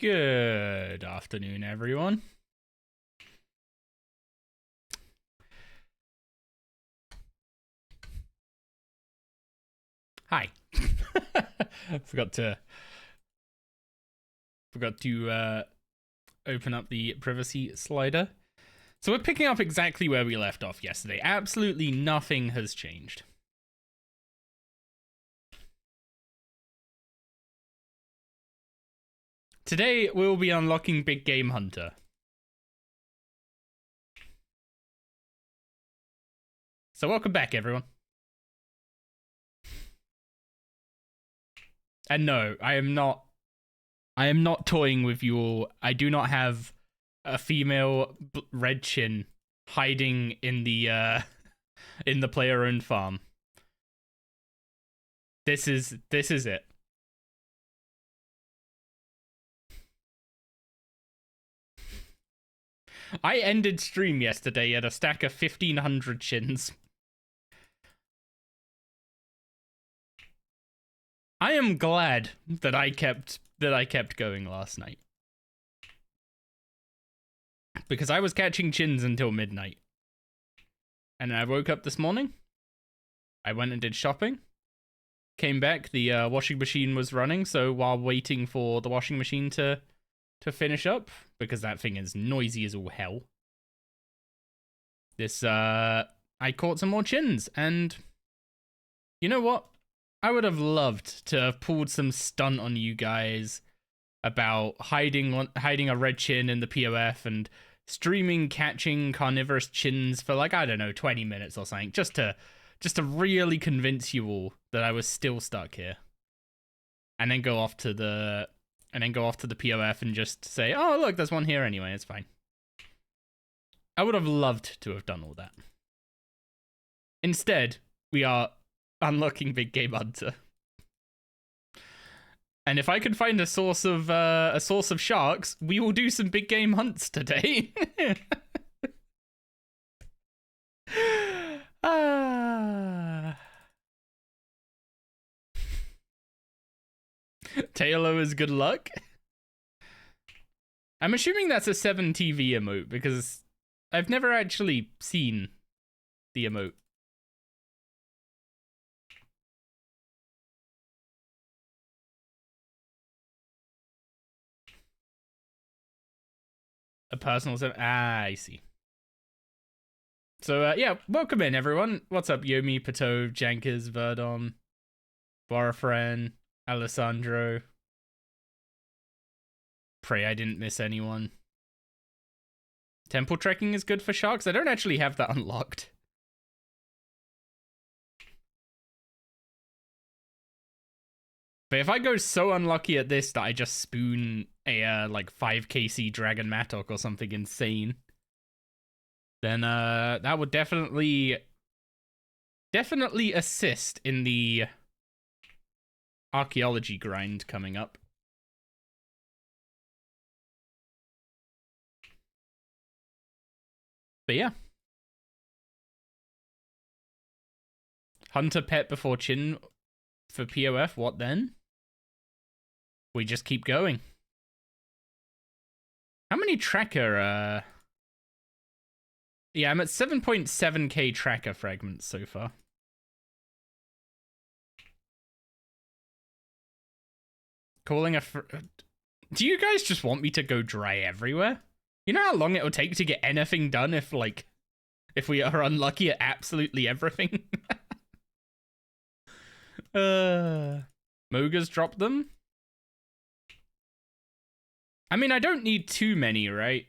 Good afternoon, everyone. Hi. Forgot to open up the privacy slider. So we're picking up exactly where we left off yesterday. Absolutely nothing has changed. Today we'll be unlocking Big Game Hunter. So welcome back, everyone. And no, I am not toying with you all. I do not have a female red chin hiding in the player-owned farm. This is it. I ended stream yesterday at a stack of 1,500 chins. I am glad that I kept going last night, because I was catching chins until midnight, and I woke up this morning. I went and did shopping. Came back. The washing machine was running, so while waiting for the washing machine to finish up, because that thing is noisy as all hell, I caught some more chins, and you know what? I would have loved to have pulled some stunt on you guys about hiding a red chin in the POF and streaming catching carnivorous chins for, like, I don't know, 20 minutes or something, just to really convince you all that I was still stuck here. And then go off to the POF and just say, "Oh, look, there's one here anyway, it's fine." I would have loved to have done all that. Instead, we are unlocking Big Game Hunter. And if I can find a source of sharks, we will do some big game hunts today. Taylor is good luck. I'm assuming that's a 7 TV emote, because I've never actually seen the emote. A personal 7. I see. So, yeah, welcome in, everyone. What's up, Yomi, Patov, Jankers, Verdon, Borafren, Alessandro. Pray I didn't miss anyone. Temple trekking is good for sharks? I don't actually have that unlocked. But if I go so unlucky at this that I just spoon a, like, 5 KC Dragon Mattock or something insane, then, that would definitely assist in the archaeology grind coming up. But yeah. Hunter pet before chin for POF, what then? We just keep going. How many tracker, yeah, I'm at 7.7k tracker fragments so far. Calling do you guys just want me to go dry everywhere? You know how long it will take to get anything done if we are unlucky at absolutely everything? Moga's dropped them? I mean, I don't need too many, right?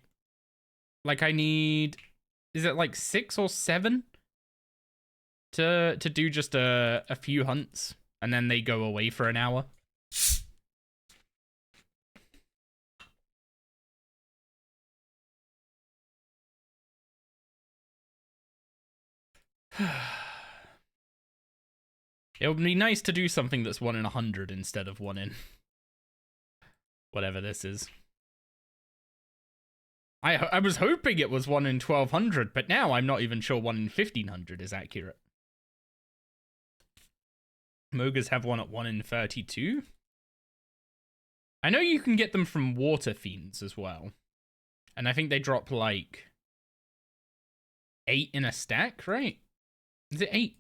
Like, I need... Is it like 6 or 7? To do just a few hunts, and then they go away for an hour? It would be nice to do something that's 1 in 100 instead of 1 in... whatever this is. I was hoping it was 1 in 1,200, but now I'm not even sure 1 in 1,500 is accurate. Mogas have one at 1 in 32? I know you can get them from water fiends as well. And I think they drop like 8 in a stack, right? Is it 8?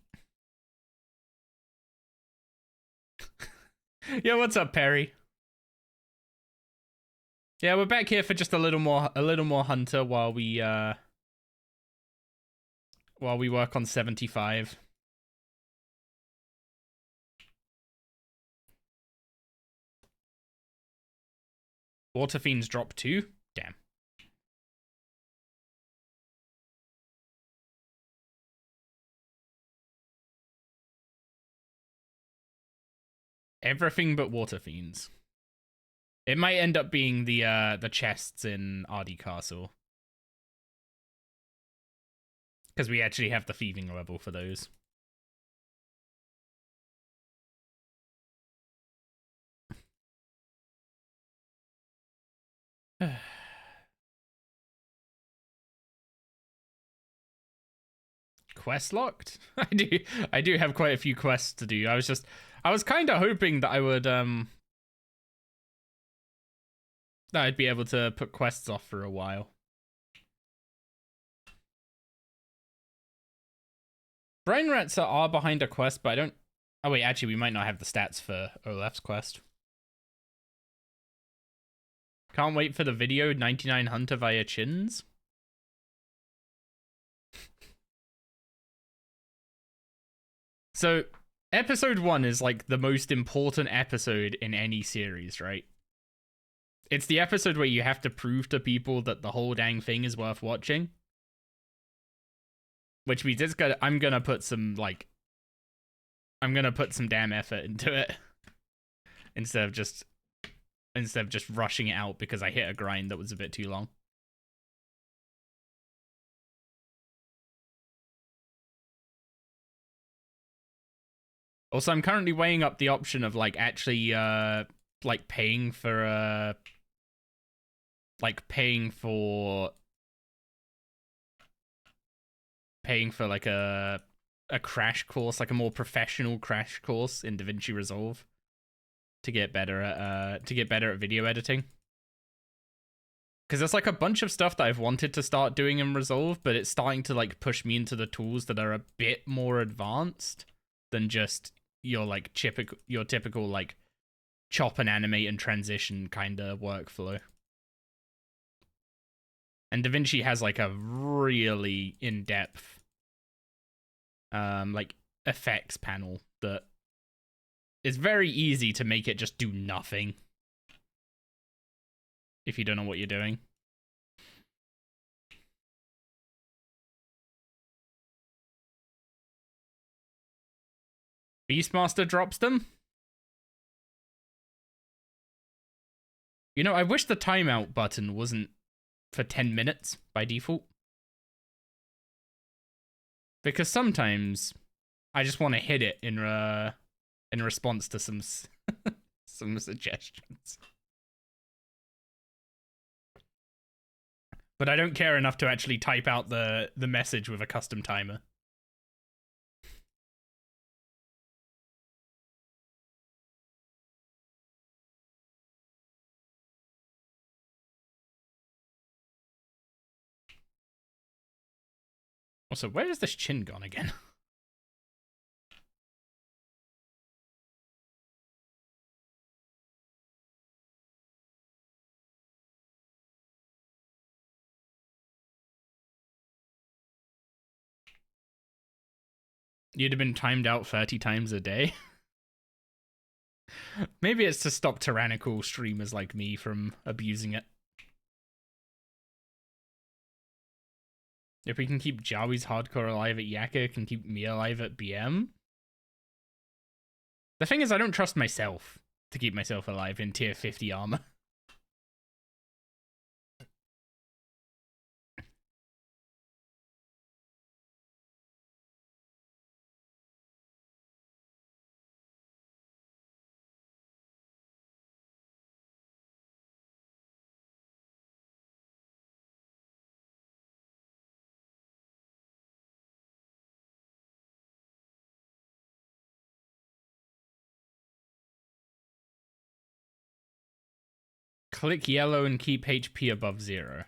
Yeah, what's up, Perry? Yeah, we're back here for just a little more hunter while we work on 75. Water fiends drop 2? Damn. Everything but water fiends. It might end up being the chests in RD Castle. Because we actually have the thieving level for those. Quest locked? I do have quite a few quests to do. I was kind of hoping that I would that I'd be able to put quests off for a while. Brain rats are behind a quest, but I don't. Oh wait, actually, we might not have the stats for Olaf's quest. Can't wait for the video 99 Hunter via chins. So, episode 1 is like the most important episode in any series, right? It's the episode where you have to prove to people that the whole dang thing is worth watching. Which means I'm gonna put some damn effort into it. Instead of just rushing it out because I hit a grind that was a bit too long. Also, I'm currently weighing up the option of like actually paying for like a crash course, like a more professional crash course in DaVinci Resolve to get better at video editing. Because there's like a bunch of stuff that I've wanted to start doing in Resolve, but it's starting to like push me into the tools that are a bit more advanced than just your typical like chop and animate and transition kind of workflow. And DaVinci has like a really in-depth like effects panel that is very easy to make it just do nothing if you don't know what you're doing. Beastmaster drops them? You know, I wish the timeout button wasn't for 10 minutes by default. Because sometimes I just want to hit it in response to some some suggestions. But I don't care enough to actually type out the message with a custom timer. Also, where is this chin gone again? You'd have been timed out 30 times a day. Maybe it's to stop tyrannical streamers like me from abusing it. If we can keep Jawi's hardcore alive at Yaka, can keep me alive at BM. The thing is, I don't trust myself to keep myself alive in tier 50 armor. Click yellow and keep HP above 0.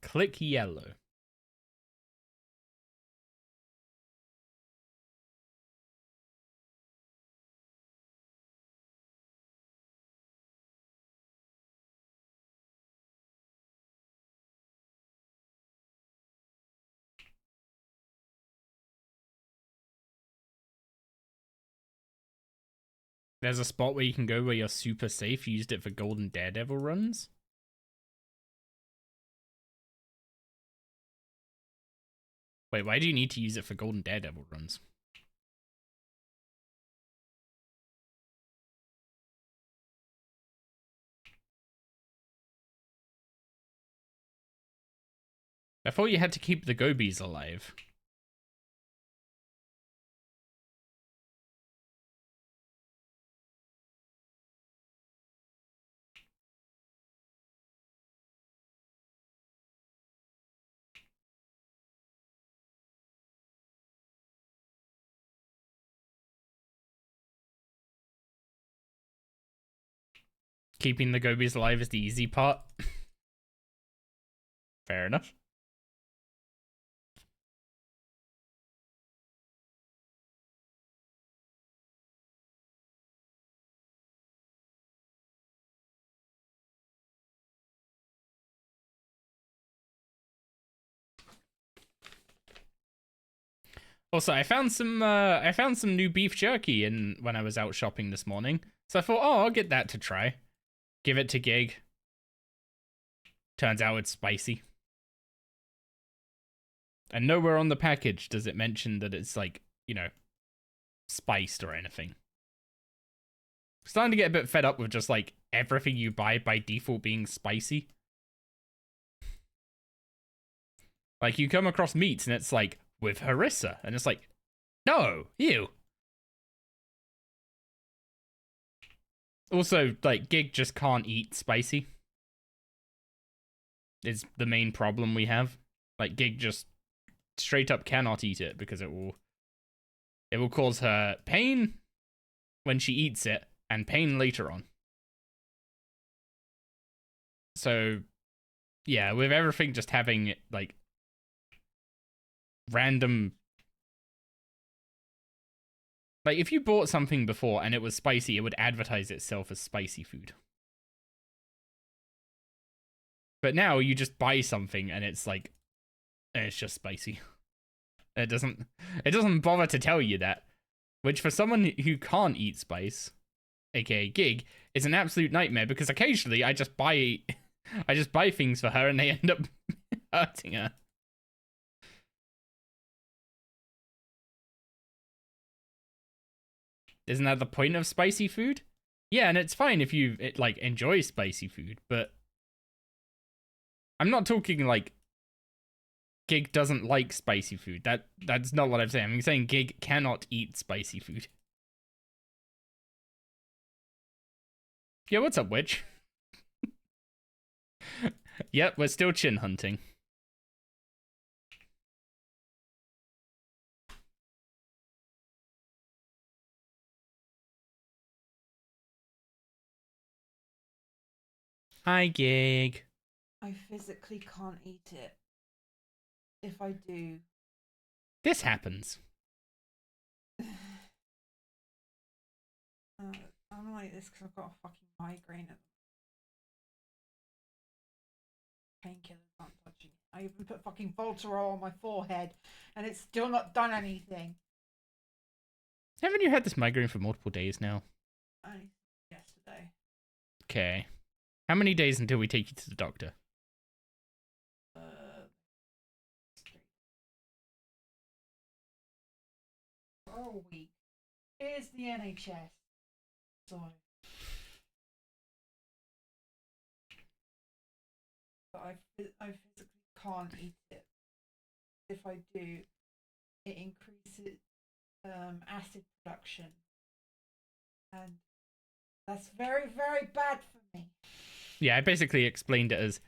Click yellow. There's a spot where you can go where you're super safe. You used it for Golden Daredevil runs. Wait, why do you need to use it for Golden Daredevil runs? I thought you had to keep the gobies alive. Keeping the gobies alive is the easy part. Fair enough. Also, I found some new beef jerky when I was out shopping this morning. So I thought, oh, I'll get that to try. Give it to Gig. Turns out it's spicy. And nowhere on the package does it mention that it's like, you know, spiced or anything. Starting to get a bit fed up with just like everything you buy by default being spicy. Like you come across meats and it's like with harissa and it's like, no, ew. Also, like Gig just can't eat spicy. Is the main problem we have. Like Gig just straight up cannot eat it because it will cause her pain when she eats it and pain later on. So yeah, with everything just having like random, like if you bought something before and it was spicy, it would advertise itself as spicy food. But now you just buy something and it's like, it's just spicy. It doesn't bother to tell you that, which for someone who can't eat spice, aka Gig, is an absolute nightmare because occasionally I just buy things for her and they end up hurting her. Isn't that the point of spicy food? Yeah, and it's fine if you like enjoy spicy food, but I'm not talking like Gig doesn't like spicy food. That's not what I'm saying. I'm saying Gig cannot eat spicy food. Yeah, what's up, witch? Yep, we're still chin hunting. Hi, Gig. I physically can't eat it. If I do... This happens. I'm like this because I've got a fucking migraine. Painkillers aren't touching it. I even put fucking Voltarol on my forehead and it's still not done anything. Haven't you had this migraine for multiple days now? Only yesterday. Okay. How many days until we take you to the doctor? For a week. Here's the NHS. Sorry. But I physically can't eat it. If I do, it increases acid production. And that's very, very bad for me. Yeah, I basically explained it as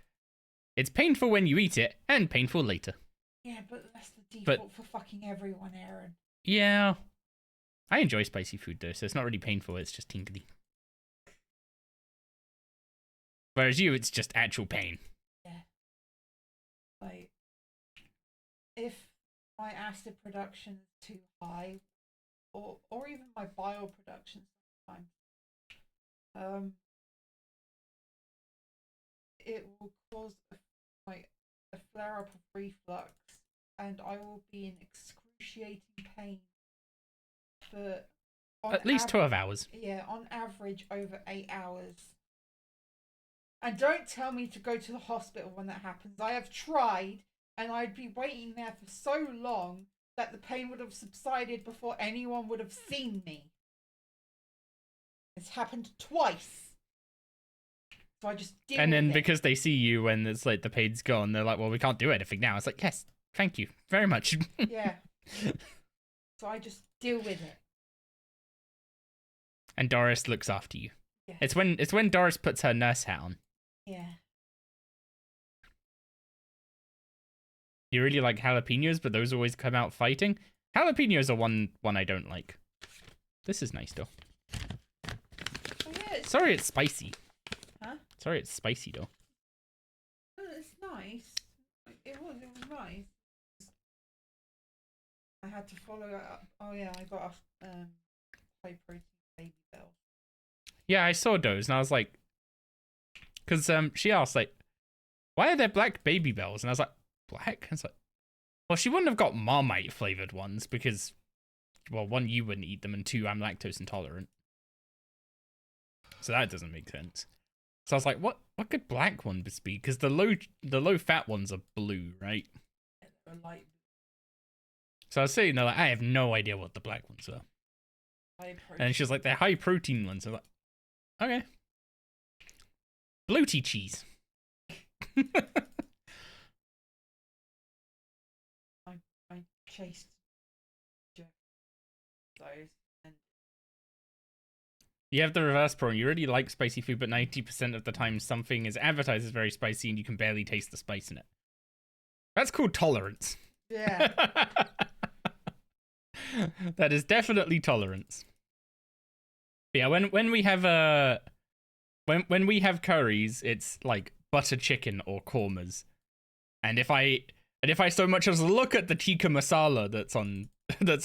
it's painful when you eat it and painful later. Yeah, but that's the default for fucking everyone, Aaron. Yeah. I enjoy spicy food though, so it's not really painful, it's just tingly. Whereas you, it's just actual pain. Yeah. Like, if my acid production is too high, or even my bile production sometimes, it will cause a flare up of reflux, and I will be in excruciating pain for At least 12 hours. Yeah, on average over 8 hours. And don't tell me to go to the hospital when that happens. I have tried, and I'd be waiting there for so long that the pain would have subsided before anyone would have seen me. It's happened twice. So I just deal And then with it. because they see you when it's like the pain's gone, they're like, well, we can't do anything now. It's like, yes, thank you very much. Yeah. So I just deal with it. And Doris looks after you. Yeah. It's when Doris puts her nurse hat on. Yeah. You really like jalapenos, but those always come out fighting. Jalapenos are one I don't like. This is nice though. Oh, yeah, Sorry, it's spicy. Huh? Sorry, it's spicy though. It's nice. It was nice. I had to follow it up. Oh yeah, I got a high protein baby bell. Yeah, I saw those and I was like, because she asked like, why are there black baby bells? And I was like, black? And it's like, well, she wouldn't have got Marmite flavored ones because, well, one, you wouldn't eat them, and two, I'm lactose intolerant. So that doesn't make sense. So I was like, what could black ones be? Because the low fat ones are blue, right? Yeah, they were light. So I was saying, like, I have no idea what the black ones are. High protein. And she was like, they're high protein ones. I was like, okay. Bloaty cheese. I chased those. And You have the reverse problem. You really like spicy food, but 90% of the time something is advertised as very spicy and you can barely taste the spice in it. That's called tolerance. yeah. That is definitely tolerance. But yeah, when we have when we have curries, it's like butter chicken or kormas. And if I so much as look at the tikka masala that's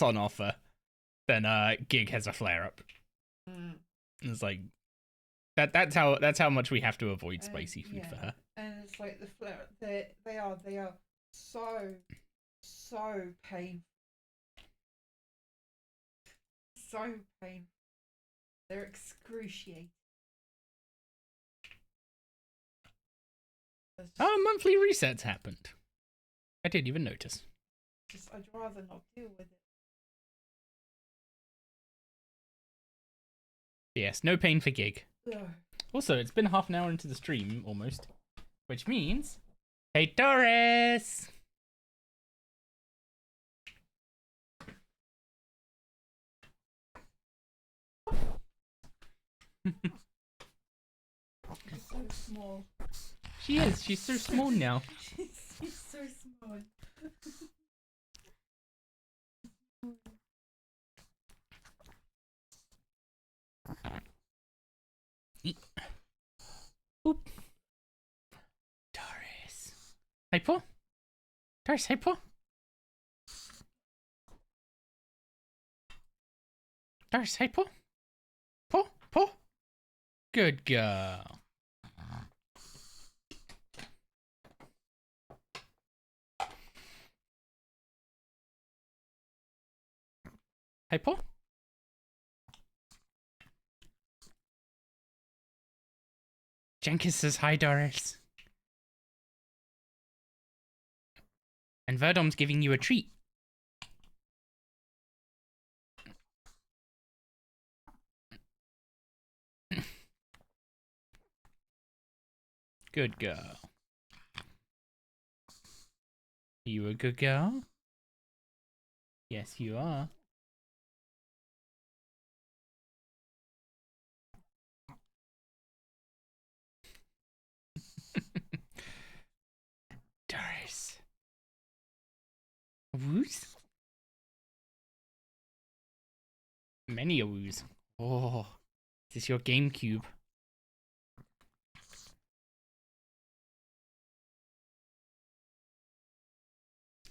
on offer, then Gig has a flare up. Mm. It's like that's how much we have to avoid spicy food yeah. for her. And it's like the flare. They are so painful. So painful. They're excruciating. Oh, monthly resets happened. I didn't even notice. I'd rather not deal with it. Yes, no pain for Gig. Ugh. Also, it's been half an hour into the stream, almost. Which means... Hey, Doris! She's so small. She is. She's so small now. She's so small. Oop. Doris. Hey, Paul. Doris, hey, Paul. Doris, hey, Paul. Paul, Paul. Good girl. Hey, Paul. Jenkins says hi, Doris. And Verdom's giving you a treat. Good girl. You a good girl? Yes, you are. Doris. A woos? Many a woos. Oh, is this your GameCube?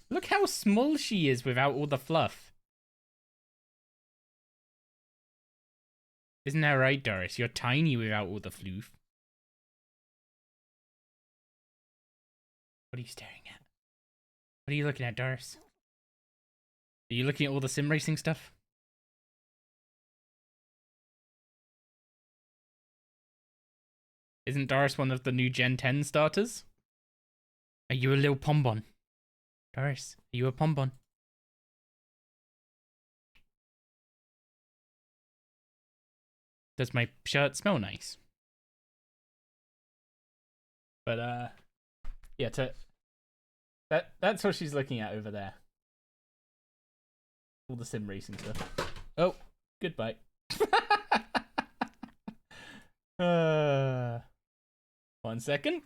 Look how small she is without all the fluff. Isn't that right, Doris? You're tiny without all the floof. What are you staring at? What are you looking at, Doris? Are you looking at all the sim racing stuff? Isn't Doris one of the new Gen 10 starters? Are you a little pombon? Doris, are you a pombon? Does my shirt smell nice? But yeah, that's what she's looking at over there. All the sim racing stuff. Oh, goodbye. One second.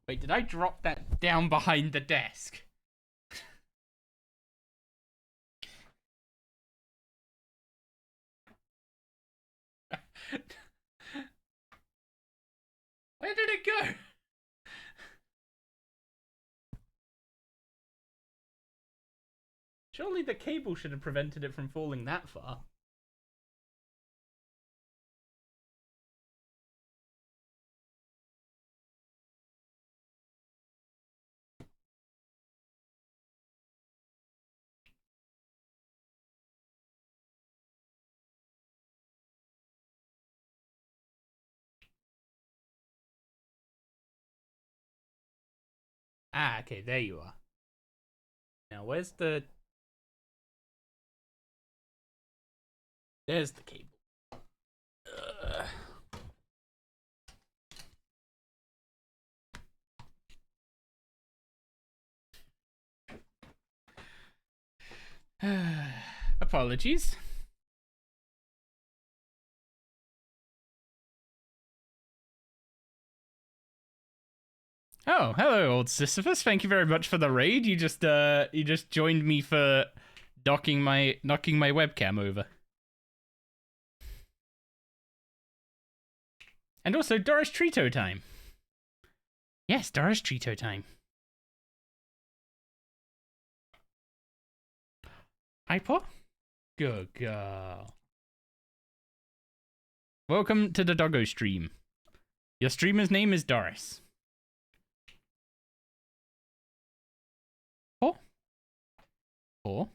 Wait, did I drop that down behind the desk? Where did it go? Surely the cable should have prevented it from falling that far. Ah, okay, there you are. Now, where's the... There's the cable. Apologies. Oh, hello, old Sisyphus. Thank you very much for the raid. You just joined me for knocking my webcam over. And also Doris Trito time. Yes, Doris Trito time. Hi, Paul. Good girl. Welcome to the doggo stream. Your streamer's name is Doris. Paul? Paul?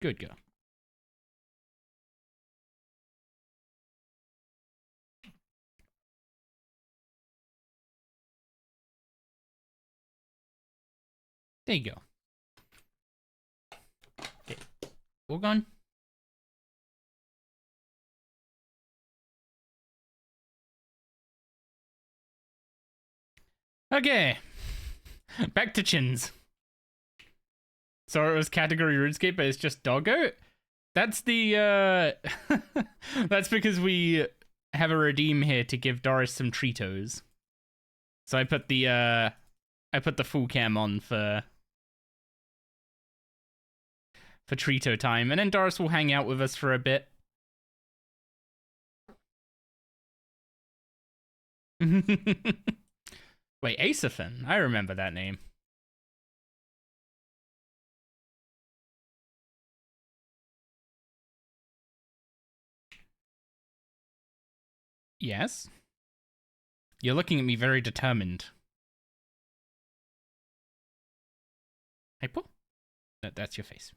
Good girl. There you go. Okay. All gone. Okay. Back to chins. So it was category RuneScape, but it's just doggo? That's the, that's because we have a redeem here to give Doris some Treatos. So I put the full cam on for Trito time, and then Doris will hang out with us for a bit. Wait, Acephin? I remember that name. Yes? You're looking at me very determined. Hey, Paul? That's your face.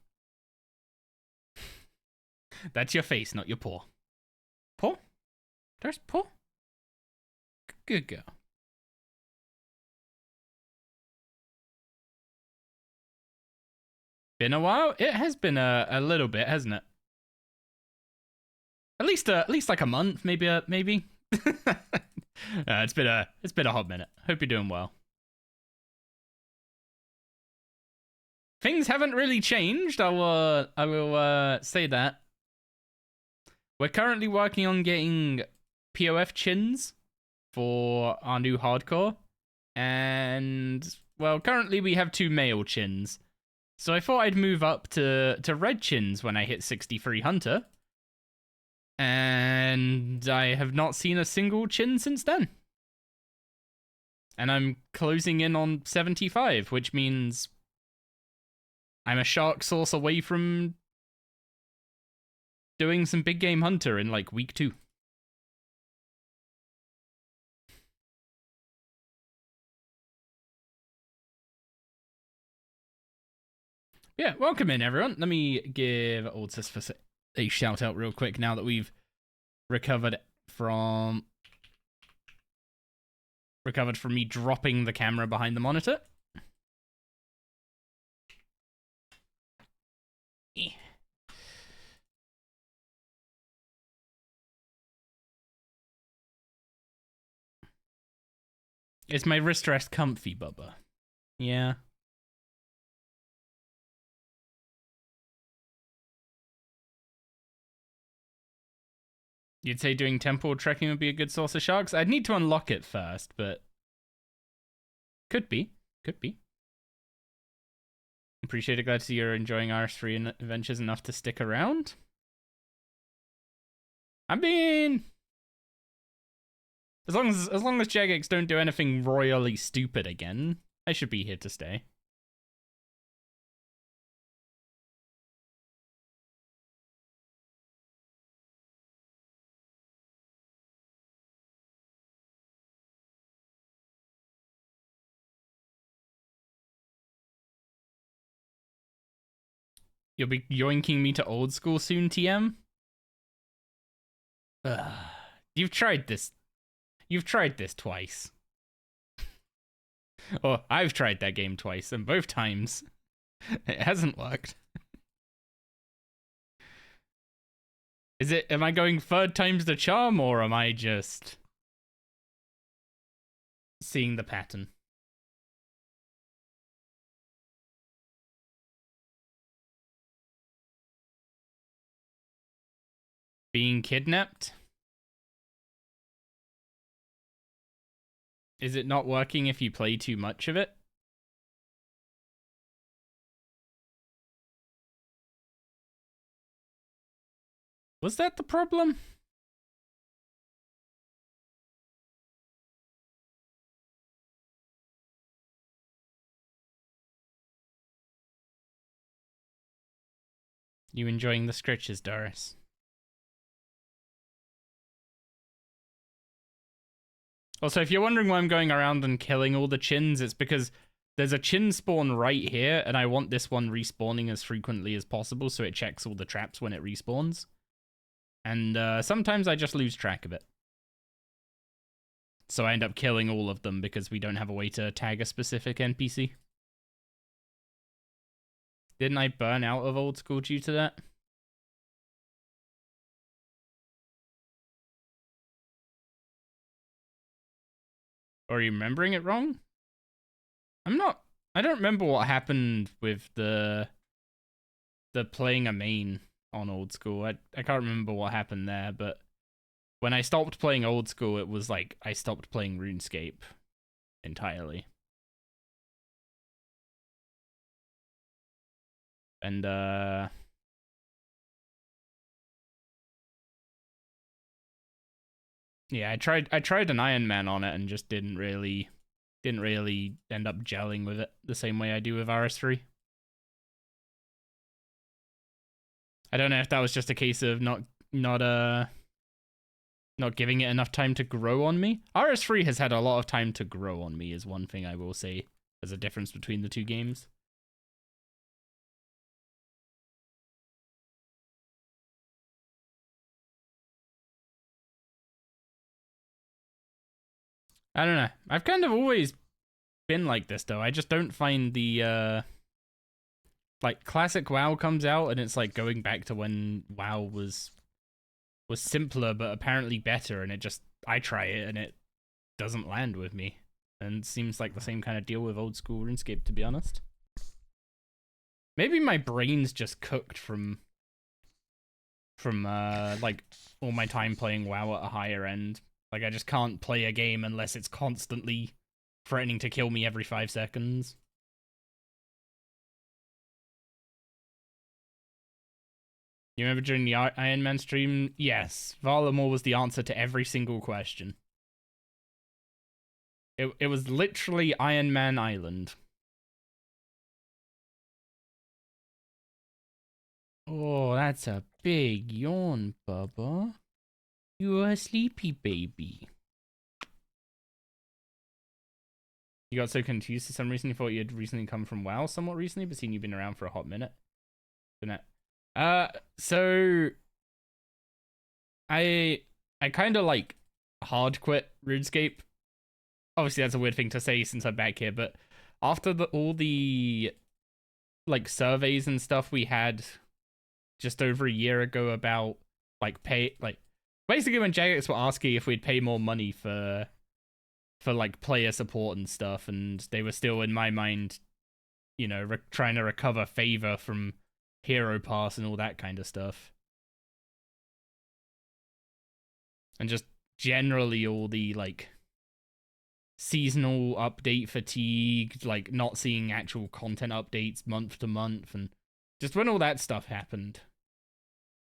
That's your face, not your paw. Paw? There's paw? Good girl. Been a while? It has been a little bit, hasn't it? At least like a month, maybe. It's been a hot minute. Hope you're doing well. Things haven't really changed. I will say that. We're currently working on getting POF chins for our new hardcore, and well, currently we have 2 male chins. So I thought I'd move up to red chins when I hit 63 hunter. And I have not seen a single chin since then. And I'm closing in on 75, which means I'm a shark source away from doing some big game hunter in like week 2. Yeah, welcome in everyone. Let me give Old Sis a shout out real quick now that we've recovered from me dropping the camera behind the monitor. Is my wrist rest comfy, Bubba? Yeah. You'd say doing temple trekking would be a good source of sharks? I'd need to unlock it first, but could be. Could be. Appreciate it. Glad to see you're enjoying RS3 adventures enough to stick around. I mean, as long as Jagex don't do anything royally stupid again, I should be here to stay. You'll be yoinking me to old school soon, TM? You've tried this. You've tried this twice. Oh, I've tried that game twice, and both times it hasn't worked. Am I going third time's the charm, or am I just seeing the pattern? Being kidnapped? Is it not working if you play too much of it? Was that the problem? You enjoying the scritches, Doris? Also, if you're wondering why I'm going around and killing all the chins, it's because there's a chin spawn right here, and I want this one respawning as frequently as possible so it checks all the traps when it respawns. And sometimes I just lose track of it. So I end up killing all of them because we don't have a way to tag a specific NPC. Didn't I burn out of old school due to that? Or are you remembering it wrong? I don't remember what happened with the playing a main on old school. I can't remember what happened there, but when I stopped playing old school, it was like I stopped playing RuneScape entirely. And yeah, I tried an Ironman on it and just didn't really end up gelling with it the same way I do with RS3. I don't know if that was just a case of not giving it enough time to grow on me. RS3 has had a lot of time to grow on me is one thing I will say as a difference between the two games. I don't know. I've kind of always been like this though. I just don't find the like classic WoW comes out and it's like going back to when WoW was simpler but apparently better, and I try it and it doesn't land with me. And it seems like the same kind of deal with old school RuneScape, to be honest. Maybe my brain's just cooked from like all my time playing WoW at a higher end. Like, I just can't play a game unless it's constantly threatening to kill me every 5 seconds. You remember during the Iron Man stream? Yes, Varlamore was the answer to every single question. It was literally Iron Man Island. Oh, that's a big yawn, Bubba. You're a sleepy baby. You got so confused for some reason. You thought you had recently come from WoW somewhat recently, but seen you've been around for a hot minute. So I kind of like hard quit RuneScape. Obviously, that's a weird thing to say since I'm back here, but after all the like surveys and stuff we had just over a year ago about basically when Jagex were asking if we'd pay more money for like player support and stuff, and they were still in my mind, you know, trying to recover favor from Hero Pass and all that kind of stuff, and just generally all the like seasonal update fatigue, like not seeing actual content updates month to month, and just when all that stuff happened,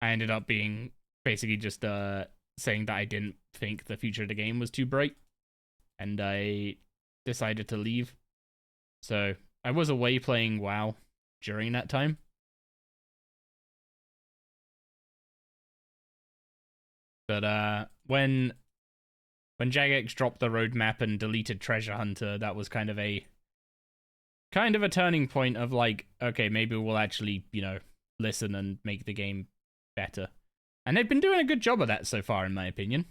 I ended up being basically just saying that I didn't think the future of the game was too bright, and I decided to leave. So I was away playing WoW during that time. But when Jagex dropped the roadmap and deleted Treasure Hunter, that was kind of a turning point of like, okay, maybe we'll actually, you know, listen and make the game better. And they've been doing a good job of that so far, in my opinion.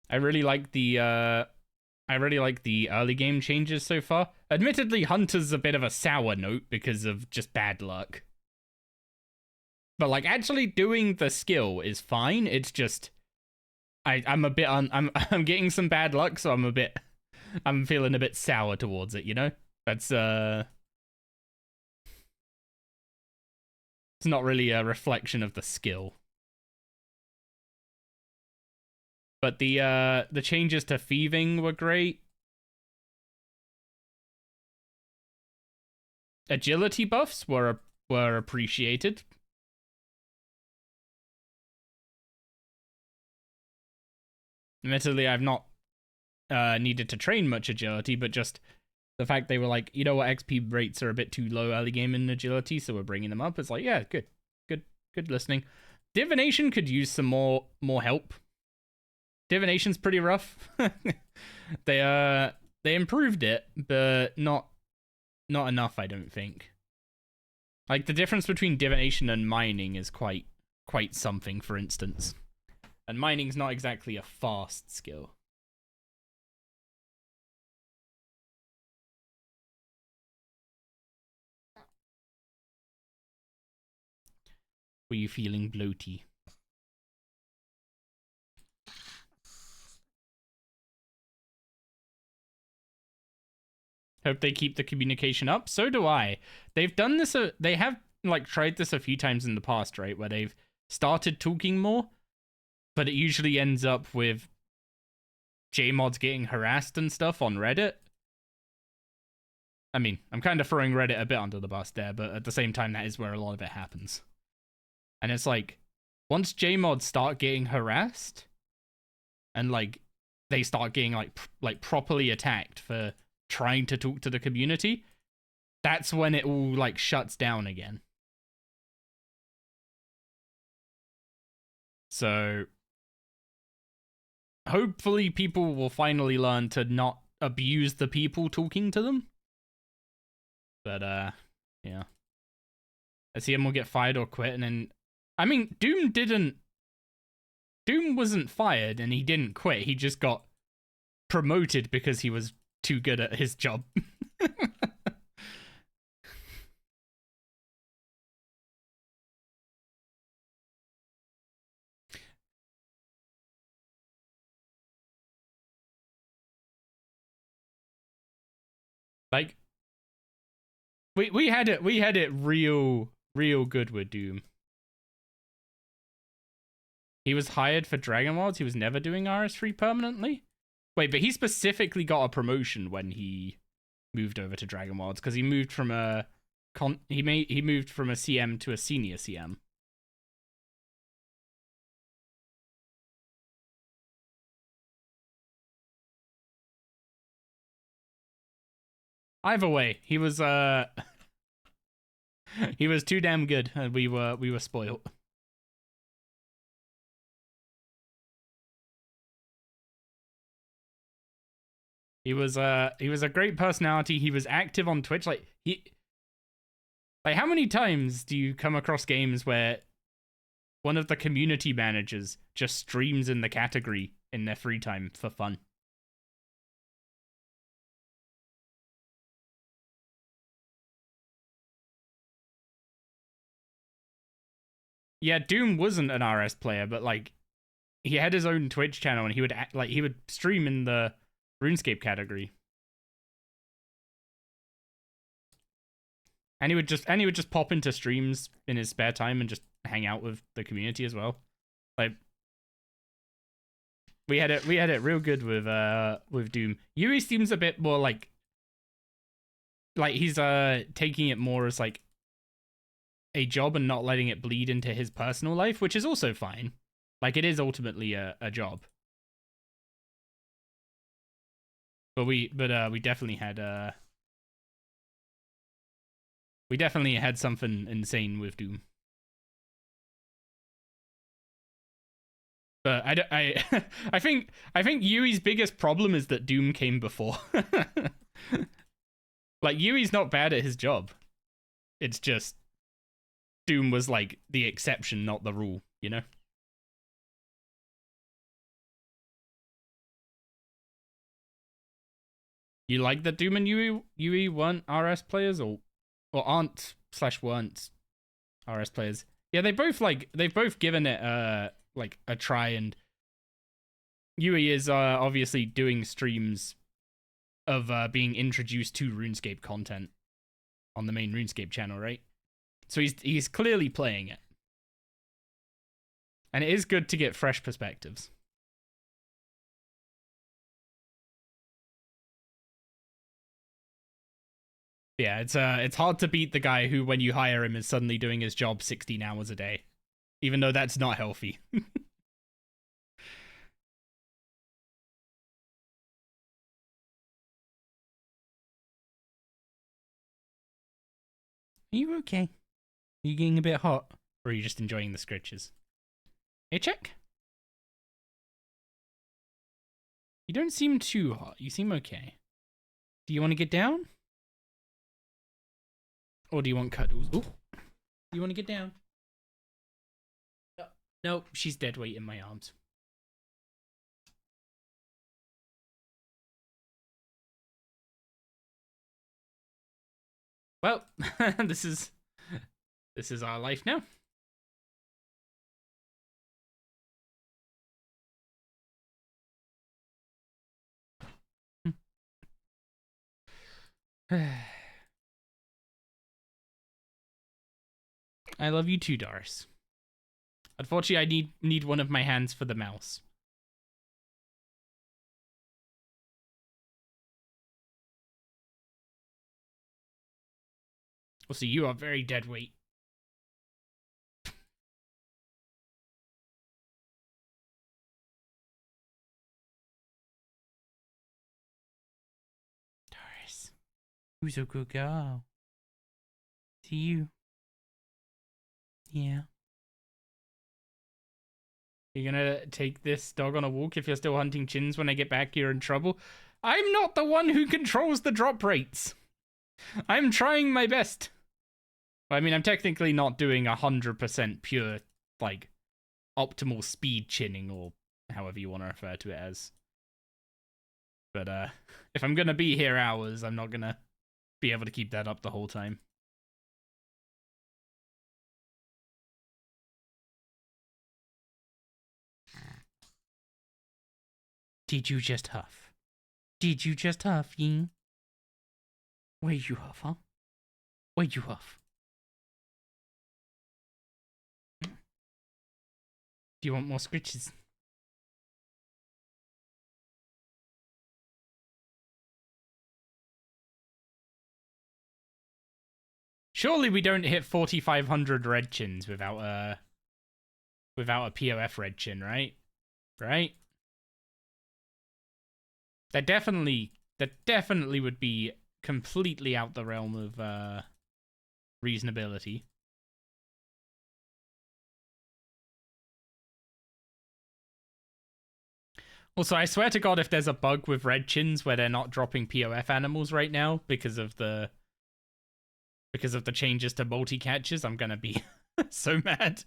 I really like the early game changes so far. Admittedly, Hunter's a bit of a sour note because of just bad luck. But like actually doing the skill is fine. It's just I'm a bit I'm getting some bad luck, so I'm feeling a bit sour towards it, you know? That's it's not really a reflection of the skill. But the changes to thieving were great. Agility buffs were appreciated. Admittedly, I've not needed to train much agility, but just the fact they were like, you know what, XP rates are a bit too low early game in agility, so we're bringing them up. It's like, yeah, good listening. Divination could use some more help. Divination's pretty rough. They improved it, but not enough, I don't think. Like the difference between divination and mining is quite something, for instance. And mining's not exactly a fast skill. Were you feeling bloaty? Hope they keep the communication up. So do I. They've done this. They have like tried this a few times in the past, right? Where they've started talking more, but it usually ends up with JMods getting harassed and stuff on Reddit. I mean, I'm kind of throwing Reddit a bit under the bus there, but at the same time, that is where a lot of it happens. And it's like, once JMods start getting harassed, and like they start getting like properly attacked for trying to talk to the community, that's when it all like shuts down again. So hopefully people will finally learn to not abuse the people talking to them. But yeah. HCIM will get fired or quit, and then I mean Doom wasn't fired and he didn't quit. He just got promoted because he was too good at his job. Like we had it real good with Doom. He was hired for Dragon Wilds. He was never doing RS3 permanently. Wait, but he specifically got a promotion when he moved over to Dragon Wilds because he moved from a he moved from a CM to a senior CM. Either way, he was he was too damn good, and we were spoiled. He was a great personality. He was active on Twitch. Like how many times do you come across games where one of the community managers just streams in the category in their free time for fun? Yeah, Doom wasn't an RS player, but like he had his own Twitch channel and he would he would stream in the RuneScape category. And he would just pop into streams in his spare time and just hang out with the community as well. Like we had it real good with Doom. Yui seems a bit more like he's taking it more as like a job and not letting it bleed into his personal life, which is also fine. Like it is ultimately a job. But we definitely had something insane with Doom. But I think Yui's biggest problem is that Doom came before. Like Yui's not bad at his job. It's just Doom was like the exception, not the rule, you know? You like that Doom and Yui weren't RS players or aren't/weren't RS players? Yeah, they've both given it like a try, and Yui is obviously doing streams of being introduced to RuneScape content on the main RuneScape channel, right? So he's clearly playing it. And it is good to get fresh perspectives. Yeah, it's hard to beat the guy who, when you hire him, is suddenly doing his job 16 hours a day. Even though that's not healthy. Are you okay? Are you getting a bit hot? Or are you just enjoying the scritches? Hey, check. You don't seem too hot. You seem okay. Do you want to get down? Or do you want cuddles? Ooh. Do you want to get down? No, she's dead weight in my arms. Well, this is our life now. I love you too, Doris. Unfortunately, I need one of my hands for the mouse. Well, see, you are very dead weight. Doris, who's a good girl? See you. Yeah. You're gonna take this dog on a walk if you're still hunting chins when I get back, you're in trouble. I'm not the one who controls the drop rates. I'm trying my best. I mean, I'm technically not doing 100% pure, like, optimal speed chinning, or however you want to refer to it as. But, if I'm gonna be here hours, I'm not gonna be able to keep that up the whole time. Did you just huff? Did you just huff, Ying? Where you huff, huh? Where you huff? Do you want more scritches? Surely we don't hit 4,500 red chins without a POF red chin, right? Right? That definitely would be completely out the realm of reasonability. Also, I swear to God, if there's a bug with red chins where they're not dropping POF animals right now because of the changes to multi-catches, I'm gonna be so mad.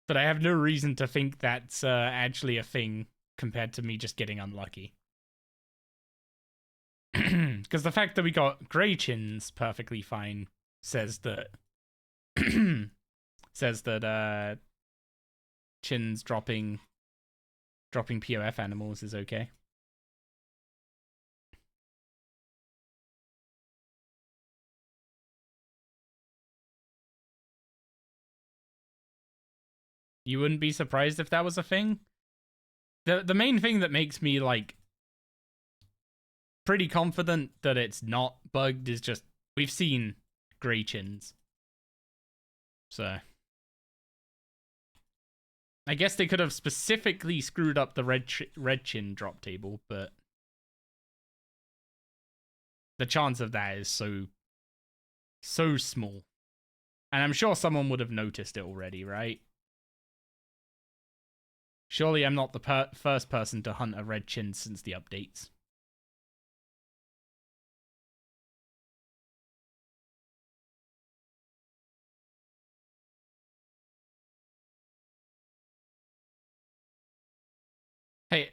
But I have no reason to think that's actually a thing compared to me just getting unlucky. Because the fact that we got grey chins perfectly fine says that chins dropping POF animals is okay. You wouldn't be surprised if that was a thing. The main thing that makes me like pretty confident that it's not bugged is just we've seen grey chins. So I guess they could have specifically screwed up the red chin drop table, but the chance of that is so small. And I'm sure someone would have noticed it already, right? Surely I'm not the first person to hunt a red chin since the updates. Hey,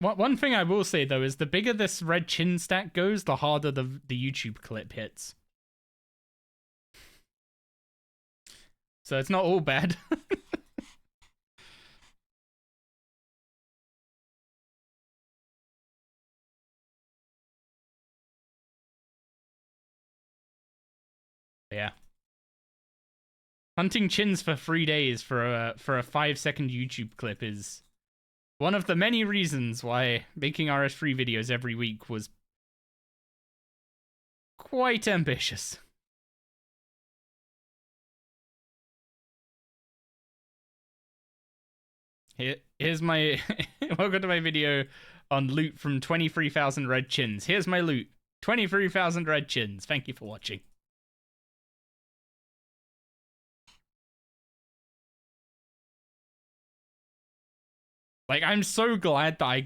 one thing I will say though is the bigger this red chin stack goes, the harder the YouTube clip hits. So it's not all bad. Yeah. Hunting chins for 3 days for a 5-second YouTube clip is one of the many reasons why making RS3 videos every week was quite ambitious. Here's my welcome to my video on loot from 23,000 red chins. Here's my loot. 23,000 red chins. Thank you for watching. Like, I'm so glad that I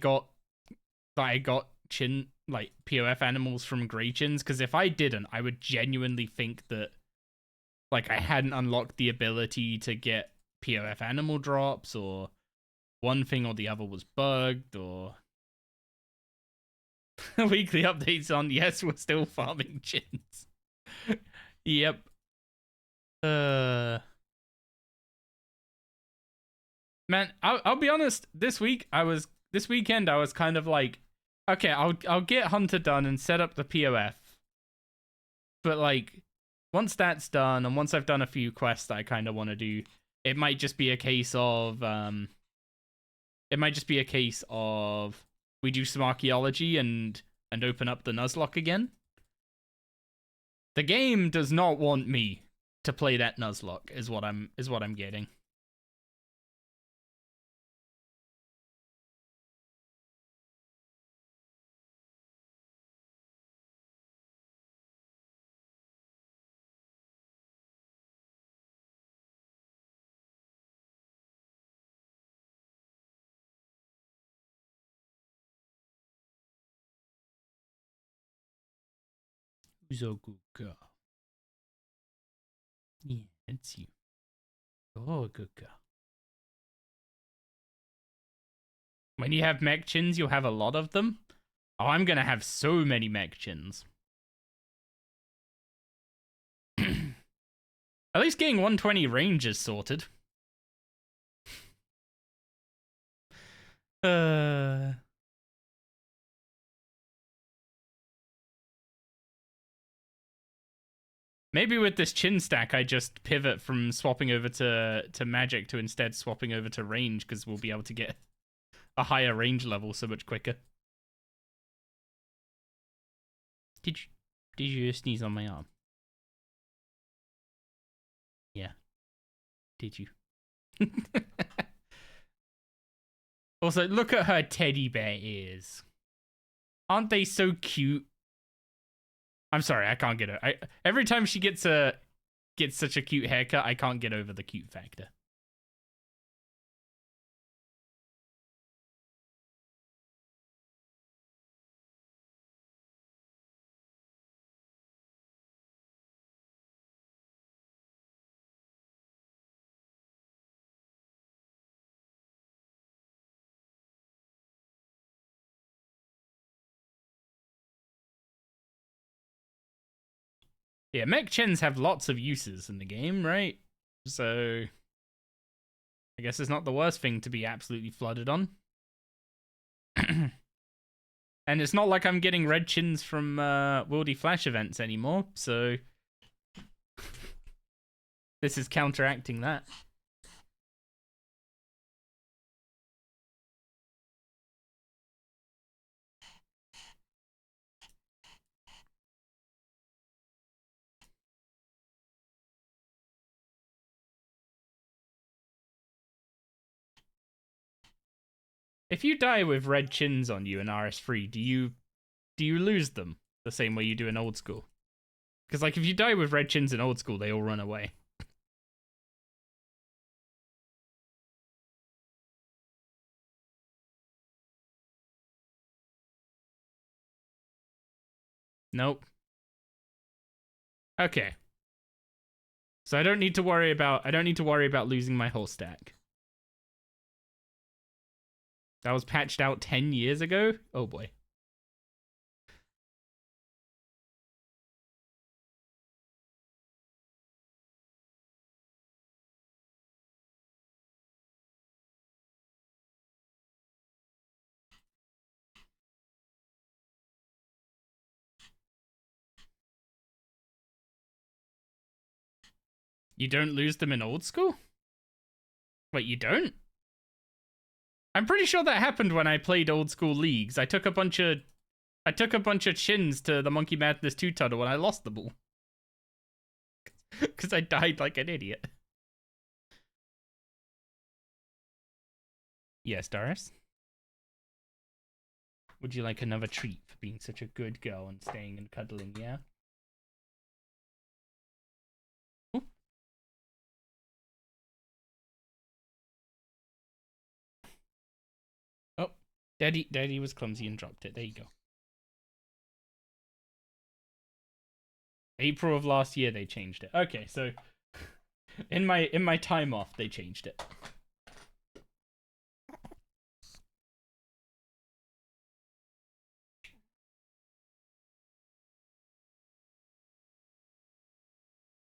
got chin, like, POF animals from grey chins, because if I didn't, I would genuinely think that, like, I hadn't unlocked the ability to get POF animal drops, or one thing or the other was bugged, or weekly updates on, yes, we're still farming chins. Yep. Man, I'll be honest, this weekend I was kind of like, okay, I'll get Hunter done and set up the POF. But like, once that's done and once I've done a few quests that I kind of want to do, it might just be a case of we do some archaeology and open up the Nuzlocke again. The game does not want me to play that Nuzlocke, is what I'm getting. Who's a good girl? Yeah, it's you. Oh, good girl. When you have mech chins, you'll have a lot of them. Oh, I'm gonna have so many mech chins. At least getting 120 range is sorted. Maybe with this chin stack, I just pivot from swapping over to magic to instead swapping over to range, because we'll be able to get a higher range level so much quicker. Did you sneeze on my arm? Yeah. Did you? Also, look at her teddy bear ears. Aren't they so cute? I'm sorry, I can't get her. Every time she gets such a cute haircut, I can't get over the cute factor. Yeah, mech chins have lots of uses in the game, right? So I guess it's not the worst thing to be absolutely flooded on. And it's not like I'm getting red chins from Wildy Flash events anymore, so this is counteracting that. If you die with red chins on you in RS3, do you lose them the same way you do in old school? Because like if you die with red chins in old school, they all run away. Nope. Okay. So I don't need to worry about losing my whole stack. That was patched out 10 years ago? Oh boy. You don't lose them in old school? Wait, you don't? I'm pretty sure that happened when I played old school leagues. I took a bunch of chins to the Monkey Madness 2 tunnel and I lost them all. Because I died like an idiot. Yes, Doris? Would you like another treat for being such a good girl and staying and cuddling, yeah? Ooh. Oh, Daddy was clumsy and dropped it. There you go. April of last year they changed it. Okay, so in my time off they changed it.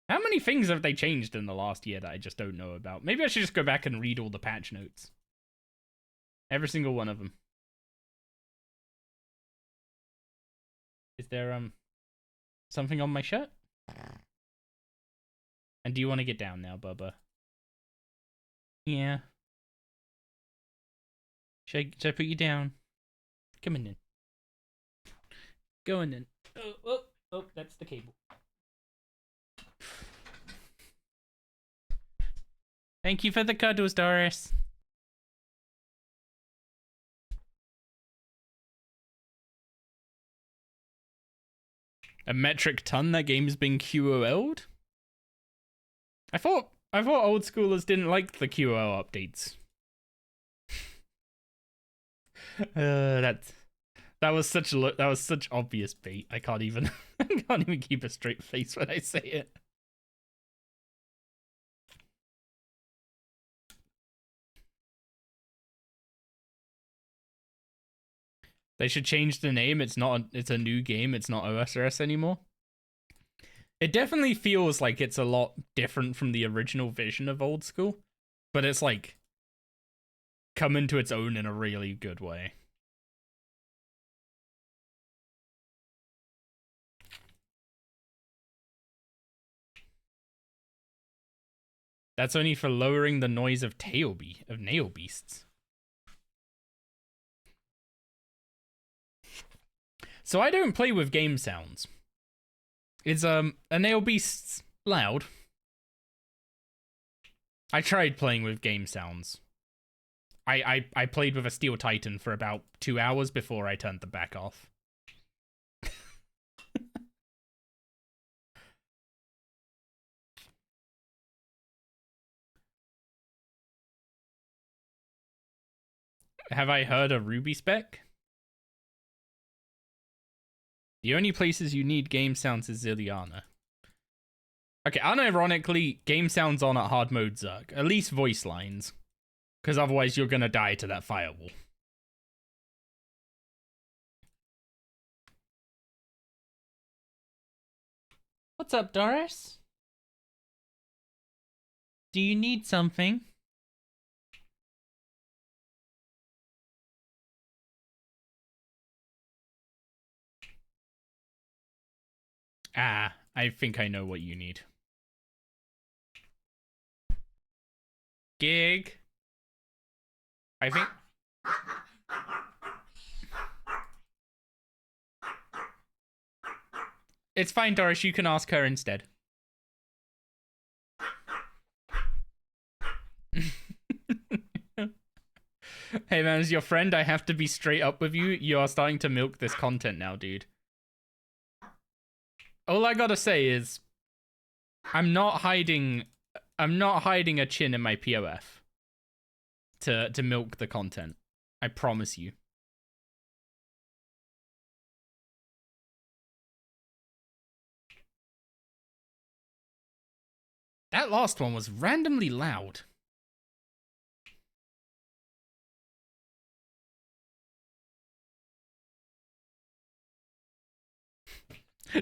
How many things have they changed in the last year that I just don't know about? Maybe I should just go back and read all the patch notes. Every single one of them. Is there something on my shirt? And do you want to get down now, Bubba? Yeah. Should I put you down? Come in. Go in then. Oh, that's the cable. Thank you for the cuddles, Doris. A metric ton that game's been QOL'd? I thought old schoolers didn't like the QOL updates. That was such obvious bait. I can't even keep a straight face when I say it. They should change the name. It's a new game. It's not OSRS anymore. It definitely feels like it's a lot different from the original vision of old school, but it's like come into its own in a really good way. That's only for lowering the noise of nail beasts. So I don't play with game sounds. It's and they'll be loud. I tried playing with game sounds. I played with a Steel Titan for about 2 hours before I turned them back off. Have I heard a Ruby spec? The only places you need game sounds is Zilliana. Okay, unironically, game sounds on at hard mode Zerg. At least voice lines. Because otherwise you're gonna die to that firewall. What's up, Doris? Do you need something? Ah, I think I know what you need. Gig. I think... It's fine, Doris. You can ask her instead. Hey, man, as your friend, I have to be straight up with you. You are starting to milk this content now, dude. All I gotta say is... I'm not hiding a chin in my POF to milk the content. I promise you. That last one was randomly loud.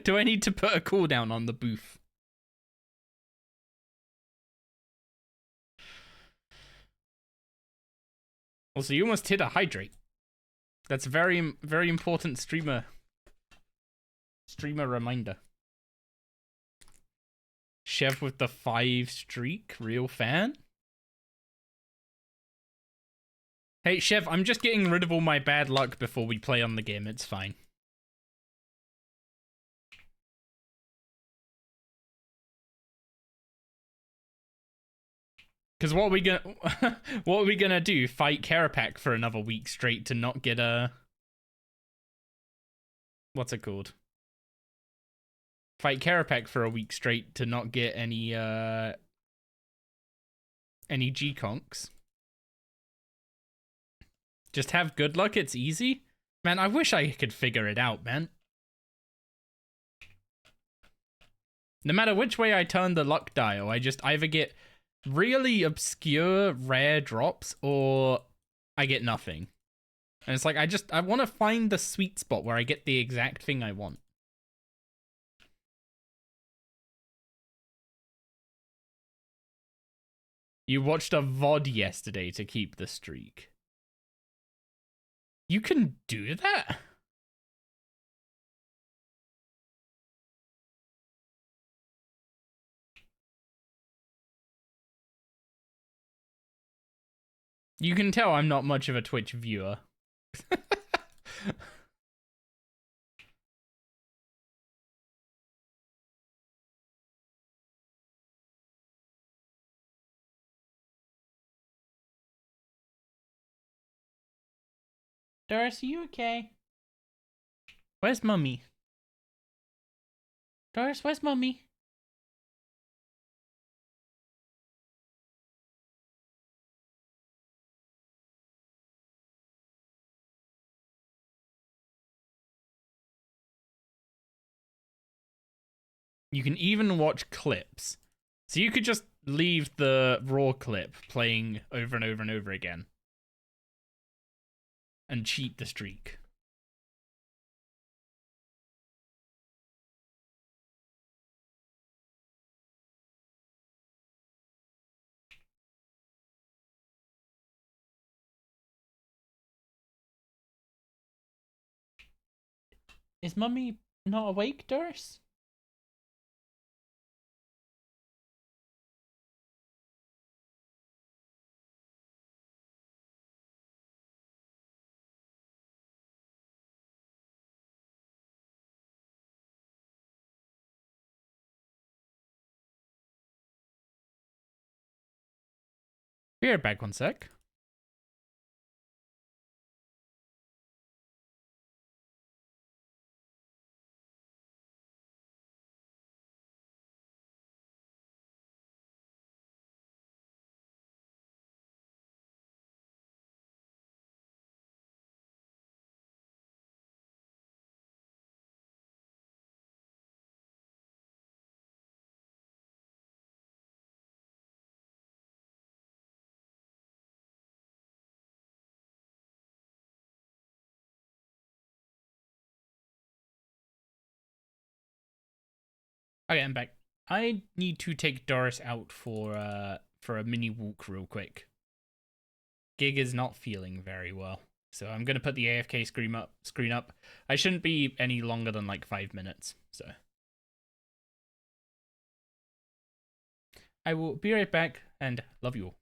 Do I need to put a cooldown on the booth? Also, you almost hit a hydrate. That's very, very important streamer reminder. Chev with the 5 streak, real fan? Hey, Chev, I'm just getting rid of all my bad luck before we play on the game. It's fine. Because what are we gonna do? Fight Karapak for another week straight to not get a... What's it called? Fight Karapak for a week straight to not get any G-Conks. Just have good luck, it's easy? Man, I wish I could figure it out, man. No matter which way I turn the luck dial, I just either get really obscure rare drops or I get nothing. And it's like, I want to find the sweet spot where I get the exact thing I want. You watched a VOD yesterday to keep the streak. You can do that? You can tell I'm not much of a Twitch viewer. Doris, are you okay? Where's Mummy? Doris, where's Mummy? You can even watch clips. So you could just leave the raw clip playing over and over and over again. And cheat the streak. Is Mummy not awake, Doris? Be right back 1 sec. Okay, I'm back. I need to take Doris out for a mini walk real quick. Gig is not feeling very well, so I'm gonna put the AFK screen up. I shouldn't be any longer than like 5 minutes, so I will be right back and love you all.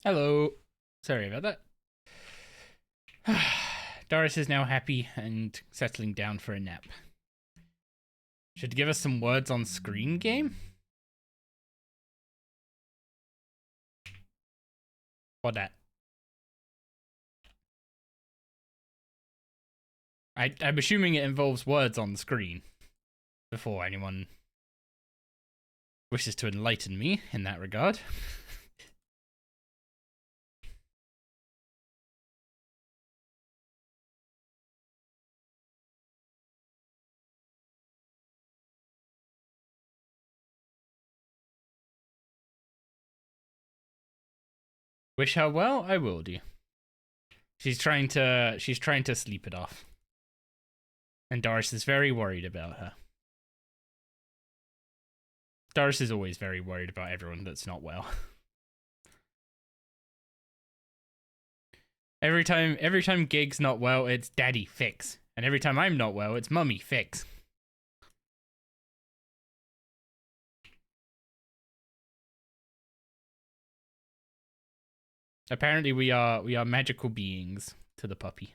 Hello. Sorry about that. Doris is now happy and settling down for a nap. Should give us some words on screen game? What that? I'm assuming it involves words on the screen before anyone wishes to enlighten me in that regard. Wish her well, I will do. She's trying to sleep it off. And Doris is very worried about her. Doris is always very worried about everyone that's not well. Every time Gig's not well, it's Daddy, fix. And every time I'm not well, it's Mummy, fix. Apparently we are magical beings to the puppy.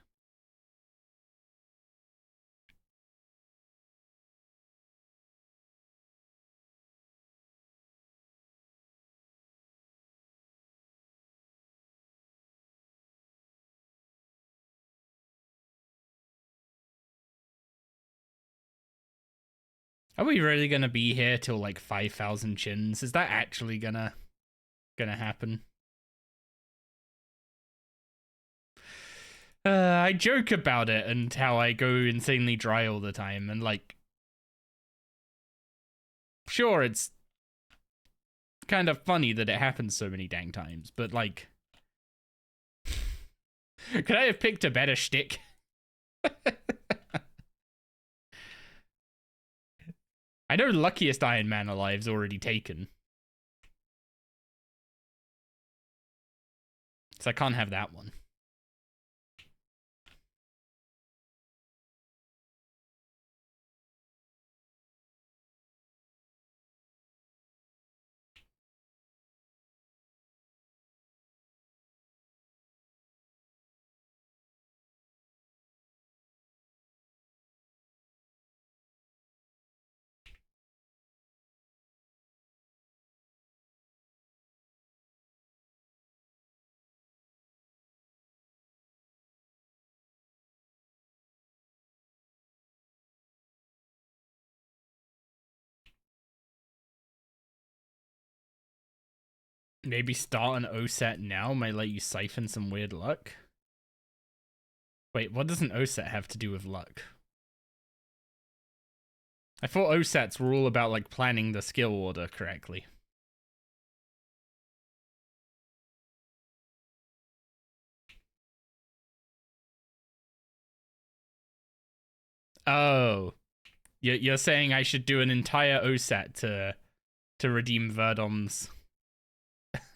Are we really gonna be here till like 5,000 chins? Is that actually gonna happen? I joke about it and how I go insanely dry all the time, and like, sure, it's kind of funny that it happens so many dang times, but like, could I have picked a better shtick? I know luckiest Ironman alive's already taken, so I can't have that one. Maybe start an OSET now might let you siphon some weird luck. Wait, what does an OSET have to do with luck? I thought OSETs were all about like planning the skill order correctly. Oh, you're saying I should do an entire OSET to redeem Verdom's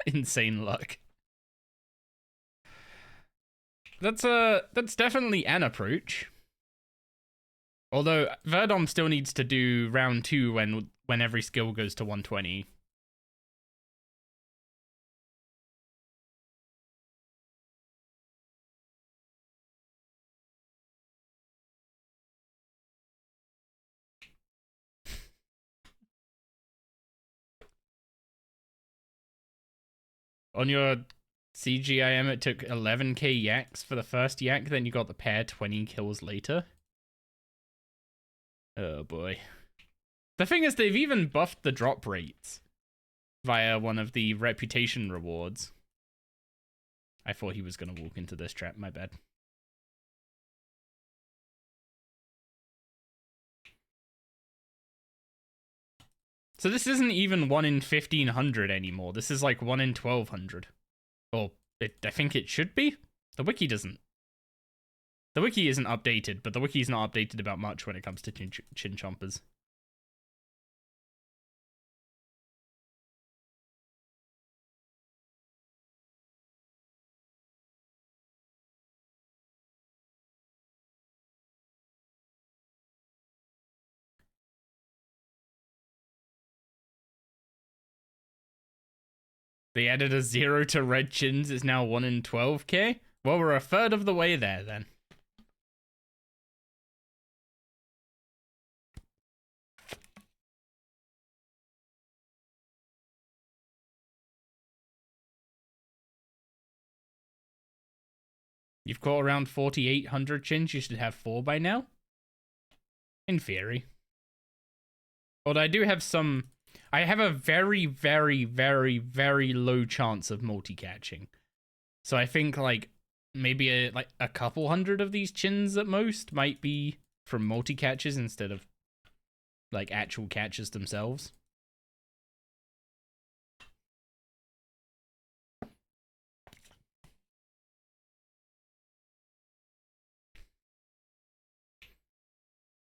insane luck. That's definitely an approach. Although Verdom still needs to do round 2 when every skill goes to 120. On your CGIM, it took 11k yaks for the first yak, then you got the pair 20 kills later. Oh boy. The thing is, they've even buffed the drop rates via one of the reputation rewards. I thought he was going to walk into this trap, my bad. So this isn't even 1 in 1500 anymore. This is like 1 in 1200. Or I think it should be? The wiki doesn't. The wiki isn't updated, but the wiki's not updated about much when it comes to chin chompers. They added a 0 to red chins. It's now 1 in 12k. Well, we're a third of the way there then. You've caught around 4,800 chins. You should have 4 by now. In theory. Although I do have some... I have a very, very, very, very low chance of multi-catching. So I think, like, maybe a couple hundred of these chins at most might be from multi-catches instead of, like, actual catches themselves.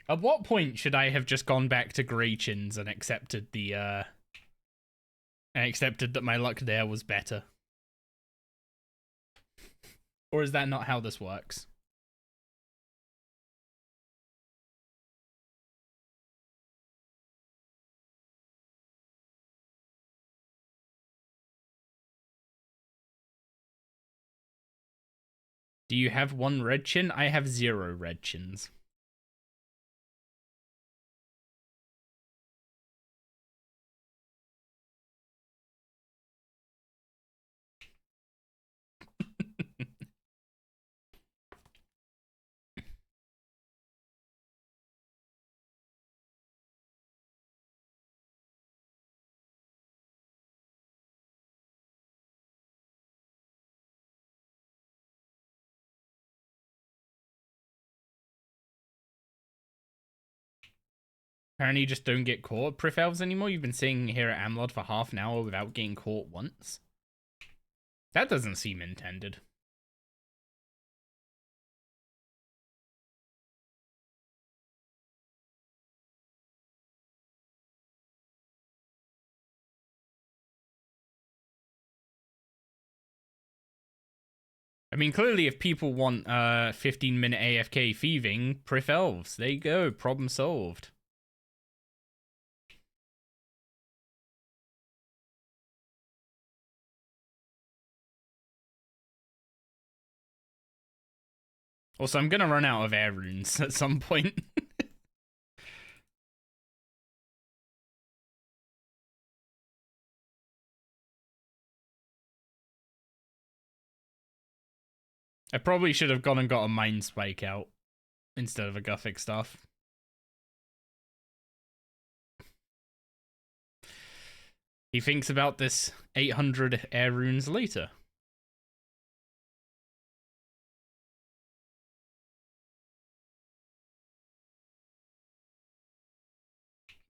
At what point should I have just gone back to grey chins and accepted the, and accepted that my luck there was better? Or is that not how this works? Do you have 1 red chin? I have 0 red chins. Apparently you just don't get caught Prif Elves anymore. You've been sitting here at Amlod for half an hour without getting caught once. That doesn't seem intended. I mean, clearly if people want 15-minute AFK thieving, Prif Elves. There you go. Problem solved. Also, I'm gonna run out of air runes at some point. I probably should have gone and got a Mind Spike out instead of a Gothic Staff. He thinks about this 800 air runes later.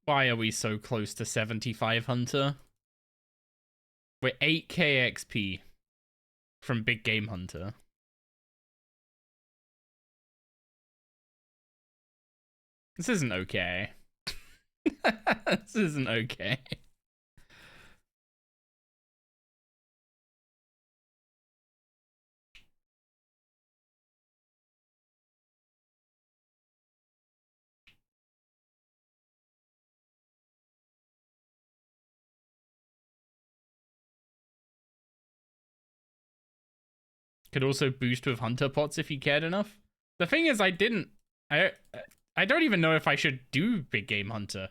Why are we so close to 75, Hunter? We're 8k XP from Big Game Hunter. This isn't okay. This isn't okay. Could also boost with Hunter Pots if you cared enough. The thing is, I don't even know if I should do Big Game Hunter.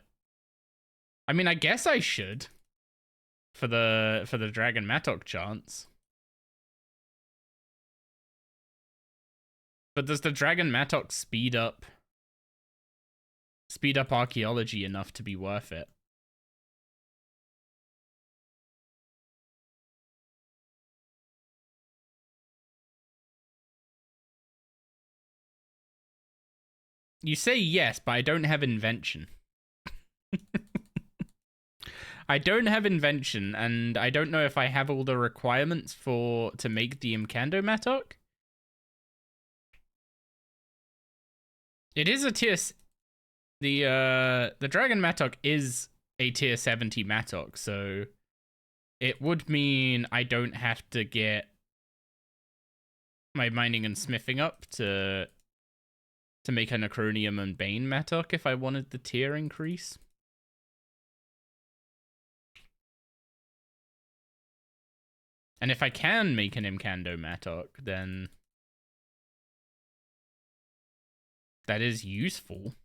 I mean, I guess I should. For the Dragon Mattock chance. But does the Dragon Mattock speed up archaeology enough to be worth it? You say yes, but I don't have invention. I don't have invention, and I don't know if I have all the requirements to make the Imcando Mattock. It is a tier... The Dragon Mattock is a tier 70 Mattock, so it would mean I don't have to get my mining and smithing up to make a Necronium and Bane Mattock if I wanted the tier increase. And if I can make an Imcando Mattock, then that is useful.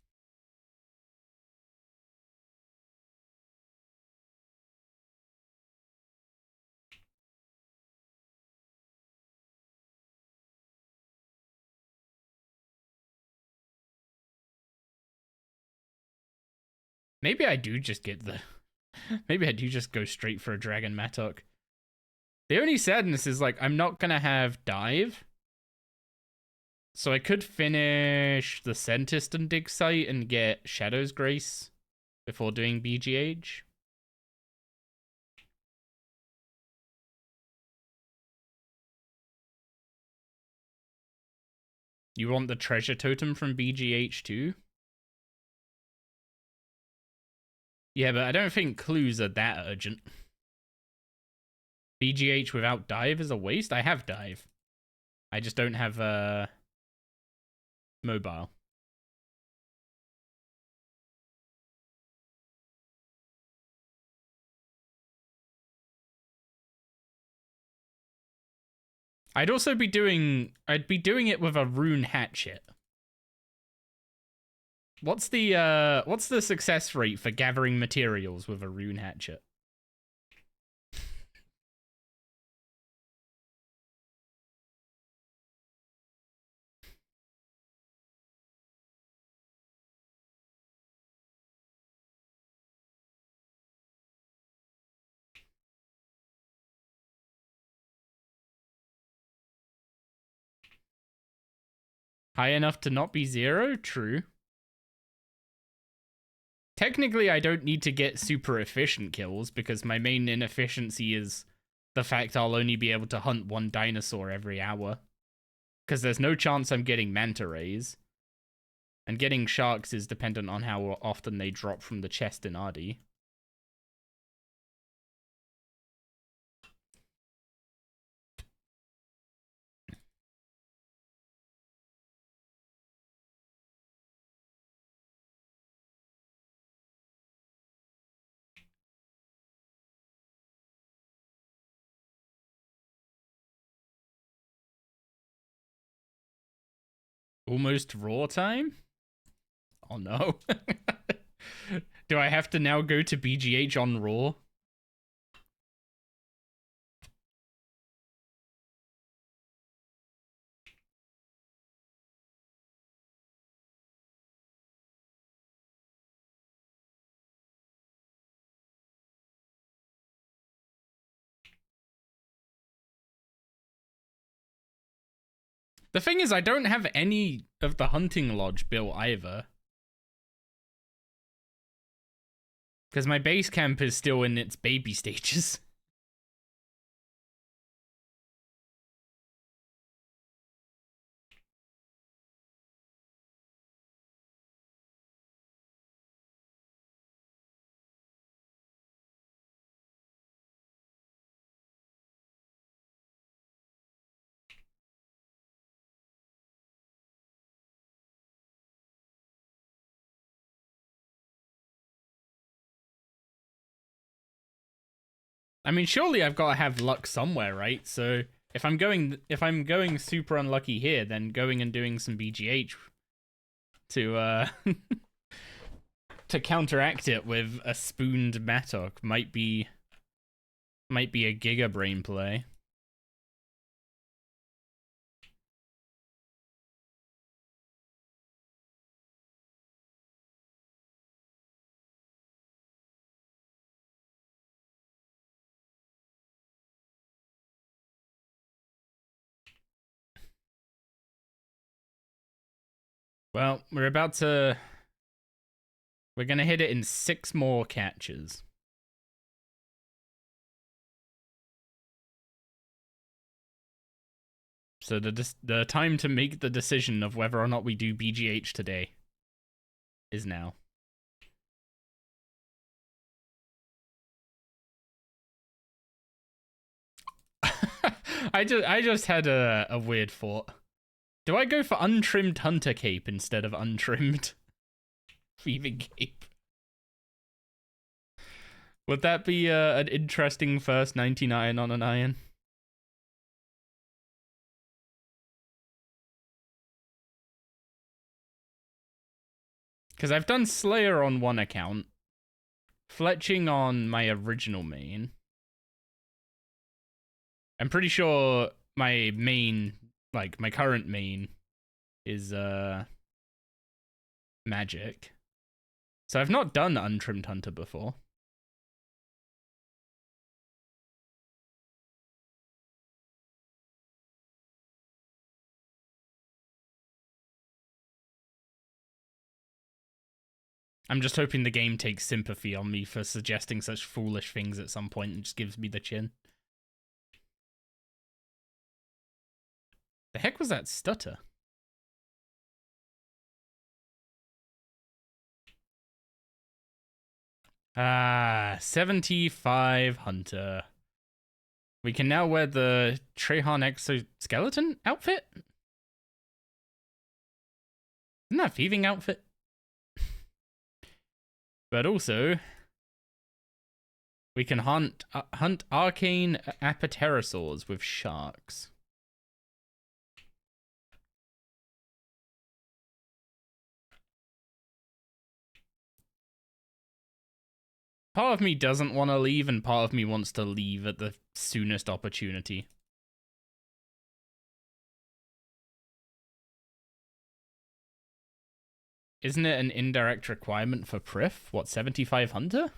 Maybe I do just get the... Maybe I do just go straight for a Dragon Mattock. The only sadness is, like, I'm not gonna have Dive. So I could finish the Scentist and Dig Site and get Shadow's Grace before doing BGH. You want the Treasure Totem from BGH too? Yeah, but I don't think clues are that urgent. BGH without Dive is a waste? I have Dive. I just don't have mobile. I'd be doing it with a Rune Hatchet. What's the success rate for gathering materials with a Rune Hatchet? High enough to not be 0? True. Technically, I don't need to get super efficient kills because my main inefficiency is the fact I'll only be able to hunt one dinosaur every hour. Because there's no chance I'm getting manta rays. And getting sharks is dependent on how often they drop from the chest in RD. Almost raw time? Oh no. Do I have to now go to BGH on raw? The thing is, I don't have any of the hunting lodge built either. Because my base camp is still in its baby stages. I mean, surely I've got to have luck somewhere, right? So if I'm going super unlucky here, then going and doing some BGH to to counteract it with a spooned Mattock might be a Giga Brain play. Well, we're gonna hit it in 6 more catches. So the time to make the decision of whether or not we do BGH today is now. I just had a weird thought. Do I go for untrimmed hunter cape instead of untrimmed thieving cape? Would that be an interesting first 99 on an iron? Because I've done Slayer on one account, Fletching on my original main. I'm pretty sure my main, like my current main, is magic. So I've not done Untrimmed Hunter before. I'm just hoping the game takes sympathy on me for suggesting such foolish things at some point and just gives me the chin. The heck was that stutter? Ah, 75 Hunter. We can now wear the Trehan exoskeleton outfit? Isn't that thieving outfit? But also, we can hunt arcane apterosaurs with sharks. Part of me doesn't want to leave, and part of me wants to leave at the soonest opportunity. Isn't it an indirect requirement for Prif? What, 75 Hunter?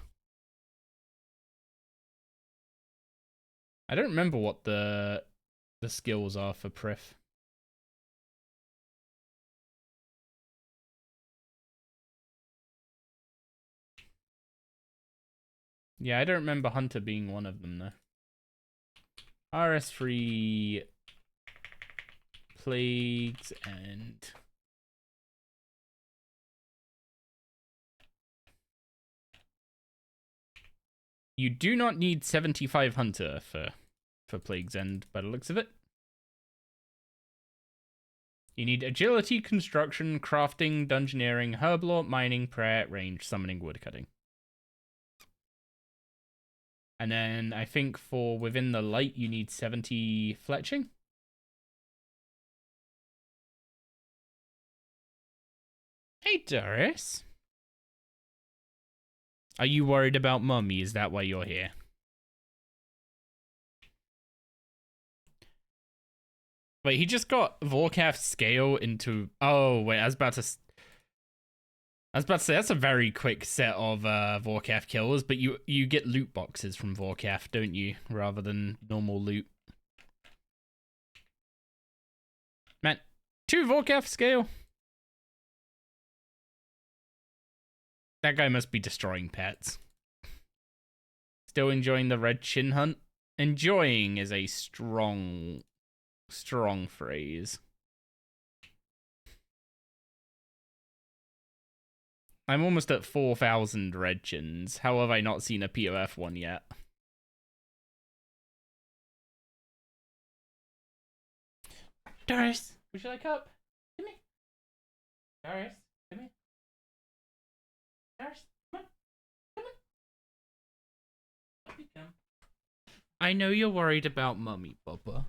I don't remember what the skills are for Prif. Yeah, I don't remember Hunter being one of them, though. RS3 Plagues and... You do not need 75 Hunter for Plague's End, by the looks of it. You need Agility, Construction, Crafting, Dungeoneering, Herblore, Mining, Prayer, Range, Summoning, Woodcutting. And then I think for Within the Light, you need 70 Fletching. Hey, Doris. Are you worried about Mummy? Is that why you're here? Wait, he just got Vorkath's scale into... Oh, wait, I was about to say, that's a very quick set of Vorkath kills, but you get loot boxes from Vorkath, don't you? Rather than normal loot. Man, 2 Vorkath scale? That guy must be destroying pets. Still enjoying the red chin hunt? Enjoying is a strong phrase. I'm almost at 4,000 red chins. How have I not seen a POF one yet? Doris, would you like up? Come here. Doris, come here. Doris, come on. Come on. Up you come. I know you're worried about Mummy, Bubba.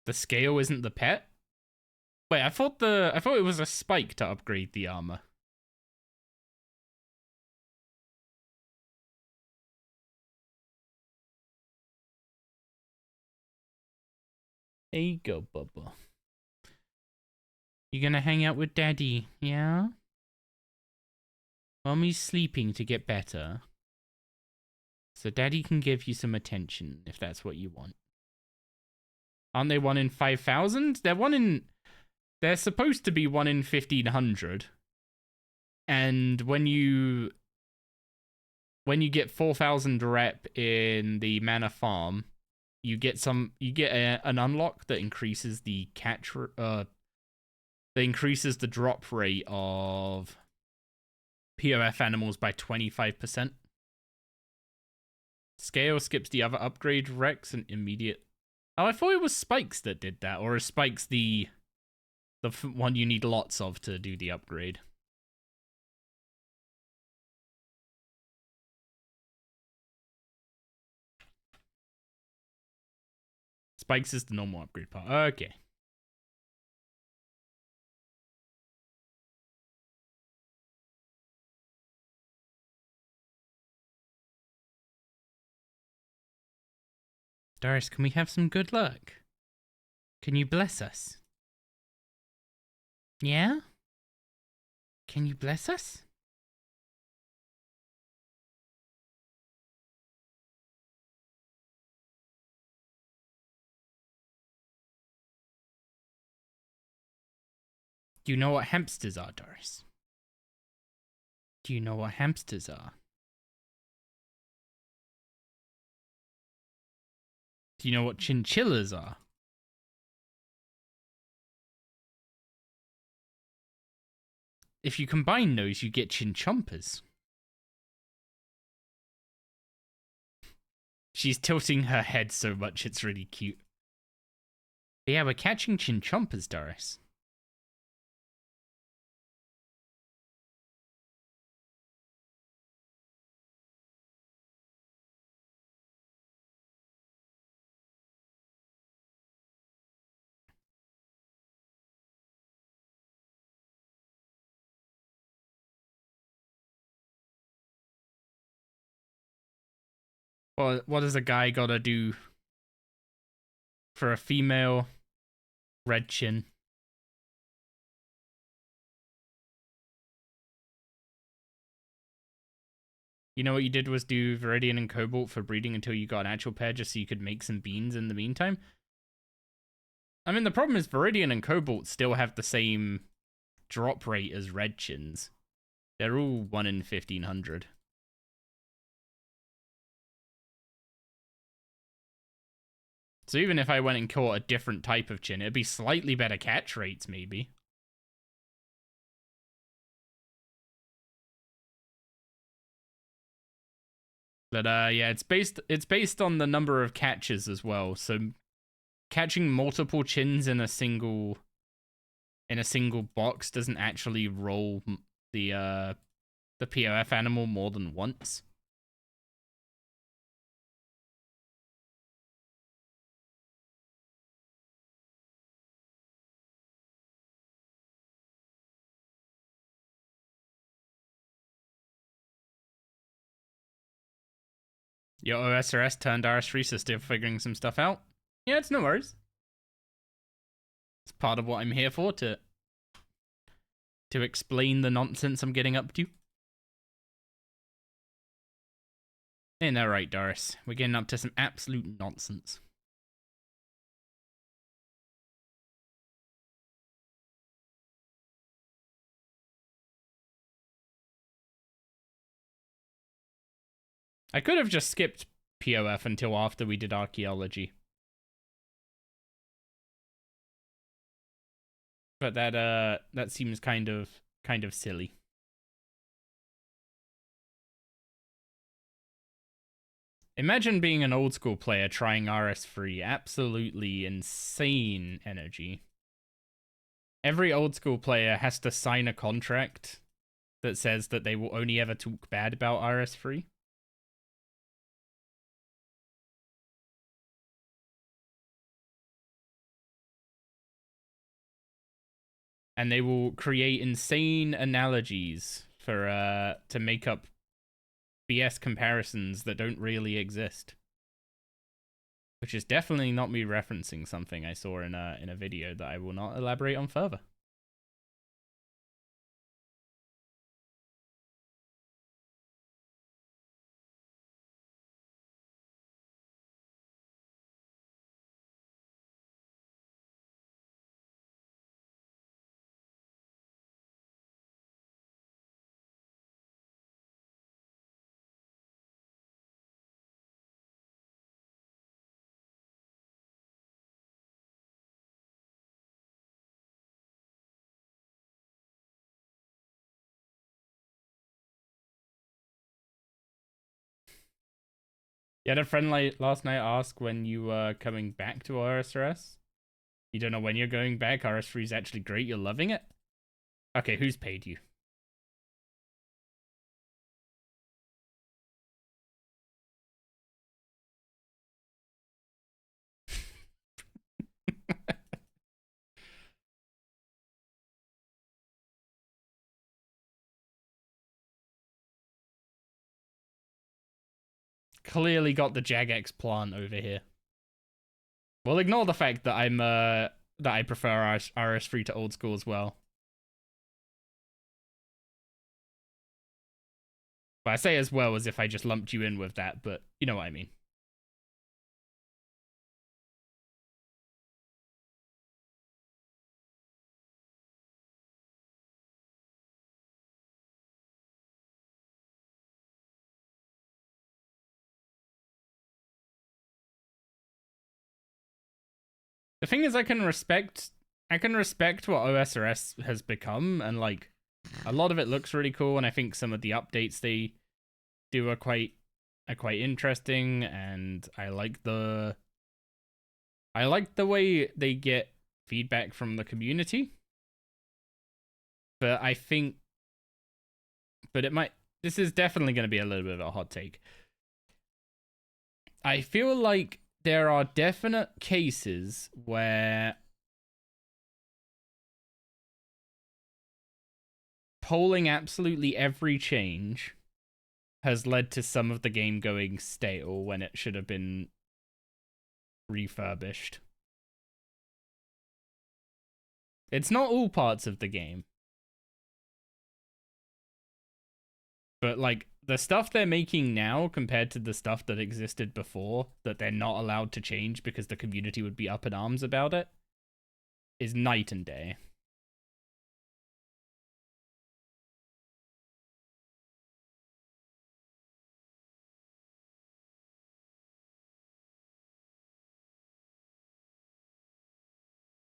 The scale isn't the pet? Wait, I thought it was a spike to upgrade the armor. There you go, Bubba. You gonna hang out with Daddy, yeah? Mommy's sleeping to get better. So Daddy can give you some attention if that's what you want. Aren't they 1 in 5,000? They're supposed to be 1 in 1,500. And when you get 4,000 rep in the mana farm, you get an unlock that increases the drop rate of POF animals by 25%. Scale skips the other upgrade Rex and immediate. Oh, I thought it was Spikes that did that, or is Spikes the one you need lots of to do the upgrade? Spikes is the normal upgrade part. Okay. Doris, can we have some good luck? Can you bless us? Yeah? Can you bless us? Do you know what hamsters are, Doris? Do you know what hamsters are? Do you know what chinchillas are? If you combine those, you get chinchompas. She's tilting her head so much, it's really cute. But yeah, we're catching chinchompas, Doris. Well, what does a guy gotta do for a female red chin? You know what you did was do Viridian and Cobalt for breeding until you got an actual pair just so you could make some beans in the meantime? I mean, the problem is Viridian and Cobalt still have the same drop rate as red chins. They're all 1 in 1500. So even if I went and caught a different type of chin, it'd be slightly better catch rates, maybe. But yeah, it's based on the number of catches as well. So catching multiple chins in a single box doesn't actually roll the POF animal more than once. Your OSRS turned RS3, so still figuring some stuff out. Yeah, it's no worries. It's part of what I'm here for, to explain the nonsense I'm getting up to. Ain't that right, Doris? We're getting up to some absolute nonsense. I could have just skipped POF until after we did archaeology. But that seems kind of silly. Imagine being an old school player trying RS3. Absolutely insane energy. Every old school player has to sign a contract that says that they will only ever talk bad about RS3. And they will create insane analogies for to make up BS comparisons that don't really exist. Which is definitely not me referencing something I saw in a video that I will not elaborate on further. You had a friend last night ask when you were coming back to RSRS. You don't know when you're going back. RS3 is actually great. You're loving it. Okay, who's paid you? clearly got the Jagex plant over here. We'll ignore the fact that I prefer RS3 to old school as well. But I say as well as if I just lumped you in with that, but you know what I mean. The thing is, I can respect what OSRS has become, and like a lot of it looks really cool, and I think some of the updates they do are quite interesting, and I like the way they get feedback from the community. But I think, this is definitely going to be a little bit of a hot take. I feel like there are definite cases where polling absolutely every change has led to some of the game going stale when it should have been refurbished. It's not all parts of the game. But like the stuff they're making now compared to the stuff that existed before that they're not allowed to change because the community would be up in arms about it is night and day.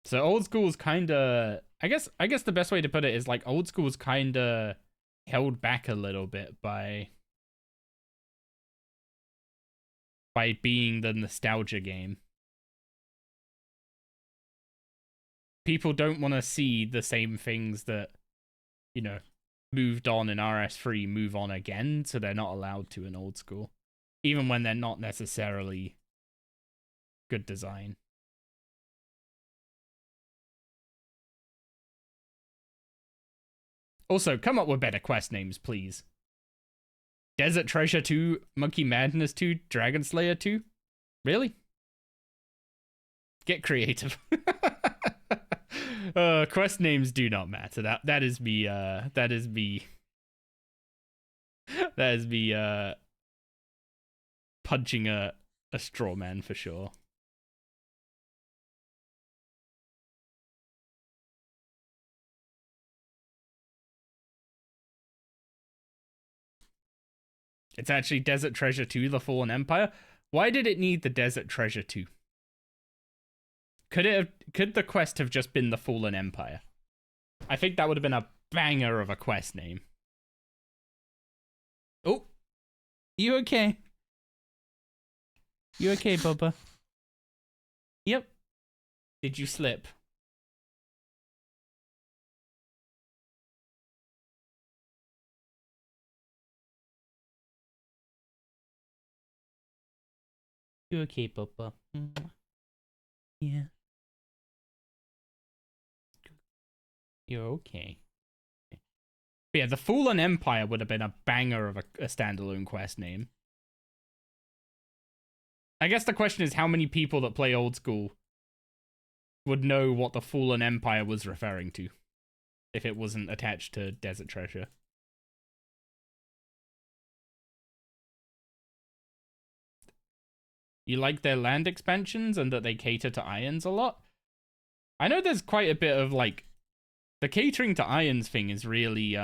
So old school's kinda I guess the best way to put it is like old school's kinda held back a little bit by being the nostalgia game. People don't want to see the same things that, you know, moved on in RS3 move on again, so they're not allowed to in old school. Even when they're not necessarily good design. Also, come up with better quest names, please. Desert Treasure 2, Monkey Madness 2, Dragon Slayer 2? Really? Get creative. Quest names do not matter. That is me punching a straw man for sure. It's actually Desert Treasure 2, The Fallen Empire. Why did it need the Desert Treasure 2? Could the quest have just been The Fallen Empire? I think that would have been a banger of a quest name. Oh, you okay? You okay, Bubba? Yep. Did you slip? You okay, Bubba? Yeah. You're okay. But yeah, the Fallen Empire would have been a banger of a standalone quest name. I guess the question is how many people that play old school would know what the Fallen Empire was referring to if it wasn't attached to Desert Treasure. You like their land expansions and that they cater to Irons a lot? I know there's quite a bit of like the catering to Irons thing is really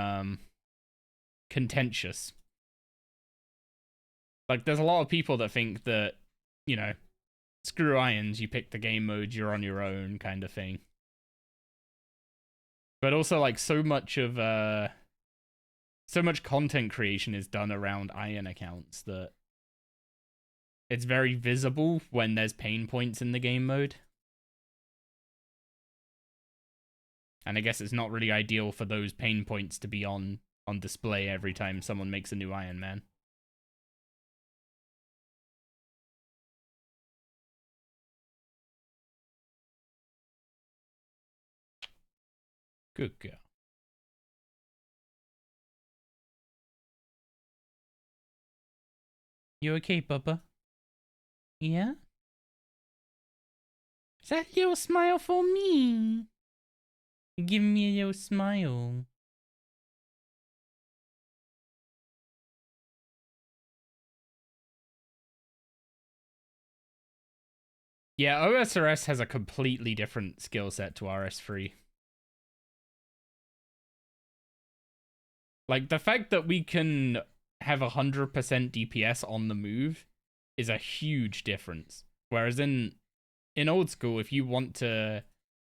contentious. Like there's a lot of people that think that, you know, screw Irons, you pick the game mode, you're on your own kind of thing. But also like so much content creation is done around Iron accounts that it's very visible when there's pain points in the game mode. And I guess it's not really ideal for those pain points to be on display every time someone makes a new Iron Man. Good girl. You okay, Bubba? Yeah? Is that a little smile for me? Give me a little smile. Yeah, OSRS has a completely different skill set to RS3. Like, the fact that we can have 100% DPS on the move is a huge difference. Whereas in old school, if you want to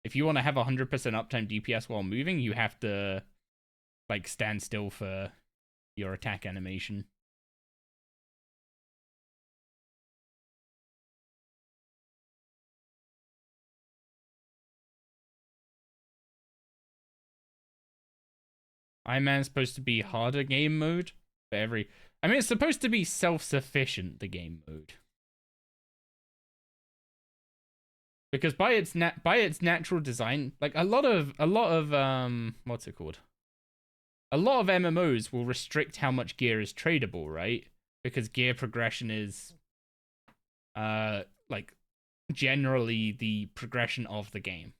have 100% uptime DPS while moving, you have to like stand still for your attack animation. Ironman's supposed to be harder game mode for every. I mean, it's supposed to be self-sufficient, the game mode, because by its natural design, like a lot of what's it called? A lot of MMOs will restrict how much gear is tradable, right? Because gear progression is like generally the progression of the game.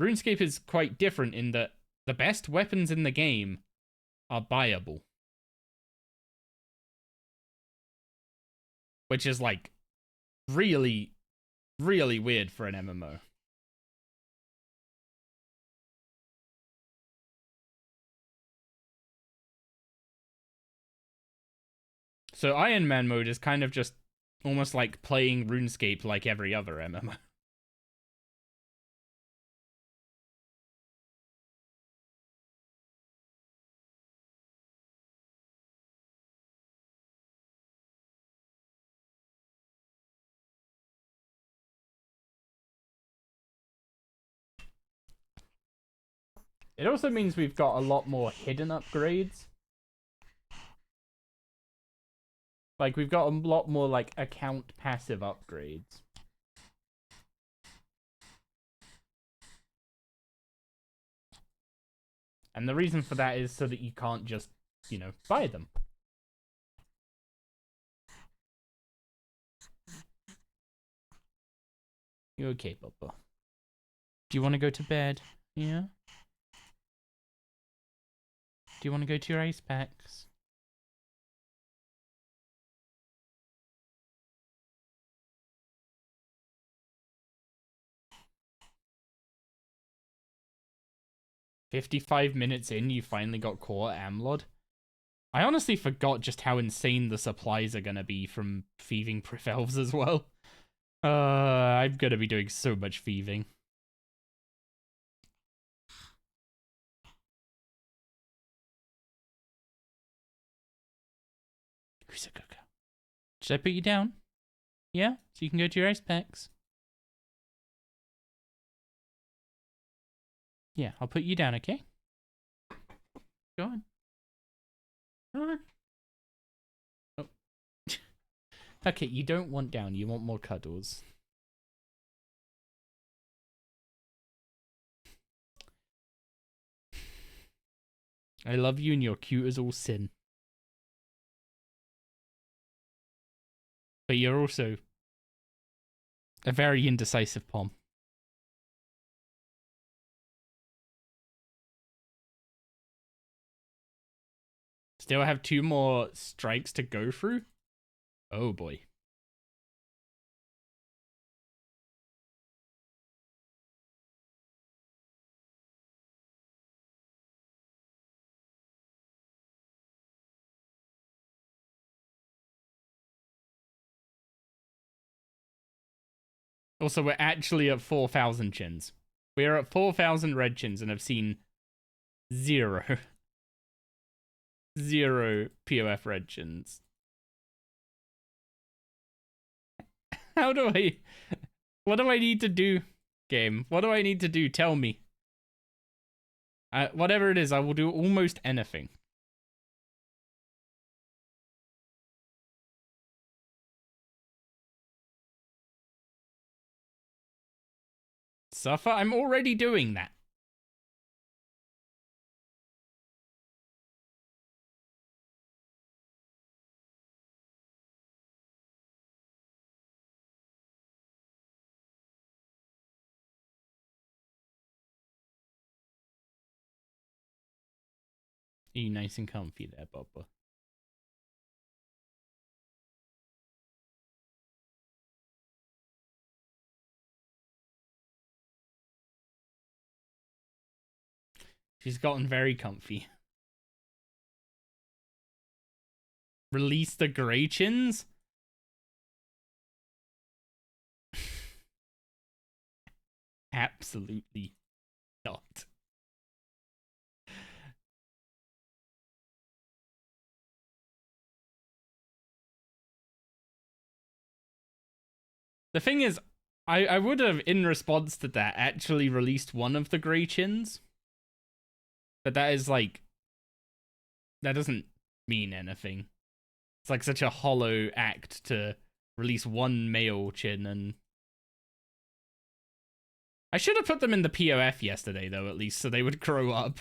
RuneScape is quite different in that the best weapons in the game are buyable. Which is like really, really weird for an MMO. So Ironman mode is kind of just almost like playing RuneScape like every other MMO. It also means we've got a lot more hidden upgrades. Like, we've got a lot more, like, account passive upgrades. And the reason for that is so that you can't just, you know, buy them. You okay, Bubba? Do you want to go to bed? Yeah? Do you want to go to your ice packs? "55 minutes in, you finally got caught, Amlod." I honestly forgot just how insane the supplies are gonna be from thieving Priv Elves as well. I'm gonna be doing so much thieving. Should I put you down? Yeah? So you can go to your ice packs? Yeah, I'll put you down, okay? Go on. Go on. Oh. Okay, you don't want down, you want more cuddles. I love you and you're cute as all sin. But you're also a very indecisive pom. Still have 2 more strikes to go through? Oh boy. Also, we're actually at 4,000 chins. We're at 4,000 red chins and have seen 0 POF red chins. How do I... What do I need to do, game? What do I need to do? Tell me. Whatever it is, I will do almost anything. Suffer? I'm already doing that. You nice and comfy there, Bubba. She's gotten very comfy. Release the Grey Chins? Absolutely not. The thing is, I would have, in response to that, actually released one of the Grey Chins. But that is like... That doesn't mean anything. It's like such a hollow act to release one male chin, and... I should have put them in the POF yesterday, though, at least, so they would grow up.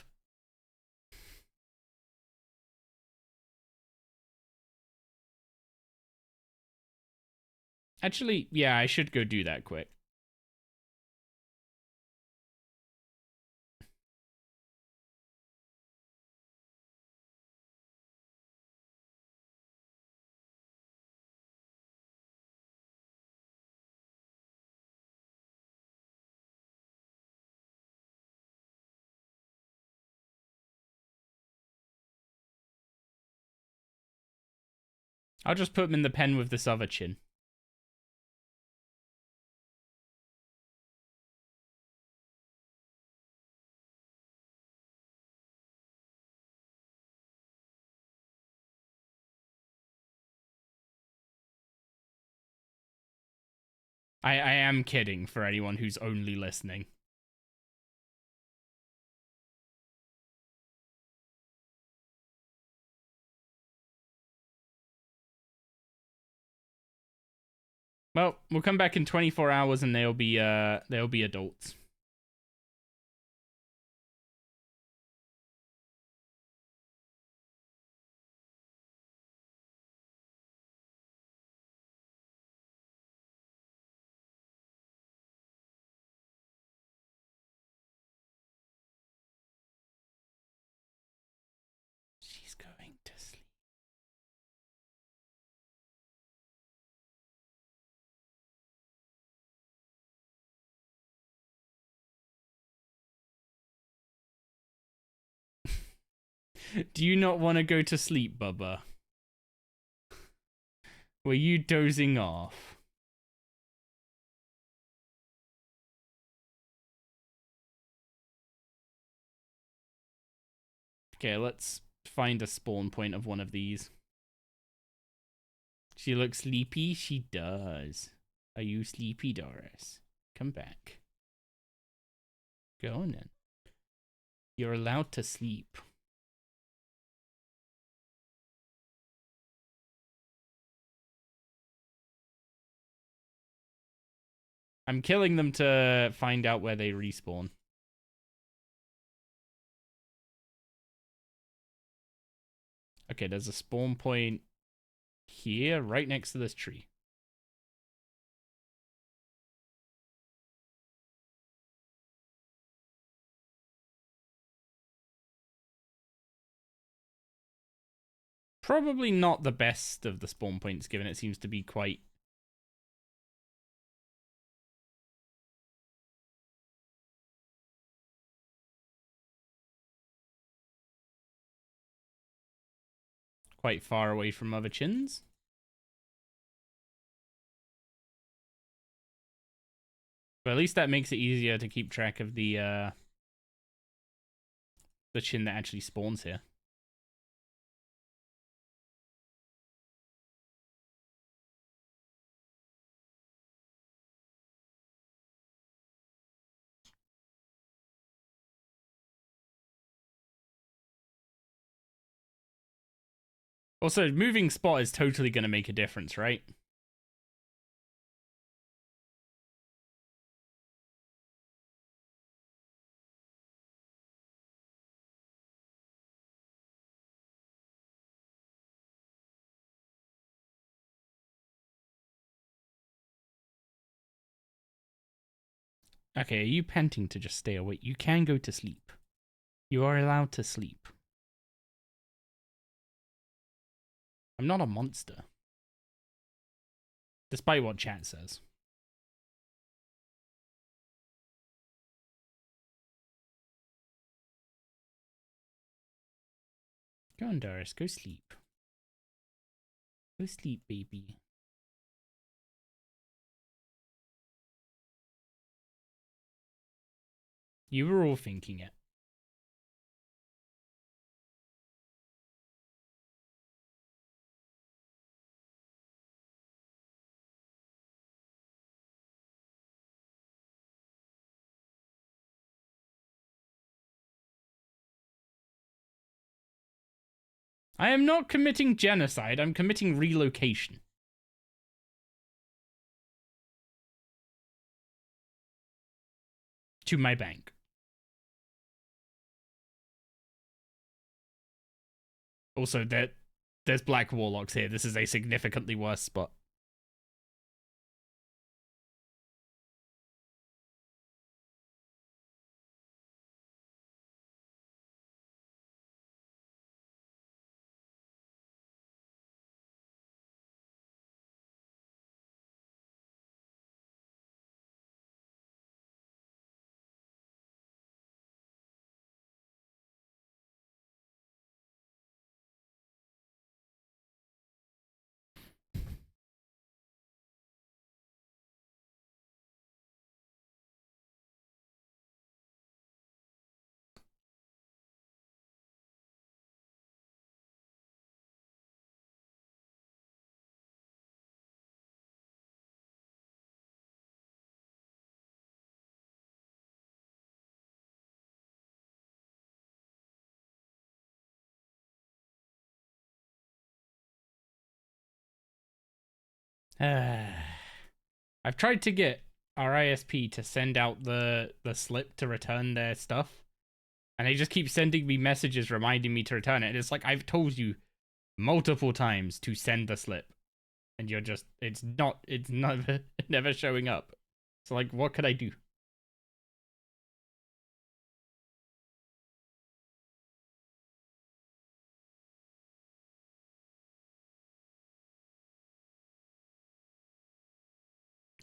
Actually, yeah, I should go do that quick. I'll just put them in the pen with this other chin. I am kidding for anyone who's only listening. Well, we'll come back in 24 hours and they'll be adults. She's going to sleep. Do you not want to go to sleep, Bubba? Were you dozing off? Okay, let's find a spawn point of one of these. She looks sleepy? She does. Are you sleepy, Doris? Come back. Go on then. You're allowed to sleep. I'm killing them to find out where they respawn. Okay, there's a spawn point here, right next to this tree. Probably not the best of the spawn points, given it seems to be quite... quite far away from other chins. But at least that makes it easier to keep track of the chin that actually spawns here. Also, moving spot is totally going to make a difference, right? Okay, are you panting to just stay awake? You can go to sleep. You are allowed to sleep. I'm not a monster. Despite what chat says. Go on, Doris. Go sleep. Go sleep, baby. You were all thinking it. I am not committing genocide. I'm committing relocation. To my bank. Also, there's black warlocks here. This is a significantly worse spot. I've tried to get our ISP to send out the slip to return their stuff, and they just keep sending me messages reminding me to return it. And it's like, I've told you multiple times to send the slip, and you're just, it's never showing up. So like, what could I do?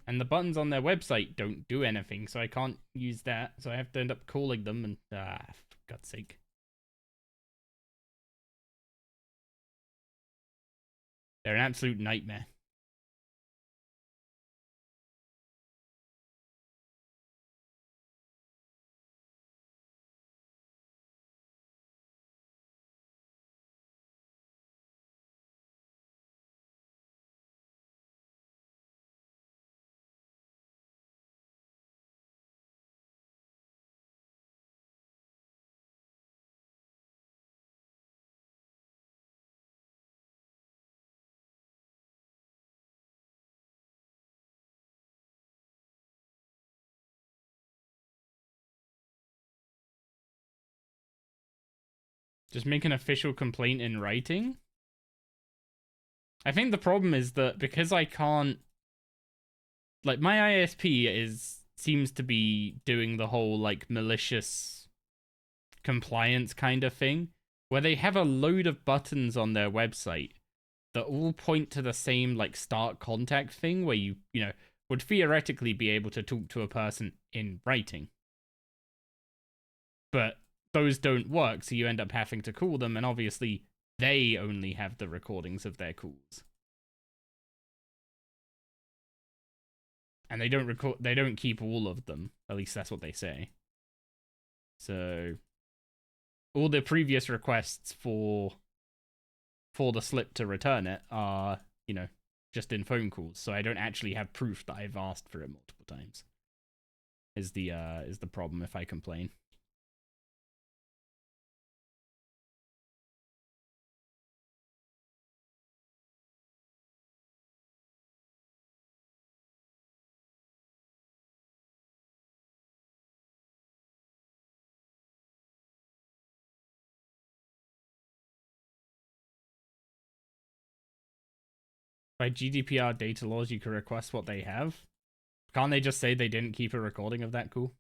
And the buttons on their website don't do anything, so I can't use that. So I have to end up calling them, and for God's sake. They're an absolute nightmare. Just make an official complaint in writing? I think the problem is that because I can't, like, my ISP seems to be doing the whole like malicious compliance kind of thing, where they have a load of buttons on their website that all point to the same like start contact thing, where you know would theoretically be able to talk to a person in writing, but those don't work, so you end up having to call them, and obviously they only have the recordings of their calls. And they don't keep all of them. At least that's what they say. So all the previous requests for the slip to return it are, you know, just in phone calls. So I don't actually have proof that I've asked for it multiple times. Is the problem if I complain. By GDPR data laws, you can request what they have. Can't they just say they didn't keep a recording of that call?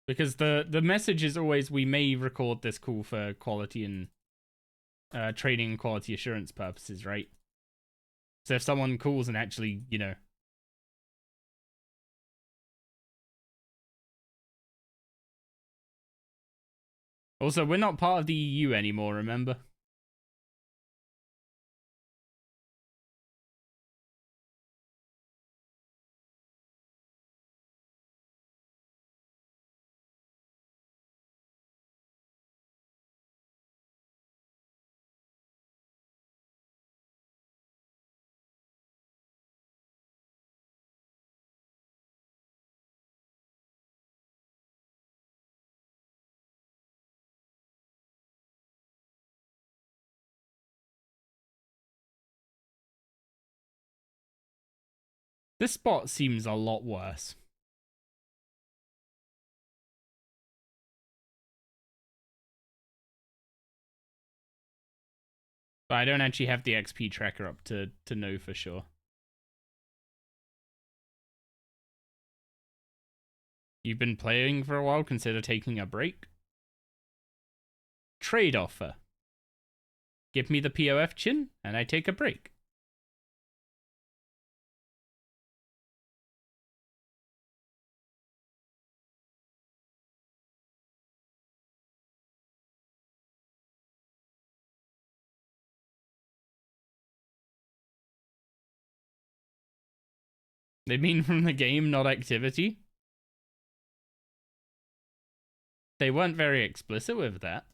Because the message is always, we may record this call for quality and training and quality assurance purposes, right? So if someone calls and actually, you know... Also, we're not part of the EU anymore, remember? This spot seems a lot worse. But I don't actually have the XP tracker up to know for sure. You've been playing for a while, consider taking a break? Trade offer. Give me the POF chin, and I take a break. They mean from the game, not activity? They weren't very explicit with that.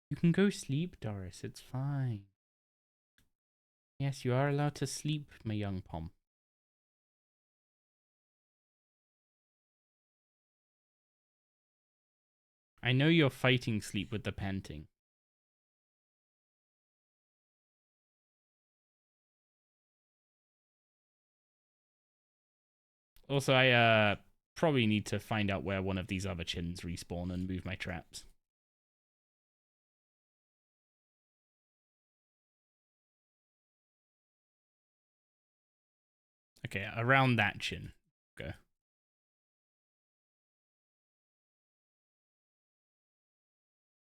You can go sleep, Doris. It's fine. Yes, you are allowed to sleep, my young pom. I know you're fighting sleep with the panting. Also, I probably need to find out where one of these other chins respawn and move my traps. Okay, around that chin. Okay.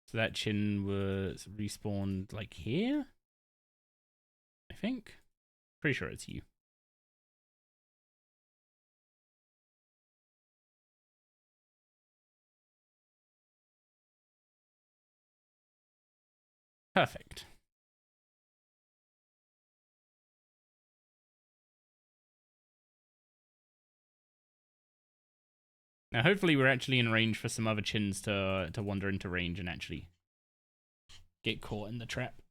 So that chin was respawned like here? I think. Pretty sure it's you. Perfect. Now, hopefully we're actually in range for some other chins to wander into range and actually get caught in the trap.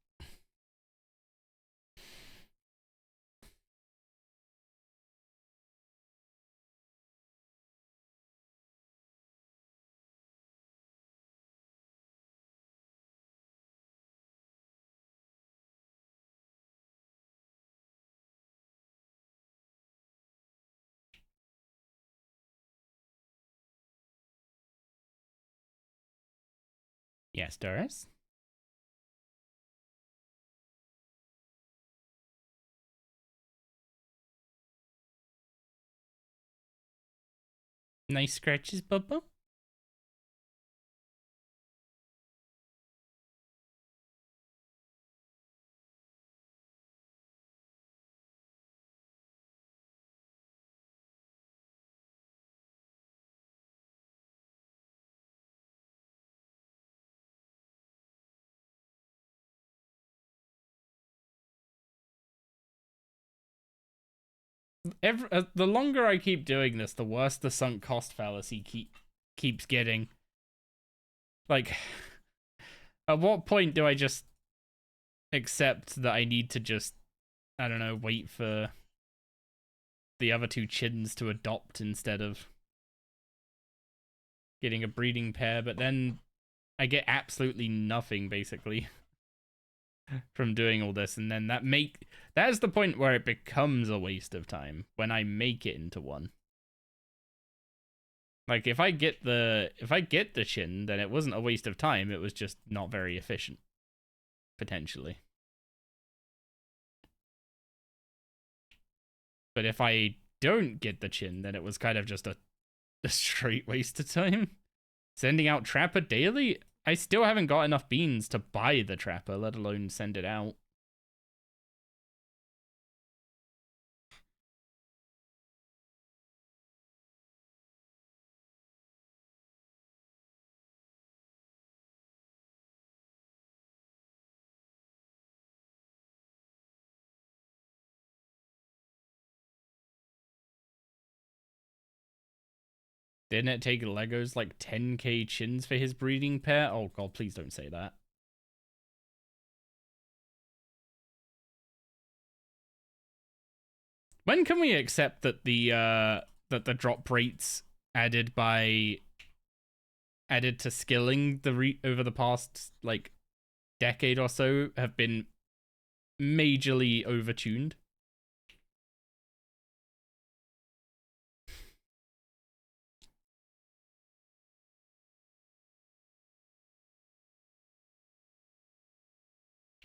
Yes, Doris? Nice scratches, Bubba? The longer I keep doing this, the worse the sunk cost fallacy keeps getting. Like, At what point do I just accept that I need to just, I don't know, wait for the other two chins to adopt instead of getting a breeding pair, but then I get absolutely nothing, basically, from doing all this, and then that's the point where it becomes a waste of time, when I make it into one. Like, if I get the chin, then it wasn't a waste of time, it was just not very efficient. Potentially. But if I don't get the chin, then it was kind of just a straight waste of time. Sending out Trapper daily? I still haven't got enough beans to buy the Trapper, let alone send it out. Didn't it take Legos like 10k chins for his breeding pair? Oh god, please don't say that. When can we accept that the drop rates added to skilling over the past like decade or so have been majorly overtuned?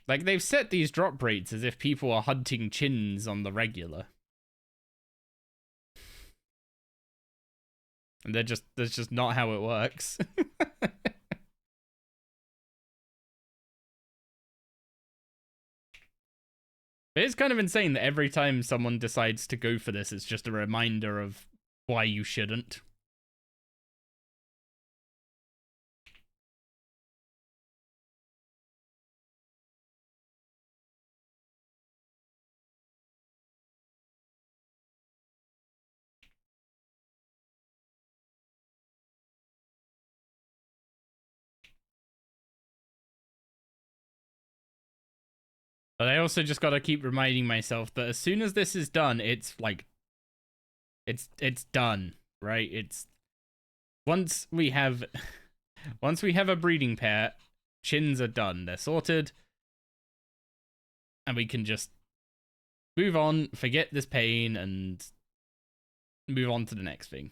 Like, they've set these drop rates as if people are hunting chins on the regular. And that's just not how it works. It's kind of insane that every time someone decides to go for this, it's just a reminder of why you shouldn't. But I also just gotta keep reminding myself that as soon as this is done, it's like, it's done, right? It's once we have a breeding pair, chins are done. They're sorted, and we can just move on, forget this pain, and move on to the next thing.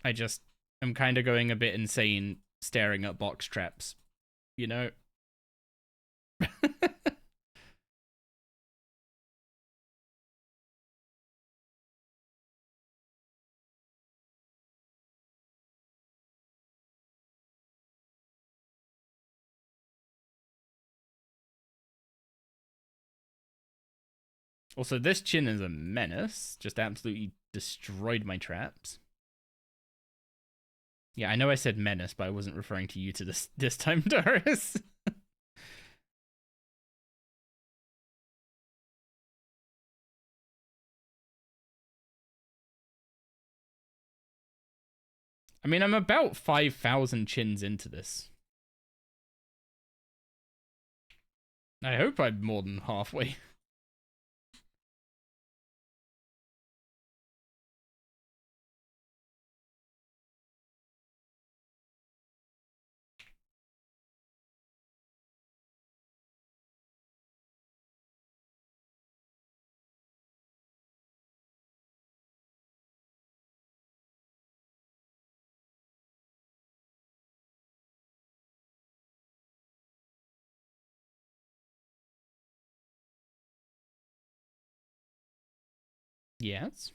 I just am kind of going a bit insane staring at box traps, you know? Also, this chin is a menace. Just absolutely destroyed my traps. Yeah, I know I said menace, but I wasn't referring to you to this time, Doris. I mean, I'm about 5,000 chins into this. I hope I'm more than halfway. Yes.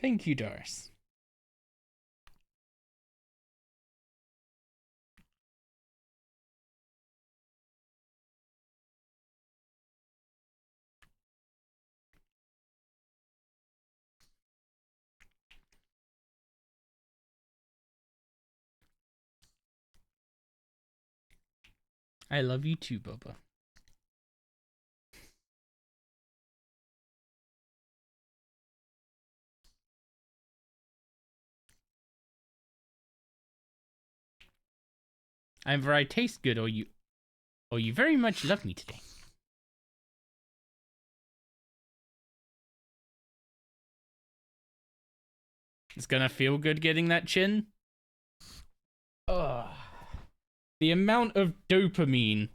Thank you, Doris. I love you too, Bubba. Either I taste good or you very much love me today. It's gonna feel good getting that chin. Ugh. The amount of dopamine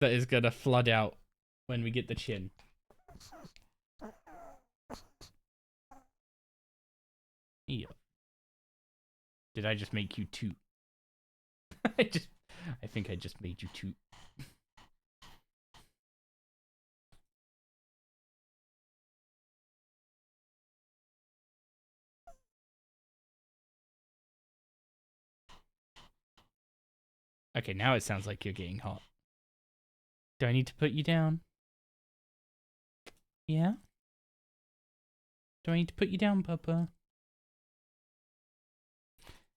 that is gonna flood out when we get the chin. Yeah. Did I just make you toot? I think I just made you toot. Okay, now it sounds like you're getting hot. Do I need to put you down? Yeah? Do I need to put you down, Papa?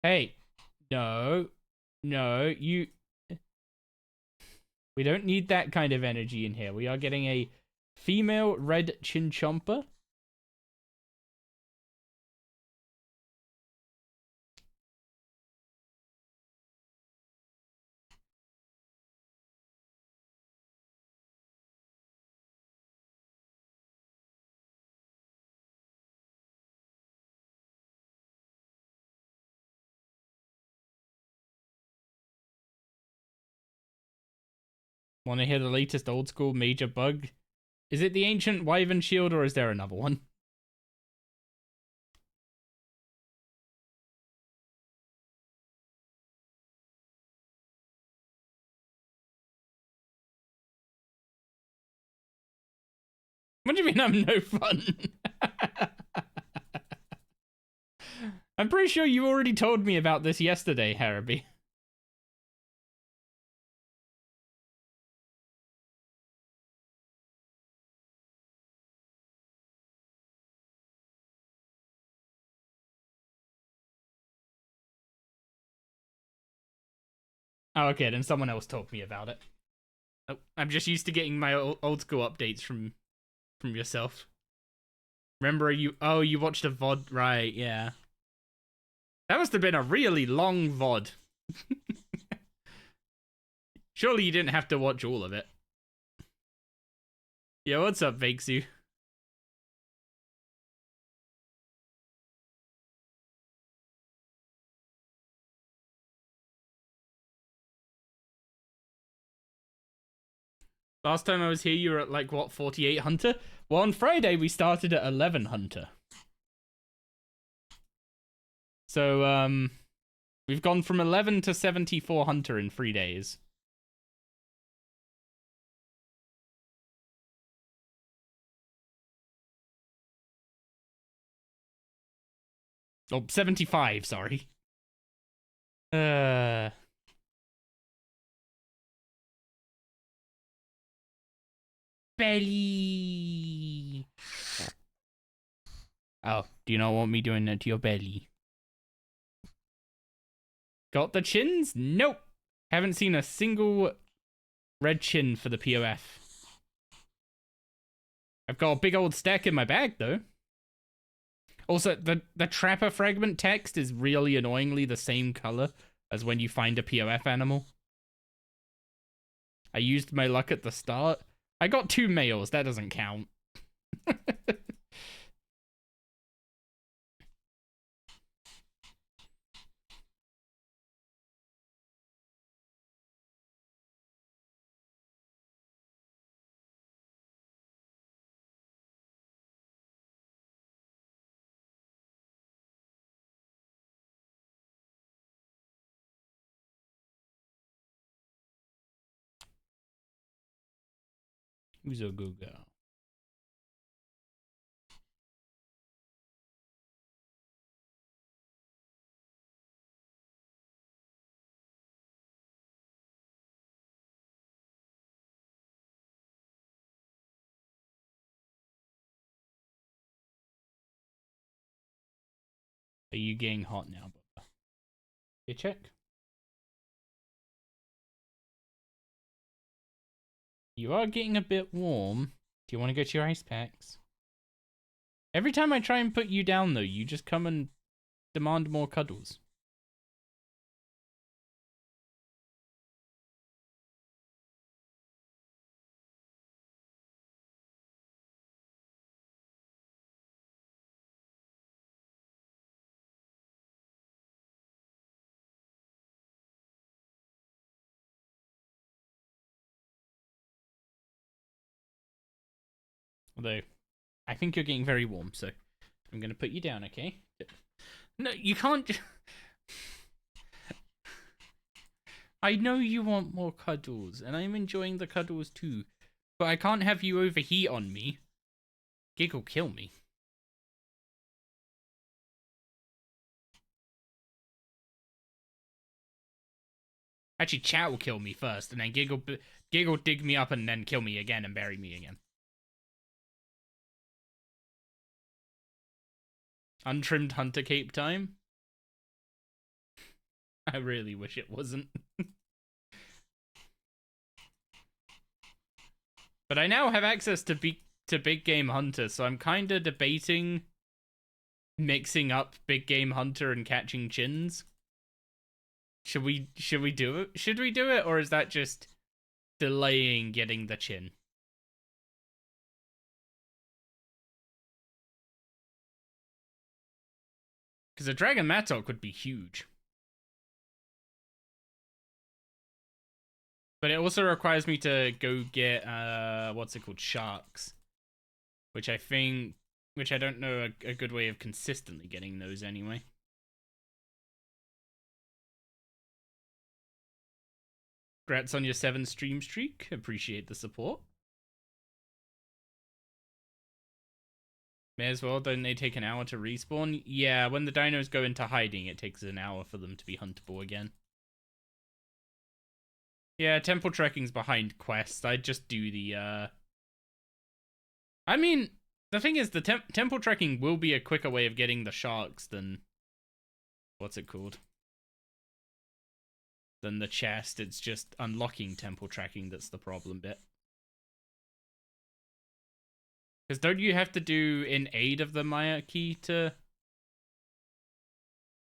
Hey, no, you... We don't need that kind of energy in here. We are getting a female red chin chomper. Want to hear the latest old school major bug? Is it the ancient Wyvern shield or is there another one? What do you mean I'm no fun? I'm pretty sure you already told me about this yesterday, Haraby. Oh, okay, then someone else told me about it. Oh, I'm just used to getting my old school updates from yourself. Remember you? Oh, you watched a VOD, right? Yeah. That must have been a really long VOD. Surely you didn't have to watch all of it. Yeah, what's up, Vakesy? Last time I was here, you were at like, what, 48 Hunter? Well, on Friday, we started at 11 Hunter. So, we've gone from 11 to 74 Hunter in 3 days. Oh, 75, sorry. Belly. Oh, do you not want me doing that to your belly? Got the chins? Nope. Haven't seen a single red chin for the POF. I've got a big old stack in my bag, though. Also, the Trapper Fragment text is really annoyingly the same color as when you find a POF animal. I used my luck at the start. I got 2 males, that doesn't count. Who's a good girl? Are you getting hot now, Bubba? Okay, check. You are getting a bit warm. Do you want to go to your ice packs? Every time I try and put you down, though, you just come and demand more cuddles. Although, I think you're getting very warm, so I'm going to put you down, okay? No, you can't. I know you want more cuddles, and I'm enjoying the cuddles too. But I can't have you overheat on me. Gig will kill me. Actually, Chat will kill me first, and then Gig will dig me up and then kill me again and bury me again. Untrimmed hunter cape time? I really wish it wasn't. But I now have access to Big Game Hunter, so I'm kind of debating mixing up Big Game Hunter and catching chins. Should we do it? Should we do it, or is that just delaying getting the chin? Because a Dragon Mattock would be huge. But it also requires me to go get, what's it called? Sharks. Which I don't know a good way of consistently getting those anyway. Congrats on your 7 stream streak. Appreciate the support. May as well, don't they take an hour to respawn? Yeah, when the dinos go into hiding, it takes an hour for them to be huntable again. Yeah, temple trekking's behind quests. I'd just do the, I mean, the thing is, the temple trekking will be a quicker way of getting the sharks than... What's it called? Than the chest. It's just unlocking temple tracking that's the problem bit. Because don't you have to do in aid of the Maya key to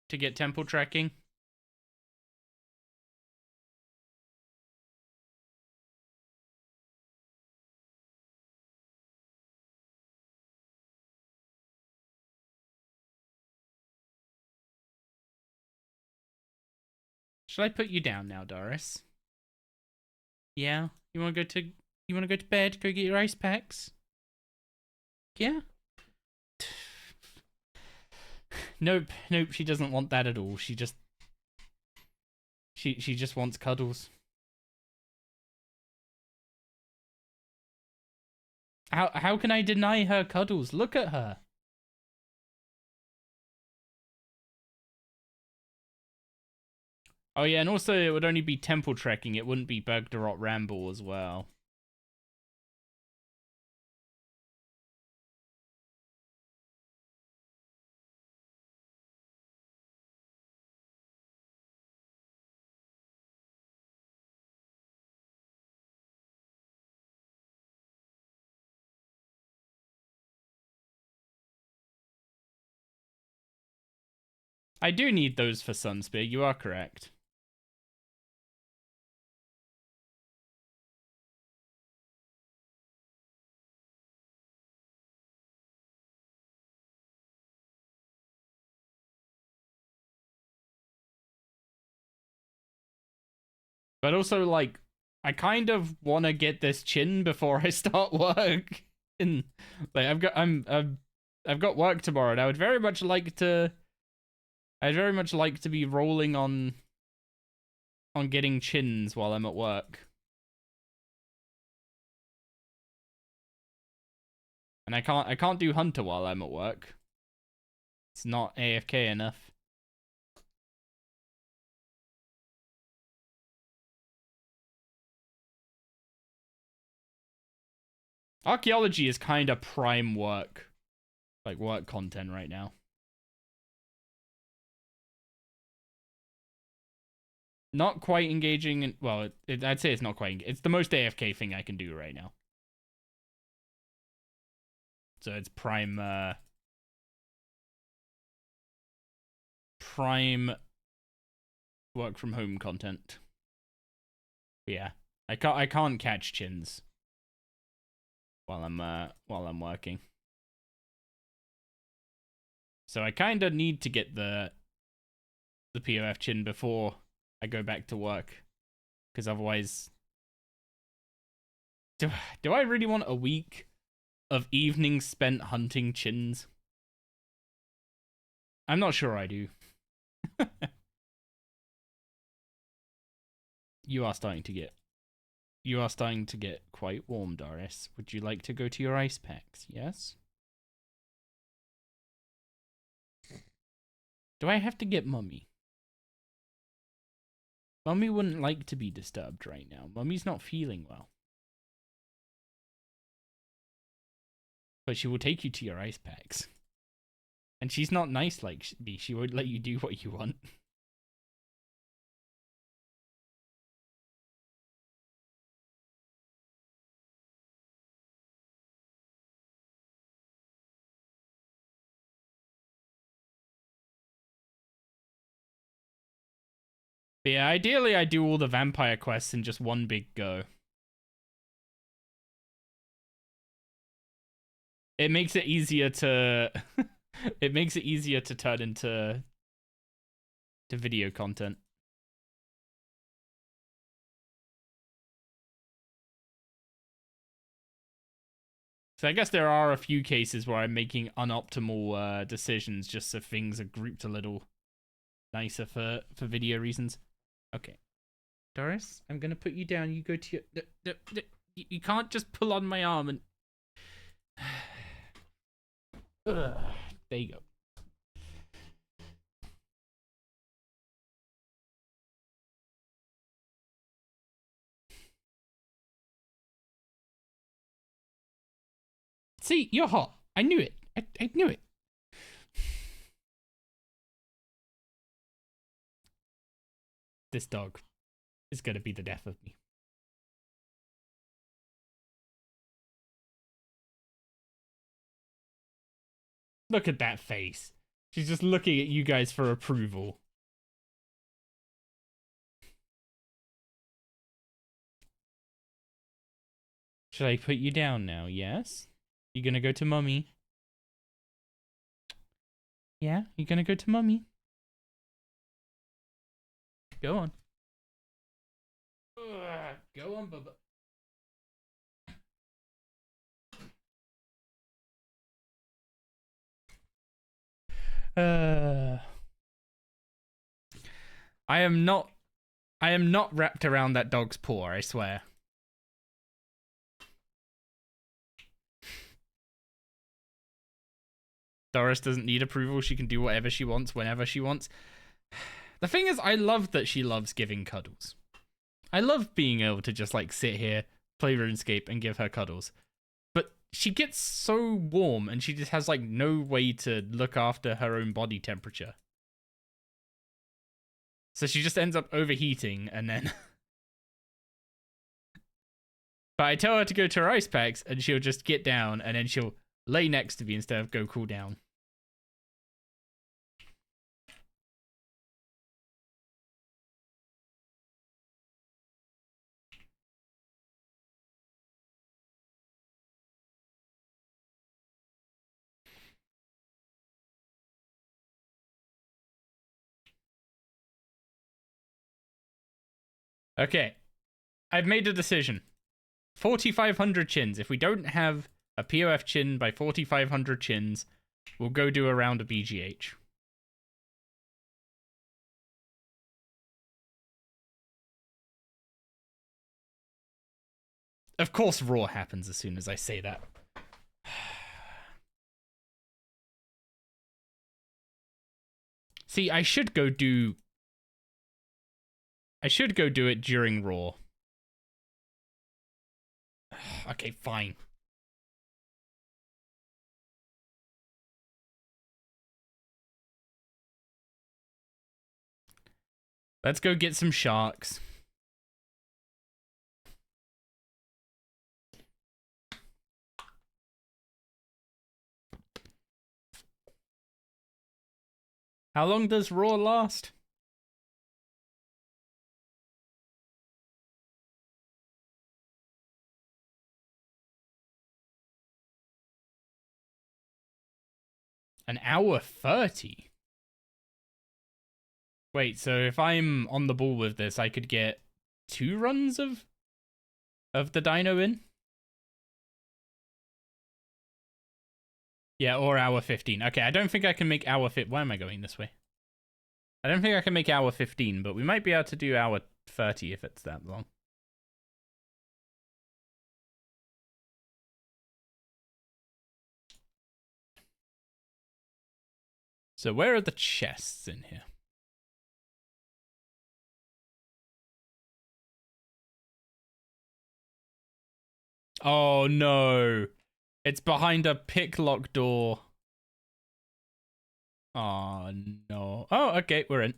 get temple tracking? Should I put you down now, Doris? Yeah? You wanna go to bed? Go get your ice packs? Yeah? Nope, she doesn't want that at all. She just wants cuddles. How can I deny her cuddles? Look at her. Oh yeah, and also it would only be temple trekking. It wouldn't be Bergdarot Ramble as well. I do need those for Sunspear, you are correct. But also, like, I kind of want to get this chin before I start work. And like, I've got work tomorrow, and I would very much like to. I'd very much like to be rolling on getting chins while I'm at work. And I can't do hunter while I'm at work. It's not AFK enough. Archaeology is kind of prime work, like work content right now. Not quite engaging in, well, I'd say it's not quite, it's the most AFK thing I can do right now. So it's prime work from home content. But yeah, I can't catch chins while I'm working. So I kind of need to get the POF chin before I go back to work, because otherwise, do I really want a week of evenings spent hunting chins? I'm not sure I do. You are starting to get quite warm, Doris. Would you like to go to your ice packs? Yes? Do I have to get Mummy? Mummy wouldn't like to be disturbed right now. Mummy's not feeling well. But she will take you to your ice packs. And she's not nice like me. She won't let you do what you want. But yeah, ideally I do all the vampire quests in just one big go. It makes it easier to it makes it easier to turn into video content. So I guess there are a few cases where I'm making unoptimal decisions just so things are grouped a little nicer for video reasons. Okay. Doris, I'm going to put you down. You go to your... You can't just pull on my arm and... There you go. See, you're hot. I knew it. I knew it. This dog is going to be the death of me. Look at that face. She's just looking at you guys for approval. Should I put you down now? Yes? You gonna go to Mummy? Yeah? You gonna go to Mummy? Go on. Go on, Bubba. I am not wrapped around that dog's paw, I swear. Doris doesn't need approval. She can do whatever she wants, whenever she wants. The thing is, I love that she loves giving cuddles. I love being able to just, like, sit here, play RuneScape, and give her cuddles. But she gets so warm, and she just has, like, no way to look after her own body temperature. So she just ends up overheating, and then... But I tell her to go to her ice packs, and she'll just get down, and then she'll lay next to me instead of go cool down. Okay. I've made a decision. 4,500 chins. If we don't have a POF chin by 4,500 chins, we'll go do a round of BGH. Of course, Raw happens as soon as I say that. See, I should go do it during Raw. Okay, fine. Let's go get some sharks. How long does Raw last? An hour 30? Wait, so if I'm on the ball with this, I could get 2 runs of the dino in? Yeah, or hour 15. Okay, I don't think I can make hour 15. Why am I going this way? I don't think I can make hour 15, but we might be able to do hour 30 if it's that long. So where are the chests in here? Oh no. It's behind a picklock door. Oh no. Oh, okay, we're in.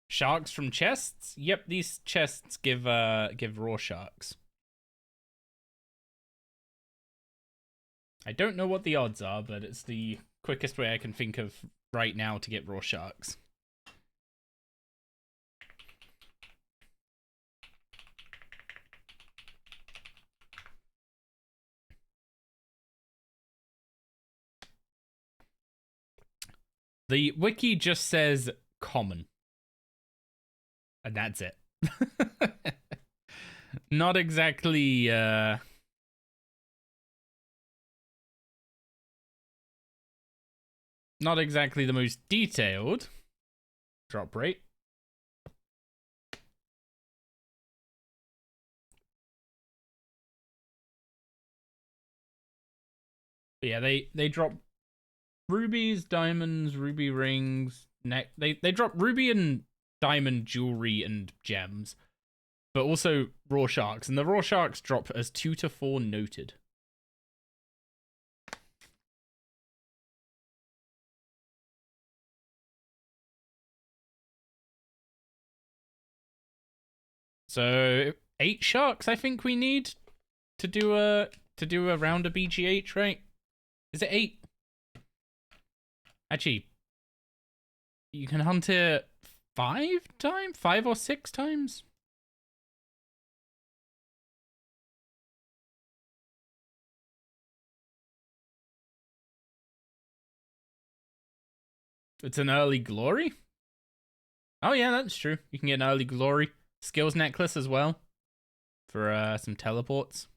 Sharks from chests? Yep, these chests give raw sharks. I don't know what the odds are, but it's the quickest way I can think of right now to get raw sharks. The wiki just says common. And that's it. Not exactly, not exactly the most detailed drop rate. But yeah, they drop rubies, diamonds, ruby rings, they drop ruby and diamond jewelry and gems, but also raw sharks, and the raw sharks drop as 2 to 4 noted. So 8 sharks I think we need to do a round of BGH, right? Is it 8? Actually, you can hunt it 5 or 6 times. It's an early glory. Oh yeah, that's true. You can get an early glory skills necklace as well for some teleports.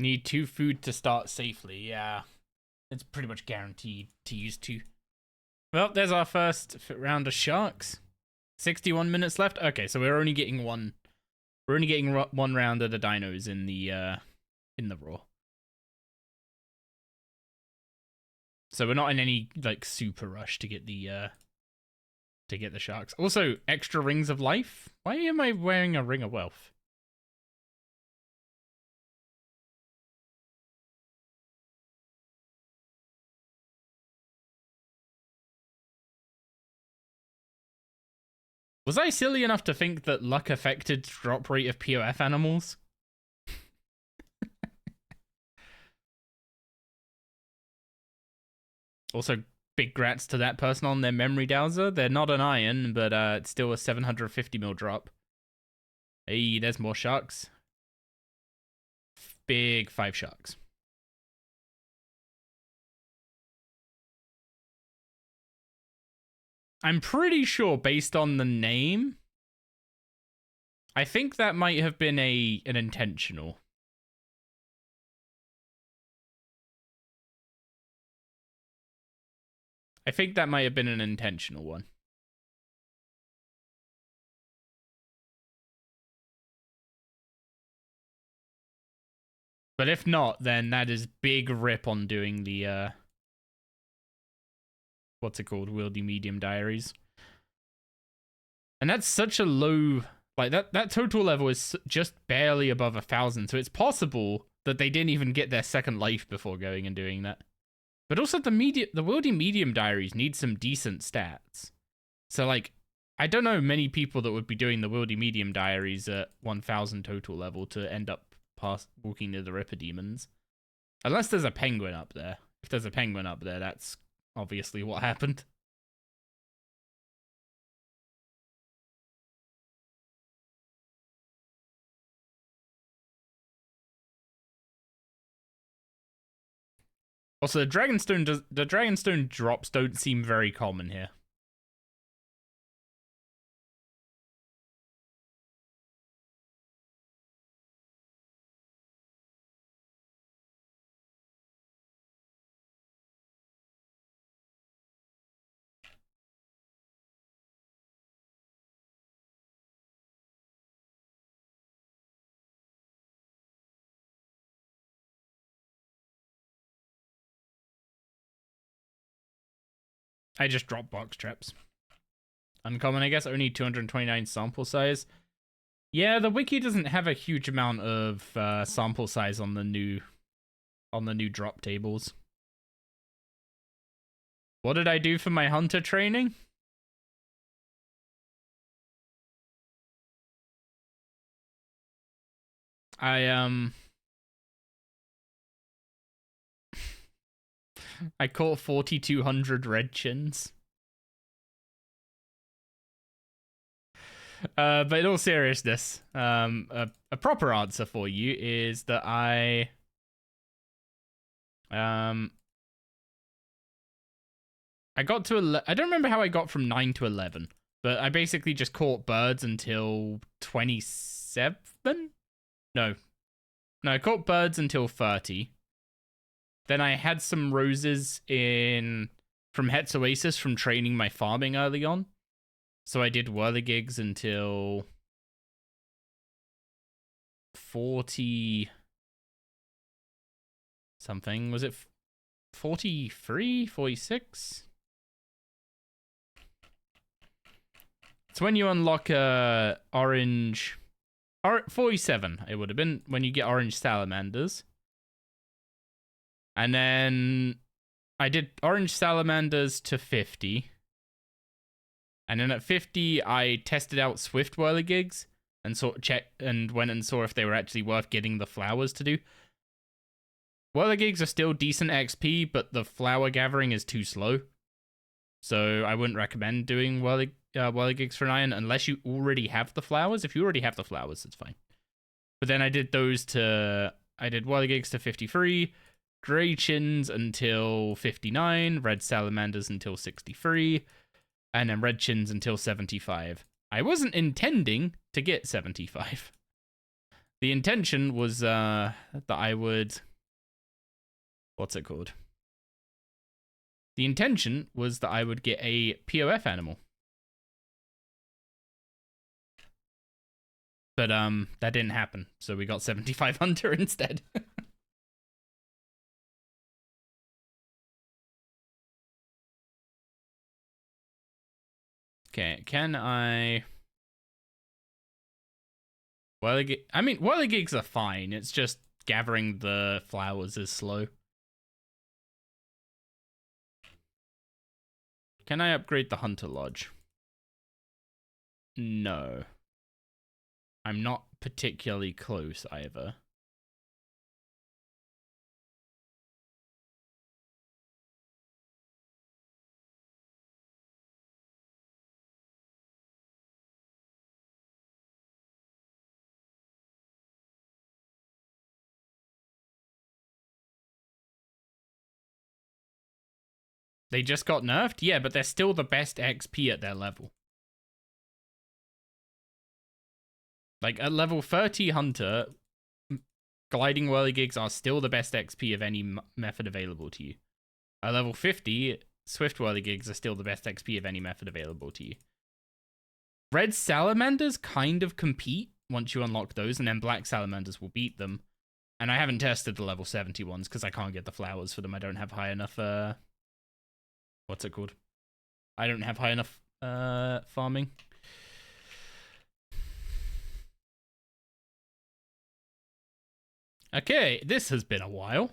Need 2 food to start safely. Yeah, it's pretty much guaranteed to use 2. Well, there's our first round of sharks. 61 minutes left. Okay, so we're only getting one. We're only getting 1 round of the dinos in the raw. So we're not in any like super rush to get the sharks. Also, extra rings of life. Why am I wearing a ring of wealth? Was I silly enough to think that luck affected drop rate of POF animals? Also, big grats to that person on their memory dowser. They're not an iron, but it's still a 750 mil drop. Hey, there's more sharks. Big 5 sharks. I'm pretty sure, based on the name, I think that might have been an intentional. I think that might have been an intentional one. But if not, then that is big rip on doing the, what's it called? Wieldy Medium Diaries. And that's such a low, like, that total level is just barely above 1,000. So it's possible that they didn't even get their second life before going and doing that. But also the Wieldy Medium Diaries need some decent stats. So, like, I don't know many people that would be doing the Wieldy Medium Diaries at 1,000 total level to end up past walking near the Ripper Demons. Unless there's a penguin up there. If there's a penguin up there, that's obviously what happened. Also, the Dragonstone drops don't seem very common here. I just dropped box traps. Uncommon, I guess, only 229 sample size. Yeah, the wiki doesn't have a huge amount of sample size on the new drop tables. What did I do for my hunter training? I caught 4,200 red chins. But in all seriousness, a proper answer for you is that I got to I don't remember how I got from 9 to 11, but I basically just caught birds until 27? No, I caught birds until 30. Then I had some roses from Het's Oasis from training my farming early on. So I did whirligigs until 40 something. Was it 43, 46? It's when you unlock a orange 47. It would have been when you get orange salamanders. And then I did orange salamanders to 50. And then at 50, I tested out Swift whirligigs and went and saw if they were actually worth getting the flowers to do. Whirligigs are still decent XP, but the flower gathering is too slow. So I wouldn't recommend doing whirligigs for an iron unless you already have the flowers. If you already have the flowers, it's fine. But then I did whirligigs to 53, grey chins until 59, red salamanders until 63, and then red chins until 75. I wasn't intending to get 75. The intention was that I would... What's it called? The intention was that I would get a POF animal. But that didn't happen, so we got 75 hunter instead. Okay, can I... whirligigs are fine. It's just gathering the flowers is slow. Can I upgrade the Hunter Lodge? No. I'm not particularly close either. They just got nerfed? Yeah, but they're still the best XP at their level. Like, at level 30 Hunter, gliding whirligigs are still the best XP of any method available to you. At level 50, Swift whirligigs are still the best XP of any method available to you. Red salamanders kind of compete once you unlock those, and then black salamanders will beat them. And I haven't tested the level 70 ones because I can't get the flowers for them. I don't have high enough, what's it called? I don't have high enough, farming. Okay, this has been a while.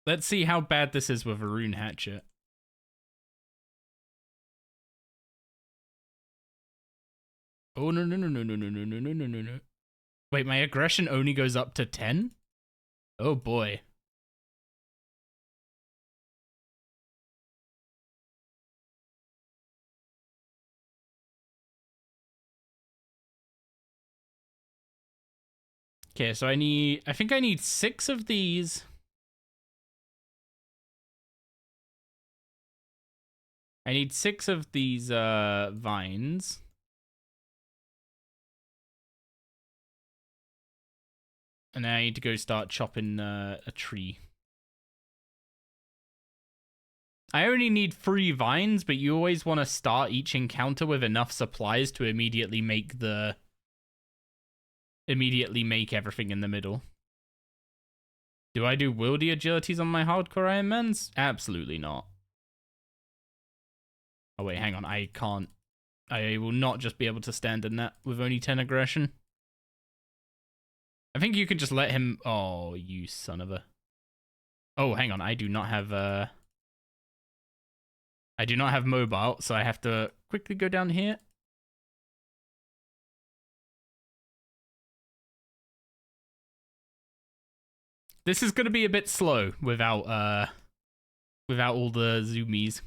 Let's see how bad this is with a rune hatchet. Oh, no. Wait, my aggression only goes up to 10? Oh, boy. Okay, so I think I need 6 of these. I need 6 of these, vines. And then I need to go start chopping, a tree. I only need 3 vines, but you always want to start each encounter with enough supplies to immediately make everything in the middle. Do I do wildy agilities on my hardcore Ironmans? Absolutely not. Oh wait, hang on, I can't. I will not just be able to stand in that with only 10 aggression. I think you can just let him... Oh, you son of a... Oh, hang on, I do not have mobile, so I have to quickly go down here. This is going to be a bit slow without all the zoomies.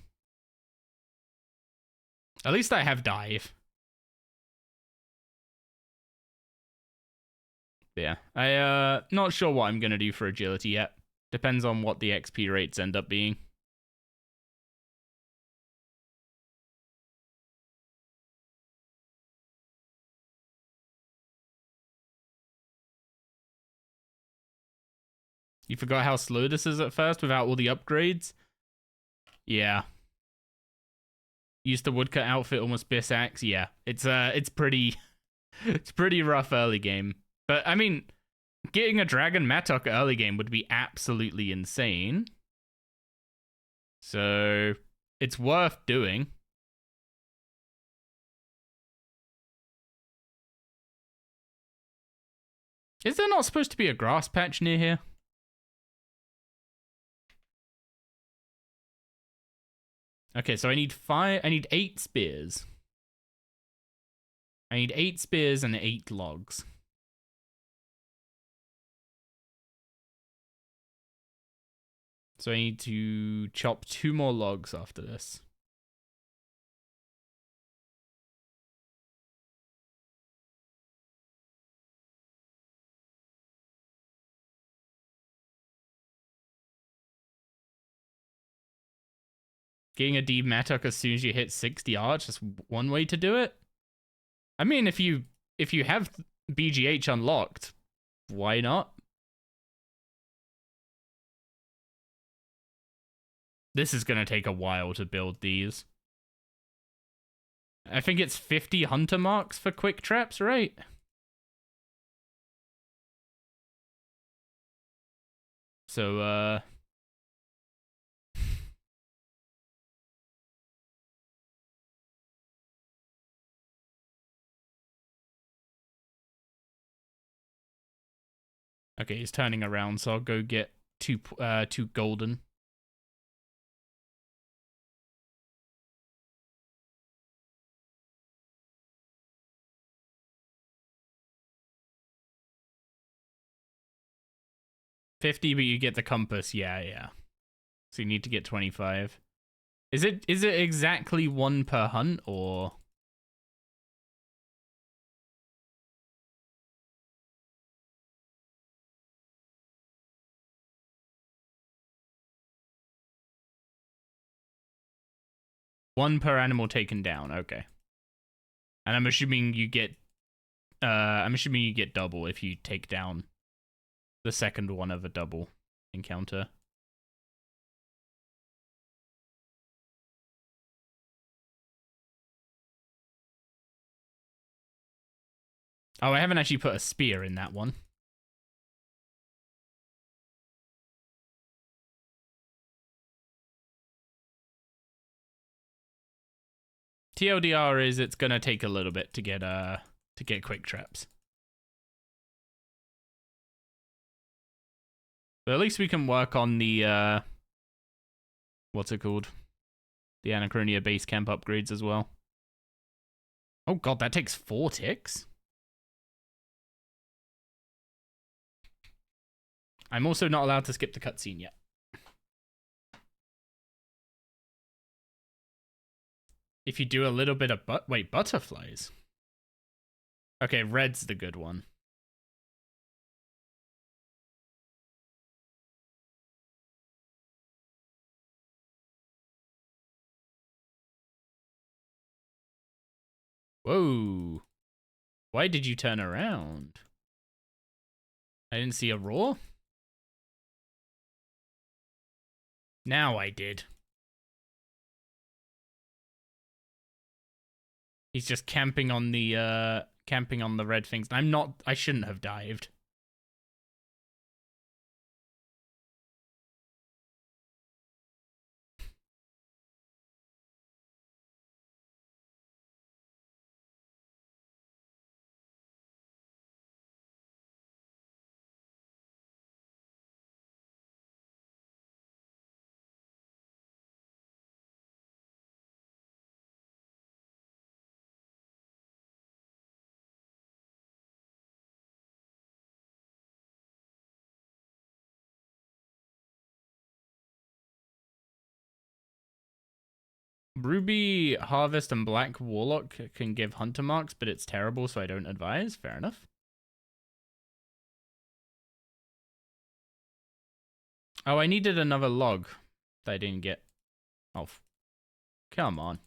At least I have dive. Yeah, not sure what I'm going to do for agility yet. Depends on what the XP rates end up being. You forgot how slow this is at first without all the upgrades? Yeah. Used the woodcut outfit, almost Biss axe. Yeah, it's pretty rough early game. But I mean, getting a dragon mattock early game would be absolutely insane. So it's worth doing. Is there not supposed to be a grass patch near here? Okay, so I need 8 spears. I need 8 spears and 8 logs. So I need to chop 2 more logs after this. Getting a deep mattock as soon as you hit 60 arch, that's one way to do it. I mean, if you have BGH unlocked, why not? This is going to take a while to build these. I think it's 50 hunter marks for quick traps, right? So, okay, he's turning around, so I'll go get 2 golden. $50, but you get the compass. Yeah. So you need to get 25. Is it exactly 1 per hunt, or? One per animal taken down. Okay. And I'm assuming you get double if you take down the second one of a double encounter. Oh, I haven't actually put a spear in that one. TLDR is it's gonna take a little bit to get quick traps. But at least we can work on the what's it called? The Anachronia base camp upgrades as well. Oh god, that takes 4 ticks. I'm also not allowed to skip the cutscene yet. If you do a little bit of butterflies. Okay, red's the good one. Whoa. Why did you turn around? I didn't see a roar? Now I did. He's just camping on the red things. I shouldn't have dived. Ruby Harvest and Black Warlock can give hunter marks, but it's terrible, so I don't advise. Fair enough. Oh, I needed another log that I didn't get. Oh, come on.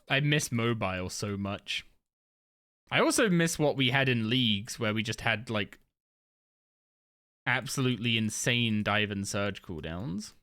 I miss mobile so much. I also miss what we had in leagues where we just had like absolutely insane dive and surge cooldowns.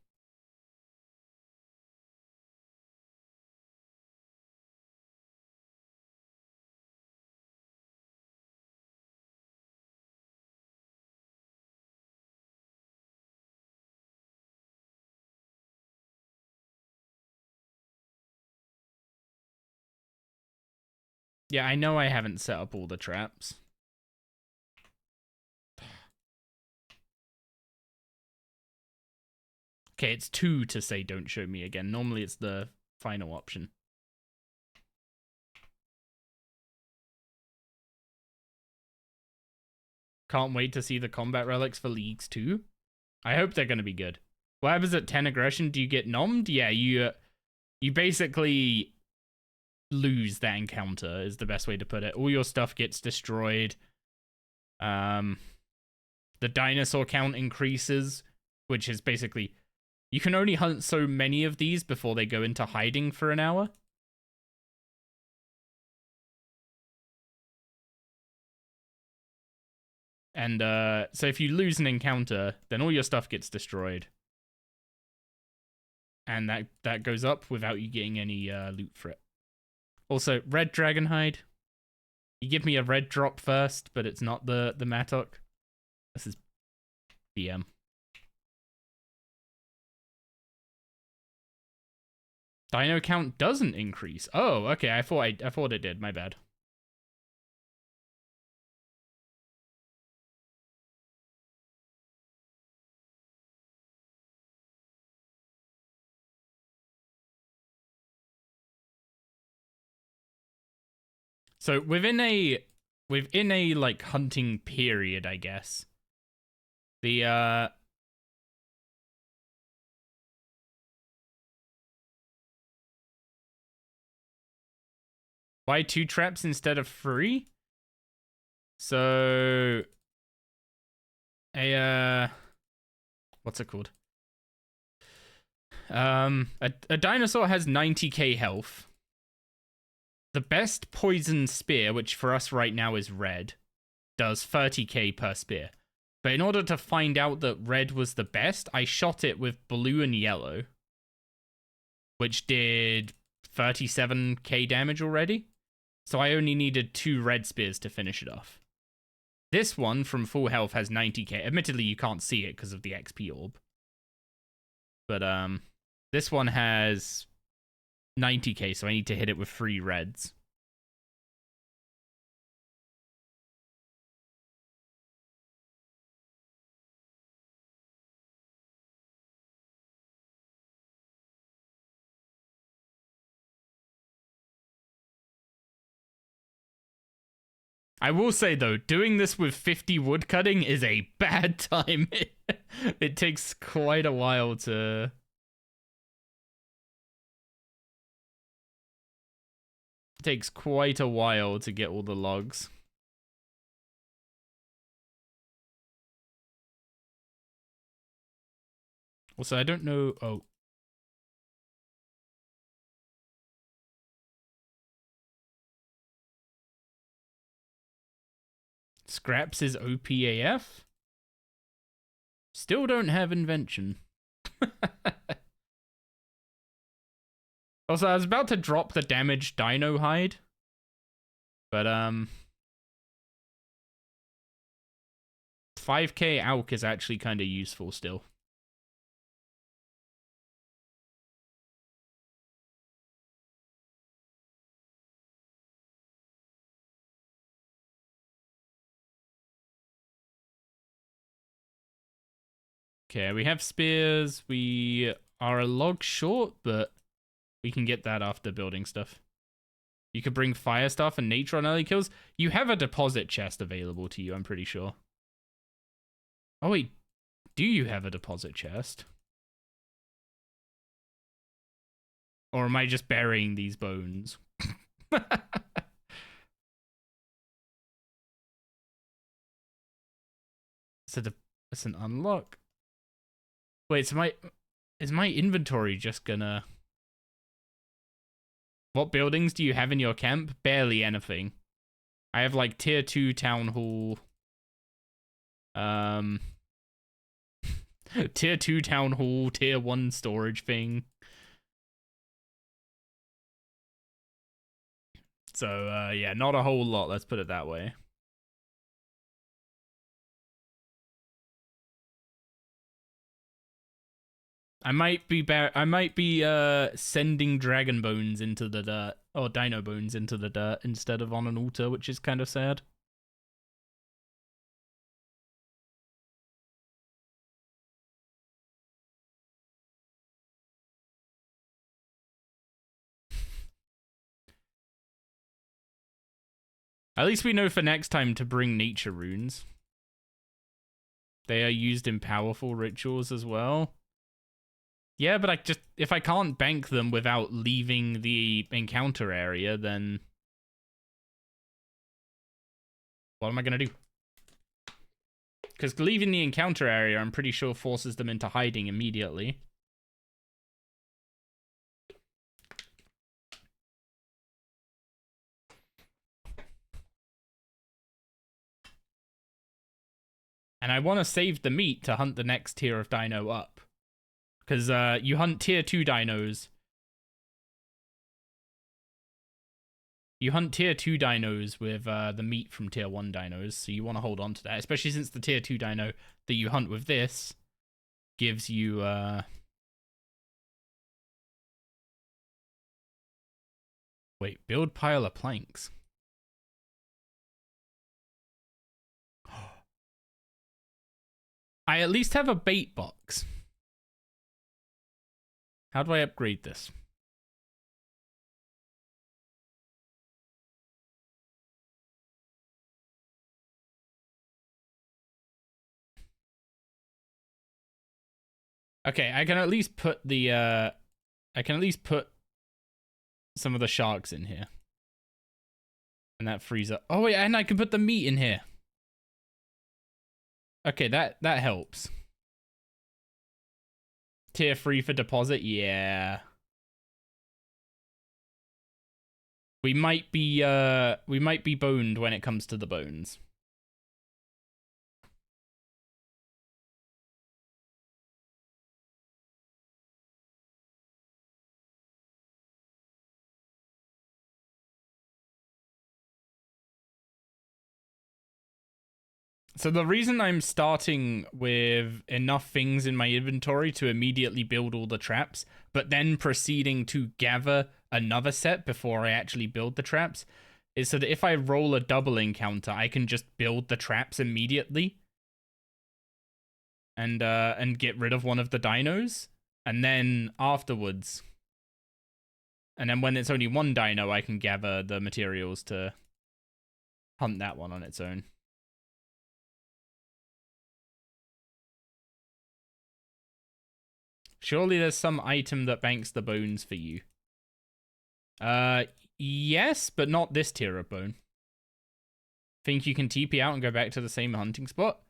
Yeah, I know I haven't set up all the traps. Okay, it's 2 to say don't show me again. Normally it's the final option. Can't wait to see the combat relics for Leagues 2. I hope they're going to be good. What happens at 10 aggression? Do you get nommed? Yeah, you basically lose that encounter is the best way to put it. All your stuff gets destroyed. The dinosaur count increases, which is basically you can only hunt so many of these before they go into hiding for an hour. And so if you lose an encounter, then all your stuff gets destroyed. And that goes up without you getting any loot for it. Also, red dragon hide. You give me a red drop first, but it's not the Mattock. This is BM. Dino count doesn't increase. Oh, okay. I thought it did. My bad. So within a like hunting period, I guess. The why 2 traps instead of 3? So a what's it called? A dinosaur has 90k health. The best poison spear, which for us right now is red, does 30k per spear. But in order to find out that red was the best, I shot it with blue and yellow, which did 37k damage already. So I only needed 2 red spears to finish it off. This one from full health has 90k. Admittedly, you can't see it because of the XP orb. But this one has 90k, so I need to hit it with 3 reds. I will say, though, doing this with 50 woodcutting is a bad time. It takes quite a while to... It takes quite a while to get all the logs. Also, I don't know... Oh. Scraps is OPAF? Still don't have invention. Also, I was about to drop the damaged dino hide. But, 5k AUK is actually kind of useful still. Okay, we have spears. We are a log short, but we can get that after building stuff. You could bring fire stuff and nature on early kills. You have a deposit chest available to you, I'm pretty sure. Oh, wait. Do you have a deposit chest? Or am I just burying these bones? It's an unlock. Wait, so is my inventory just gonna... What buildings do you have in your camp? Barely anything. I have like tier 2 town hall. Tier 2 town hall, tier 1 storage thing. So yeah, not a whole lot, let's put it that way. I might be sending dragon bones into the dirt, or dino bones into the dirt instead of on an altar, which is kind of sad. At least we know for next time to bring nature runes. They are used in powerful rituals as well. Yeah, but if I can't bank them without leaving the encounter area, then what am I gonna do? Because leaving the encounter area, I'm pretty sure forces them into hiding immediately. And I want to save the meat to hunt the next tier of dino up. Because you hunt tier 2 dinos. You hunt tier 2 dinos with the meat from tier 1 dinos, so you want to hold on to that. Especially since the tier 2 dino that you hunt with this gives you... Wait, build pile of planks. I at least have a bait box. How do I upgrade this? Okay, I can at least put the I can at least put some of the sharks in here. And that frees up. Oh wait, and I can put the meat in here. Okay, that helps. tier 3 for deposit? Yeah. We might be boned when it comes to the bones. So the reason I'm starting with enough things in my inventory to immediately build all the traps, but then proceeding to gather another set before I actually build the traps, is so that if I roll a double encounter, I can just build the traps immediately and get rid of one of the dinos, and then afterwards, and then when it's only one dino, I can gather the materials to hunt that one on its own. Surely there's some item that banks the bones for you. Yes, but not this tier of bone. Think you can TP out and go back to the same hunting spot?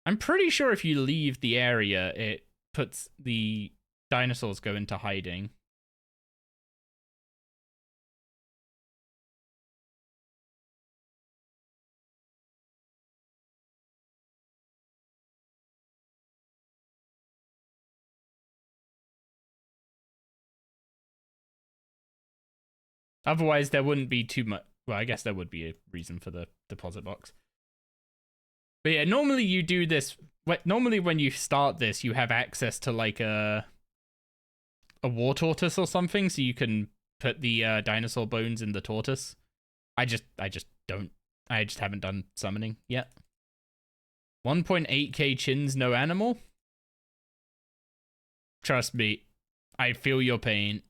I'm pretty sure if you leave the area, it puts the dinosaurs go into hiding. Otherwise, there wouldn't be too much. Well, I guess there would be a reason for the deposit box. But yeah, normally you do this. Normally, when you start this, you have access to like a war tortoise or something, so you can put the dinosaur bones in the tortoise. I just don't. I just haven't done summoning yet. 1.8k chins, no animal. Trust me, I feel your pain.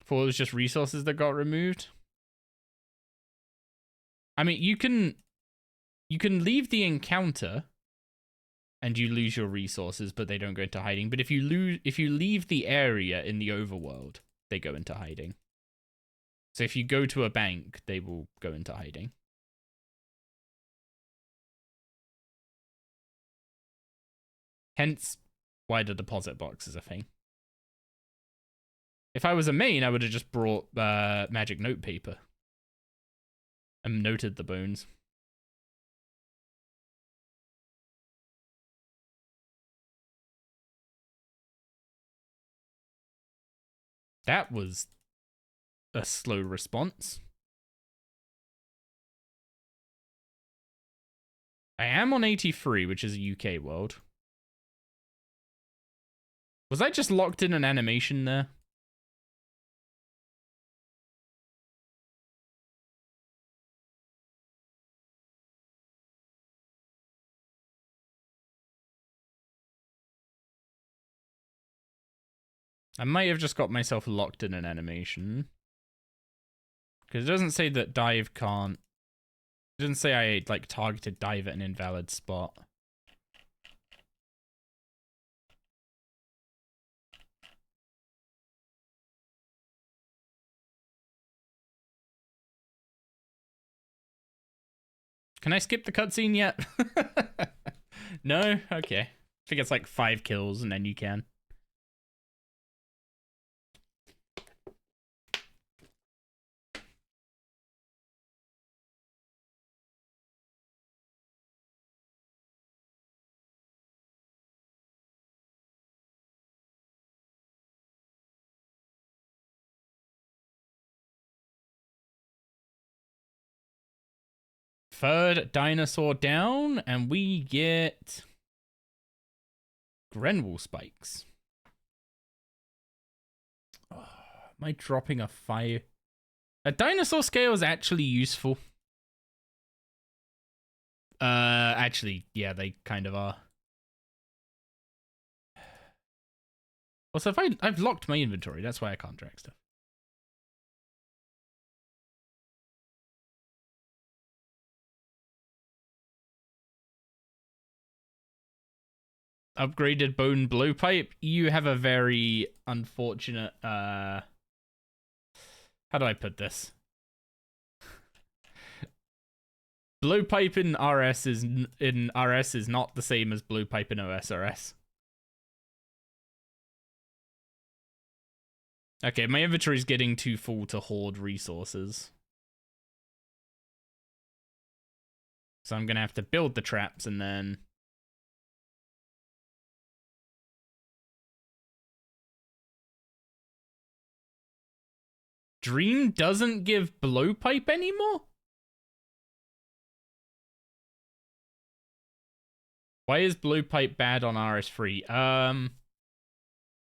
Thought it was just resources that got removed. I mean, you can leave the encounter and you lose your resources, but they don't go into hiding. But if you leave the area in the overworld, they go into hiding. So if you go to a bank, they will go into hiding. Hence why the deposit box is a thing. If I was a main, I would have just brought magic note paper and noted the bones. That was a slow response. I am on 83, which is a UK world. Was I just locked in an animation there? I might have just got myself locked in an animation. Because it doesn't say that dive can't. It doesn't say I, like, targeted dive at an invalid spot. Can I skip the cutscene yet? No? Okay. I think it's like 5 kills and then you can. Third dinosaur down, and we get Grenwall spikes. Oh, am I dropping a fire? A dinosaur scale is actually useful. Actually, yeah, they kind of are. Also, if I've locked my inventory, that's why I can't drag stuff. Upgraded bone blowpipe. You have a very unfortunate, how do I put this? blowpipe in RS is not the same as blowpipe in OSRS. Okay, my inventory's getting too full to hoard resources. So I'm gonna have to build the traps and then... Dream doesn't give blowpipe anymore? Why is blowpipe bad on RS3?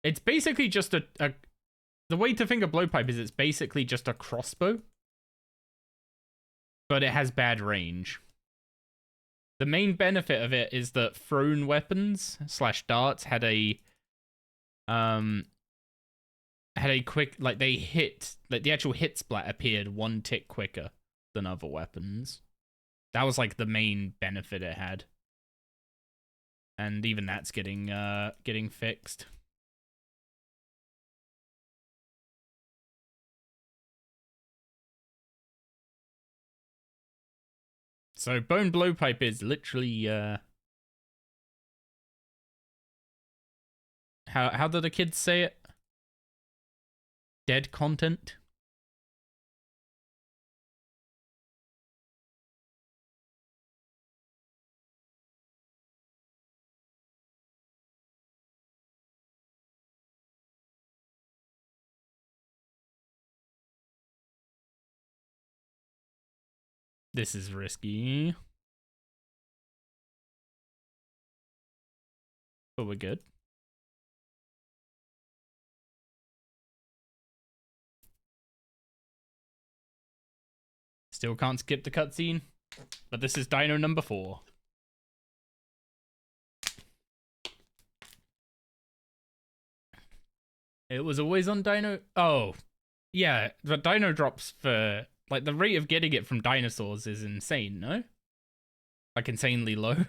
It's basically just the way to think of blowpipe is it's basically just a crossbow, but it has bad range. The main benefit of it is that thrown weapons / darts had a quick, like, they hit, like, the actual hit splat appeared 1 tick quicker than other weapons. That was like the main benefit it had. And even that's getting fixed. So bone blowpipe is literally how do the kids say it? Dead content. This is risky. But we're good. Still can't skip the cutscene. But this is Dino number 4. It was always on Dino. Oh, yeah. The Dino drops for, like, the rate of getting it from dinosaurs is insane, no? Like, insanely low.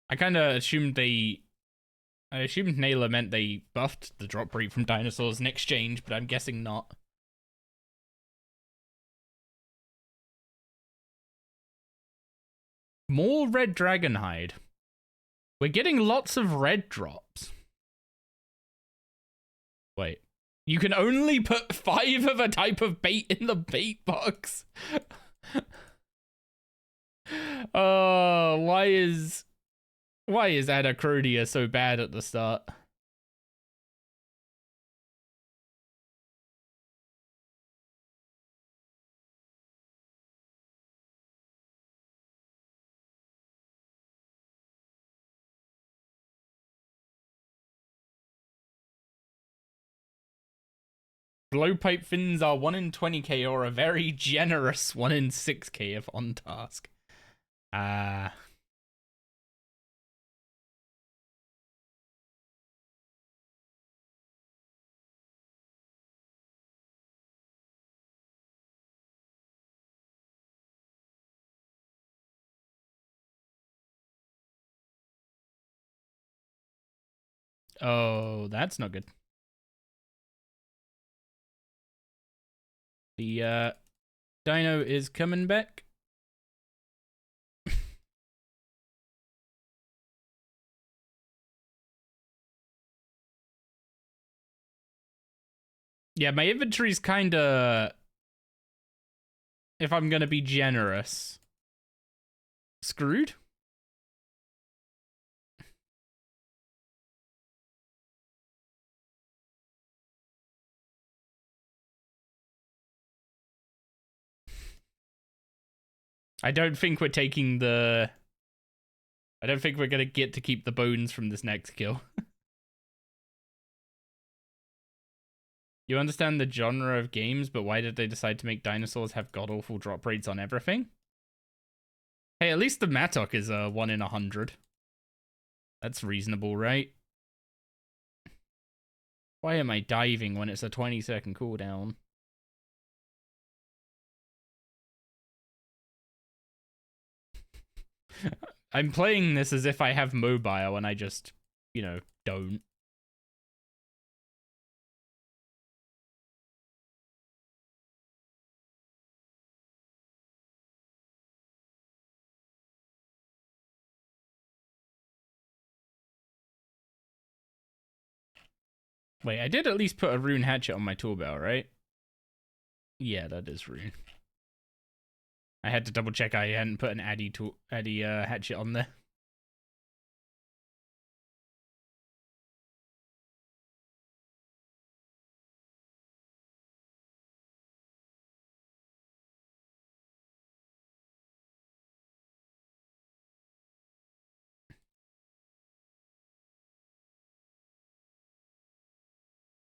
I kind of assumed I assumed Naylor meant they buffed the drop rate from dinosaurs in exchange, but I'm guessing not. More red dragon hide. We're getting lots of red drops. Wait. You can only put 5 of a type of bait in the bait box. Oh, why is Anacronia so bad at the start? Blowpipe fins are 1 in 20k or a very generous 1 in 6k if on task. Oh, that's not good. The dino is coming back. Yeah, my inventory's kinda, if I'm gonna be generous, screwed. I don't think we're taking the... I don't think we're gonna get to keep the bones from this next kill. You understand the genre of games, but why did they decide to make dinosaurs have god-awful drop rates on everything? Hey, at least the Mattock is a 1 in 100. That's reasonable, right? Why am I diving when it's a 20-second cooldown? I'm playing this as if I have mobile and I just, you know, don't. Wait, I did at least put a rune hatchet on my tool belt, right? Yeah, that is rune. I had to double check I hadn't put an Addy hatchet on there.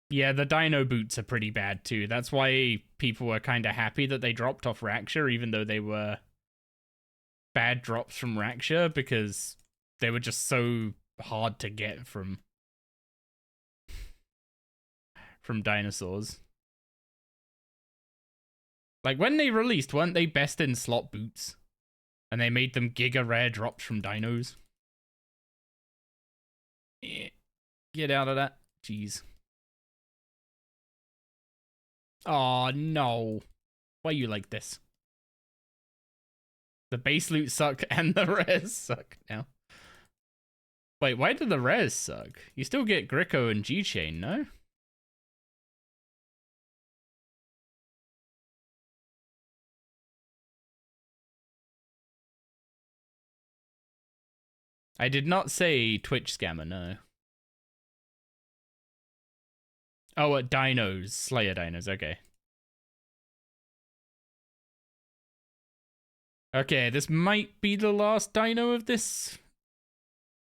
Yeah, the dino boots are pretty bad too. That's why people were kind of happy that they dropped off Raksha, even though they were bad drops from Raksha, because they were just so hard to get from dinosaurs. Like, when they released, weren't they best in slot boots? And they made them giga rare drops from dinos? Get out of that. Jeez. Oh no. Why you like this? The base loot suck and the rares suck now. Wait, why do the rares suck? You still get Gricko and G-Chain, no? I did not say Twitch scammer, no. Oh, dinos. Slayer dinos, okay. Okay, this might be the last dino of this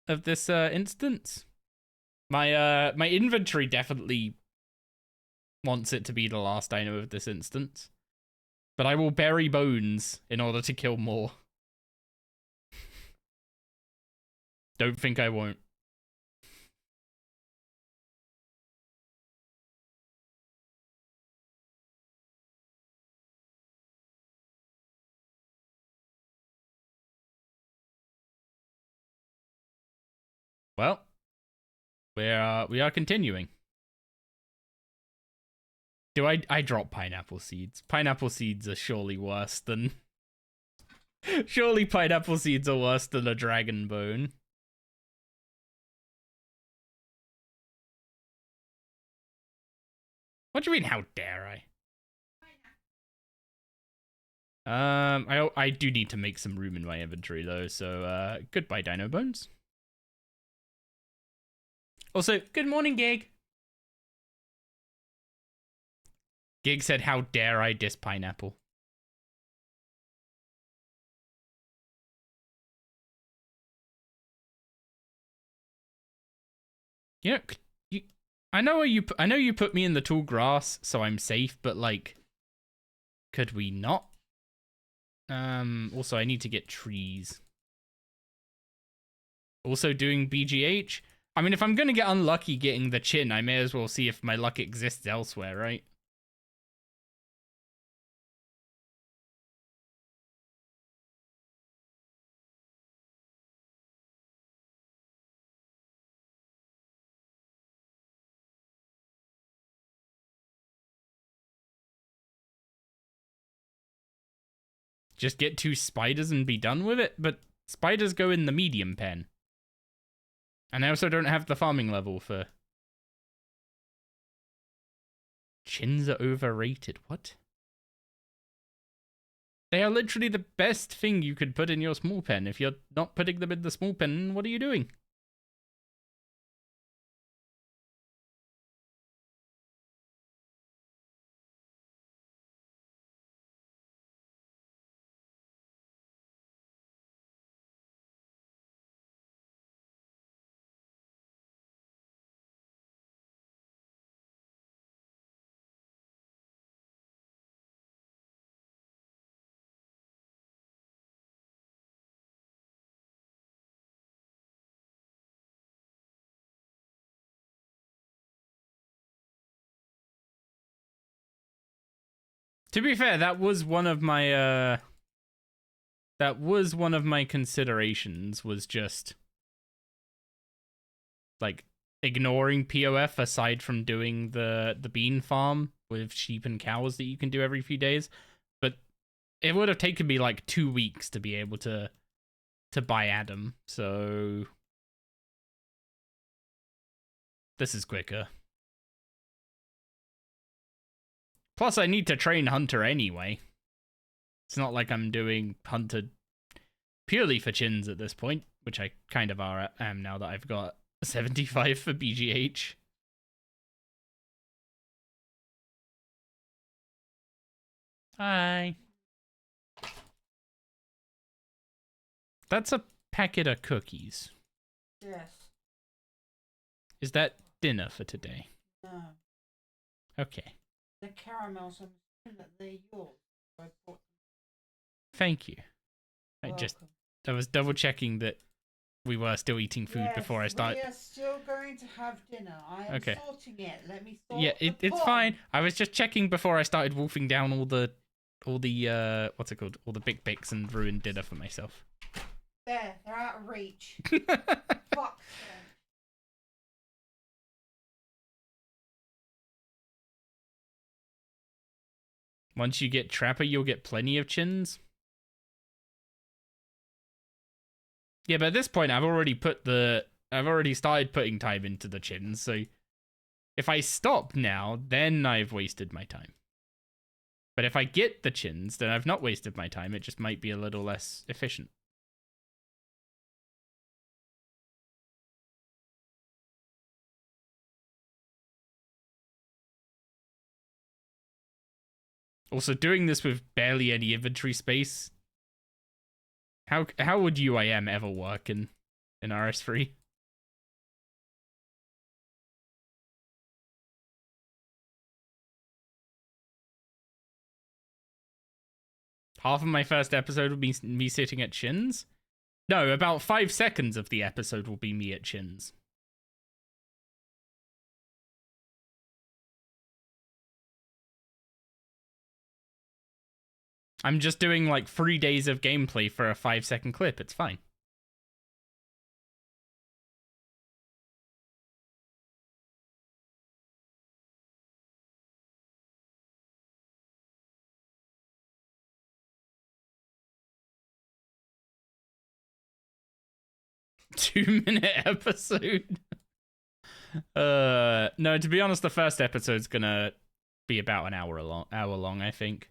instance. My inventory definitely wants it to be the last dino of this instance. But I will bury bones in order to kill more. Don't think I won't. Well, we are continuing. Do I drop pineapple seeds? Pineapple seeds are surely worse than... Surely pineapple seeds are worse than a dragon bone. What do you mean, how dare I? I do need to make some room in my inventory though, so goodbye dino bones. Also, good morning, Gig. Gig said, how dare I diss pineapple? You know, I know you put me in the tall grass, so I'm safe, but like, could we not? Also I need to get trees. Also doing BGH. I mean, if I'm gonna get unlucky getting the chin, I may as well see if my luck exists elsewhere, right? Just get 2 spiders and be done with it? But spiders go in the medium pen. And I also don't have the farming level for... Chins are overrated. What? They are literally the best thing you could put in your small pen. If you're not putting them in the small pen, what are you doing? To be fair, that was one of my considerations, was just like ignoring POF aside from doing the bean farm with sheep and cows that you can do every few days. But it would have taken me like 2 weeks to be able to buy Adam, so this is quicker. Plus, I need to train Hunter anyway. It's not like I'm doing Hunter purely for chins at this point, which I kind of am now that I've got 75 for BGH. Hi. That's a packet of cookies. Yes. Is that dinner for today? No. Okay. The caramels, I'm assuming that they're yours. So I bought them. Thank you. Welcome. I was double checking that we were still eating food Yes, before I start. We are still going to have dinner. I am Okay. sorting it. Let me sort Yeah, it's pot. fine. I was just checking before I started wolfing down all the what's it called? All the Big Bics and ruined dinner for myself. There, they're out of reach. Fuck. Once you get Trapper, you'll get plenty of chins. Yeah, but at this point, I've already started putting time into the chins, so if I stop now, then I've wasted my time. But if I get the chins, then I've not wasted my time. It just might be a little less efficient. Also, doing this with barely any inventory space. How would UIM ever work in RS3? Half of my first episode would be me sitting at chins? No, about 5 seconds of the episode will be me at chins. I'm just doing like 3 days of gameplay for a 5-second clip. It's fine. Two-minute episode. No, to be honest, the first episode's gonna be about an hour long, I think.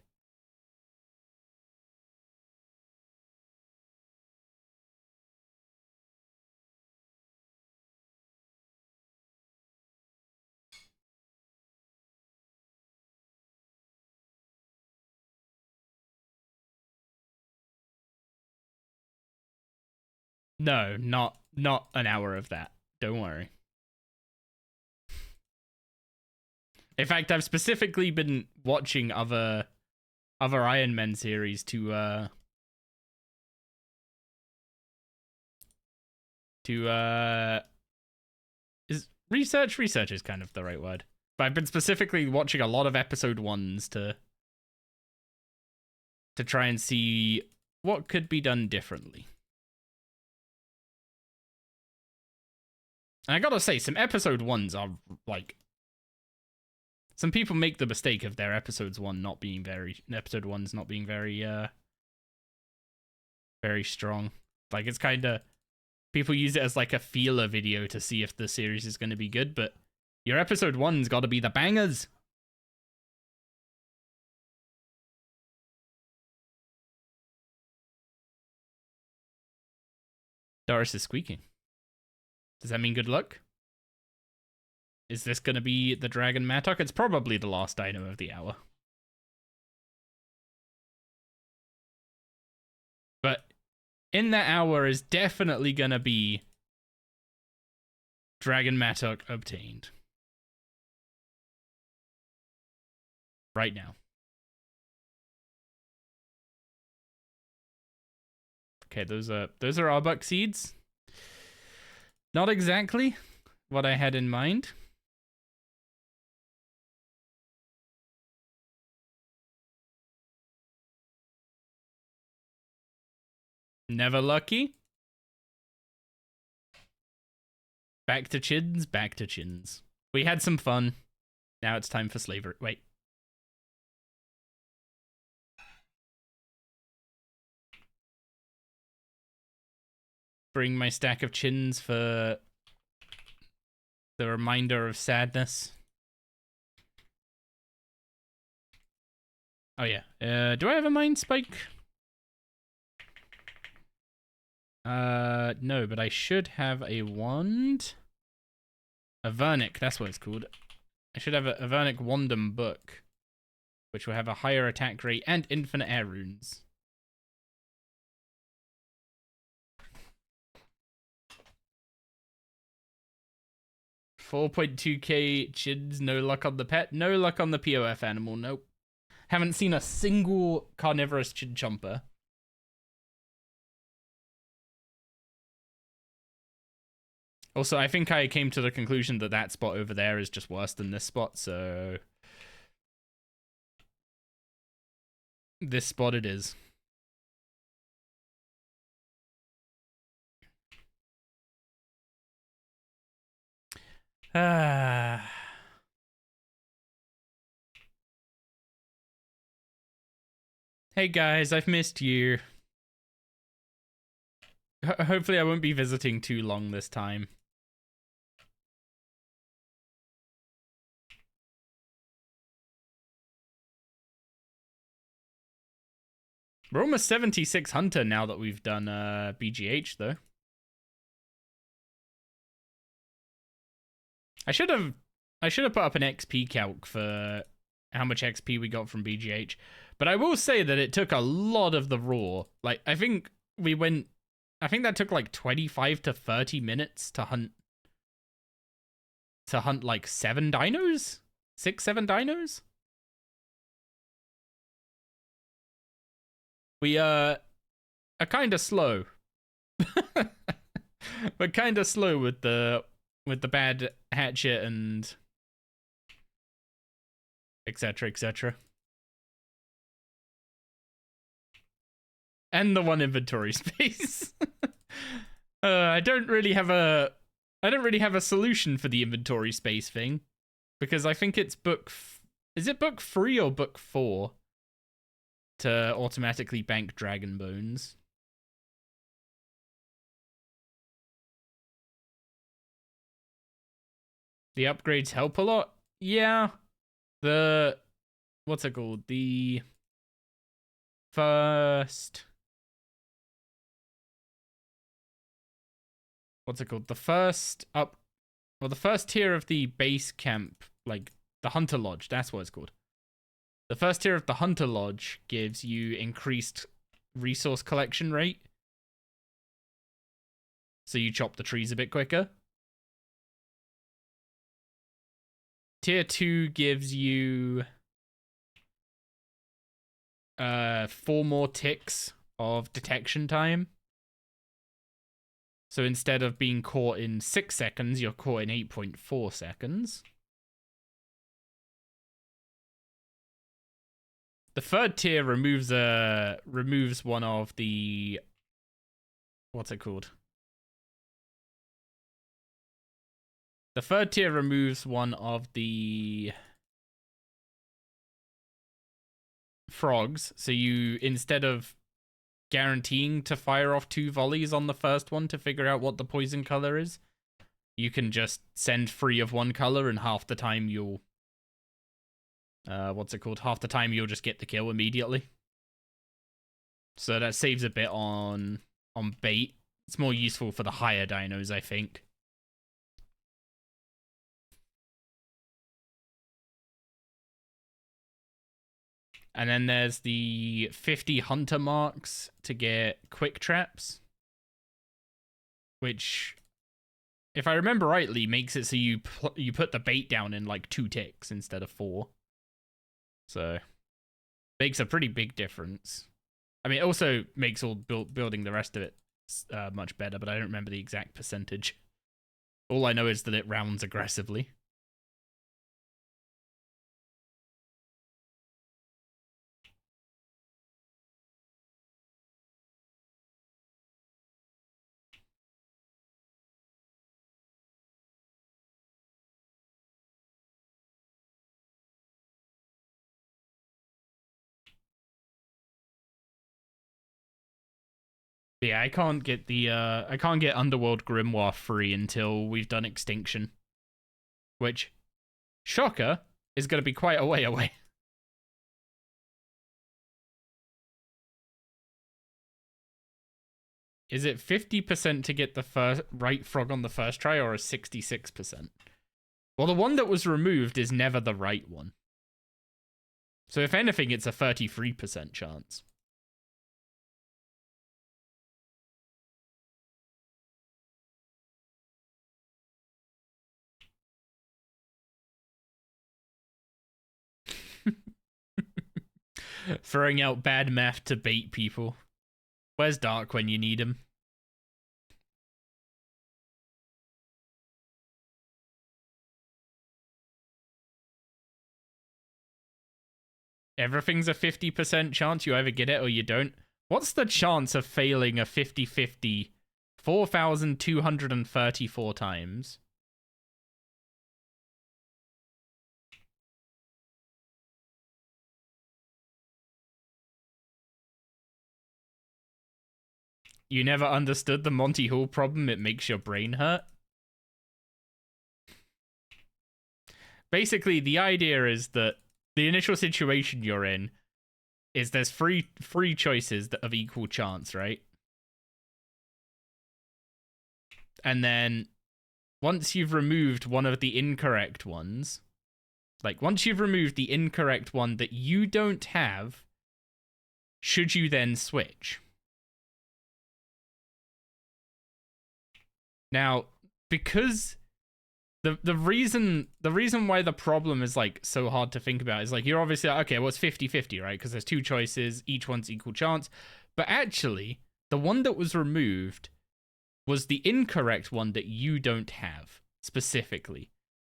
No, not an hour of that. Don't worry. In fact, I've specifically been watching other Ironman series to is research is kind of the right word. But I've been specifically watching a lot of episode 1s to try and see what could be done differently. And I gotta say, some episode 1s are like, some people make the mistake of their episode 1s not being very very strong. Like, it's kind of, people use it as like a feeler video to see if the series is going to be good, but your episode 1's got to be the bangers. Doris is squeaking. Does that mean good luck? Is this going to be the Dragon Mattock? It's probably the last item of the hour. But in that hour is definitely going to be Dragon Mattock obtained. Right now. Okay, those are Arbok seeds. Not exactly what I had in mind. Never lucky. Back to chins, back to chins. We had some fun. Now it's time for slavery. Wait. Bring my stack of chins for the reminder of sadness. Oh yeah. Do I have a mind spike? No, but I should have a wand. A Vernic, that's what it's called. I should have a Vernic Wandom book, which will have a higher attack rate and infinite air runes. $4.2k chids, no luck on the pet, no luck on the POF animal, nope. Haven't seen a single carnivorous chid chomper. Also, I think I came to the conclusion that that spot over there is just worse than this spot, so... this spot it is. Hey guys, I've missed you. Hopefully I won't be visiting too long this time. We're almost 76 Hunter now that we've done BGH, though. I should have put up an XP calc for how much XP we got from BGH. But I will say that it took a lot of the raw. Like, I think that took like 25 to 30 minutes to hunt like 7 dinos? 6-7 dinos? We are kind of slow. We're kind of slow with the bad hatchet and etc, etc. And the 1 inventory space. I don't really have a solution for the inventory space thing, because I think it's is it book 3 or book 4 to automatically bank dragon bones? The upgrades help a lot. Yeah. What's it called? The first... what's it called? The first tier of the base camp, like the Hunter Lodge, that's what it's called. The first tier of the Hunter Lodge gives you increased resource collection rate. So you chop the trees a bit quicker. Tier 2 gives you 4 more ticks of detection time. So instead of being caught in 6 seconds, you're caught in 8.4 seconds. The 3rd tier removes one of the... what's it called? The 3rd tier removes one of the frogs. So you, instead of guaranteeing to fire off 2 volleys on the first one to figure out what the poison color is, you can just send 3 of one color, and half the time you'll half the time you'll just get the kill immediately. So that saves a bit on bait. It's more useful for the higher dinos, I think. And then there's the 50 hunter marks to get quick traps, which, if I remember rightly, makes it so you put the bait down in like 2 ticks instead of 4. So makes a pretty big difference. I mean, it also makes all building the rest of it much better, but I don't remember the exact percentage. All I know is that it rounds aggressively. Yeah, I can't get Underworld Grimoire free until we've done Extinction, which, shocker, is going to be quite a way away. Is it 50% to get the first right frog on the first try, or a 66%? Well, the one that was removed is never the right one. So if anything, it's a 33% chance. Throwing out bad math to bait people. Where's Dark when you need him? Everything's a 50% chance. You either get it or you don't. What's the chance of failing a 50-50 4,234 times? You never understood the Monty Hall problem. It makes your brain hurt. Basically, the idea is that the initial situation you're in is there's three choices of equal chance, right? And then once you've removed one of the incorrect ones, like once you've removed the incorrect one that you don't have, should you then switch? Now, because the reason why the problem is like so hard to think about is like you're obviously like, okay, well it's 50-50, right? Because there's two choices, each one's equal chance. But actually, the one that was removed was the incorrect one that you don't have specifically.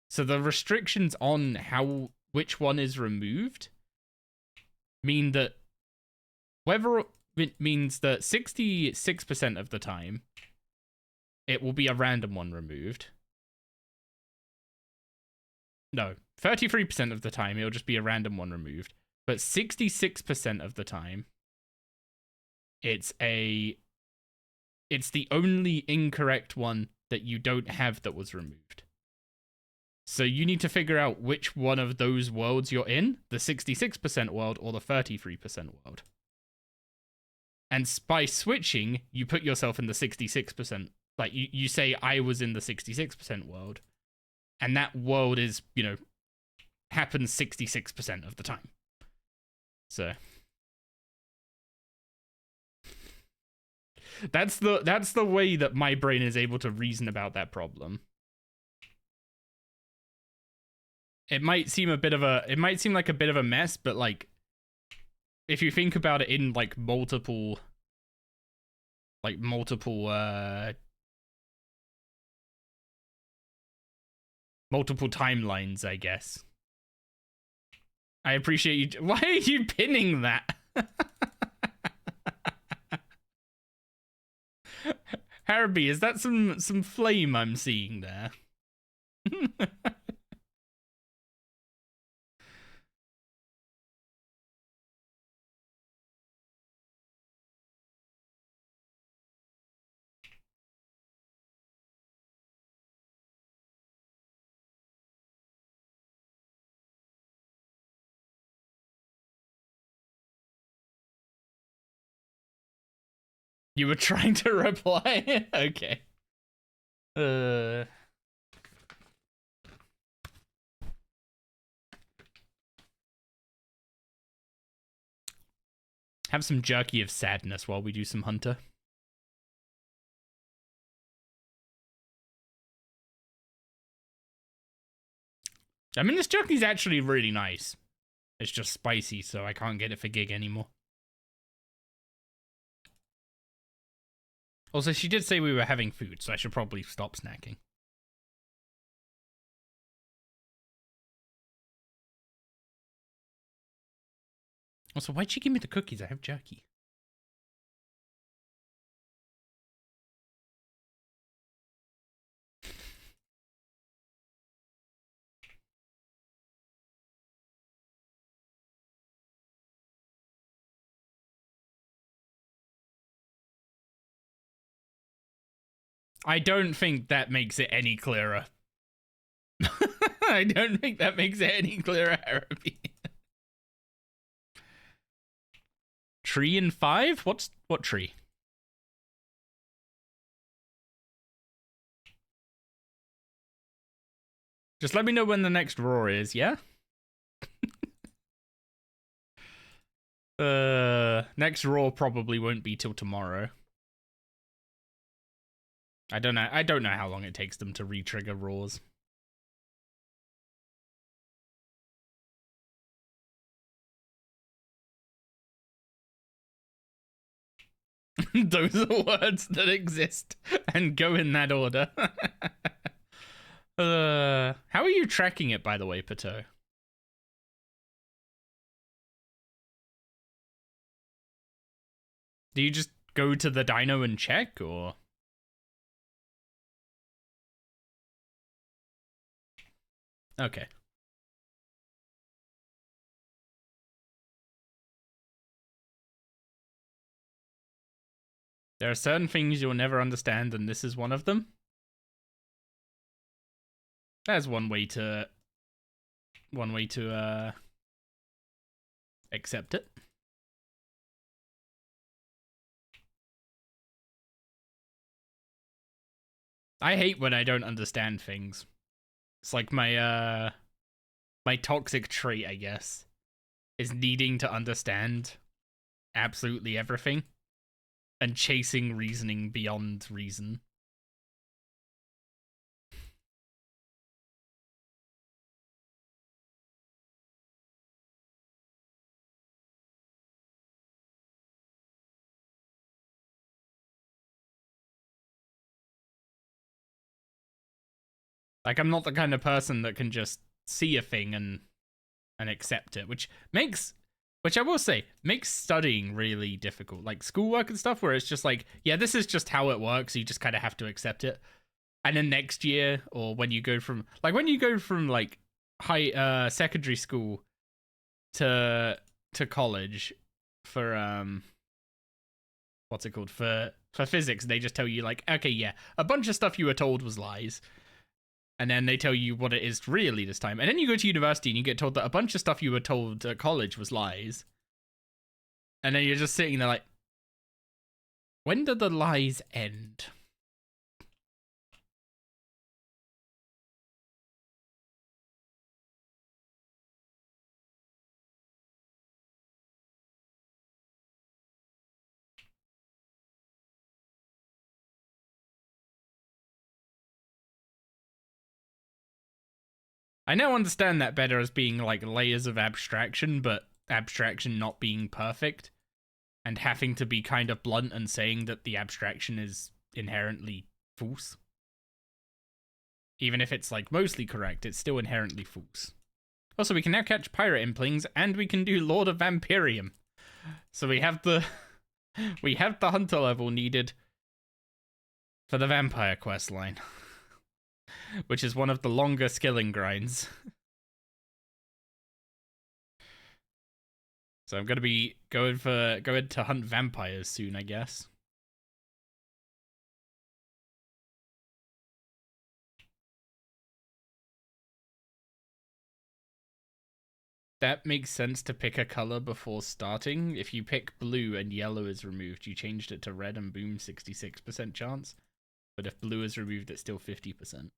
So the restrictions on which one is removed mean that whether it means that 66% of the time it will be a random one removed. No, 33% of the time it'll just be a random one removed. But 66% of the time it's the only incorrect one that you don't have that was removed. So you need to figure out which one of those worlds you're in, the 66% world or the 33% world. And by switching, you put yourself in the 66%. Like, you say, I was in the 66% world. And that world is, happens 66% of the time. So that's the way that my brain is able to reason about that problem. It might seem like a bit of a mess, but like if you think about it in like multiple timelines, I guess. I appreciate you. Why are you pinning that? Harby, is that some flame I'm seeing there? You were trying to reply? Okay. Have some jerky of sadness while we do some Hunter. I mean, this jerky's actually really nice. It's just spicy, so I can't get it for gig anymore. Also, she did say we were having food, so I should probably stop snacking. Also, why'd she give me the cookies? I have jerky. I don't think that makes it any clearer. I don't think that makes it any clearer, Harapy. Tree and 5? What tree? Just let me know when the next Raw is, yeah? Next Raw probably won't be till tomorrow. I don't know how long it takes them to re-trigger Raws. Those are words that exist and go in that order. How are you tracking it, by the way, Pato? Do you just go to the dyno and check, or? Okay. There are certain things you'll never understand, and this is one of them. That's one way to accept it. I hate when I don't understand things. It's like my toxic trait, I guess, is needing to understand absolutely everything and chasing reasoning beyond reason. Like, I'm not the kind of person that can just see a thing and accept it, which I will say, makes studying really difficult. Like schoolwork and stuff, where it's just like, yeah, this is just how it works. You just kind of have to accept it. And then next year, or when you go from like high secondary school to college for what's it called, for physics, they just tell you like, okay, yeah, a bunch of stuff you were told was lies. And then they tell you what it is really this time. And then you go to university and you get told that a bunch of stuff you were told at college was lies. And then you're just sitting there like, when do the lies end? I now understand that better as being like layers of abstraction, but abstraction not being perfect and having to be kind of blunt and saying that the abstraction is inherently false. Even if it's like mostly correct, it's still inherently false. Also, we can now catch pirate implings and we can do Lord of Vampirium. So we have the hunter level needed for the vampire quest line. Which is one of the longer skilling grinds. So I'm gonna be going to hunt vampires soon, I guess. That makes sense to pick a color before starting. If you pick blue and yellow is removed, you changed it to red and boom, 66% chance. But if blue is removed, it's still 50%.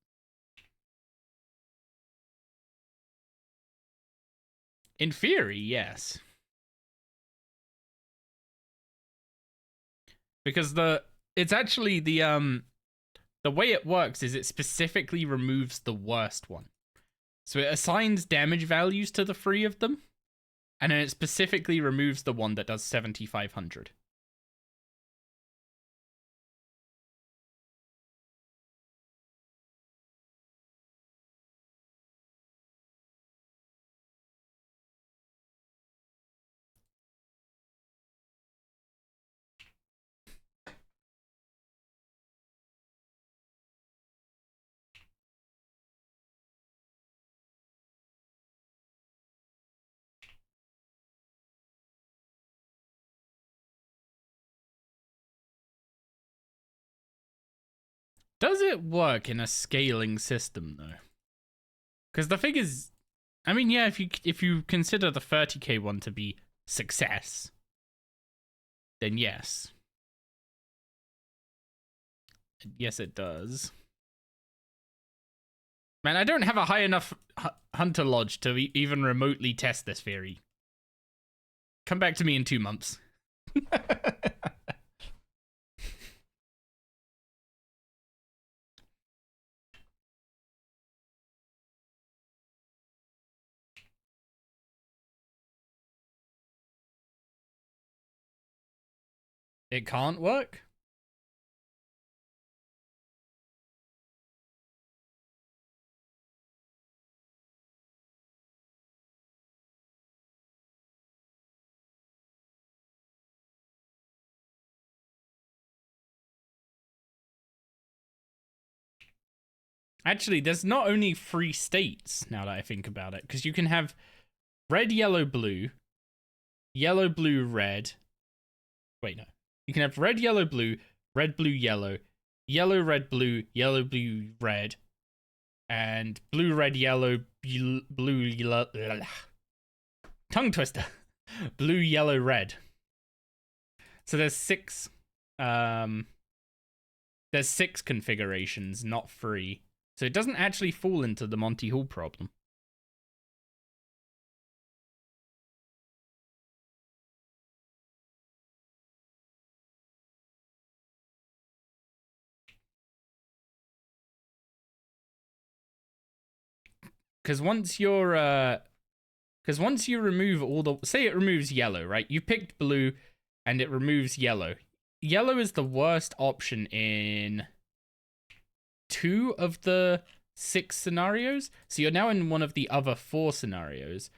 In theory, yes. Because it's actually the way it works is it specifically removes the worst one. So it assigns damage values to the three of them, and then it specifically removes the one that does 7,500. Does it work in a scaling system though? Because the thing is, I mean, yeah, if you consider the 30k one to be success, then yes. Yes, it does. Man, I don't have a high enough hunter lodge to even remotely test this theory. Come back to me in 2 months. It can't work? Actually, there's not only 3 states, now that I think about it, because you can have red, yellow, blue, red. Wait, no. You can have red, yellow, blue, yellow, red, blue, red, and blue, red, yellow, blue, yellow. Tongue twister. Blue, yellow, red. So there's 6. There's 6 configurations, not 3. So it doesn't actually fall into the Monty Hall problem. Because once you're, because once you remove all the, say it removes yellow, right? You picked blue, and it removes yellow. Yellow is the worst option in 2 of the 6 scenarios. So you're now in one of the other 4 scenarios.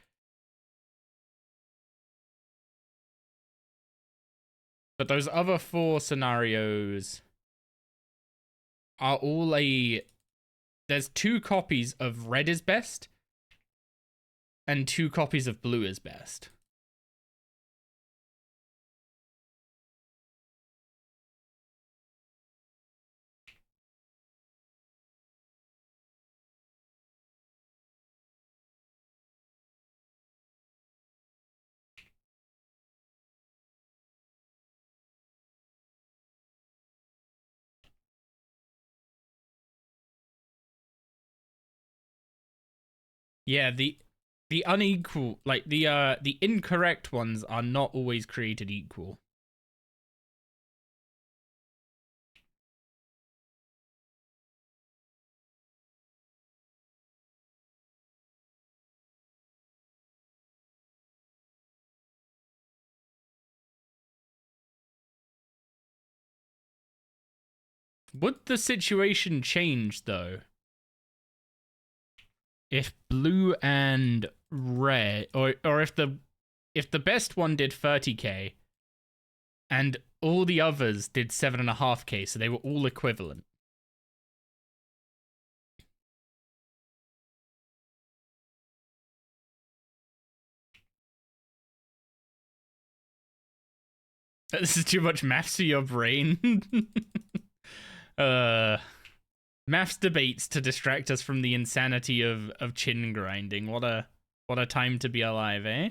But those other 4 scenarios are all there's 2 copies of red is best and 2 copies of blue is best. Yeah, the unequal, like the incorrect ones are not always created equal. Would the situation change though if blue and red, or if the best one did 30k and all the others did 7.5k, so they were all equivalent? This is too much maths for your brain. Maths debates to distract us from the insanity of chin grinding. What a time to be alive, eh?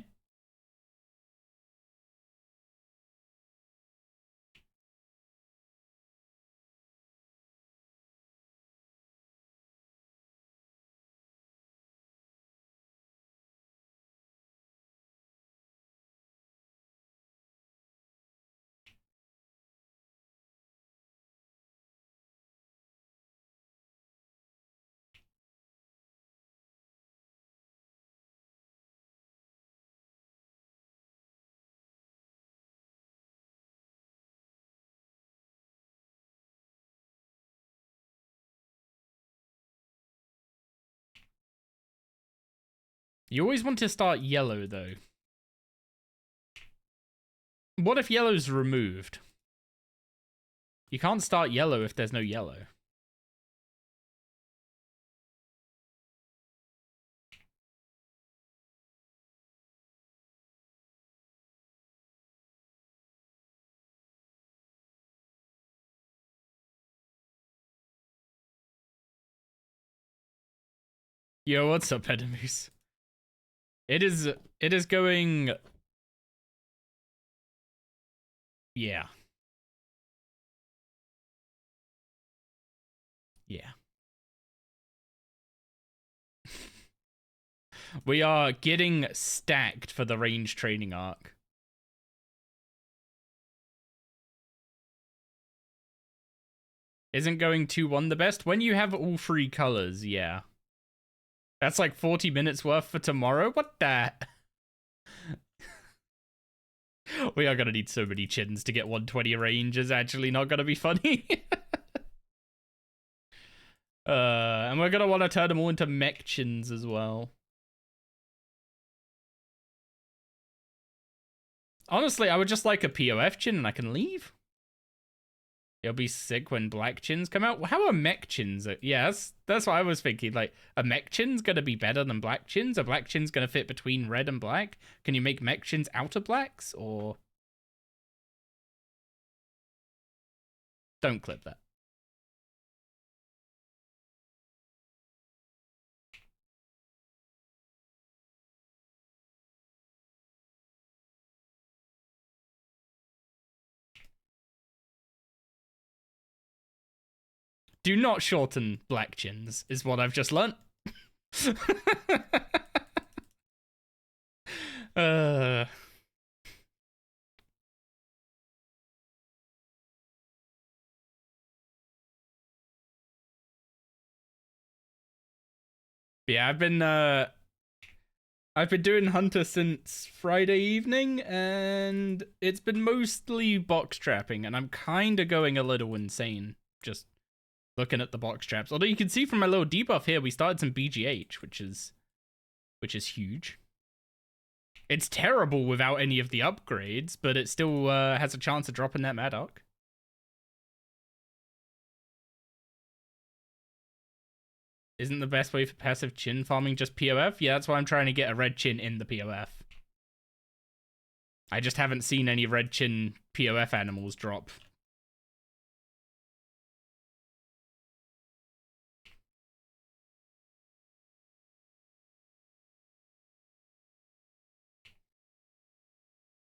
You always want to start yellow, though. What if yellow's removed? You can't start yellow if there's no yellow. Yo, what's up, Edemus? It is going... Yeah. Yeah. We are getting stacked for the range training arc. Isn't going 2-1 the best? When you have all 3 colors, yeah. That's like 40 minutes worth for tomorrow? What the? We are gonna need so many chins to get 120 range. Is actually not gonna be funny. And we're gonna want to turn them all into mech chins as well. Honestly, I would just like a POF chin and I can leave. It'll be sick when black chins come out. How are mech chins? Yeah, that's what I was thinking. Like, a mech chin's gonna be better than black chins? Are black chins gonna fit between red and black? Can you make mech chins out of blacks? Or... Don't clip that. Do not shorten black chins, is what I've just learnt. Yeah, I've been doing Hunter since Friday evening, and it's been mostly box trapping, and I'm kind of going a little insane just looking at the box traps. Although you can see from my little debuff here, we started some BGH, which is huge. It's terrible without any of the upgrades, but it still has a chance of dropping that Madoc. Isn't the best way for passive chin farming just POF? Yeah, that's why I'm trying to get a red chin in the POF. I just haven't seen any red chin POF animals drop.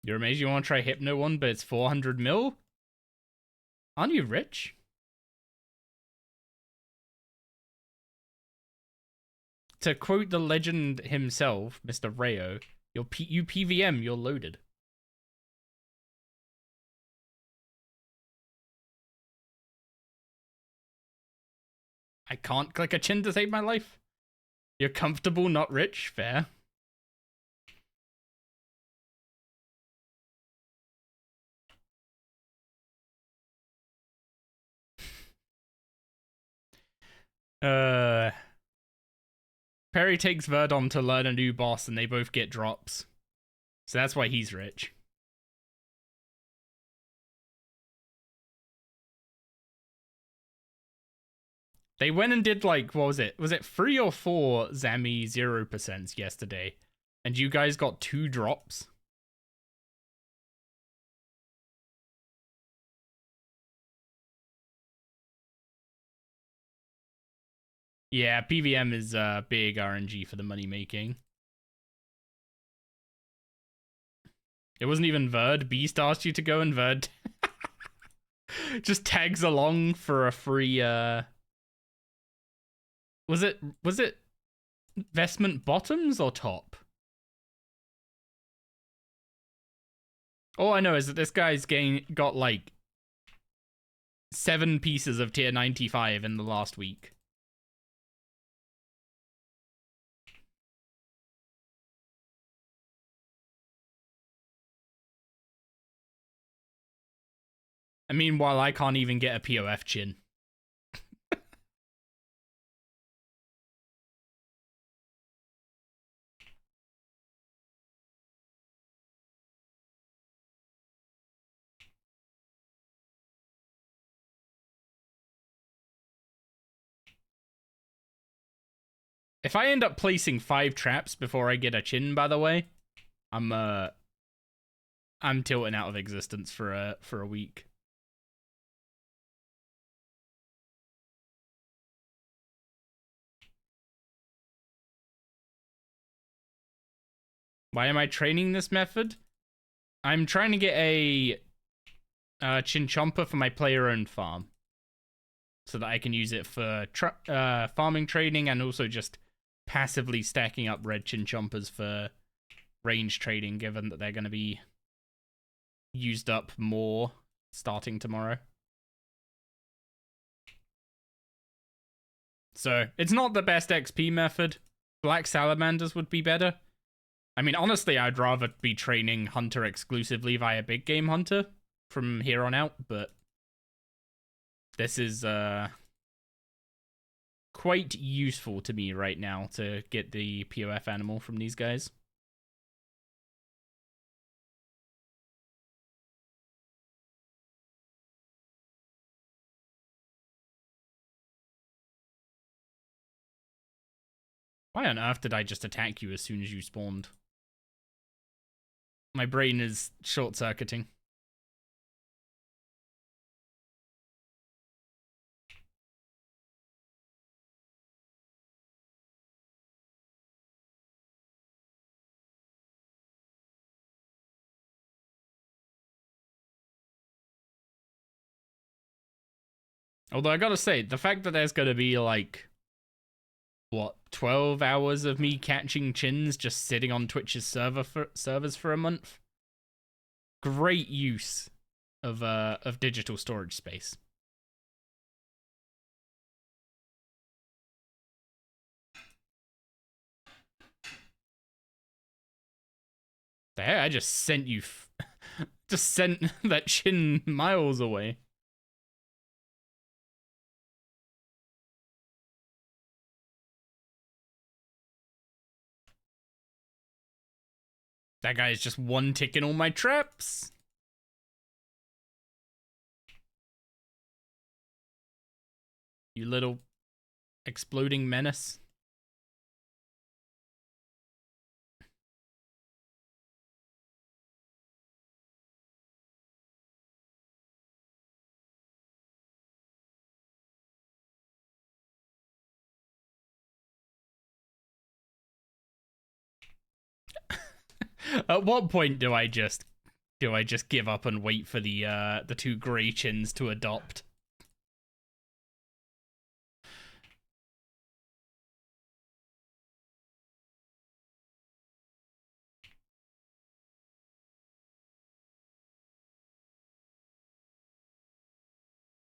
You're amazed you want to try Hypno one, but it's 400 mil? Aren't you rich? To quote the legend himself, Mr. Rayo, you PVM, you're loaded. I can't click a chin to save my life. You're comfortable, not rich. Fair. Perry takes Verdom to learn a new boss and they both get drops. So that's why he's rich. They went and did like, what was it? Was it 3 or 4 Zami 0% yesterday? And you guys got 2 drops? Yeah, PVM is big RNG for the money making. It wasn't even Verd. Beast asked you to go and Verd just tags along for a free Was it vestment bottoms or top? All I know is that this guy's got like 7 pieces of tier 95 in the last week. And meanwhile, I can't even get a POF chin. If I end up placing 5 traps before I get a chin, by the way, I'm tilting out of existence for a week. Why am I training this method? I'm trying to get a Chinchompa for my player-owned farm, so that I can use it for farming training and also just passively stacking up red chin chompers for range trading, given that they're going to be used up more starting tomorrow. So, it's not the best XP method. Black Salamanders would be better. I mean, honestly, I'd rather be training Hunter exclusively via Big Game Hunter from here on out, but this is quite useful to me right now to get the POF animal from these guys. Why on earth did I just attack you as soon as you spawned? My brain is short-circuiting. Although I gotta say, the fact that there's gonna be like, what, 12 hours of me catching chins just sitting on Twitch's servers for a month? Great use of digital storage space. The heck, I just sent you, just sent that chin miles away. That guy is just one-ticking all my traps. You little exploding menace. At what point do I just give up and wait for the two grey chins to adopt?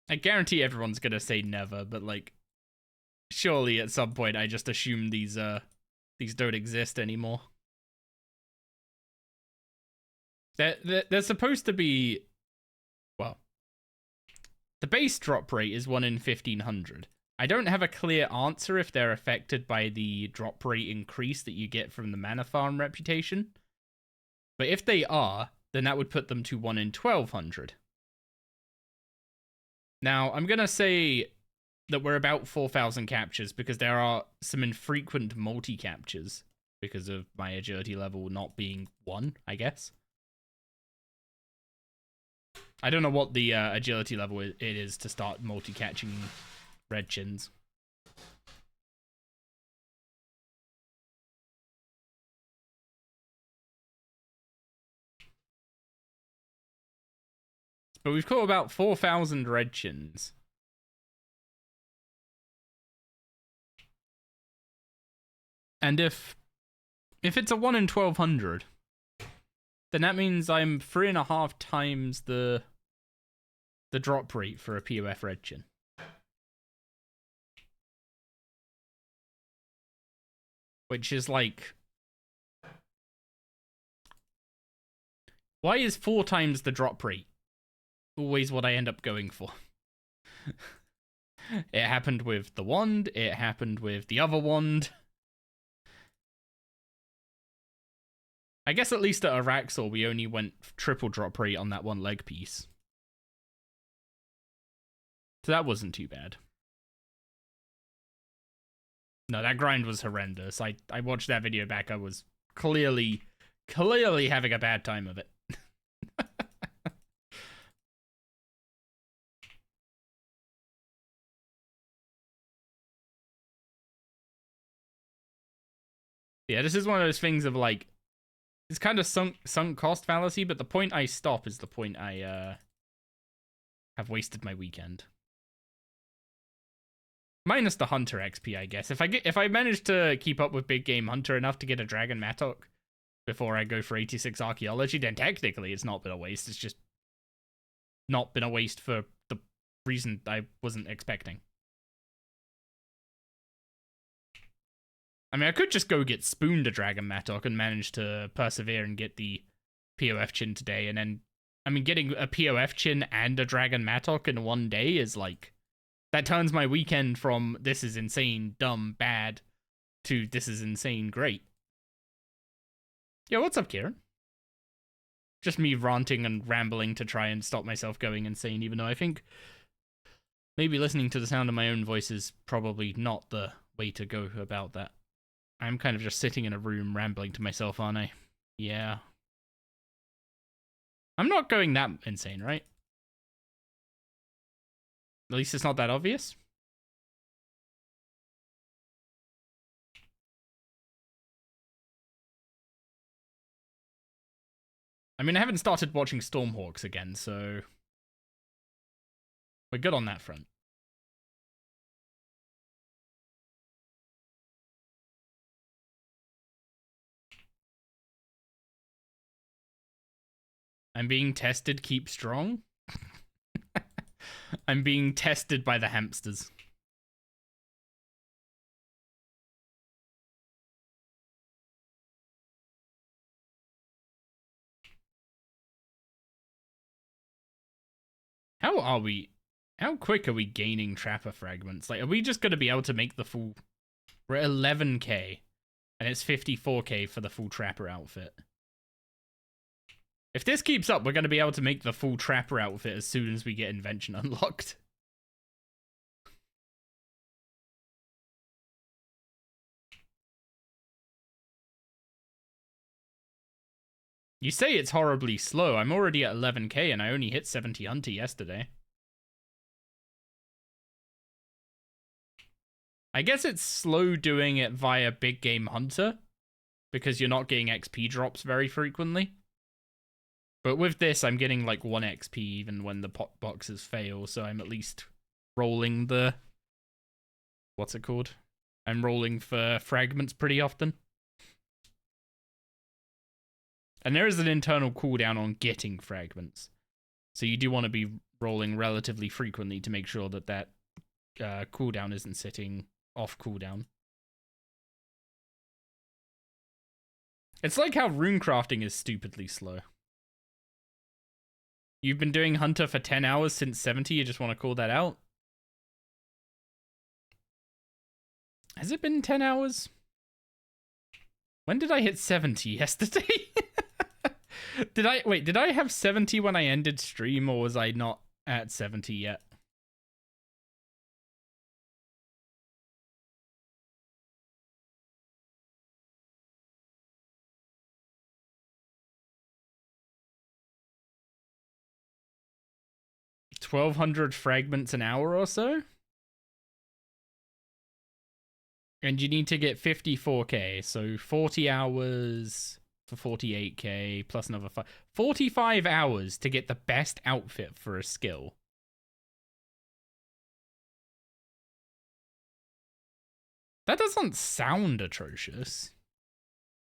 I guarantee everyone's gonna say never, but like, surely at some point I just assume these don't exist anymore. They're supposed to be, well, the base drop rate is 1 in 1500. I don't have a clear answer if they're affected by the drop rate increase that you get from the mana farm reputation. But if they are, then that would put them to 1 in 1200. Now, I'm going to say that we're about 4,000 captures because there are some infrequent multi-captures because of my agility level not being 1, I guess. I don't know what the agility level it is to start multi-catching red chins. But we've caught about 4,000 red chins. And if it's a 1 in 1200, then that means I'm 3.5 times the drop rate for a POF red chin. Which is like, why is 4 times the drop rate always what I end up going for? It happened with the wand, it happened with the other wand. I guess at least at Araxor we only went triple drop rate on that one leg piece. So that wasn't too bad. No, that grind was horrendous. I watched that video back, I was clearly having a bad time of it. Yeah, this is one of those things of like, it's kind of sunk cost fallacy, but the point I stop is the point I have wasted my weekend. Minus the Hunter XP, I guess. If I manage to keep up with Big Game Hunter enough to get a Dragon Mattock before I go for 86 Archaeology, then technically it's not been a waste. It's just not been a waste for the reason I wasn't expecting. I mean, I could just go get spooned a Dragon Mattock and manage to persevere and get the POF Chin today, and then, I mean, getting a POF Chin and a Dragon Mattock in one day is like, that turns my weekend from this is insane, dumb, bad, to this is insane, great. Yeah, what's up, Kieran? Just me ranting and rambling to try and stop myself going insane, even though I think maybe listening to the sound of my own voice is probably not the way to go about that. I'm kind of just sitting in a room rambling to myself, aren't I? Yeah. I'm not going that insane, right? At least it's not that obvious. I mean, I haven't started watching Stormhawks again, so we're good on that front. I'm being tested, keep strong. I'm being tested by the hamsters. How quick are we gaining Trapper fragments? Like, are we just going to be able to make the full... We're at 11k, and it's 54k for the full Trapper outfit. If this keeps up, we're going to be able to make the full Trapper outfit as soon as we get Invention unlocked. You say it's horribly slow. I'm already at 11k and I only hit 70 Hunter yesterday. I guess it's slow doing it via Big Game Hunter because you're not getting XP drops very frequently. But with this, I'm getting like 1 XP even when the pot boxes fail, so I'm at least rolling the... What's it called? I'm rolling for fragments pretty often. And there is an internal cooldown on getting fragments. So you do want to be rolling relatively frequently to make sure that that cooldown isn't sitting off cooldown. It's like how runecrafting is stupidly slow. You've been doing Hunter for 10 hours since 70, you just want to call that out? Has it been 10 hours? When did I hit 70? Yesterday? Did I have 70 when I ended stream, or was I not at 70 yet? $1,200 fragments an hour or so? And you need to get 54k, so 40 hours for 48k plus another 45 hours to get the best outfit for a skill. That doesn't sound atrocious.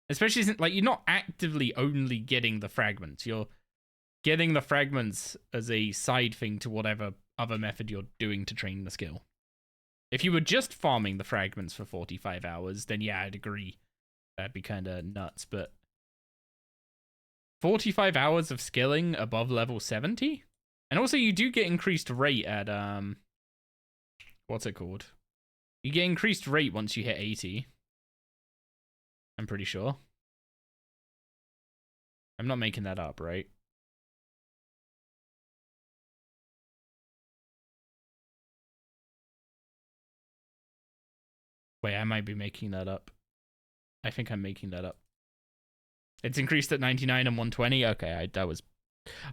Especially since, like, you're not actively only getting the fragments. You're getting the fragments as a side thing to whatever other method you're doing to train the skill. If you were just farming the fragments for 45 hours, then yeah, I'd agree. That'd be kind of nuts, but 45 hours of skilling above level 70? And also you do get increased rate at, what's it called? You get increased rate once you hit 80. I'm pretty sure. I'm not making that up, right? Wait, I might be making that up. I think I'm making that up. It's increased at 99 and 120. Okay,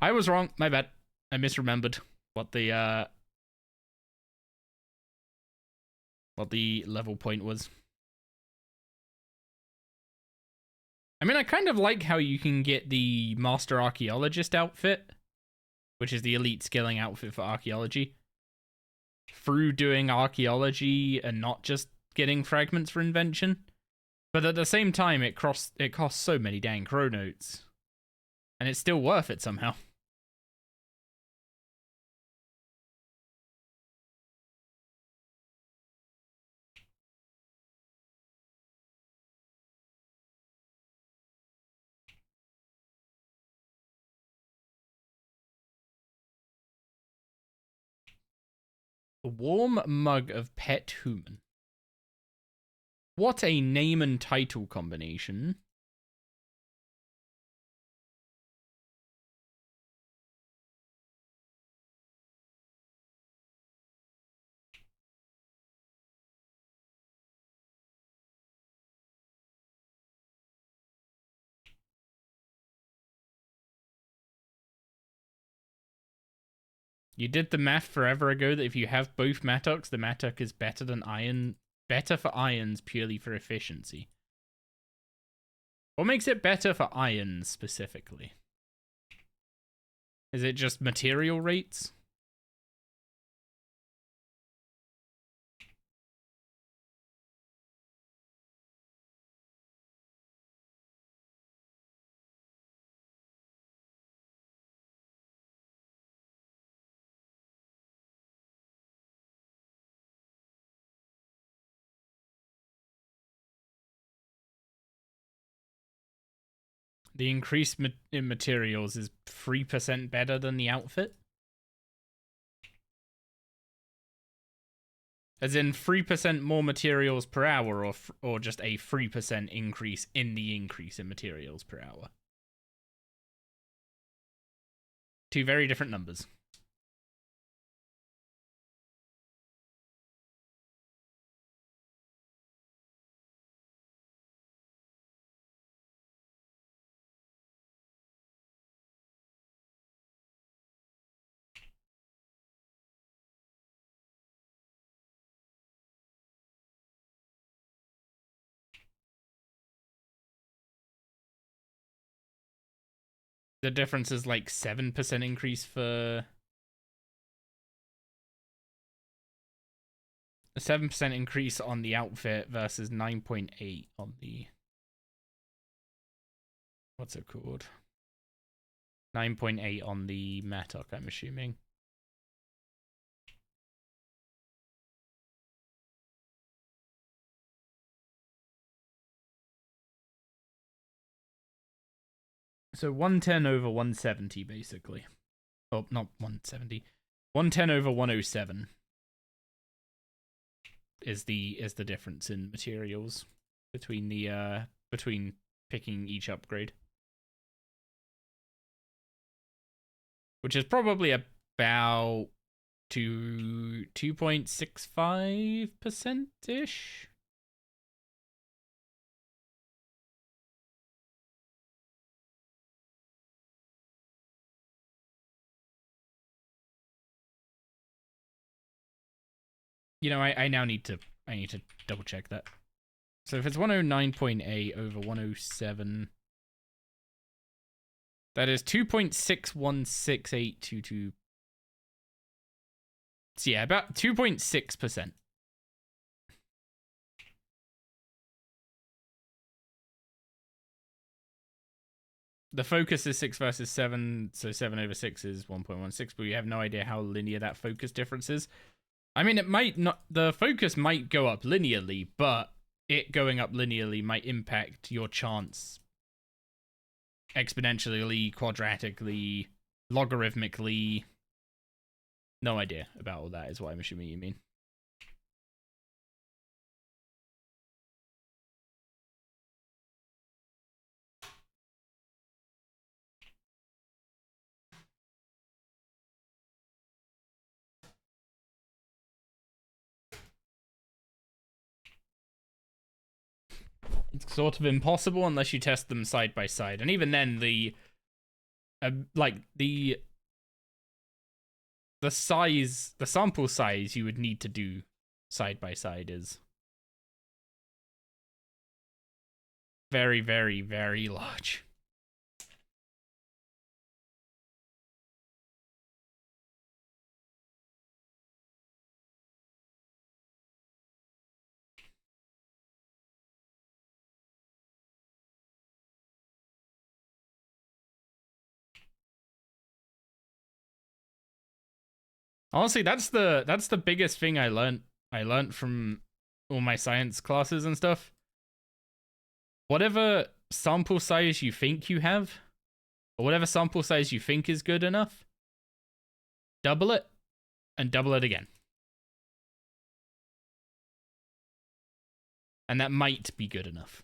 I was wrong. My bad. I misremembered what the level point was. I mean, I kind of like how you can get the Master Archaeologist outfit, which is the elite skilling outfit for archaeology. through doing archaeology and not just getting fragments for invention. But at the same time, it costs so many dang chronotes. And it's still worth it somehow. A warm mug of pet human. What a name and title combination. You did the math forever ago that if you have both Mattocks, the Mattock is better than iron. Better for irons purely for efficiency. What makes it better for irons specifically? Is it just material rates? The increase in materials is 3% better than the outfit? As in 3% more materials per hour, or just a 3% increase in the increase in materials per hour? Two very different numbers. The difference is like 7% increase for... A 7% increase on the outfit versus 9.8 on the... What's it called? 9.8 on the Mattock, I'm assuming. So 110 over 170, basically. Oh, not 170. 110 over 107 is the difference in materials between the between picking each upgrade. Which is probably about 2.65%-ish. You know, I now need to double check that. So if it's 109.8 over 107, that is 2.616822. So yeah, about 2.6%. The focus is 6 versus 7, so 7 over 6 is 1.16, but we have no idea how linear that focus difference is. I mean, it might not, the focus might go up linearly, but it going up linearly might impact your chance exponentially, quadratically, logarithmically. No idea about all that is what I'm assuming you mean. It's sort of impossible unless you test them side by side, and even then, the size, the sample size you would need to do side by side is very, very, very large. Honestly, that's the biggest thing I learned from all my science classes and stuff. Whatever sample size you think you have, or whatever sample size you think is good enough, double it and double it again. And that might be good enough.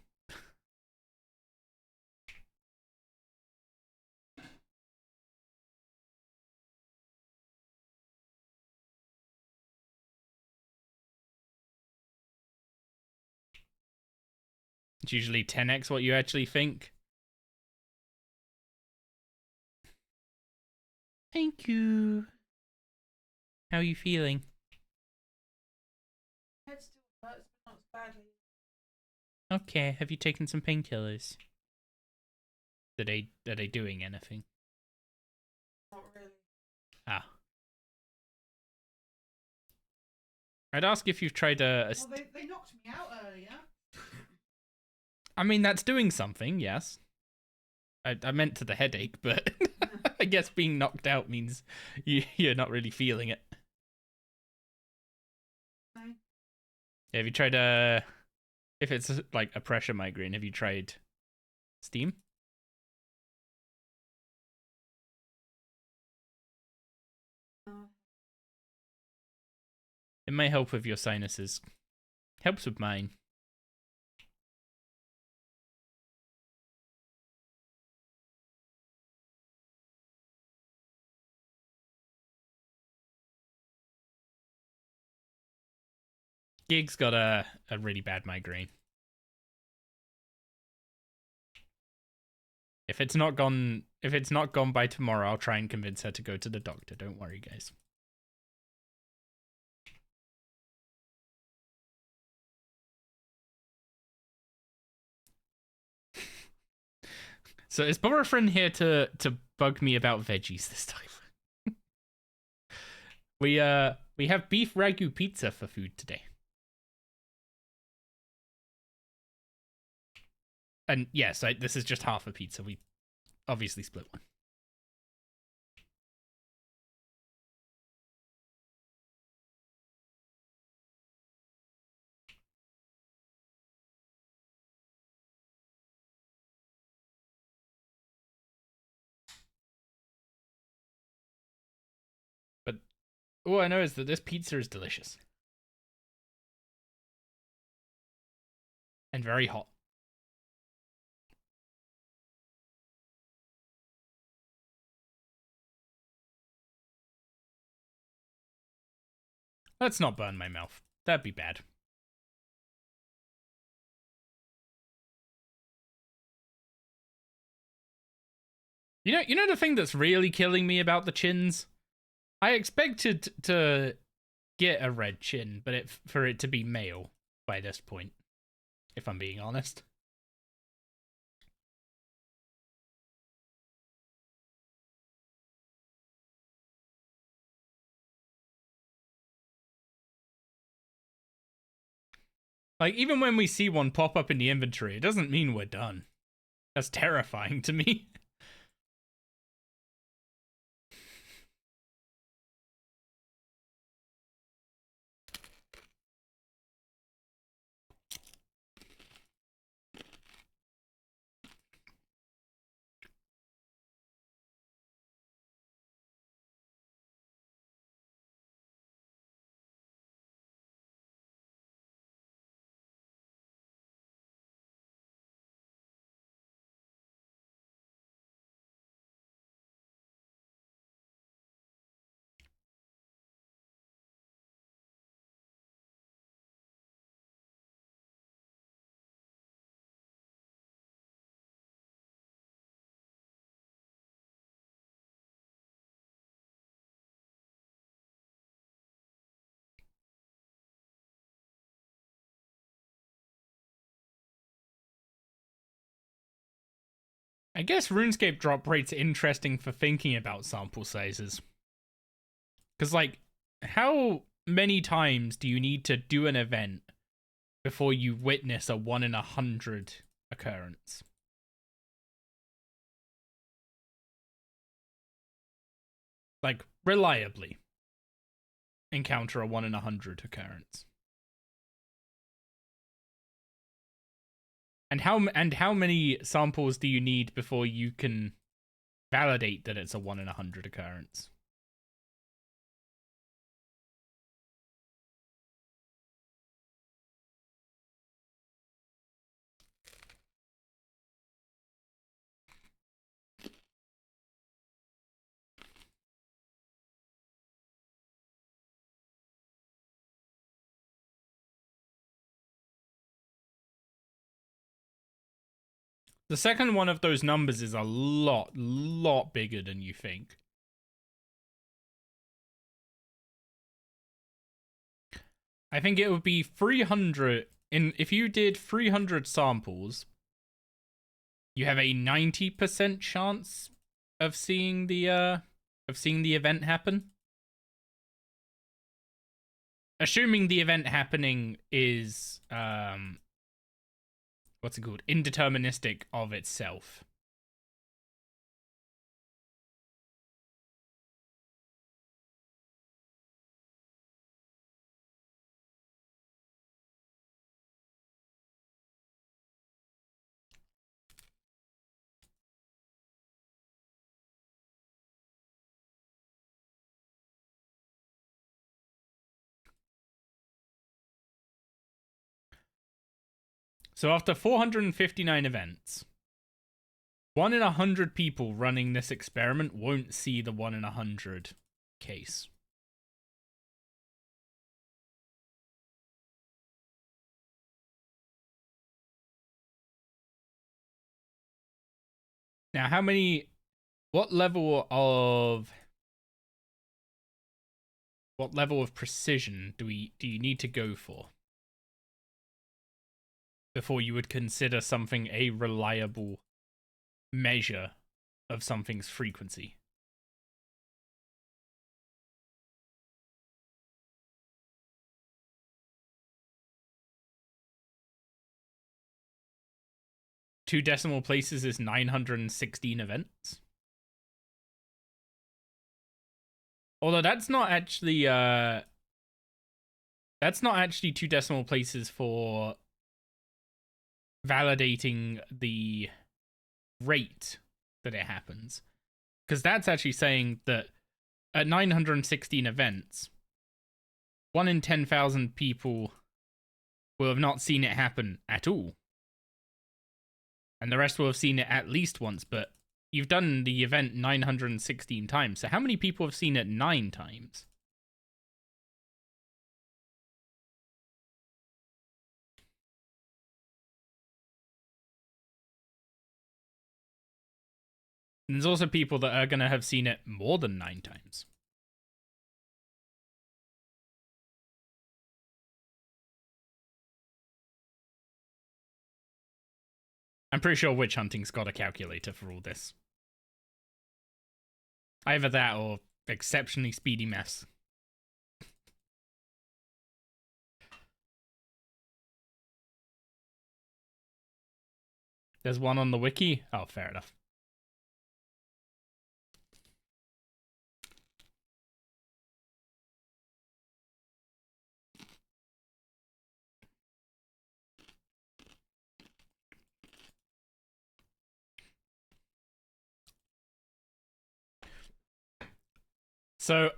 It's usually 10x what you actually think. Thank you. How are you feeling? Head still hurts, but not as badly. Okay, have you taken some painkillers? Are they doing anything? Not really. Ah. I'd ask if you've tried Well, they knocked me out earlier. I mean, that's doing something, yes. I meant to the headache, but I guess being knocked out means you're not really feeling it. No. Have you tried if it's like a pressure migraine, have you tried steam? It may help with your sinuses. Helps with mine. Gig's got a really bad migraine. If it's not gone by tomorrow, I'll try and convince her to go to the doctor. Don't worry, guys. So is Boyfriend here to bug me about veggies this time? We have beef ragu pizza for food today. And yes, this is just half a pizza. We obviously split one. But all I know is that this pizza is delicious. And very hot. Let's not burn my mouth. That'd be bad. You know the thing that's really killing me about the chins? I expected to get a red chin, but for it to be male by this point, if I'm being honest. Like, even when we see one pop up in the inventory, it doesn't mean we're done. That's terrifying to me. I guess RuneScape drop rate's interesting for thinking about sample sizes. Because, like, how many times do you need to do an event before you witness a 1 in 100 occurrence? Like, reliably. encounter a 1 in 100 occurrence? And how many samples do you need before you can validate that it's a 1 in 100 occurrence? The second one of those numbers is a lot bigger than you think. I think it would be 300. If you did 300 samples, you have a 90% chance of seeing the event happen. Assuming the event happening is what's it called? Indeterministic of itself. So after 459 events, 1 in 100 people running this experiment won't see the 1 in 100 case. Now, what level of precision do you need to go for before you would consider something a reliable measure of something's frequency? Two decimal places is 916 events. Although that's not actually two decimal places for validating the rate that it happens. Because that's actually saying that at 916 events, 1 in 10,000 people will have not seen it happen at all. And the rest will have seen it at least once, but you've done the event 916 times. So how many people have seen it 9 times? And there's also people that are going to have seen it more than 9 times. I'm pretty sure Witch Hunting's got a calculator for all this. Either that or exceptionally speedy maths. There's one on the wiki? Oh, fair enough. So,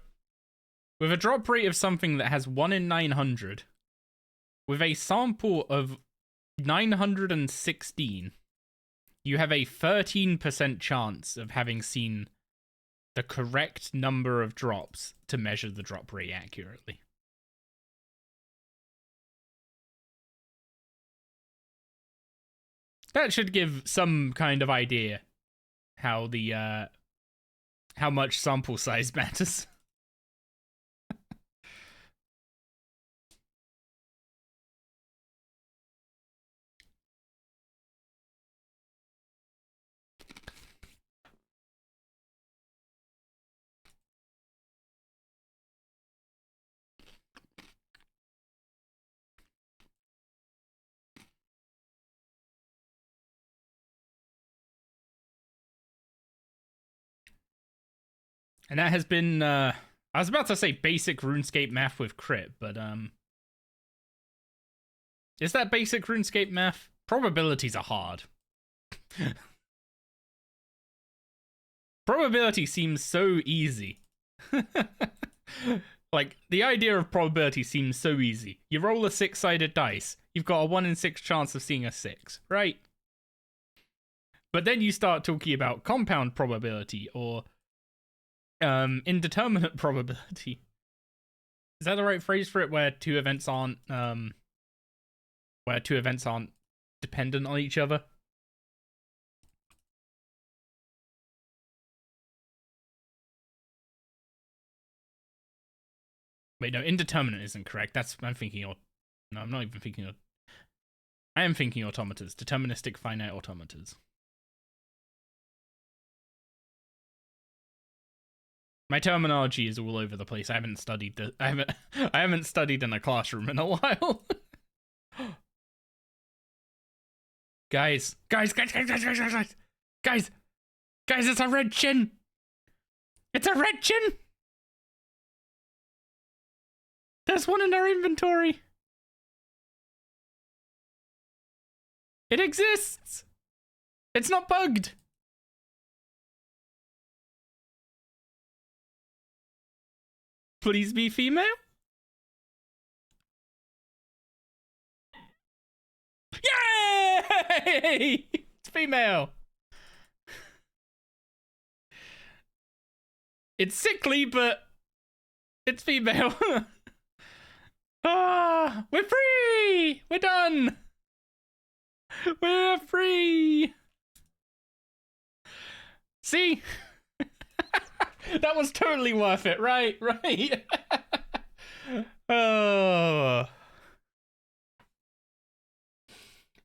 with a drop rate of something that has 1 in 900, with a sample of 916, you have a 13% chance of having seen the correct number of drops to measure the drop rate accurately. That should give some kind of idea how much sample size matters. And that has been, I I was about to say basic RuneScape math with crit, but is that basic RuneScape math? Probabilities are hard. Probability seems so easy. Like, the idea of probability seems so easy. You roll a 6-sided dice, you've got a 1 in 6 chance of seeing a 6, right? But then you start talking about compound probability or indeterminate probability. Is that the right phrase for it? Where two events aren't dependent on each other? Wait, no, indeterminate isn't correct. I'm thinking no, I'm not even thinking I am thinking automators. Deterministic finite automators. My terminology is all over the place. I haven't studied I haven't studied in a classroom in a while. Guys, it's a red chin. It's a red chin. There's one in our inventory. It exists. It's not bugged. Please be female. Yay! It's female. It's sickly, but it's female. Ah, we're free! We're done! We're free! See? That was totally worth it, right? Right? Oh.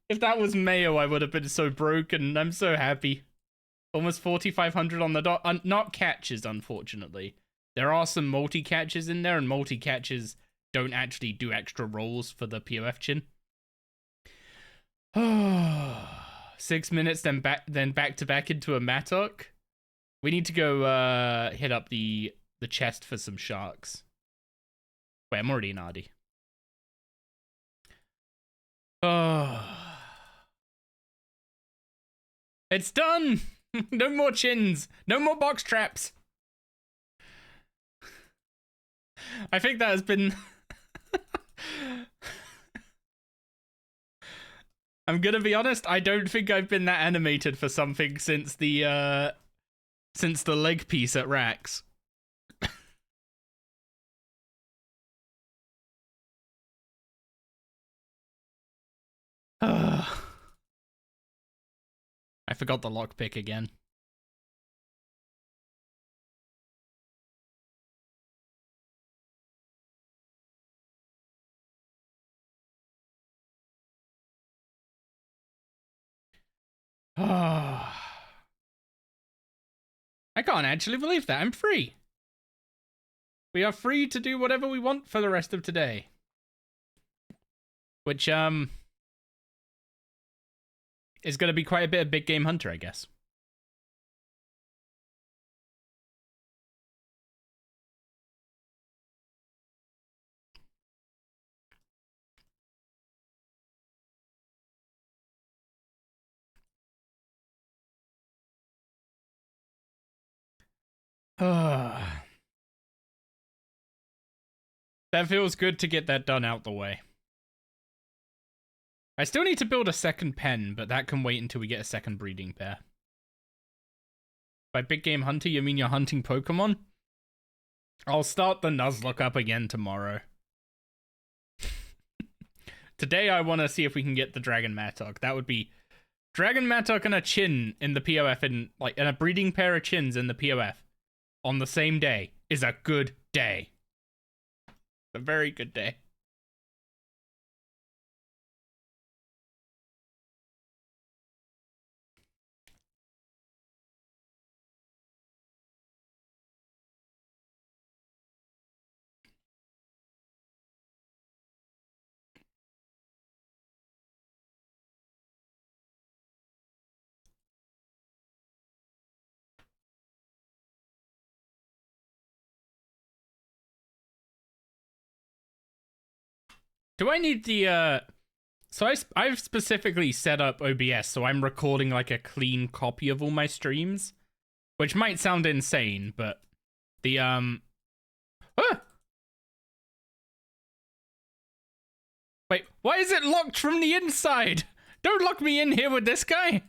If that was Mayo, I would have been so broken. I'm so happy. Almost 4,500 on the dot. Not catches, unfortunately. There are some multi-catches in there, and multi-catches don't actually do extra rolls for the POF chin. 6 minutes, then back to back into a mattock. We need to go hit up the chest for some sharks. Wait, I'm already in Ardy. Oh. It's done! No more chins! No more box traps! I think that has been... I'm gonna be honest, I don't think I've been that animated for something since the leg piece at Rax. I forgot the lockpick again. I can't actually believe that. I'm free. We are free to do whatever we want for the rest of today. Which, is going to be quite a bit of big game hunter, I guess. That feels good to get that done out the way. I still need to build a second pen, but that can wait until we get a second breeding pair. By big game hunter, you mean you're hunting Pokemon? I'll start the Nuzlocke up again tomorrow. Today I want to see if we can get the Dragon Mattock. That would be Dragon Mattock and a chin in the POF, and a breeding pair of chins in the POF on the same day is a good day. A very good day. Do I need the so I've specifically set up OBS so I'm recording like a clean copy of all my streams, which might sound insane, but the wait, why is it locked from the inside? Don't lock me in here with this guy.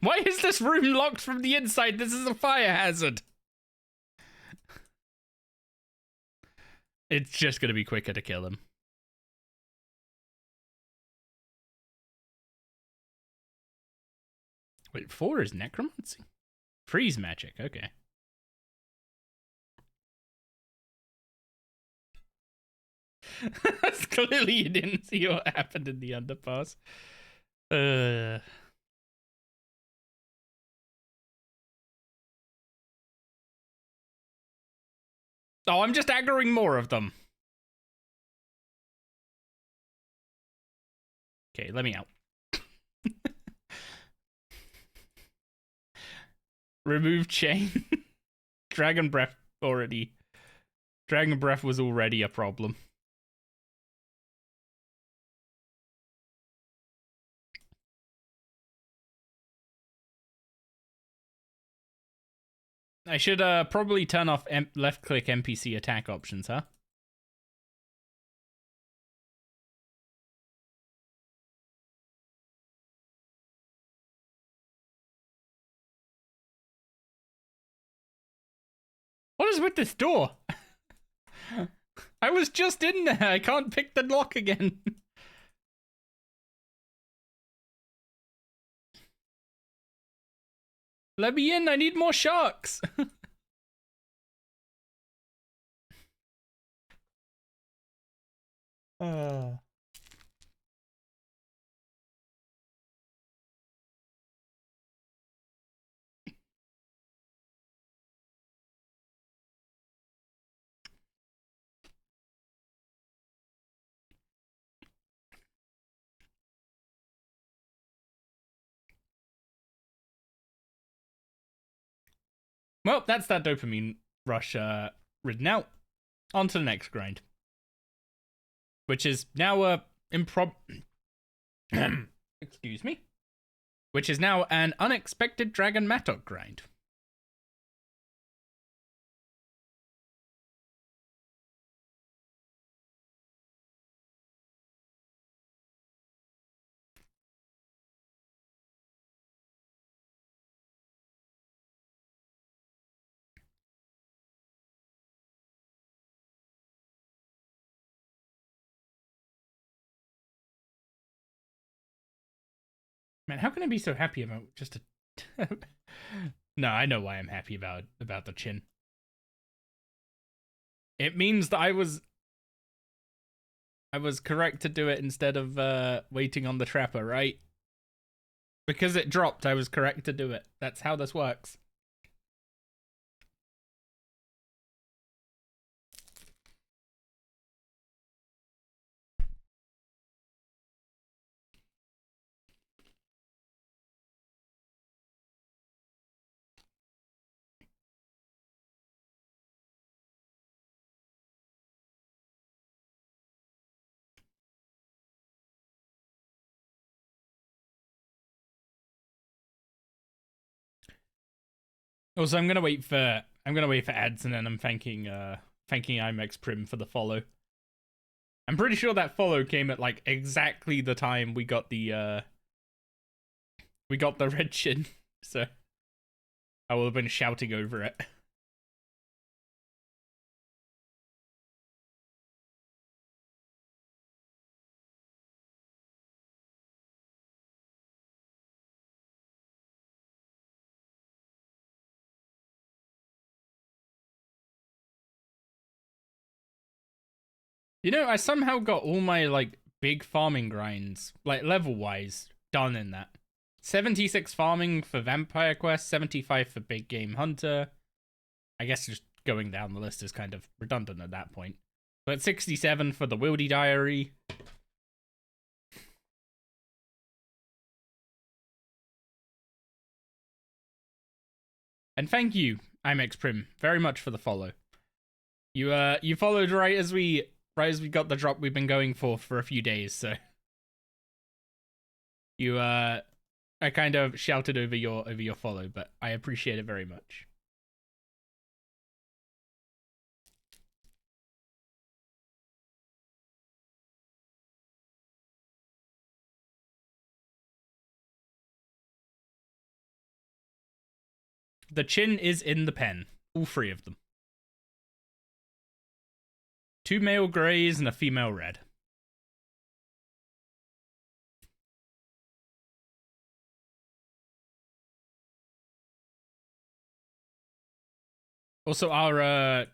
Why is this room locked from the inside? This is a fire hazard. It's just gonna be quicker to kill him. Wait, 4 is necromancy? Freeze magic, okay. Clearly you didn't see what happened in the underpass. Oh, I'm just aggroing more of them. Okay, let me out. Remove chain. Dragon breath already. Dragon breath was already a problem. I should probably turn off left click NPC attack options, huh? What is with this door? I was just in there. I can't pick the lock again. Let me in. I need more sharks. Well, that's that dopamine rush ridden out. On to the next grind. Which is now excuse me. Which is now an unexpected Dragon Mattock grind. Man, how can I be so happy about just a... No, I know why I'm happy about the chin. It means that I was correct to do it instead of waiting on the trapper, right? Because it dropped, I was correct to do it. That's how this works. Also, I'm gonna wait for ads, and then I'm thanking IMAX Prim for the follow. I'm pretty sure that follow came at like exactly the time we got the red chin, so I will have been shouting over it. You know, I somehow got all my like big farming grinds, like level wise, done in that. 76 farming for Vampire Quest, 75 for Big Game Hunter. I guess just going down the list is kind of redundant at that point. But 67 for the Wildy Diary. And thank you, IMX Prim, very much for the follow. You followed right as we got the drop we've been going for a few days, so you I kind of shouted over your follow, but I appreciate it very much. The chin is in the pen, all 3 of them. 2 male greys and a female red. Also, our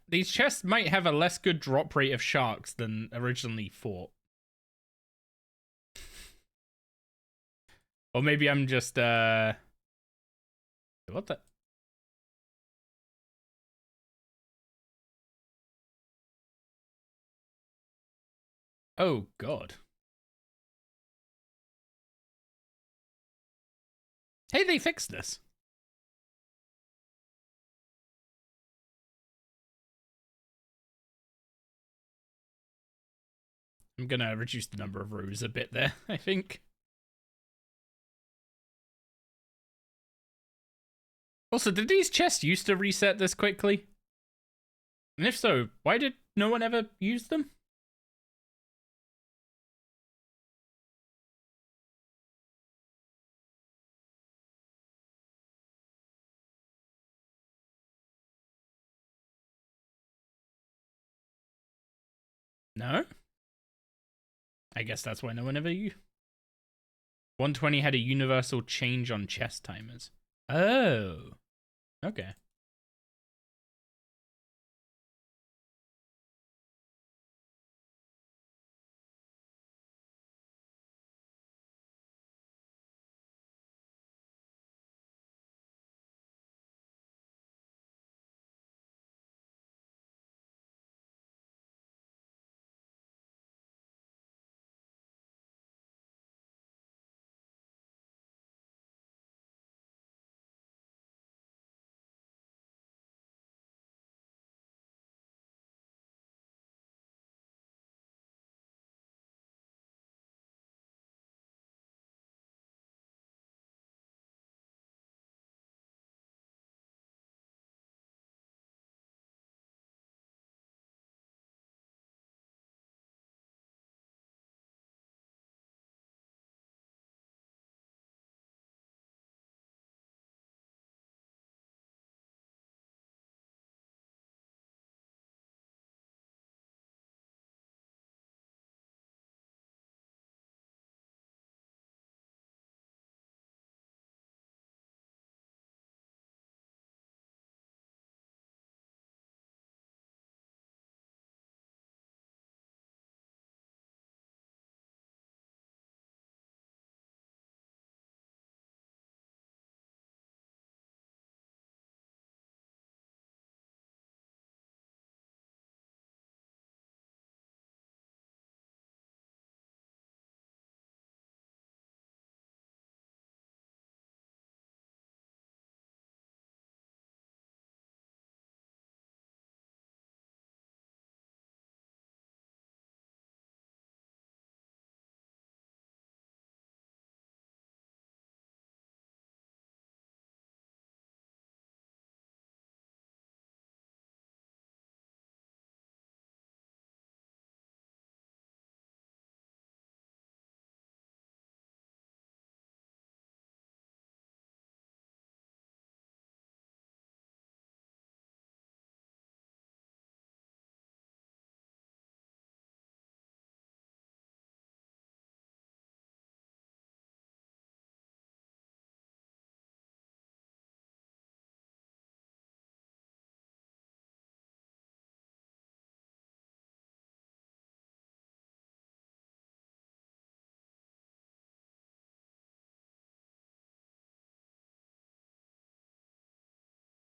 these chests might have a less good drop rate of sharks than originally thought. Or maybe I'm just what the? Oh god. Hey, they fixed this. I'm gonna reduce the number of rows a bit there, I think. Also, did these chests used to reset this quickly? And if so, why did no one ever use them? No? I guess that's why no one ever used. 120 had a universal change on chest timers. Oh. Okay.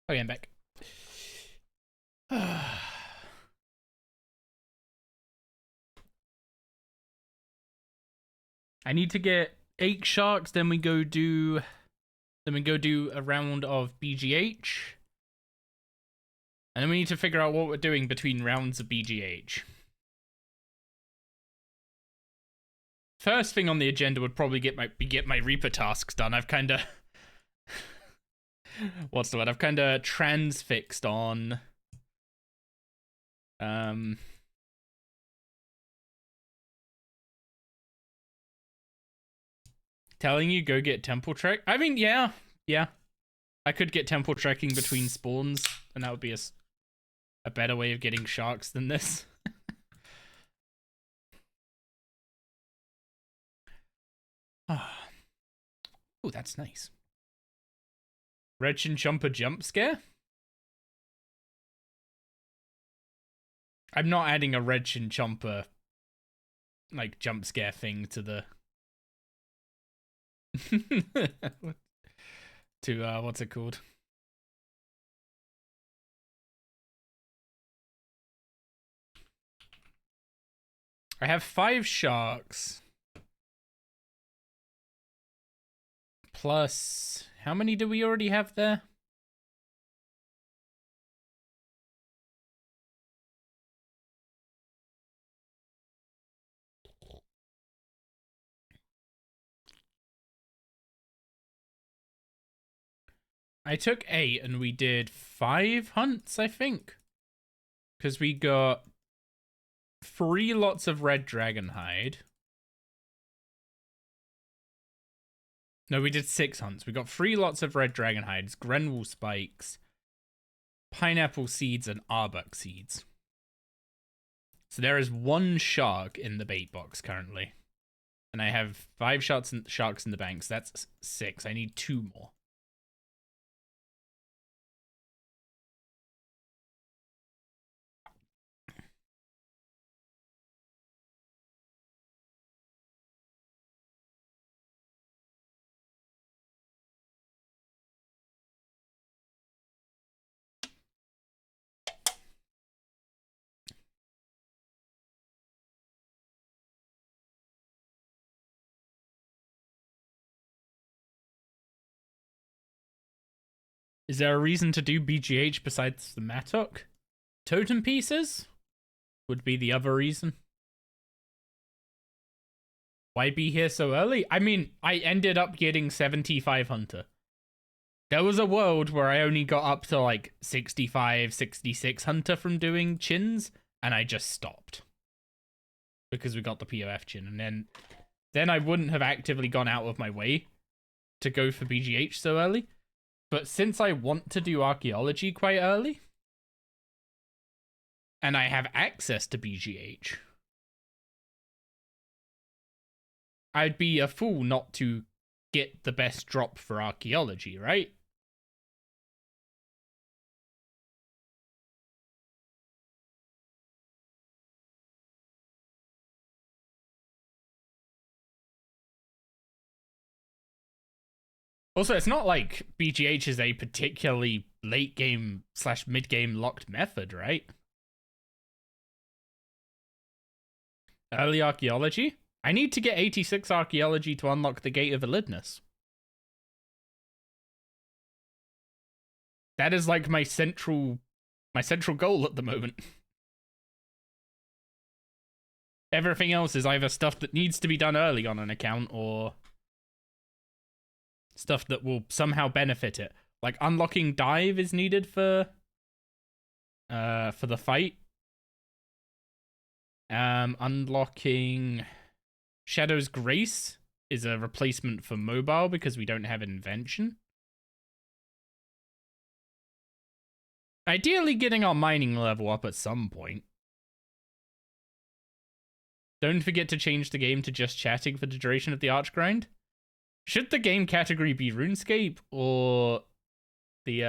Okay, I'm back. I need to get 8 sharks, then we go do Then we go do a round of BGH. And then we need to figure out what we're doing between rounds of BGH. First thing on the agenda would probably get my Reaper tasks done. I've kind of... what's the word? I've kind of transfixed on... telling you go get temple trek. I mean, yeah. I could get temple trekking between spawns, and that would be a better way of getting sharks than this. Oh, that's nice. Red Chinchomper jump scare? I'm not adding a Red Chinchomper like jump scare thing to the to what's it called? I have 5 sharks. Plus, how many do we already have there? I took 8 and we did 5 hunts, I think. Because we got 3 lots of red dragon hide. No, we did 6 hunts. We got 3 lots of red dragon hides, Grenwall spikes, pineapple seeds, and arbuck seeds. So there is 1 shark in the bait box currently. And I have 5 sharks in the bank, so that's 6. I need 2 more. Is there a reason to do BGH besides the Mattock? Totem pieces would be the other reason. Why be here so early? I mean, I ended up getting 75 Hunter. There was a world where I only got up to like 65, 66 Hunter from doing chins, and I just stopped. Because we got the POF chin, and then I wouldn't have actively gone out of my way to go for BGH so early. But since I want to do archaeology quite early, and I have access to BGH, I'd be a fool not to get the best drop for archaeology, right? Also, it's not like BGH is a particularly late game / mid game locked method, right? Early archaeology? I need to get 86 archaeology to unlock the Gate of Elidness. That is like my central goal at the moment. Everything else is either stuff that needs to be done early on an account or stuff that will somehow benefit it. Like unlocking dive is needed for the fight. Unlocking Shadow's Grace is a replacement for mobile because we don't have invention. Ideally getting our mining level up at some point. Don't forget to change the game to just chatting for the duration of the arch grind. Should the game category be RuneScape or the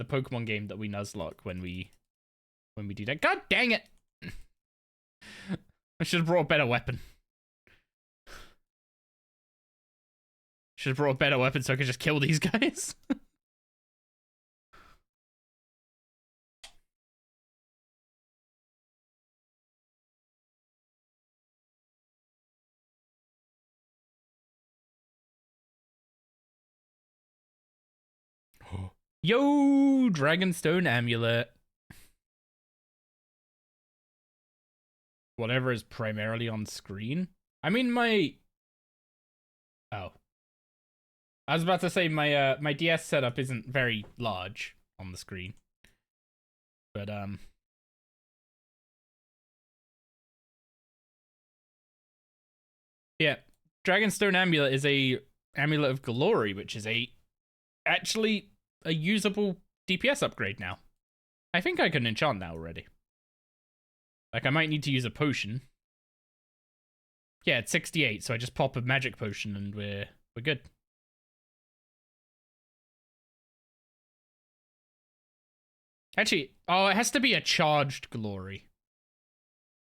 Pokemon game that we nuzlocke when we do that? God dang it! I should have brought a better weapon. Should have brought a better weapon so I could just kill these guys. Yo, Dragonstone Amulet. Whatever is primarily on screen. I mean, my... Oh. I was about to say my my DS setup isn't very large on the screen. But, yeah. Dragonstone Amulet is a Amulet of Glory, which is actually a usable DPS upgrade now. I think I can enchant that already. Like, I might need to use a potion. Yeah, it's 68, so I just pop a magic potion and we're good. Actually, oh, it has to be a charged glory.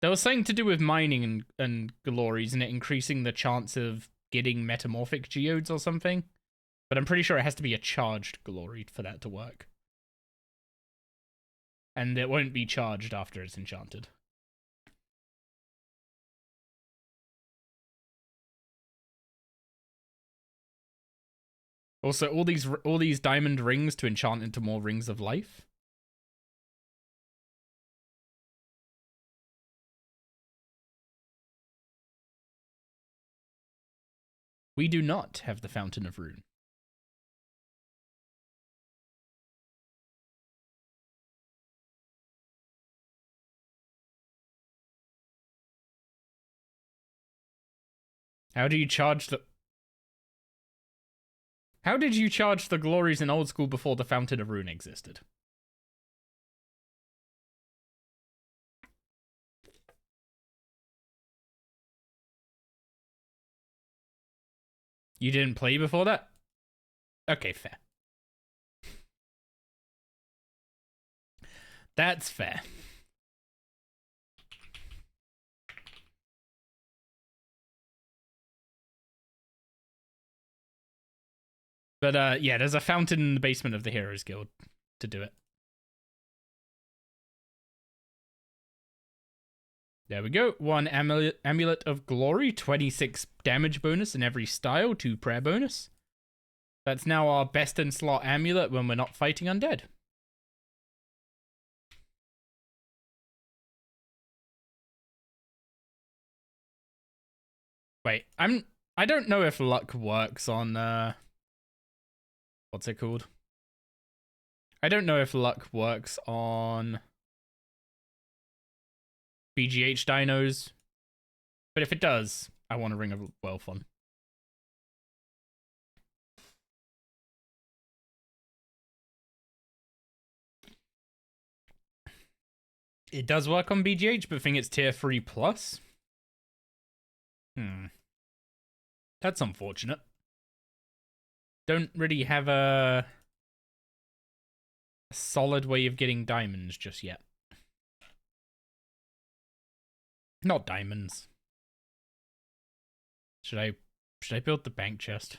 There was something to do with mining and glories and it increasing the chance of getting metamorphic geodes or something. But I'm pretty sure it has to be a charged glory for that to work. And it won't be charged after it's enchanted. Also, all these diamond rings to enchant into more rings of life. We do not have the Fountain of Rune. How do you charge the... How did you charge the glories in old school before the Fountain of Rune existed? You didn't play before that? Okay, fair. That's fair. But yeah, there's a fountain in the basement of the Heroes Guild to do it. There we go. 1 Amulet of Glory, 26 damage bonus in every style, 2 prayer bonus. That's now our best in slot amulet when we're not fighting undead. Wait, I don't know if luck works on what's it called? I don't know if luck works on BGH dinos, but if it does, I want a Ring of Wealth on. It does work on BGH, but I think it's tier 3 plus. That's unfortunate. Don't really have a solid way of getting diamonds just yet. Not diamonds. Should I build the bank chest?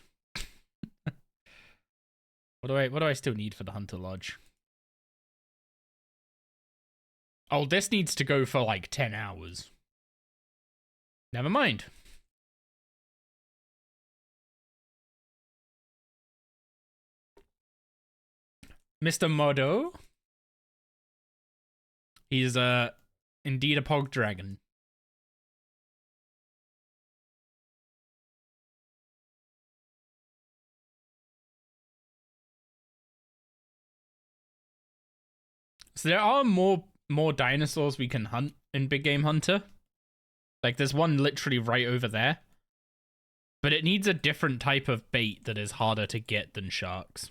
What do I still need for the Hunter Lodge? Oh, this needs to go for like 10 hours. Never mind. Mr. Modo. He's indeed a pog dragon. So there are more dinosaurs we can hunt in Big Game Hunter. Like there's one literally right over there. But it needs a different type of bait that is harder to get than sharks.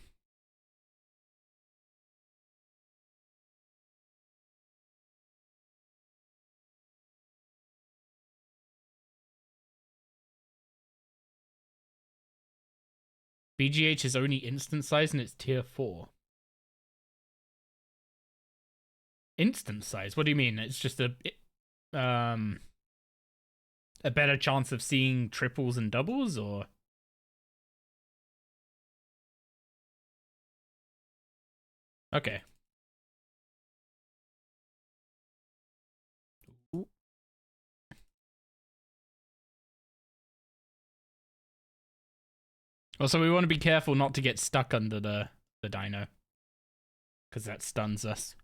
BGH is only instant size and it's tier 4. Instant size? What do you mean? It's just a better chance of seeing triples and doubles, or? Okay. Also, we want to be careful not to get stuck under the dino. because that stuns us.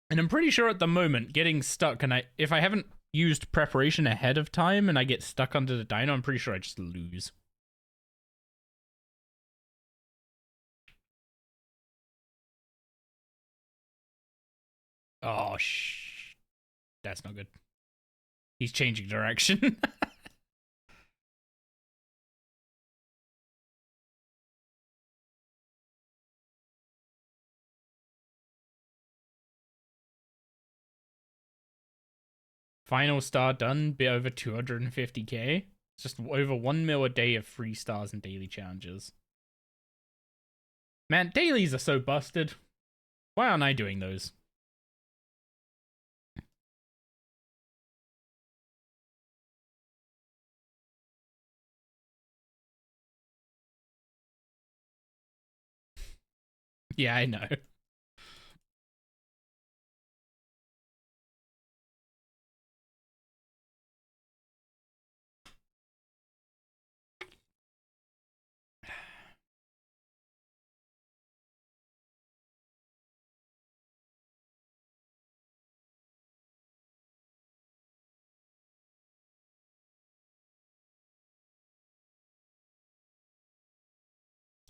And I'm pretty sure at the moment, getting stuck, and if I haven't used preparation ahead of time and I get stuck under the dino, I'm pretty sure I just lose. Oh, that's not good. He's changing direction. Final star done, bit over 250k. It's just over 1 mil a day of free stars and daily challenges. Man, dailies are so busted. Why aren't I doing those? Yeah, I know.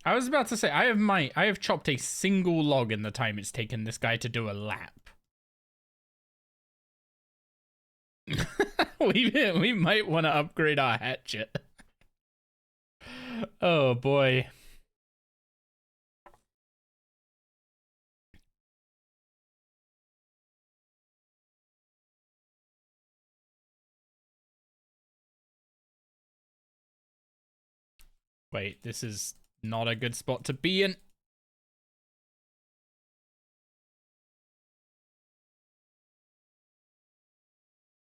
I was about to say, I have chopped a single log in the time it's taken this guy to do a lap. we might want to upgrade our hatchet. Oh boy. Wait, this is not a good spot to be in.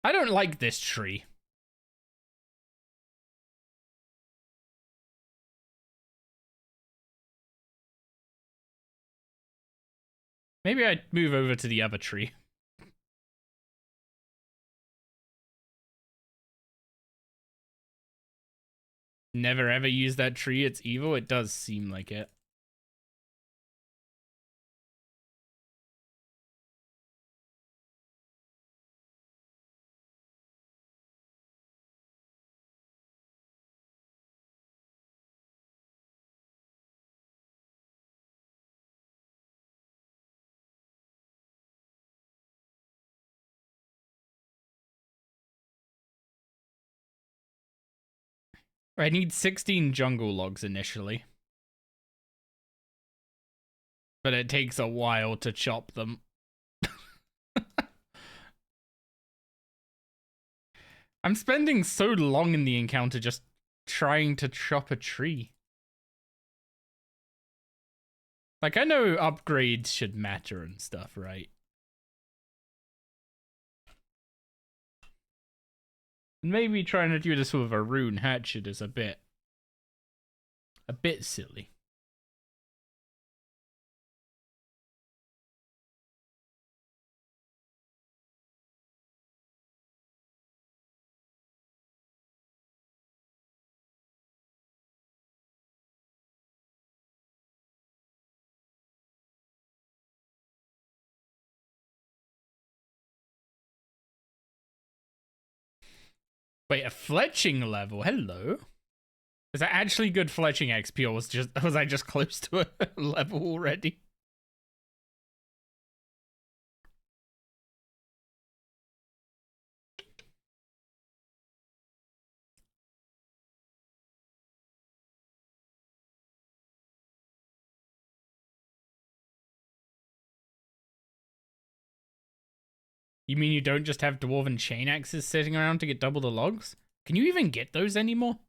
I don't like this tree. Maybe I'd move over to the other tree. Never ever use that tree, it's evil. It does seem like it. I need 16 jungle logs initially. But it takes a while to chop them. I'm spending so long in the encounter just trying to chop a tree. Like, I know upgrades should matter and stuff, right? Maybe trying to do this with a rune hatchet is a bit silly. Wait, a fletching level? Hello? Is that actually good fletching XP, or was I just close to a level already? You mean you don't just have dwarven chain axes sitting around to get double the logs? Can you even get those anymore?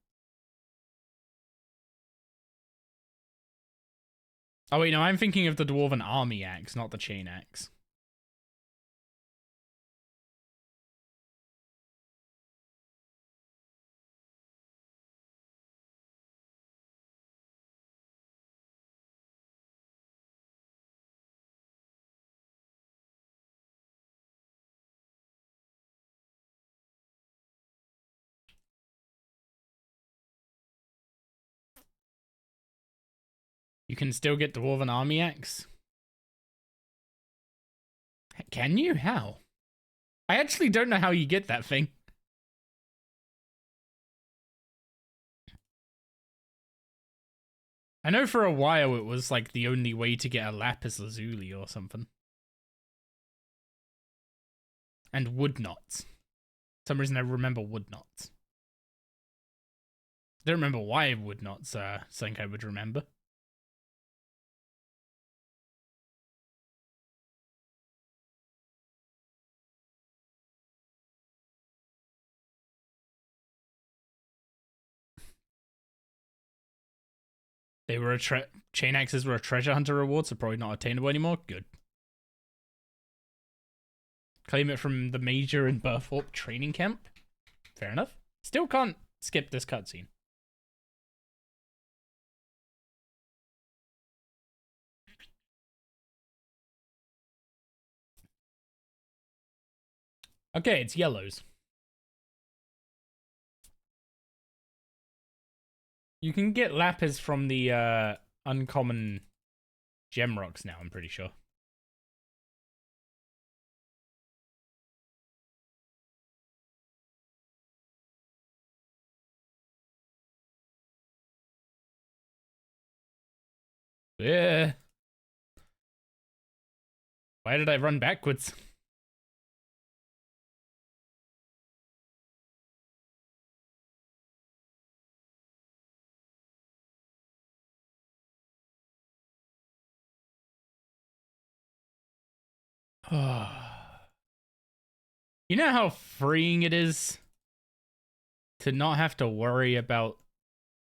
Oh wait, no, I'm thinking of the dwarven army axe, not the chain axe. You can still get Dwarven Army Axe? Can you? How? I actually don't know how you get that thing. I know for a while it was like the only way to get a Lapis Lazuli or something. And wood knots. For some reason I remember wood knots. I don't remember why wood knots are something I would remember. They were chain axes were a treasure hunter reward, so probably not attainable anymore. Good. Claim it from the Major and Burthorpe training camp. Fair enough. Still can't skip this cutscene. Okay, it's yellows. You can get lapis from the uncommon gem rocks now, I'm pretty sure. Yeah. Why did I run backwards? You know how freeing it is to not have to worry about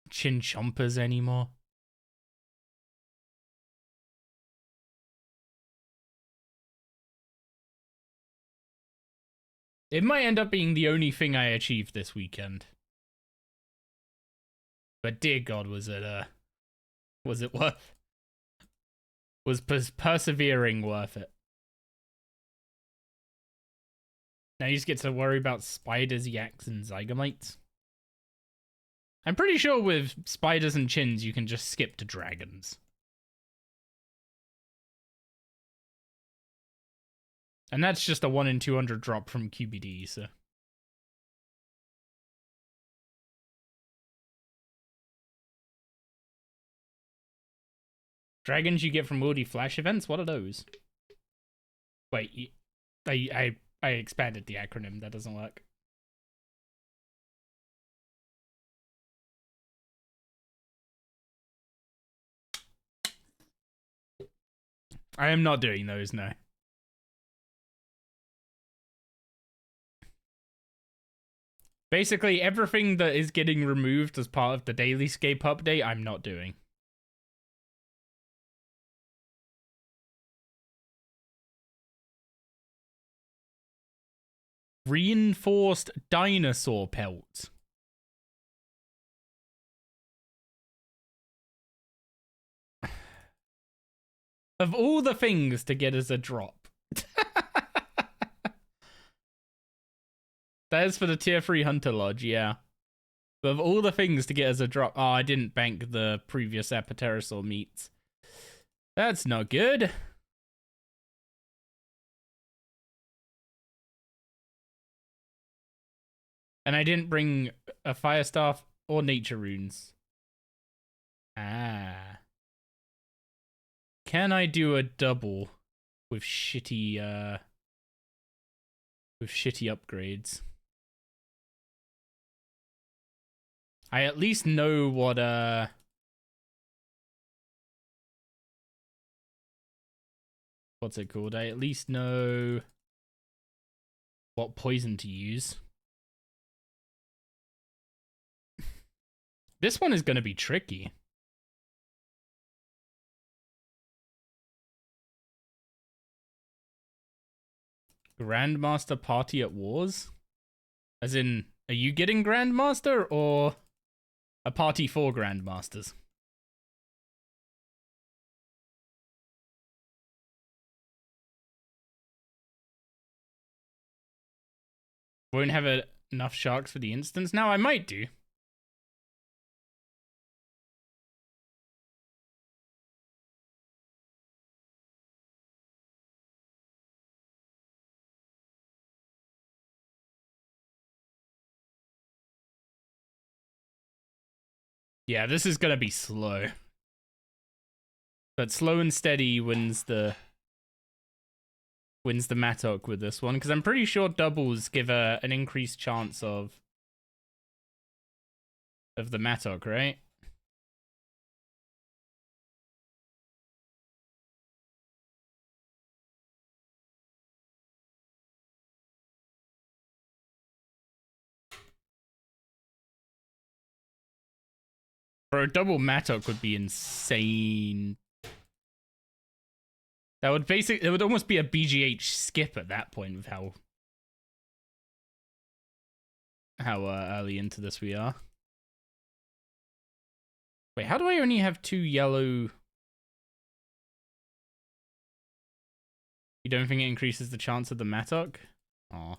chinchompas anymore? It might end up being the only thing I achieved this weekend. But dear God, was it worth? Was persevering worth it? Now you just get to worry about spiders, yaks, and zygomites. I'm pretty sure with spiders and chins, you can just skip to dragons. And that's just a 1 in 200 drop from QBD, so. Dragons you get from Wildy Flash events? What are those? Wait, I expanded the acronym. That doesn't work. I am not doing those, no. Basically, everything that is getting removed as part of the Dailyscape update, I'm not doing. Reinforced dinosaur pelt. Of all the things to get as a drop. That is for the tier 3 Hunter Lodge, yeah. But of all the things to get as a drop... Oh, I didn't bank the previous Apatosaur meats. That's not good. And I didn't bring a Fire Staff or Nature Runes. Ah. Can I do a double with shitty upgrades? I at least know what what's it called? I at least know what poison to use. This one is going to be tricky. Grandmaster Party at Wars? As in, are you getting Grandmaster or a party for Grandmasters? Won't have enough sharks for the instance? Now I might do. Yeah, this is gonna be slow. But slow and steady wins the Mattock with this one, because I'm pretty sure doubles give an increased chance of the Mattock, right? Bro, a double Mattock would be insane. That would it would almost be a BGH skip at that point with how early into this we are. Wait, how do I only have 2 yellow? You don't think it increases the chance of the Mattock? Aw.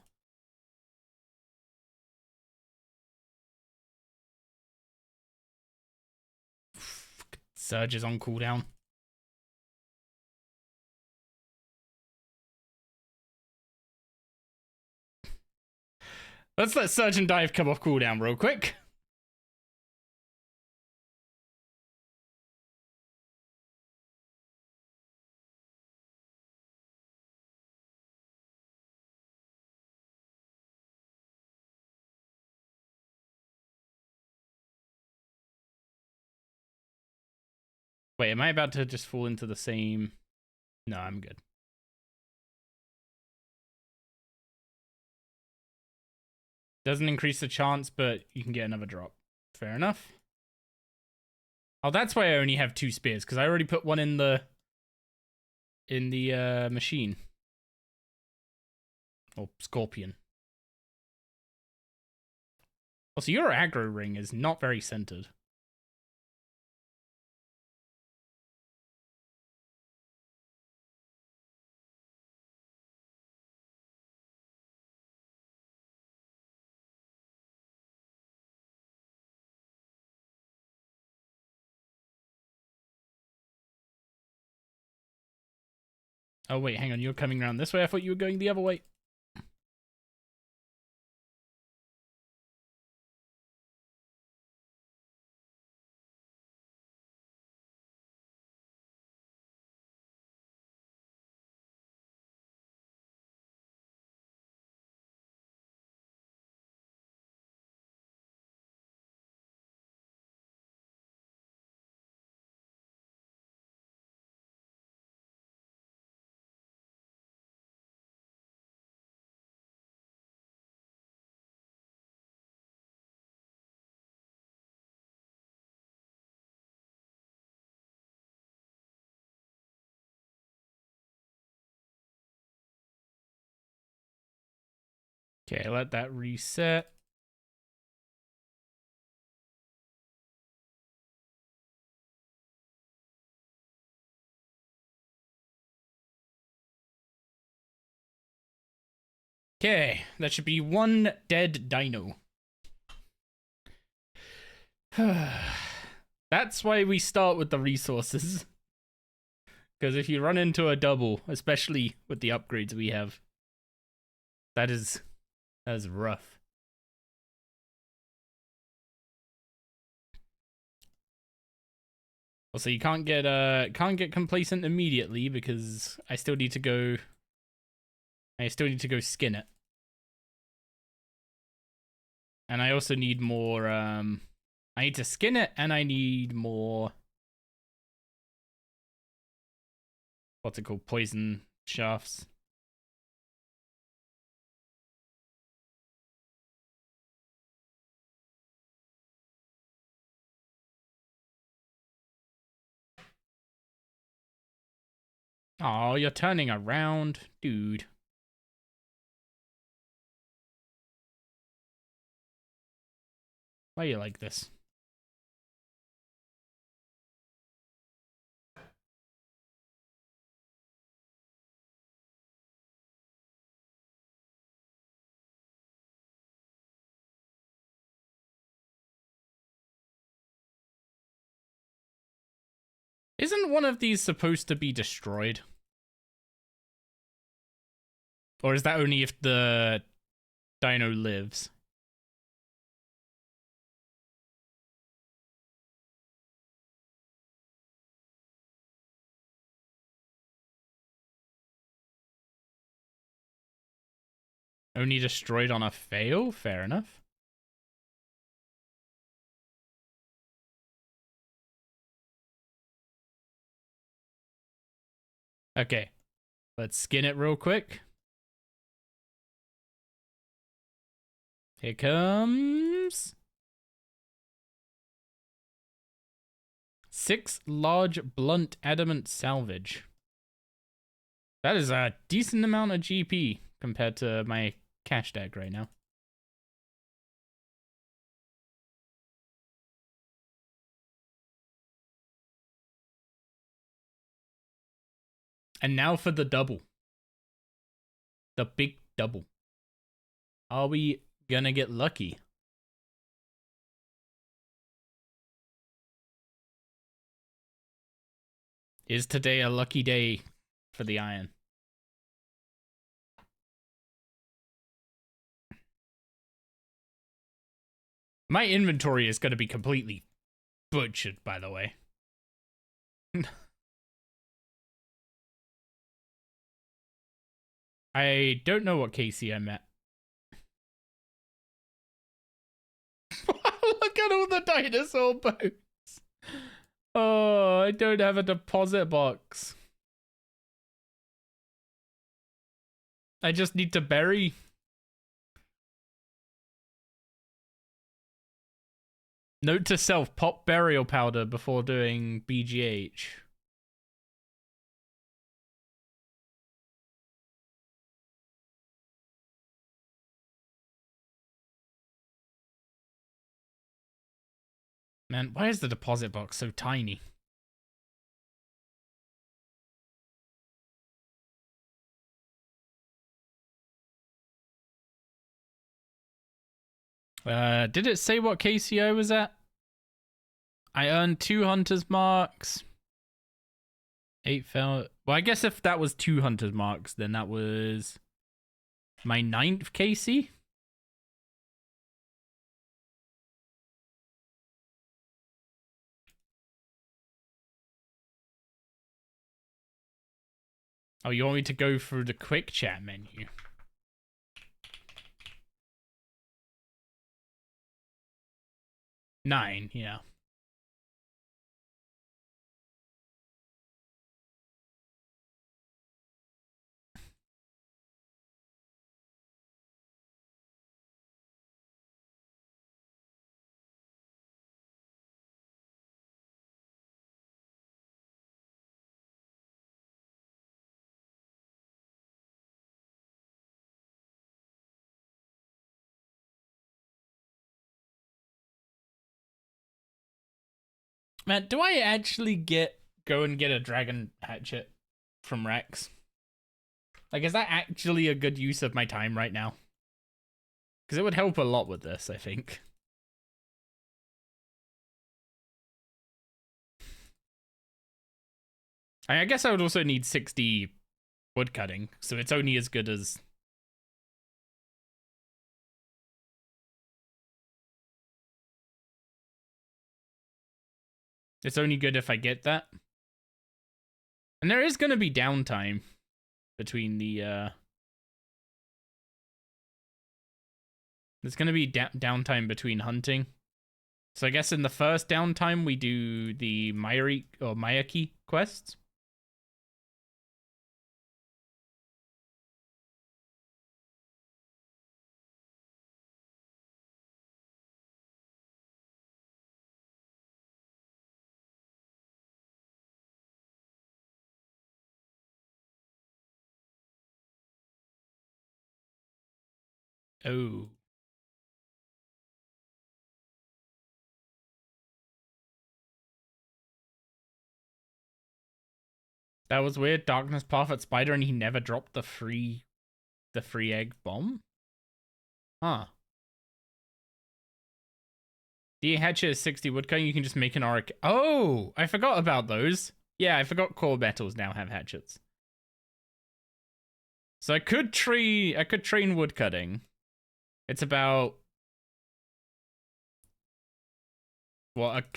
Surge is on cooldown. Let's let Surge and Dive come off cooldown real quick. Wait, am I about to just fall into the same... No, I'm good. Doesn't increase the chance, but you can get another drop. Fair enough. Oh, that's why I only have 2 spears, because I already put one in the machine. Or scorpion. Also, your aggro ring is not very centered. Oh, wait, hang on. You're coming around this way? I thought you were going the other way. Okay, let that reset. Okay, that should be 1 dead dino. That's why we start with the resources. Because if you run into a double, especially with the upgrades we have, that is rough. Also, you can't get complacent immediately because I still need to go skin it. And I also need more I need to skin it and I need more, what's it called, poison shafts. Oh, you're turning around, dude. Why are you like this? Isn't one of these supposed to be destroyed? Or is that only if the dino lives? Only destroyed on a fail? Fair enough. Okay. Let's skin it real quick. Here comes 6 large blunt adamant salvage. That is a decent amount of GP compared to my cash deck right now. And now for the double. The big double. Are we gonna get lucky? Is today a lucky day for the iron? My inventory is going to be completely butchered, by the way. I don't know what HCIM at. Look at all the dinosaur bones. Oh, I don't have a deposit box. I just need to bury. Note to self, pop burial powder before doing BGH. Man, why is the deposit box so tiny? Did it say what KCO was at? I earned 2 hunters marks. 8 fell. Well, I guess if that was 2 hunters marks, then that was my 9th KC. Oh, you want me to go through the quick chat menu? Nine, yeah. Man, do I actually go and get a dragon hatchet from Rex? Like, is that actually a good use of my time right now? Because it would help a lot with this, I think. I guess I would also need 60 wood cutting, so it's only as good as... It's only good if I get that. And there is going to be downtime between the... There's going to be downtime between hunting. So I guess in the first downtime, we do the Mayaki quests. Oh. That was weird. Darkness Prophet Spider, and he never dropped the free egg bomb? Huh. The hatchet is 60 woodcutting. You can just make an auric. Oh, I forgot about those. Yeah, I forgot core metals now have hatchets. So I could train woodcutting. It's about it's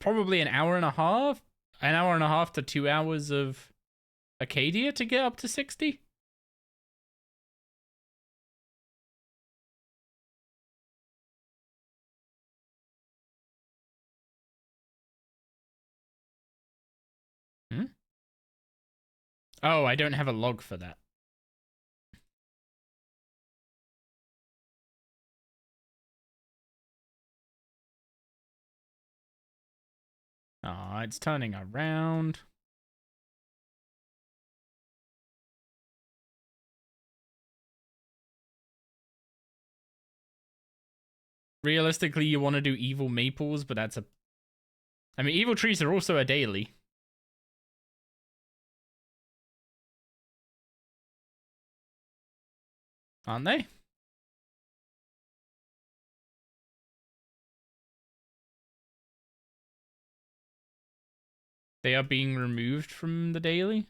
probably an hour and a half to 2 hours of Acadia to get up to 60. Oh, I don't have a log for that. Oh, it's turning around. Realistically, you want to do evil maples, but that's a... I mean, evil trees are also a daily. Aren't they? They are being removed from the daily?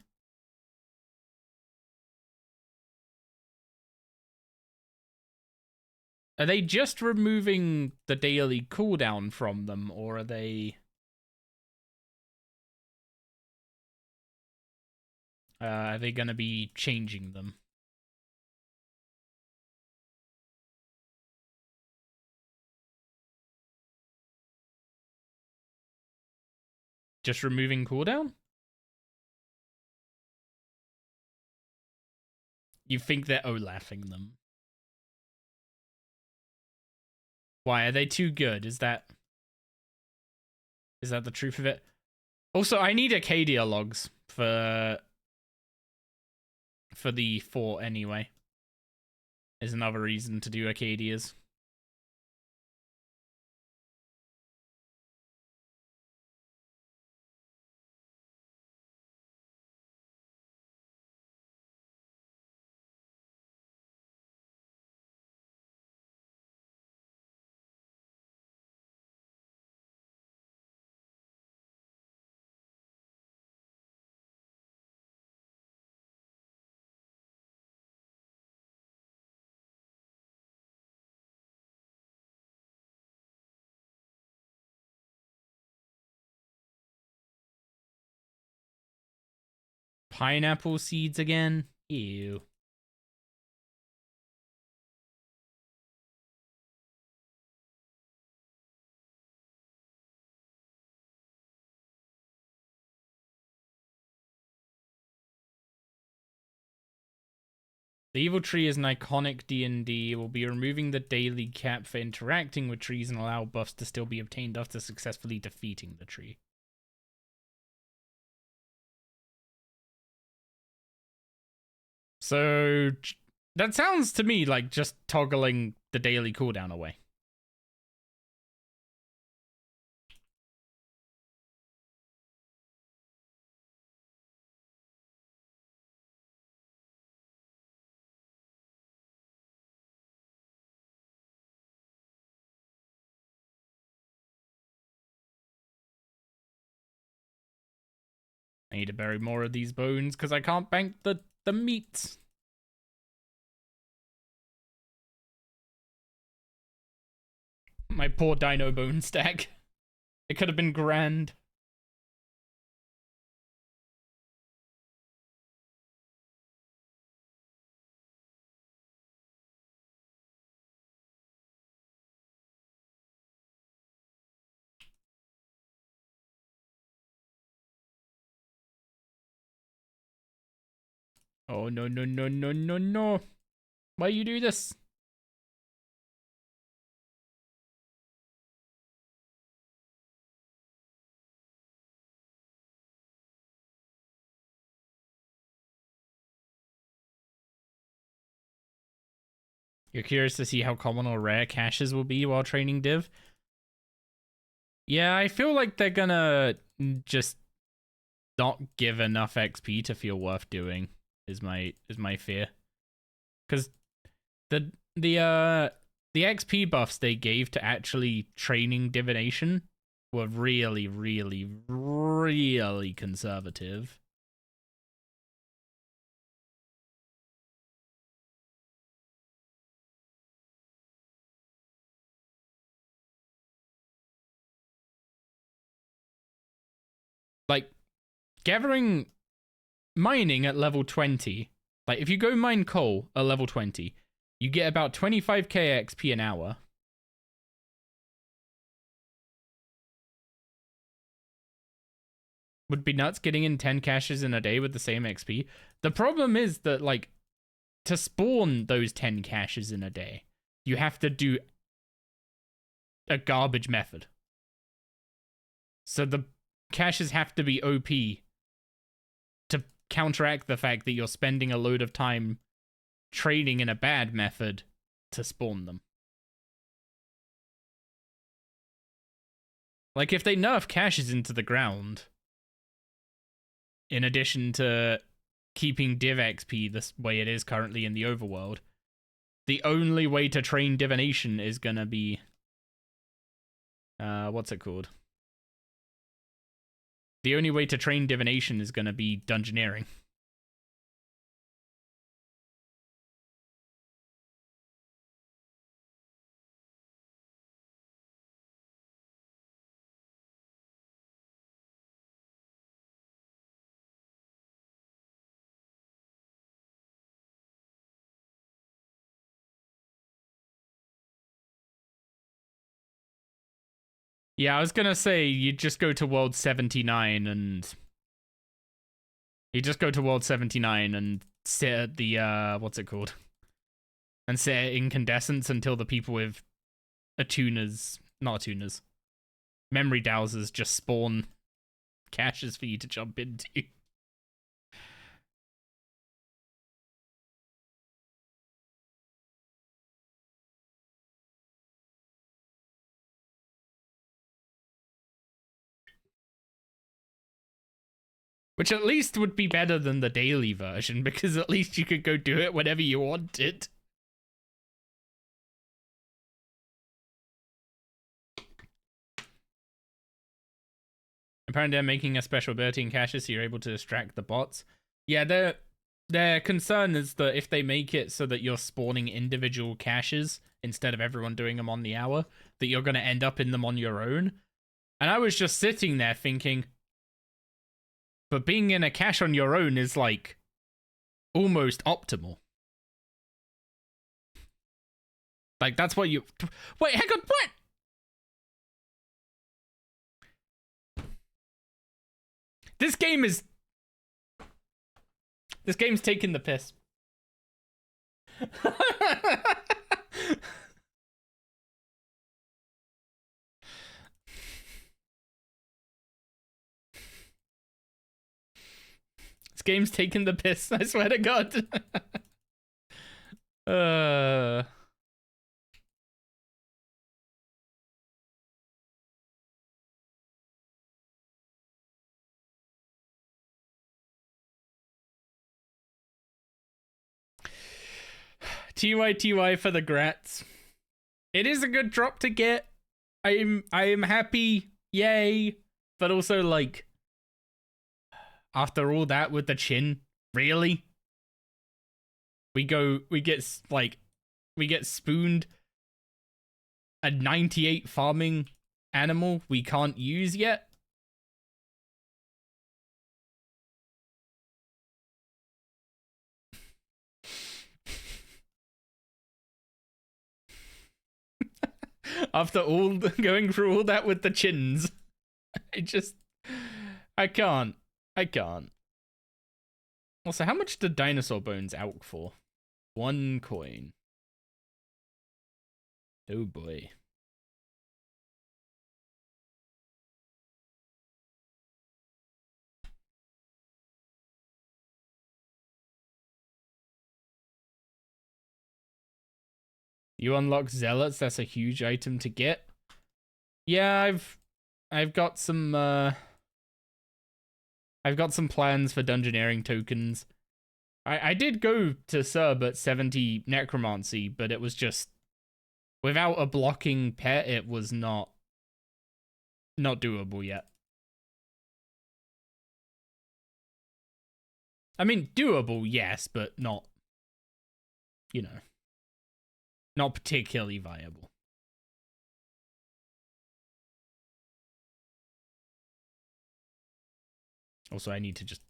Are they just removing the daily cooldown from them, or are they... are they gonna be changing them? Just removing cooldown? You think they're Olafing them? Why, are they too good? Is that the truth of it? Also, I need Acadia logs for the fort anyway. Is another reason to do Acadias. Pineapple seeds again? Ew. The evil tree is an iconic D&D. It will be removing the daily cap for interacting with trees and allow buffs to still be obtained after successfully defeating the tree. So that sounds to me like just toggling the daily cooldown away. I need to bury more of these bones because I can't bank the meat. My poor dino bone stack. It could have been grand. Oh, no, no, no, no, no, no. Why you do this? You're curious to see how common or rare caches will be while training Div? Yeah, I feel like they're gonna just not give enough XP to feel worth doing. Is my fear. Because the XP buffs they gave to actually training divination were really, really, really conservative. Like, gathering mining at level 20, like if you go mine coal at level 20, you get about 25k XP an hour. would be nuts getting in 10 caches in a day with the same XP. The problem is that, like, to spawn those 10 caches in a day, you have to do a garbage method. So the caches have to be OP to counteract the fact that you're spending a load of time trading in a bad method to spawn them. Like, if they nerf caches into the ground, in addition to keeping div XP the way it is currently in the overworld, the only way to train divination is gonna be... what's it called? The only way to train divination is gonna be dungeoneering. Yeah, I was gonna say, you just go to World 79 and... You just go to World 79 and sit at the, what's it called? And sit at incandescence until the people with attuners... Not attuners. Memory dowsers just spawn caches for you to jump into. Which at least would be better than the daily version, because at least you could go do it whenever you wanted. Apparently they're making a special ability in caches so you're able to distract the bots. Yeah, their concern is that if they make it so that you're spawning individual caches instead of everyone doing them on the hour, that you're going to end up in them on your own. And I was just sitting there thinking... But being in a cache on your own is, like, almost optimal. Like, that's what you... Wait, hang on, what? This game is... This game's taking the piss. This game's taking the piss, I swear to God. TY for the grats. It is a good drop to get. I am happy, yay. But also, like, after all that with the chin, really? We get spooned a 98 farming animal we can't use yet? After all going through all that with the chins, I can't. Also, how much do dinosaur bones out for? 1 coin. Oh boy. You unlock zealots, that's a huge item to get. Yeah, I've got some plans for dungeoneering tokens. I did go to Serb at 70 necromancy, but it was just without a blocking pet, it was not doable yet. I mean, doable, yes, but not, you know, not particularly viable. Also, I need to just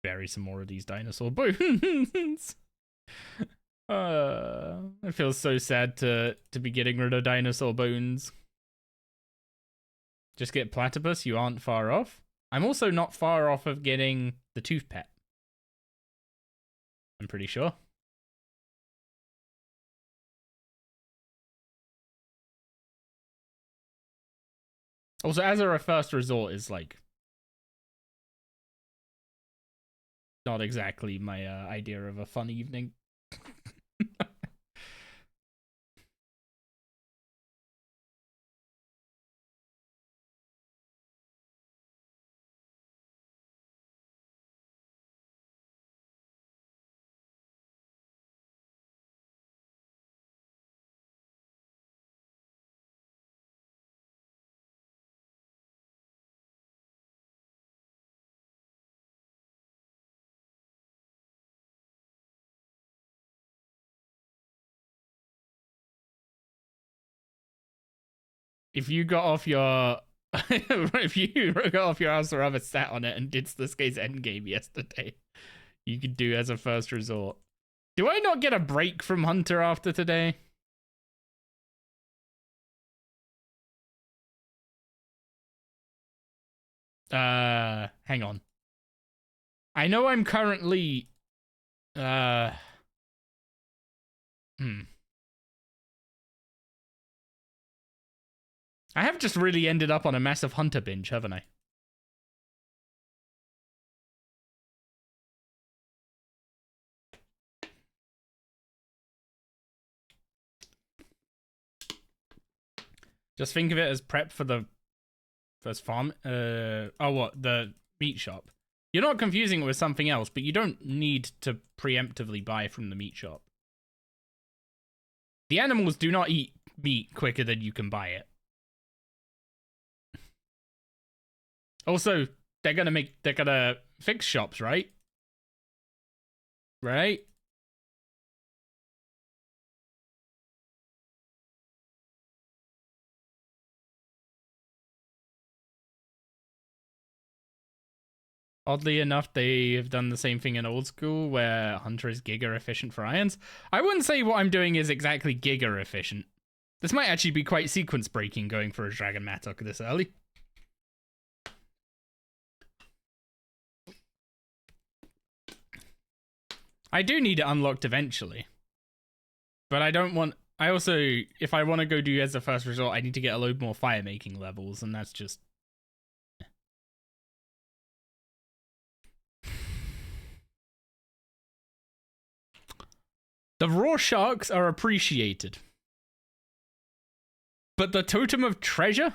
bury some more of these dinosaur bones. It feels so sad to be getting rid of dinosaur bones. Just get platypus, you aren't far off. I'm also not far off of getting the tooth pet. I'm pretty sure. Also, as a first resort is like not exactly my idea of a fun evening. If you got off your if you got off your ass or ever sat on it and did this case endgame yesterday, you could do as a first resort. Do I not get a break from Hunter after today? Hang on. I know I'm currently I have just really ended up on a massive Hunter binge, haven't I? Just think of it as prep for the first farm. The meat shop. You're not confusing it with something else, but you don't need to preemptively buy from the meat shop. The animals do not eat meat quicker than you can buy it. Also, they're gonna fix shops, right? Right? Oddly enough, they have done the same thing in old school where Hunter is giga efficient for irons. I wouldn't say what I'm doing is exactly giga efficient. This might actually be quite sequence breaking going for a Dragon Mattock this early. I do need it unlocked eventually. But I don't want... I also, if I want to go do as a first resort, I need to get a load more fire making levels, and that's just... The raw sharks are appreciated. But the totem of treasure?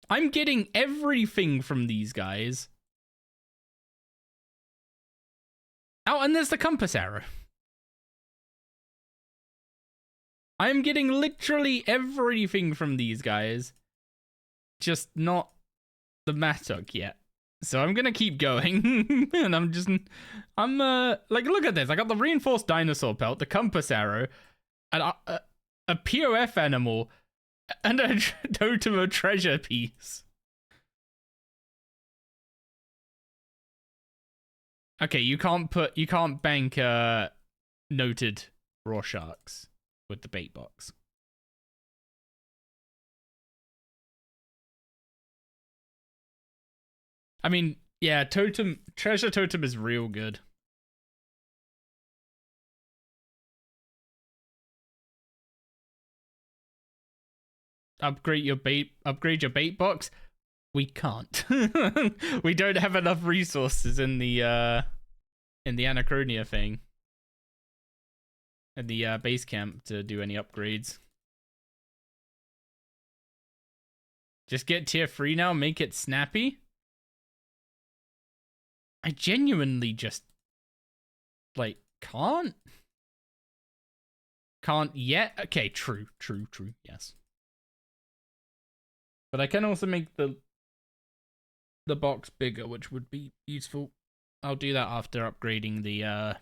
I'm getting everything from these guys. Oh, and there's the compass arrow. I'm getting literally everything from these guys. Just not the Mattock yet. So I'm gonna keep going. And I'm like, look at this. I got the reinforced dinosaur pelt, the compass arrow, and a POF animal, and a totem of treasure piece. Okay, you can't bank noted raw sharks with the bait box. I mean, yeah, treasure totem is real good. Upgrade your bait box. We can't. We don't have enough resources in the Anachronia thing. In the base camp to do any upgrades. Just get tier 3 now, make it snappy. I genuinely just like can't yet. Okay, true, yes. But I can also make the box bigger, which would be useful. I'll do that after upgrading the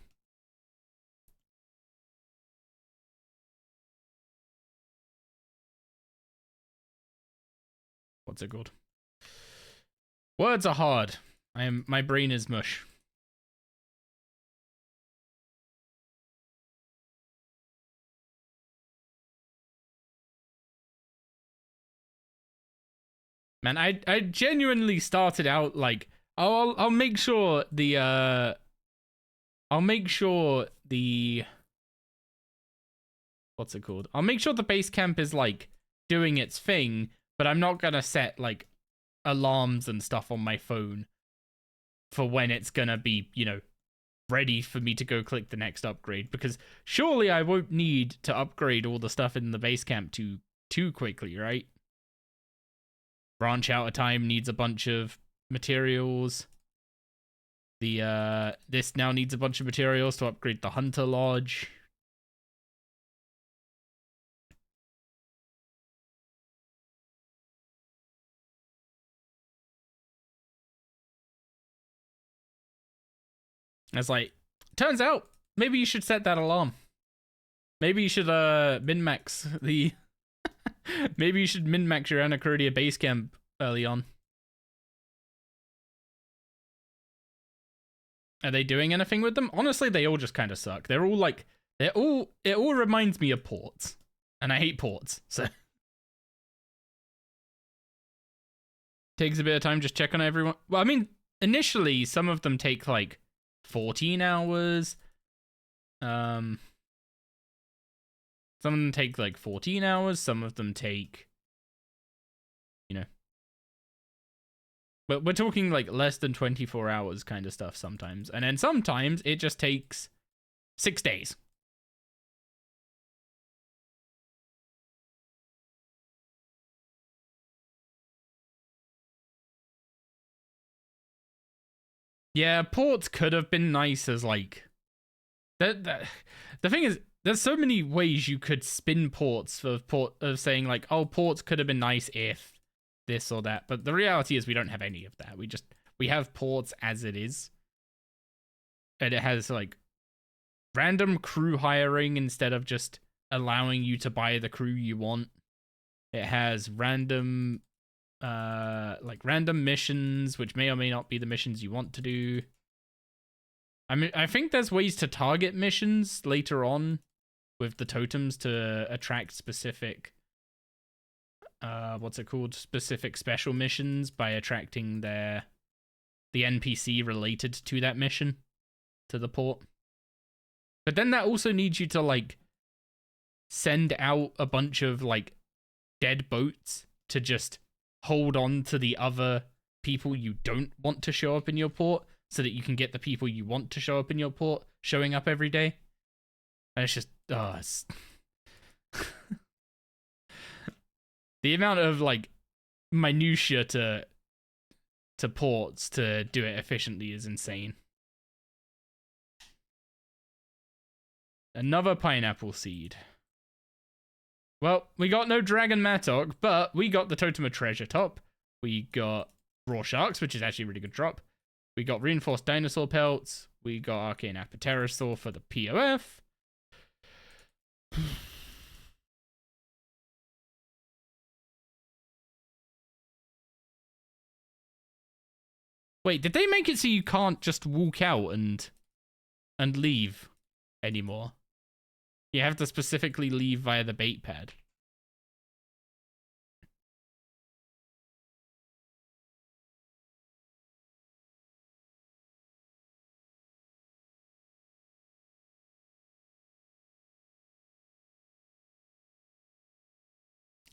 what's it called? Words are hard. My brain is mush. Man, I genuinely started out like, oh, I'll make sure the what's it called? I'll make sure the base camp is like doing its thing, but I'm not gonna set like alarms and stuff on my phone for when it's gonna be, you know, ready for me to go click the next upgrade, because surely I won't need to upgrade all the stuff in the base camp too quickly, right? Branch out of time needs a bunch of materials. This now needs a bunch of materials to upgrade the Hunter Lodge. It's like, turns out, maybe you should set that alarm. Maybe you should min-max the... Maybe you should min-max your Anacrodia base camp early on. Are they doing anything with them? Honestly, they all just kind of suck. They're all like... it all reminds me of ports. And I hate ports, so... Takes a bit of time, just check on everyone. Well, I mean, initially, some of them take like 14 hours. Some of them take like 14 hours. Some of them take, you know. But we're talking like less than 24 hours kind of stuff sometimes. And then sometimes it just takes 6 days. Yeah, ports could have been nice as like... The thing is, there's so many ways you could spin ports of saying like, oh, ports could have been nice if this or that. But the reality is we don't have any of that. We have ports as it is. And it has like random crew hiring instead of just allowing you to buy the crew you want. It has random random missions, which may or may not be the missions you want to do. I mean, I think there's ways to target missions later on with the totems to attract specific, specific special missions by attracting the NPC related to that mission to the port. But then that also needs you to, like, send out a bunch of, like, dead boats to just hold on to the other people you don't want to show up in your port so that you can get the people you want to show up in your port showing up every day. And it's just, the amount of, like, minutia to ports to do it efficiently is insane. Another pineapple seed. Well, we got no Dragon Mattock, but we got the Totem of Treasure Top. We got Raw Sharks, which is actually a really good drop. We got Reinforced Dinosaur Pelts. We got Arcane Apaterasaur for the POF. Wait, did they make it so you can't just walk out and leave anymore? You have to specifically leave via the bait pad.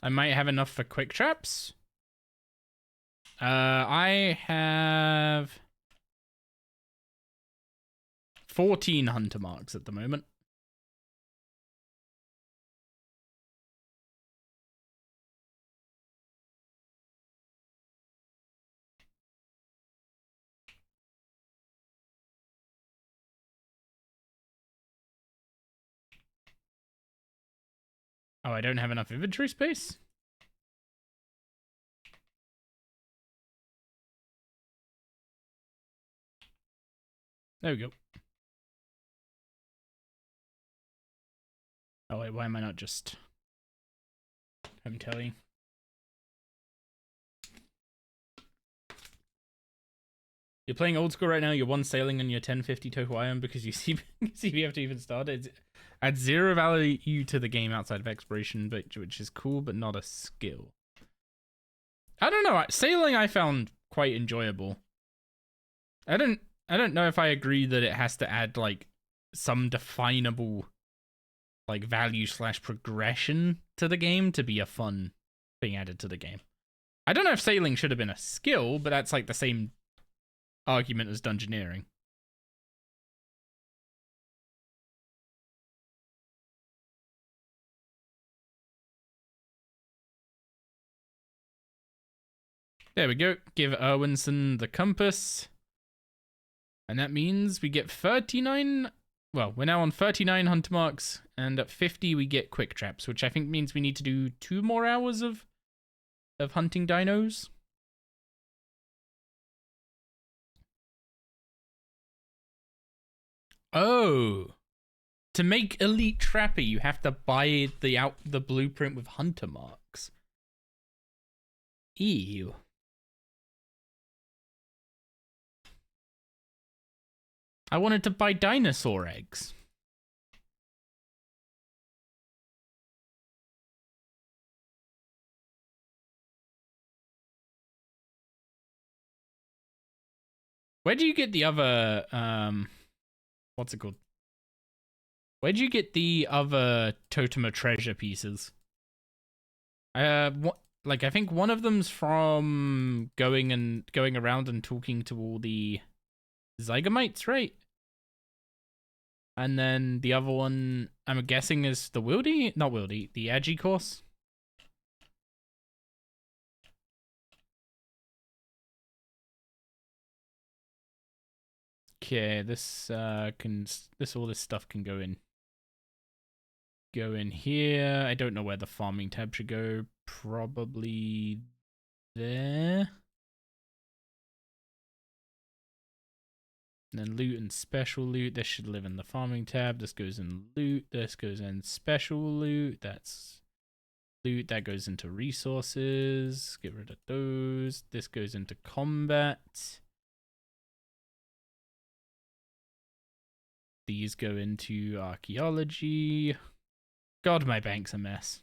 I might have enough for quick traps. I have 14 hunter marks at the moment. Oh, I don't have enough inventory space? There we go. Oh wait, why am I not just... I'm telling you. You're playing old school right now, you're one sailing on your 1050 Tohuayan because you see you have to even start it. Adds 0 value to the game outside of exploration, which is cool, but not a skill. I don't know. Sailing I found quite enjoyable. I don't know if I agree that it has to add like some definable like value / progression to the game to be a fun thing added to the game. I don't know if sailing should have been a skill, but that's like the same argument as dungeoneering. There we go. Give Erwinson the compass. And that means we get 39. Well, we're now on 39 hunter marks, and at 50 we get quick traps, which I think means we need to do 2 more hours of hunting dinos. Oh, to make elite trapper, you have to buy the blueprint with hunter marks. Ew. I wanted to buy dinosaur eggs. Where do you get the other what's it called? Where do you get the other totem of treasure pieces? Like I think one of them's from going around and talking to all the Zygomites, right? And then the other one, I'm guessing, is the Wildy? Not Wildy, the Agi course. Okay, all this stuff can go in here. I don't know where the farming tab should go. Probably there. And then loot and special loot. This should live in the farming tab. This goes in loot. This goes in special loot. That's loot. That goes into resources. Get rid of those. This goes into combat. These go into archaeology. God, my bank's a mess.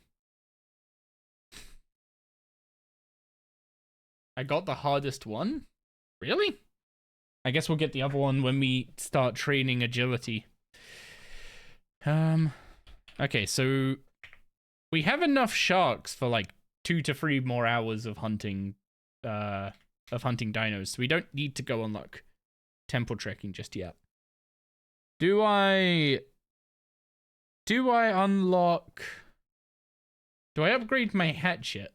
I got the hardest one? Really? I guess we'll get the other one when we start training agility. Okay, so we have enough sharks for like 2 to 3 more hours of hunting dinos. So we don't need to go on like temple trekking just yet. Do I unlock? Do I upgrade my hatchet?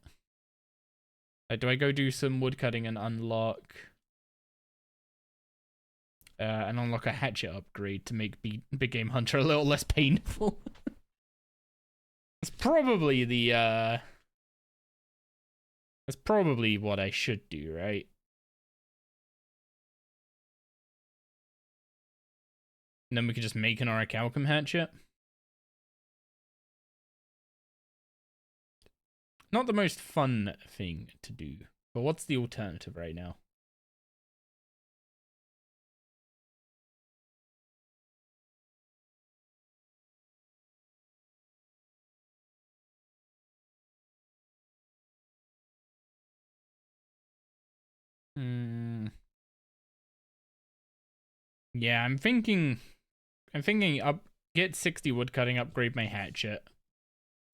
Do I go do some woodcutting and unlock a hatchet upgrade to make Big Game Hunter a little less painful? That's probably that's probably what I should do, right? And then we could just make an orichalcum hatchet. Not the most fun thing to do, but what's the alternative right now? Yeah, I'm thinking get 60 woodcutting, upgrade my hatchet.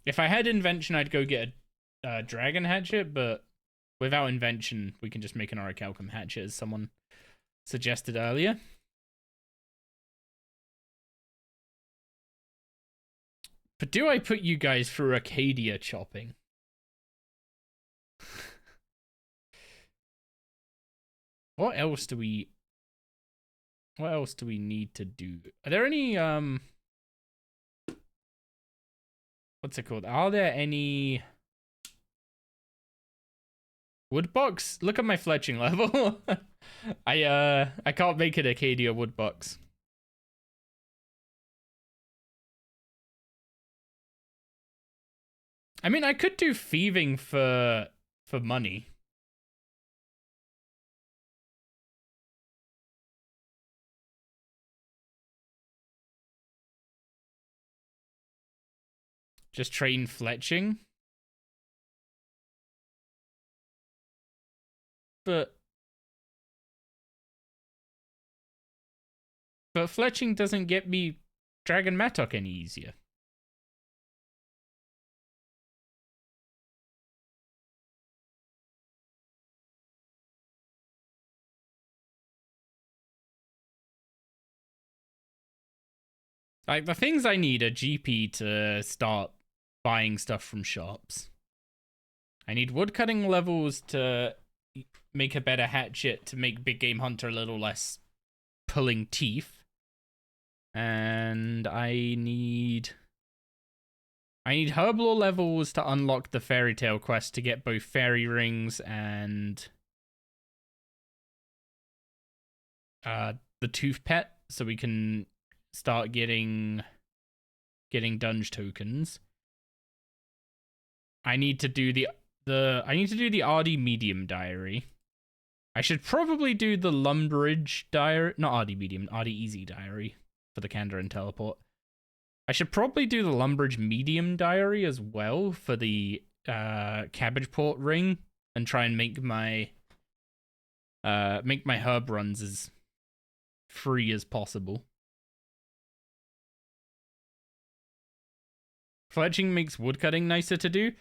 If I had invention, I'd go get a dragon hatchet, but without invention, we can just make an orichalcum hatchet, as someone suggested earlier. But do I put you guys through Acadia chopping? What else do we need to do? Are there any what's it called? Are there any woodbox? Look at my fletching level. I can't make it Acadia woodbox. I mean, I could do thieving for money. Just train fletching. but fletching doesn't get me Dragon Mattock any easier. Like, the things I need are GP to start buying stuff from shops. I need woodcutting levels to make a better hatchet to make Big Game Hunter a little less pulling teeth. And I need Herblore levels to unlock the Fairy Tale quest to get both fairy rings and the tooth pet, so we can start getting dunge tokens. I need to do the RD medium diary. I should probably do the Lumbridge diary, not RD medium, RD easy diary for the Kandra and teleport. I should probably do the Lumbridge medium diary as well for the Cabbageport ring and try and make my herb runs as free as possible. Fletching makes woodcutting nicer to do.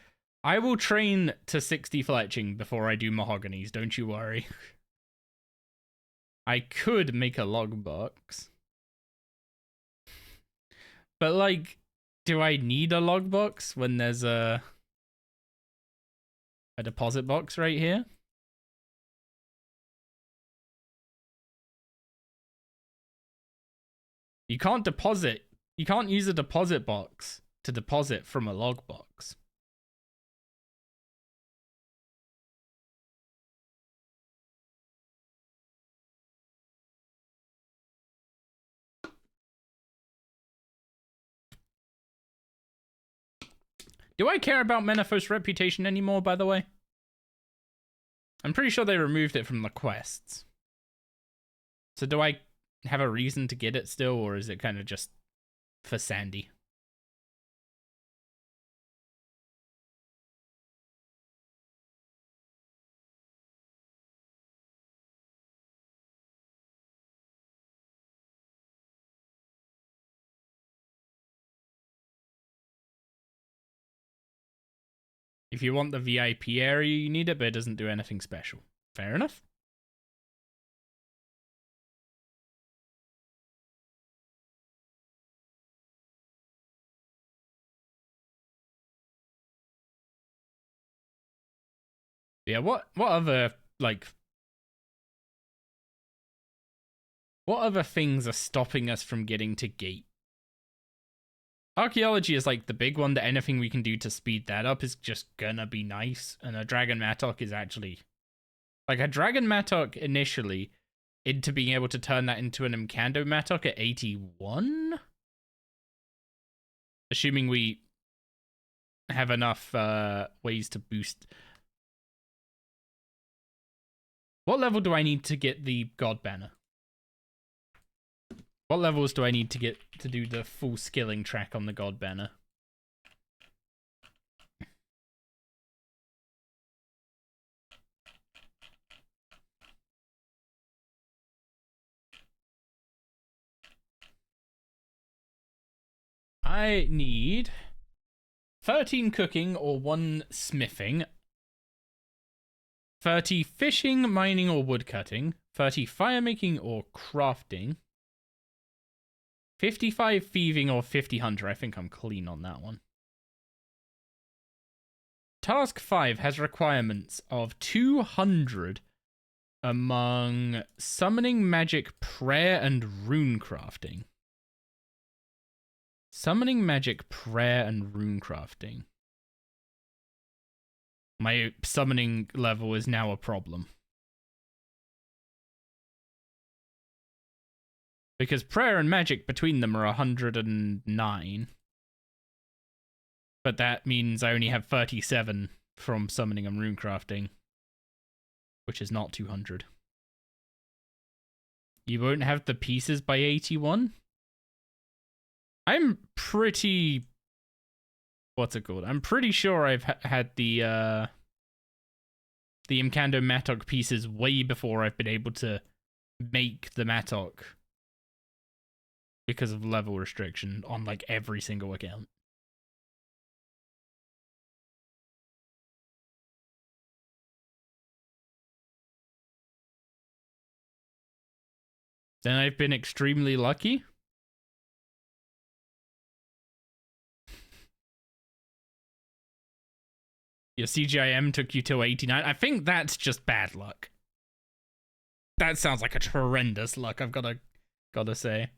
I will train to 60 fletching before I do mahoganies, don't you worry. I could make a log box. But, like, do I need a log box when there's a deposit box right here? You can't use a deposit box to deposit from a log box. Do I care about Menaphos' reputation anymore, by the way? I'm pretty sure they removed it from the quests. So do I have a reason to get it still, or is it kind of just for Sandy? If you want the VIP area, you need it, but it doesn't do anything special. Fair enough. Yeah, what other things are stopping us from getting to gate? Archaeology is like the big one, that anything we can do to speed that up is just gonna be nice. And a Dragon Mattock is actually... Like, a Dragon Mattock initially, into being able to turn that into an Mkando Mattock at 81? Assuming we have enough ways to boost... What level do I need to get the God Banner? What levels do I need to get to do the full skilling track on the God Banner? I need 13 cooking or 1 smithing, 30 fishing, mining, or woodcutting, 30 firemaking or crafting, 55 thieving or 50 hunter. I think I'm clean on that one. Task 5 has requirements of 200 among summoning, magic, prayer, and rune crafting. Summoning, magic, prayer, and rune crafting. My summoning level is now a problem. Because prayer and magic between them are 109. But that means I only have 37 from summoning and rune crafting, which is not 200. You won't have the pieces by 81? I'm pretty... What's it called? I'm pretty sure I've had the the Imcando Mattock pieces way before I've been able to make the Mattock because of level restriction on like every single account. Then I've been extremely lucky. Your CGIM took you till 89. I think that's just bad luck. That sounds like a horrendous luck, I've gotta say.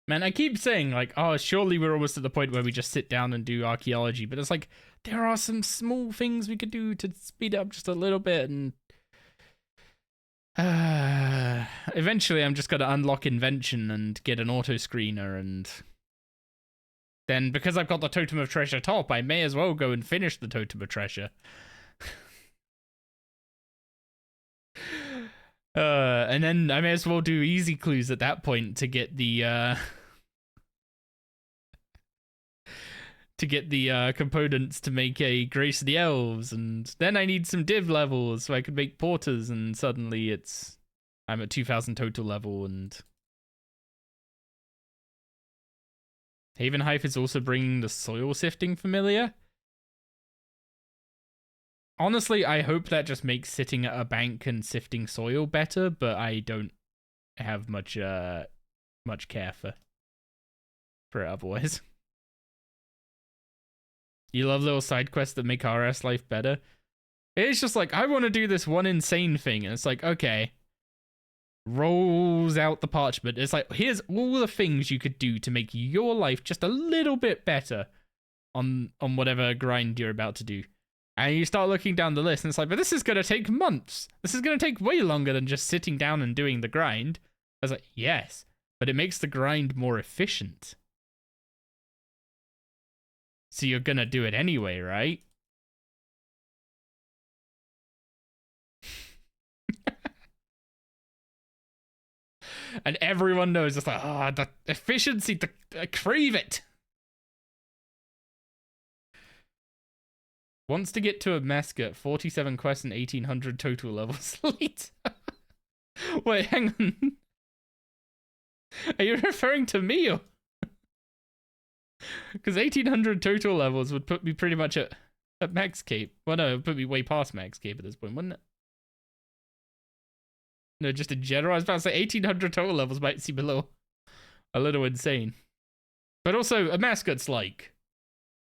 Man, I keep saying, like, oh, surely we're almost at the point where we just sit down and do archaeology, but it's like, there are some small things we could do to speed up just a little bit, and eventually I'm just gonna unlock invention and get an auto screener, and then because I've got the Totem of Treasure top, I may as well go and finish the Totem of Treasure. And then I may as well do easy clues at that point to get the components to make a Grace of the Elves, and then I need some div levels so I could make porters, and suddenly I'm at 2000 total level, and Haven Hive is also bringing the soil sifting familiar. Honestly, I hope that just makes sitting at a bank and sifting soil better, but I don't have much care for it otherwise. You love little side quests that make RS life better. It's just like, I want to do this one insane thing, and it's like, okay. Rolls out the parchment. It's like, here's all the things you could do to make your life just a little bit better on whatever grind you're about to do. And you start looking down the list, and it's like, but this is going to take months. This is going to take way longer than just sitting down and doing the grind. I was like, yes, but it makes the grind more efficient. So you're going to do it anyway, right? And everyone knows, it's like, the efficiency, I crave it. Wants to get to a mascot, 47 quests and 1800 total levels later. Wait, hang on. Are you referring to me, or? Because 1800 total levels would put me pretty much at max cape. Well, no, it would put me way past max cape at this point, wouldn't it? No, just in general. I was about to say 1800 total levels might seem a little insane. But also, a mascot's like...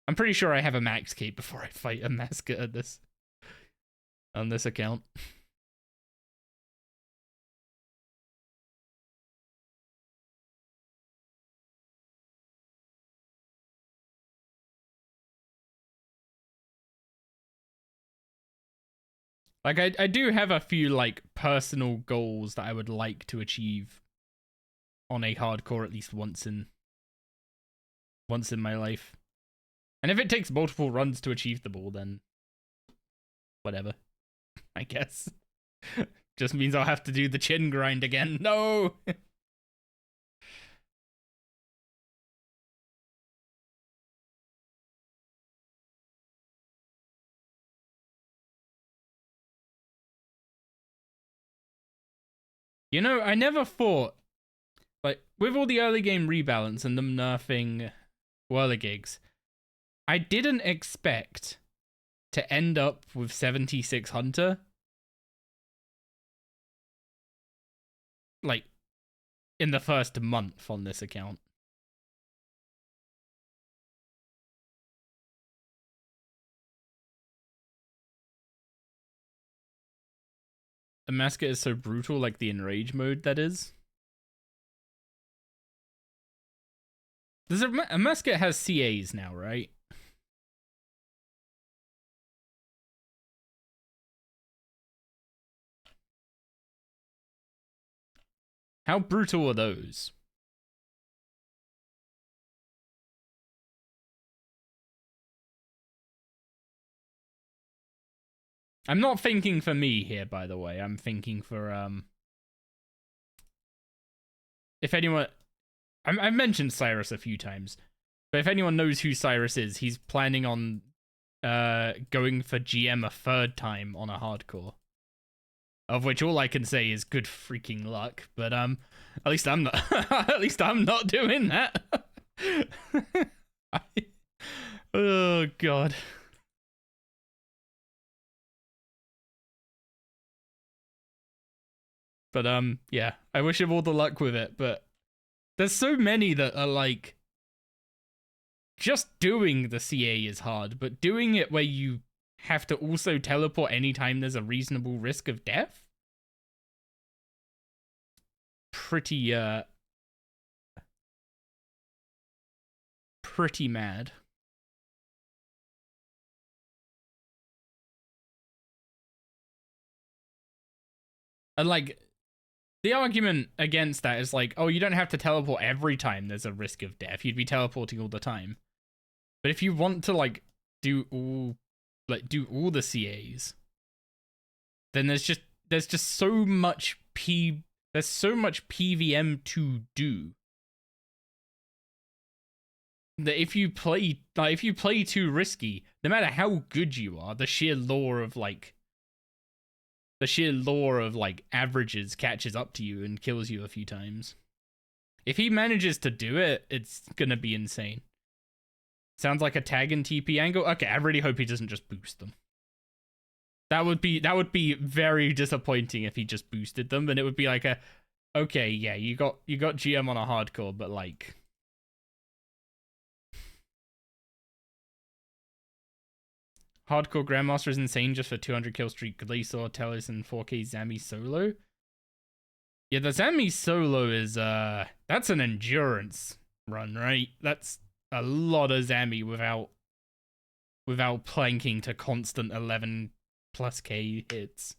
I'm pretty sure I have a max cape before I fight a mascot on this account. Like, I do have a few, like, personal goals that I would like to achieve on a hardcore at least once in my life. And if it takes multiple runs to achieve them all, then whatever, I guess. Just means I'll have to do the chin grind again. No! You know, I never thought, like, with all the early game rebalance and them nerfing whirligigs, I didn't expect to end up with 76 Hunter. Like, in the first month on this account. The mascot is so brutal, like the enrage mode that is. There's a mascot has CAs now, right? How brutal are those? I'm not thinking for me here, by the way. I'm thinking for if anyone, I've mentioned Cyrus a few times, but if anyone knows who Cyrus is, he's planning on going for GM a third time on a hardcore. Of which all I can say is good freaking luck. But at least I'm not. At least I'm not doing that. Oh god. But yeah, I wish him all the luck with it. But there's so many that are like, just doing the CA is hard, but doing it where you have to also teleport anytime there's a reasonable risk of death? Pretty mad. And like, the argument against that is like, oh, you don't have to teleport every time there's a risk of death. You'd be teleporting all the time. But if you want to like do all the CAs, then there's just so much there's so much PVM to do that if you play too risky, no matter how good you are, the sheer law of averages catches up to you and kills you a few times. If he manages to do it, it's gonna be insane. Sounds like a tag and TP angle. Okay, I really hope he doesn't just boost them. That would be very disappointing if he just boosted them, and it would be like a, okay, yeah, you got GM on a hardcore, but like, hardcore Grandmaster is insane just for 200 kill streak. Glacier, Telos, and 4K Zami solo. Yeah, the Zami solo is that's an endurance run, right? That's a lot of Zami without planking to constant 11 plus K hits.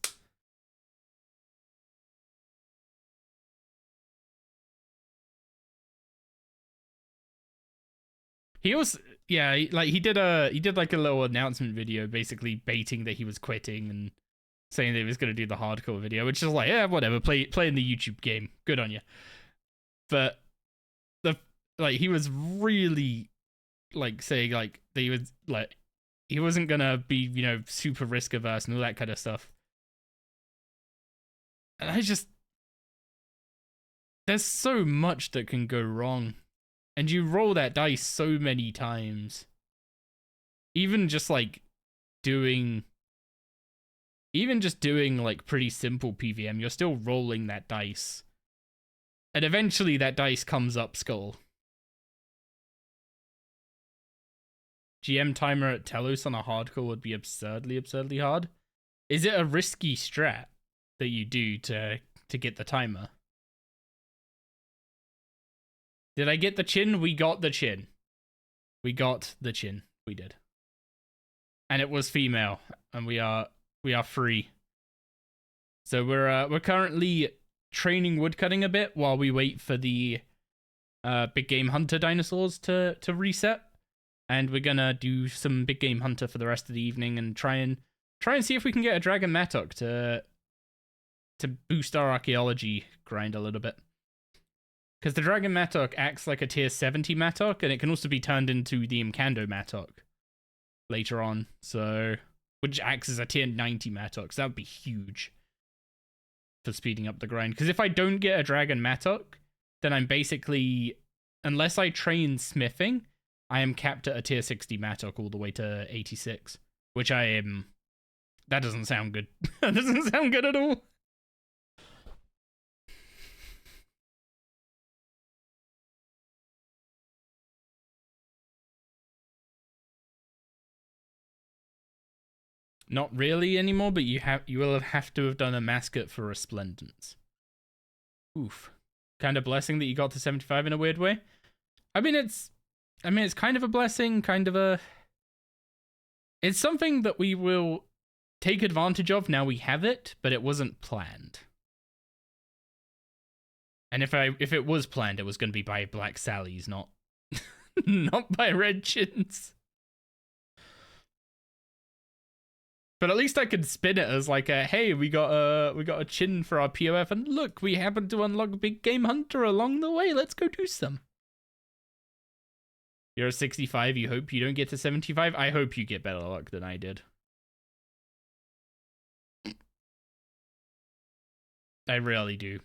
He also, yeah, he did like a little announcement video basically baiting that he was quitting and saying that he was going to do the hardcore video, which is like, yeah, whatever, play in the YouTube game. Good on you. But he was really like saying like that he was like, he wasn't gonna be, you know, super risk averse and all that kind of stuff. And there's so much that can go wrong. And you roll that dice so many times. Even just doing like pretty simple PVM, you're still rolling that dice. And eventually that dice comes up skull. GM timer at Telos on a hardcore would be absurdly hard. Is it a risky strat that you do to get the timer? Did I get the chin? We got the chin. We got the chin. We did. And it was female, and we are free. So we're currently training woodcutting a bit while we wait for the big game hunter dinosaurs to reset. And we're gonna do some big game hunter for the rest of the evening and try and see if we can get a dragon mattock to boost our archaeology grind a little bit. Because the dragon mattock acts like a tier 70 mattock, and it can also be turned into the Imkando mattock later on. So, which acts as a tier 90 mattock. So that would be huge for speeding up the grind. Because if I don't get a dragon mattock, then I'm basically, unless I train smithing, I am capped at a tier 60 mattock all the way to 86, which I am. That doesn't sound good. That doesn't sound good at all. Not really anymore, but you will have to have done a mascot for Resplendence. Oof. Kind of blessing that you got to 75 in a weird way. I mean, it's kind of a blessing, kind of a... It's something that we will take advantage of now we have it, but it wasn't planned. And if it was planned, it was going to be by Black Sally's, not not by Red Chins. But at least I could spin it as like a, hey, we got a chin for our POF, and look, we happen to unlock Big Game Hunter along the way. Let's go do some. You're a 65. You hope you don't get to 75. I hope you get better luck than I did. I really do.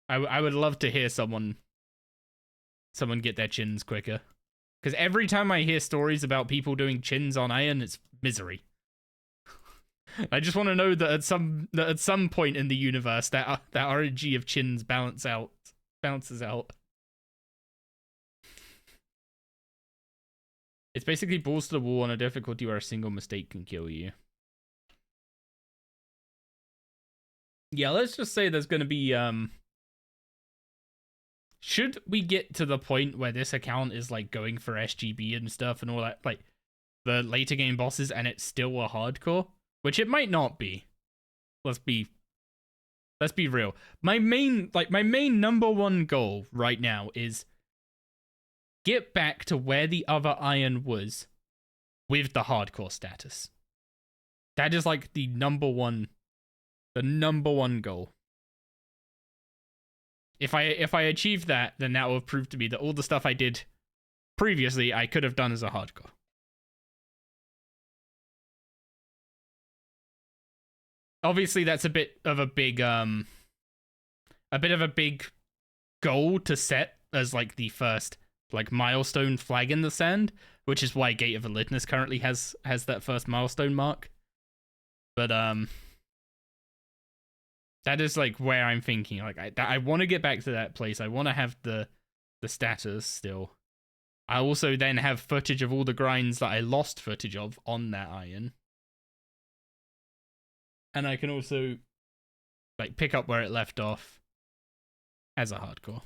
I would love to hear someone get their chins quicker. Because every time I hear stories about people doing chins on iron, it's misery. I just want to know that at some point in the universe that RNG of chins bounces out. It's basically balls to the wall on a difficulty where a single mistake can kill you. Yeah, let's just say there's going to be should we get to the point where this account is like going for SGB and stuff and all that, like the later game bosses, and it's still a hardcore, which it might not be. Let's be real. My main number one goal right now is get back to where the other iron was with the hardcore status. That is like the number one goal. If I achieve that, then that will prove to me that all the stuff I did previously I could have done as a hardcore. Obviously, that's a bit of a big goal to set as like the first like milestone flag in the sand, which is why Gate of Elidness currently has that first milestone mark. But that is like where I'm thinking. Like I want to get back to that place. I want to have the status still. I also then have footage of all the grinds that I lost footage of on that iron. And I can also like pick up where it left off as a hardcore.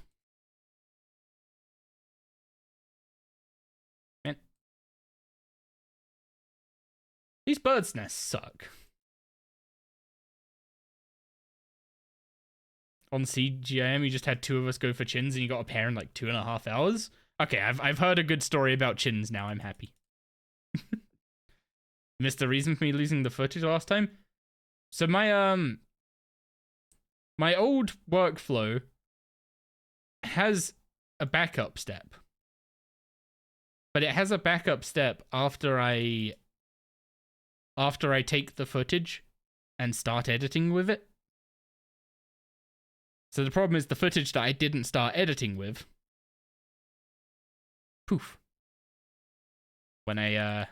Man. These birds' nests suck. On CGIM, you just had two of us go for chins and you got a pair in like 2.5 hours. Okay, I've heard a good story about chins now. I'm happy. Missed the reason for me losing the footage last time. So my my old workflow has a backup step. But it has a backup step after I take the footage and start editing with it. So the problem is the footage that I didn't start editing with, poof. When I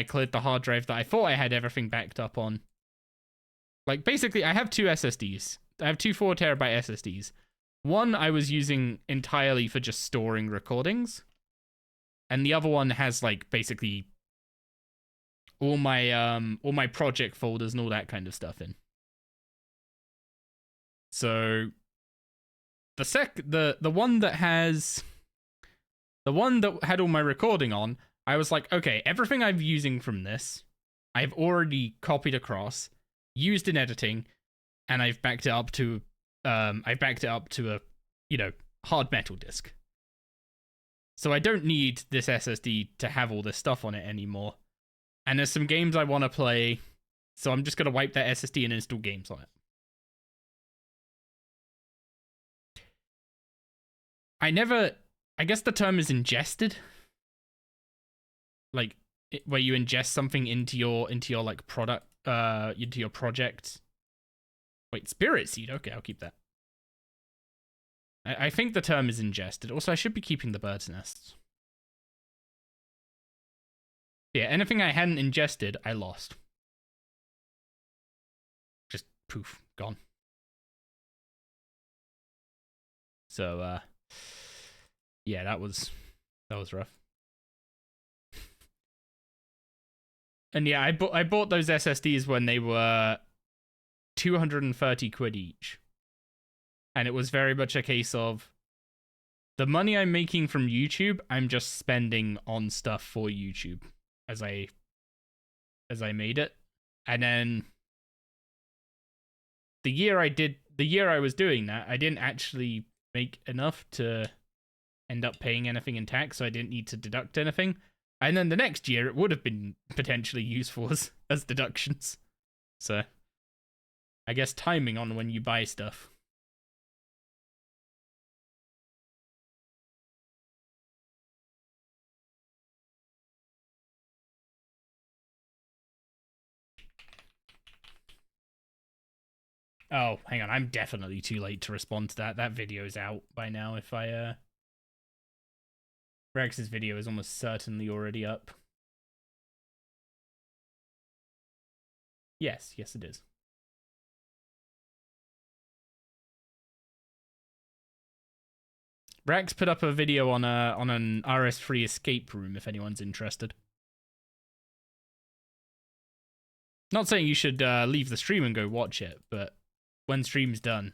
cleared the hard drive that I thought I had everything backed up on. Like, basically, I have two SSDs. I have two 4 terabyte SSDs. One I was using entirely for just storing recordings. And the other one has, like, basically all my project folders and all that kind of stuff in. So the one that had all my recording on, I was like, okay, everything I'm using from this, I've already copied across, used in editing, and I've backed it up to a, hard metal disk. So I don't need this SSD to have all this stuff on it anymore. And there's some games I want to play, so I'm just going to wipe that SSD and install games on it. I guess the term is ingested. Like, where you ingest something into your like product, into your project. Wait, Spirit Seed. Okay, I'll keep that. I think the term is ingested. Also, I should be keeping the bird's nests. Yeah, anything I hadn't ingested, I lost. Just poof, gone. So, yeah, that was rough. And yeah, I bought those SSDs when they were 230 quid each. And it was very much a case of the money I'm making from YouTube, I'm just spending on stuff for YouTube as I made it. And then the year I was doing that, I didn't actually make enough to end up paying anything in tax, so I didn't need to deduct anything. And then the next year, it would have been potentially useful as deductions. So, I guess timing on when you buy stuff. Oh, hang on. I'm definitely too late to respond to that. That video's out by now. If I, Rex's video is almost certainly already up. Yes, it is. Rex put up a video on an RS3 escape room if anyone's interested. Not saying you should leave the stream and go watch it, but when stream's done,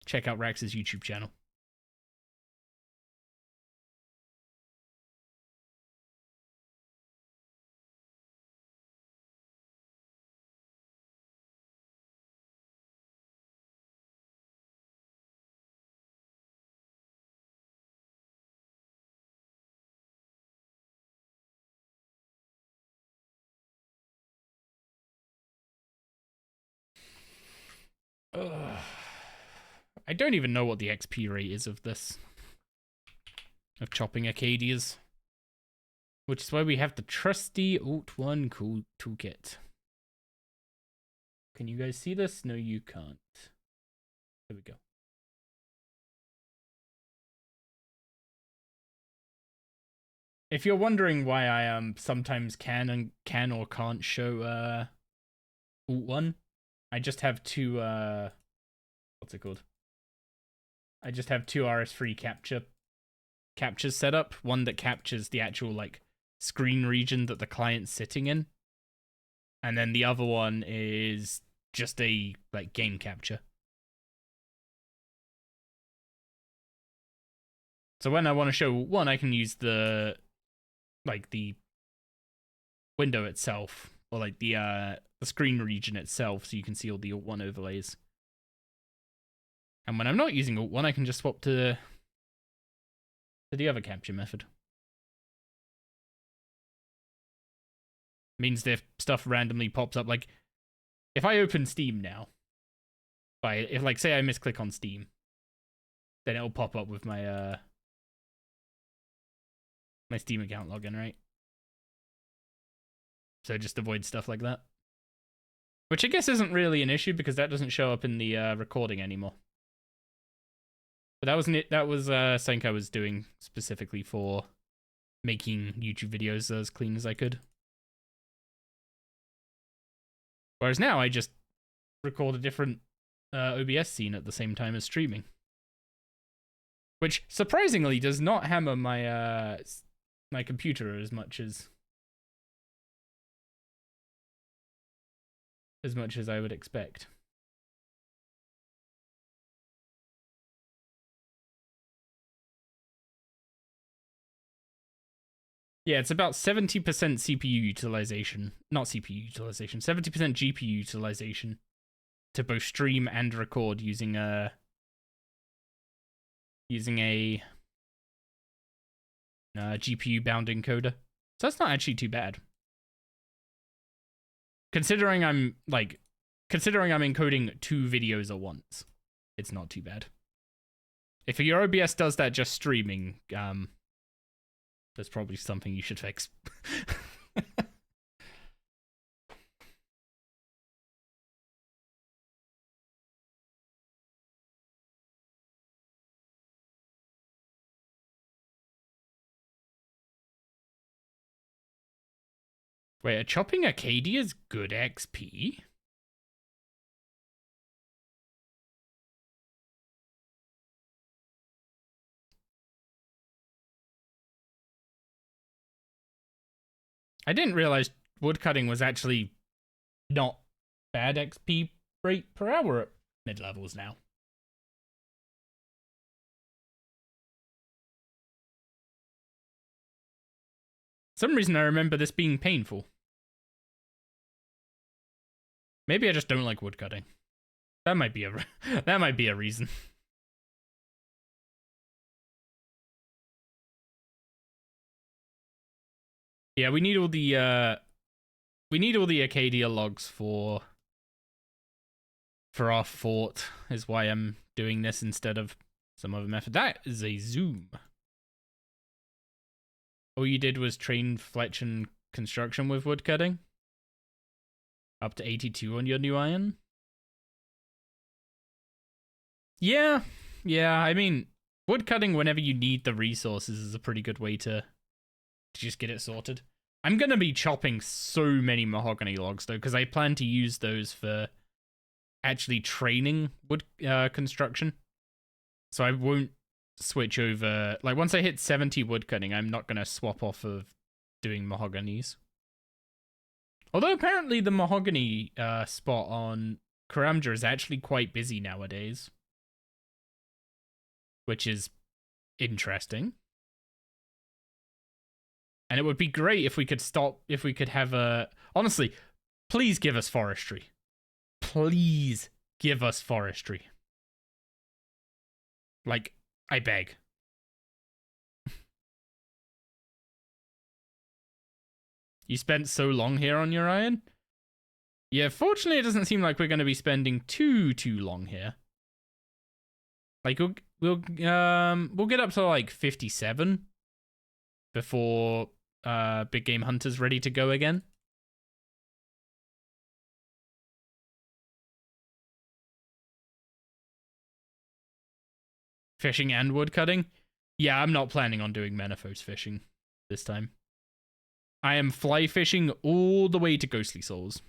check out Rex's YouTube channel. Ugh. I don't even know what the XP rate is of this. Of chopping Acadias. Which is why we have the trusty Alt1 cool toolkit. Can you guys see this? No, you can't. There we go. If you're wondering why I sometimes can or can't show Alt1, I just have two what's it called? I just have two RS3 captures set up. One that captures the actual like screen region that the client's sitting in. And then the other one is just a like game capture. So when I want to show one, I can use the window itself, or like the screen region itself, so you can see all the Alt1 overlays. And when I'm not using Alt1, I can just swap to the other capture method. Means that if stuff randomly pops up, like if I open Steam now, if like say I misclick on Steam, then it'll pop up with my my Steam account login, right? So just avoid stuff like that. Which I guess isn't really an issue because that doesn't show up in the recording anymore. But that wasn't it. That was something I was doing specifically for making YouTube videos as clean as I could. Whereas now I just record a different OBS scene at the same time as streaming. Which surprisingly does not hammer my my computer as much as I would expect. Yeah, it's about 70% CPU utilization. Not CPU utilization, 70% GPU utilization to both stream and record using a GPU bound encoder. So that's not actually too bad. Considering I'm encoding 2 videos at once, it's not too bad. If your OBS does that just streaming, that's probably something you should fix. Wait, are chopping Acadia's good XP? I didn't realize woodcutting was actually not bad XP rate per hour at mid-levels now. For some reason I remember this being painful. Maybe I just don't like woodcutting. That might be a reason. Yeah, we need all the Acadia logs for our fort, is why I'm doing this instead of some other method. That is a zoom. All you did was train Fletch and construction with woodcutting? Up to 82 on your new iron? Yeah, I mean, woodcutting whenever you need the resources is a pretty good way to just get it sorted. I'm going to be chopping so many mahogany logs, though, because I plan to use those for actually training wood construction. So I won't switch over. Like, once I hit 70 woodcutting, I'm not going to swap off of doing mahoganies. Although apparently the mahogany spot on Karamja is actually quite busy nowadays, which is interesting. And it would be great if we could have a... Honestly, please give us forestry. Please give us forestry. Like, I beg. You spent so long here on your iron? Yeah, fortunately it doesn't seem like we're going to be spending too long here. Like, we'll get up to like 57 before Big Game Hunter's ready to go again. Fishing and woodcutting? Yeah, I'm not planning on doing Menaphos fishing this time. I am fly fishing all the way to Ghostly Souls.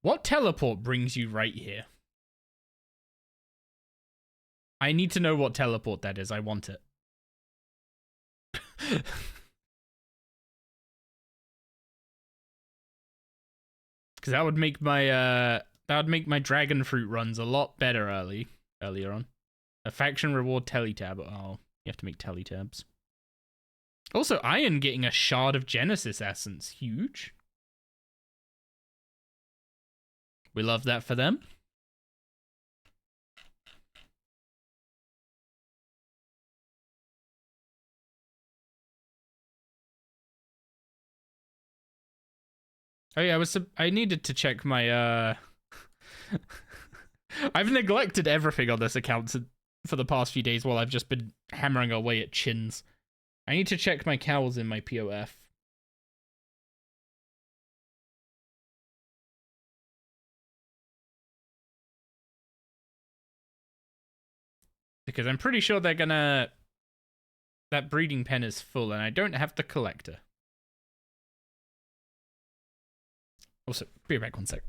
What teleport brings you right here? I need to know what teleport that is. I want it. Because that would make my dragon fruit runs a lot better earlier on. A faction reward teletab. Oh, you have to make teletabs. Also, Iron getting a shard of Genesis essence. Huge. We love that for them. Oh yeah, I needed to check my I've neglected everything on this account for the past few days while I've just been hammering away at chins. I need to check my cows in my POF. Because I'm pretty sure they're gonna... That breeding pen is full and I don't have the collector. Also, be right back 1 sec.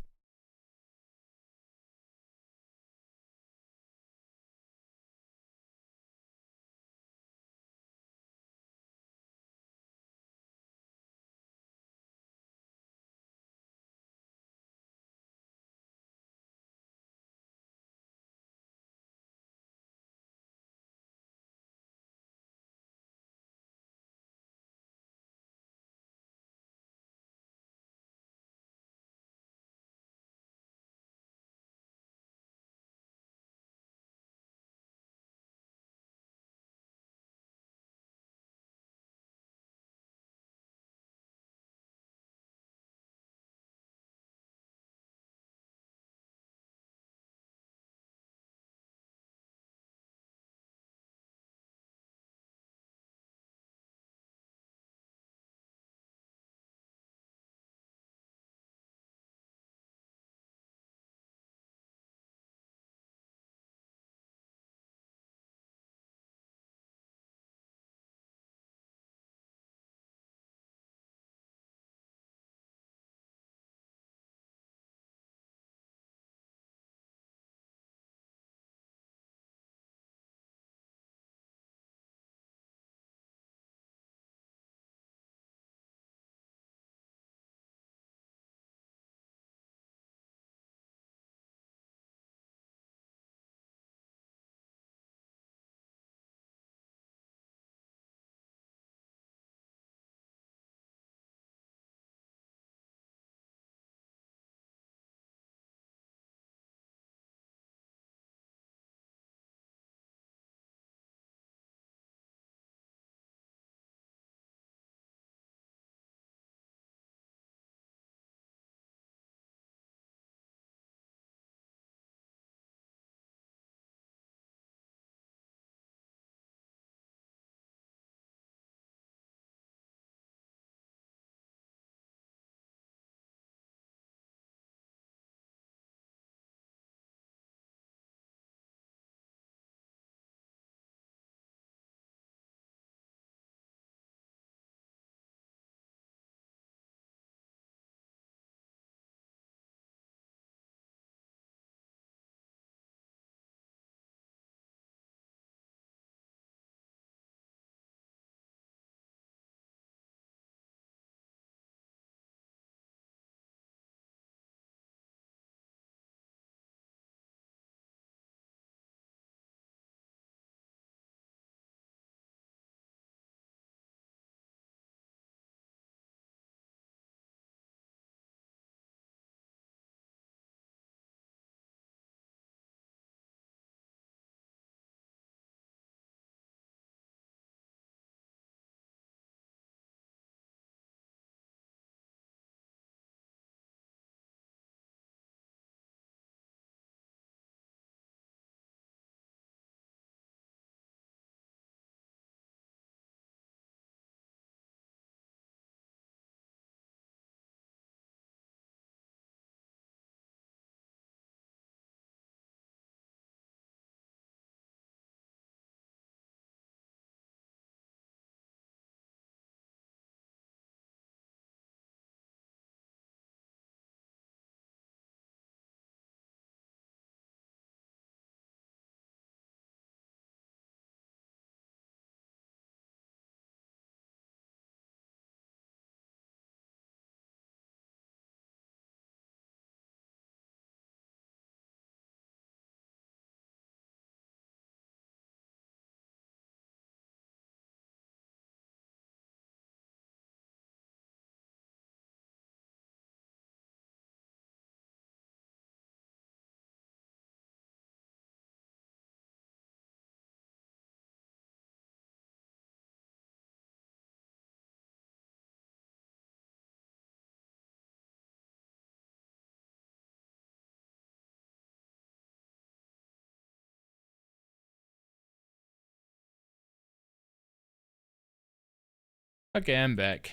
Okay, I'm back.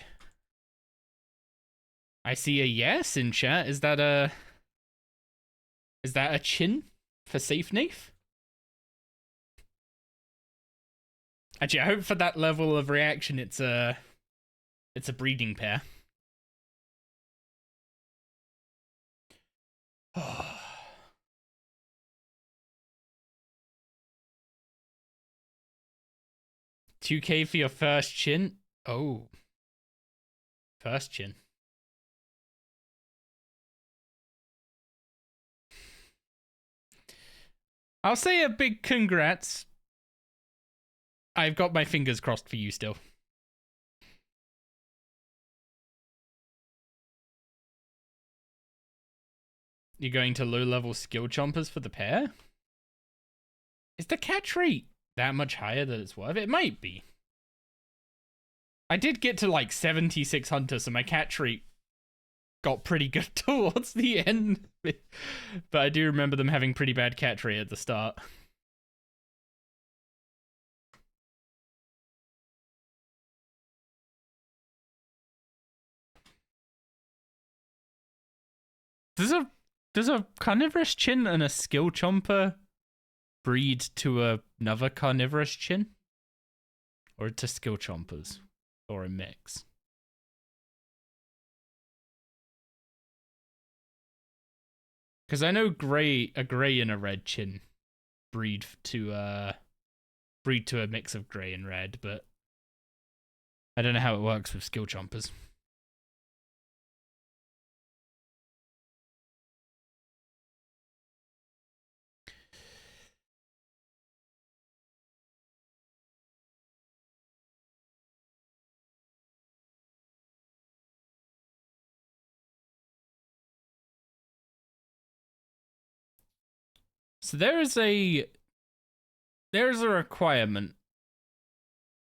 I see a yes in chat. Is that a chin for safe Nafe? Actually, I hope for that level of reaction it's a breeding pair. 2K for your first chin? Oh. First chin. I'll say a big congrats. I've got my fingers crossed for you still. You're going to low-level skill chompers for the pair? Is the catch rate that much higher that it's worth it? It might be. I did get to like 76 Hunter, so my catch rate got pretty good towards the end. But I do remember them having pretty bad catch rate at the start. Does a carnivorous chin and a skill chomper breed to another carnivorous chin? Or to skill chompers? Or a mix? Because I know a gray and a red chin breed to a mix of gray and red, but I don't know how it works with skill chompers. So there's a requirement,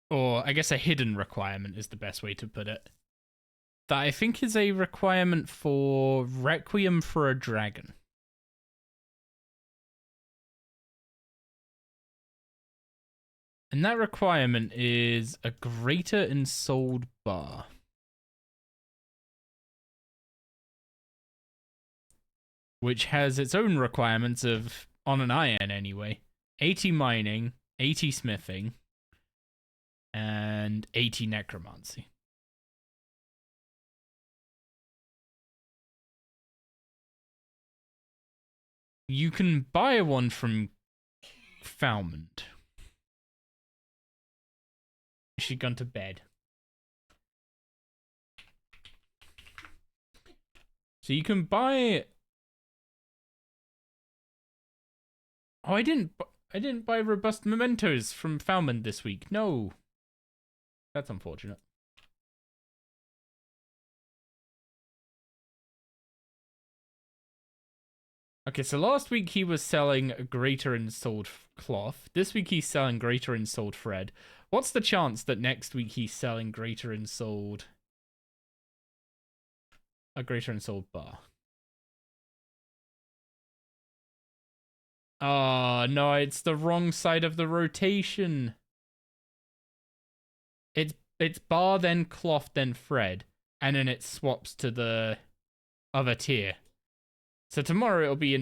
or I guess a hidden requirement is the best way to put it, that I think is a requirement for Requiem for a Dragon. And that requirement is a greater ensouled bar. Which has its own requirements of, on an iron anyway, 80 mining, 80 smithing, and 80 necromancy. You can buy one from Falmond. She gone to bed. So you can buy. Oh, I didn't buy robust mementos from Falmond this week. No, that's unfortunate. Okay, so last week he was selling greater ensouled cloth. This week he's selling greater ensouled thread. What's the chance that next week he's selling greater ensouled a greater ensouled bar? Oh, no, it's the wrong side of the rotation. It's bar, then cloth, then thread, and then it swaps to the other tier. So tomorrow it'll be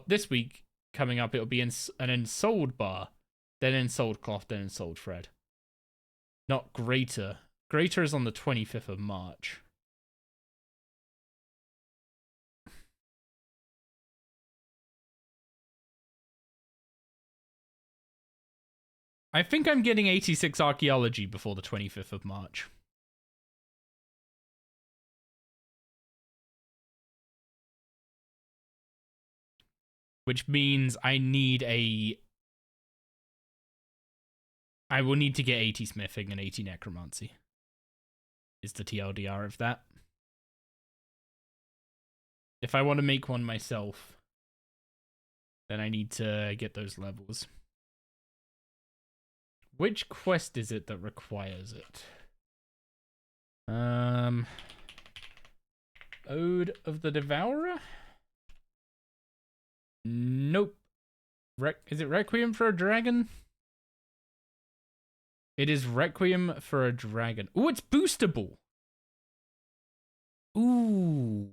this week coming up it'll be an ensouled bar, then ensouled cloth, then ensouled thread. Not greater. Greater is on the 25th of March. I think I'm getting 86 archaeology before the 25th of March. Which means I will need to get 80 smithing and 80 necromancy. Is the TLDR of that. If I want to make one myself, then I need to get those levels. Which quest is it that requires it? Ode of the Devourer? Nope. Is it Requiem for a Dragon? It is Requiem for a Dragon. Ooh, it's boostable. Ooh.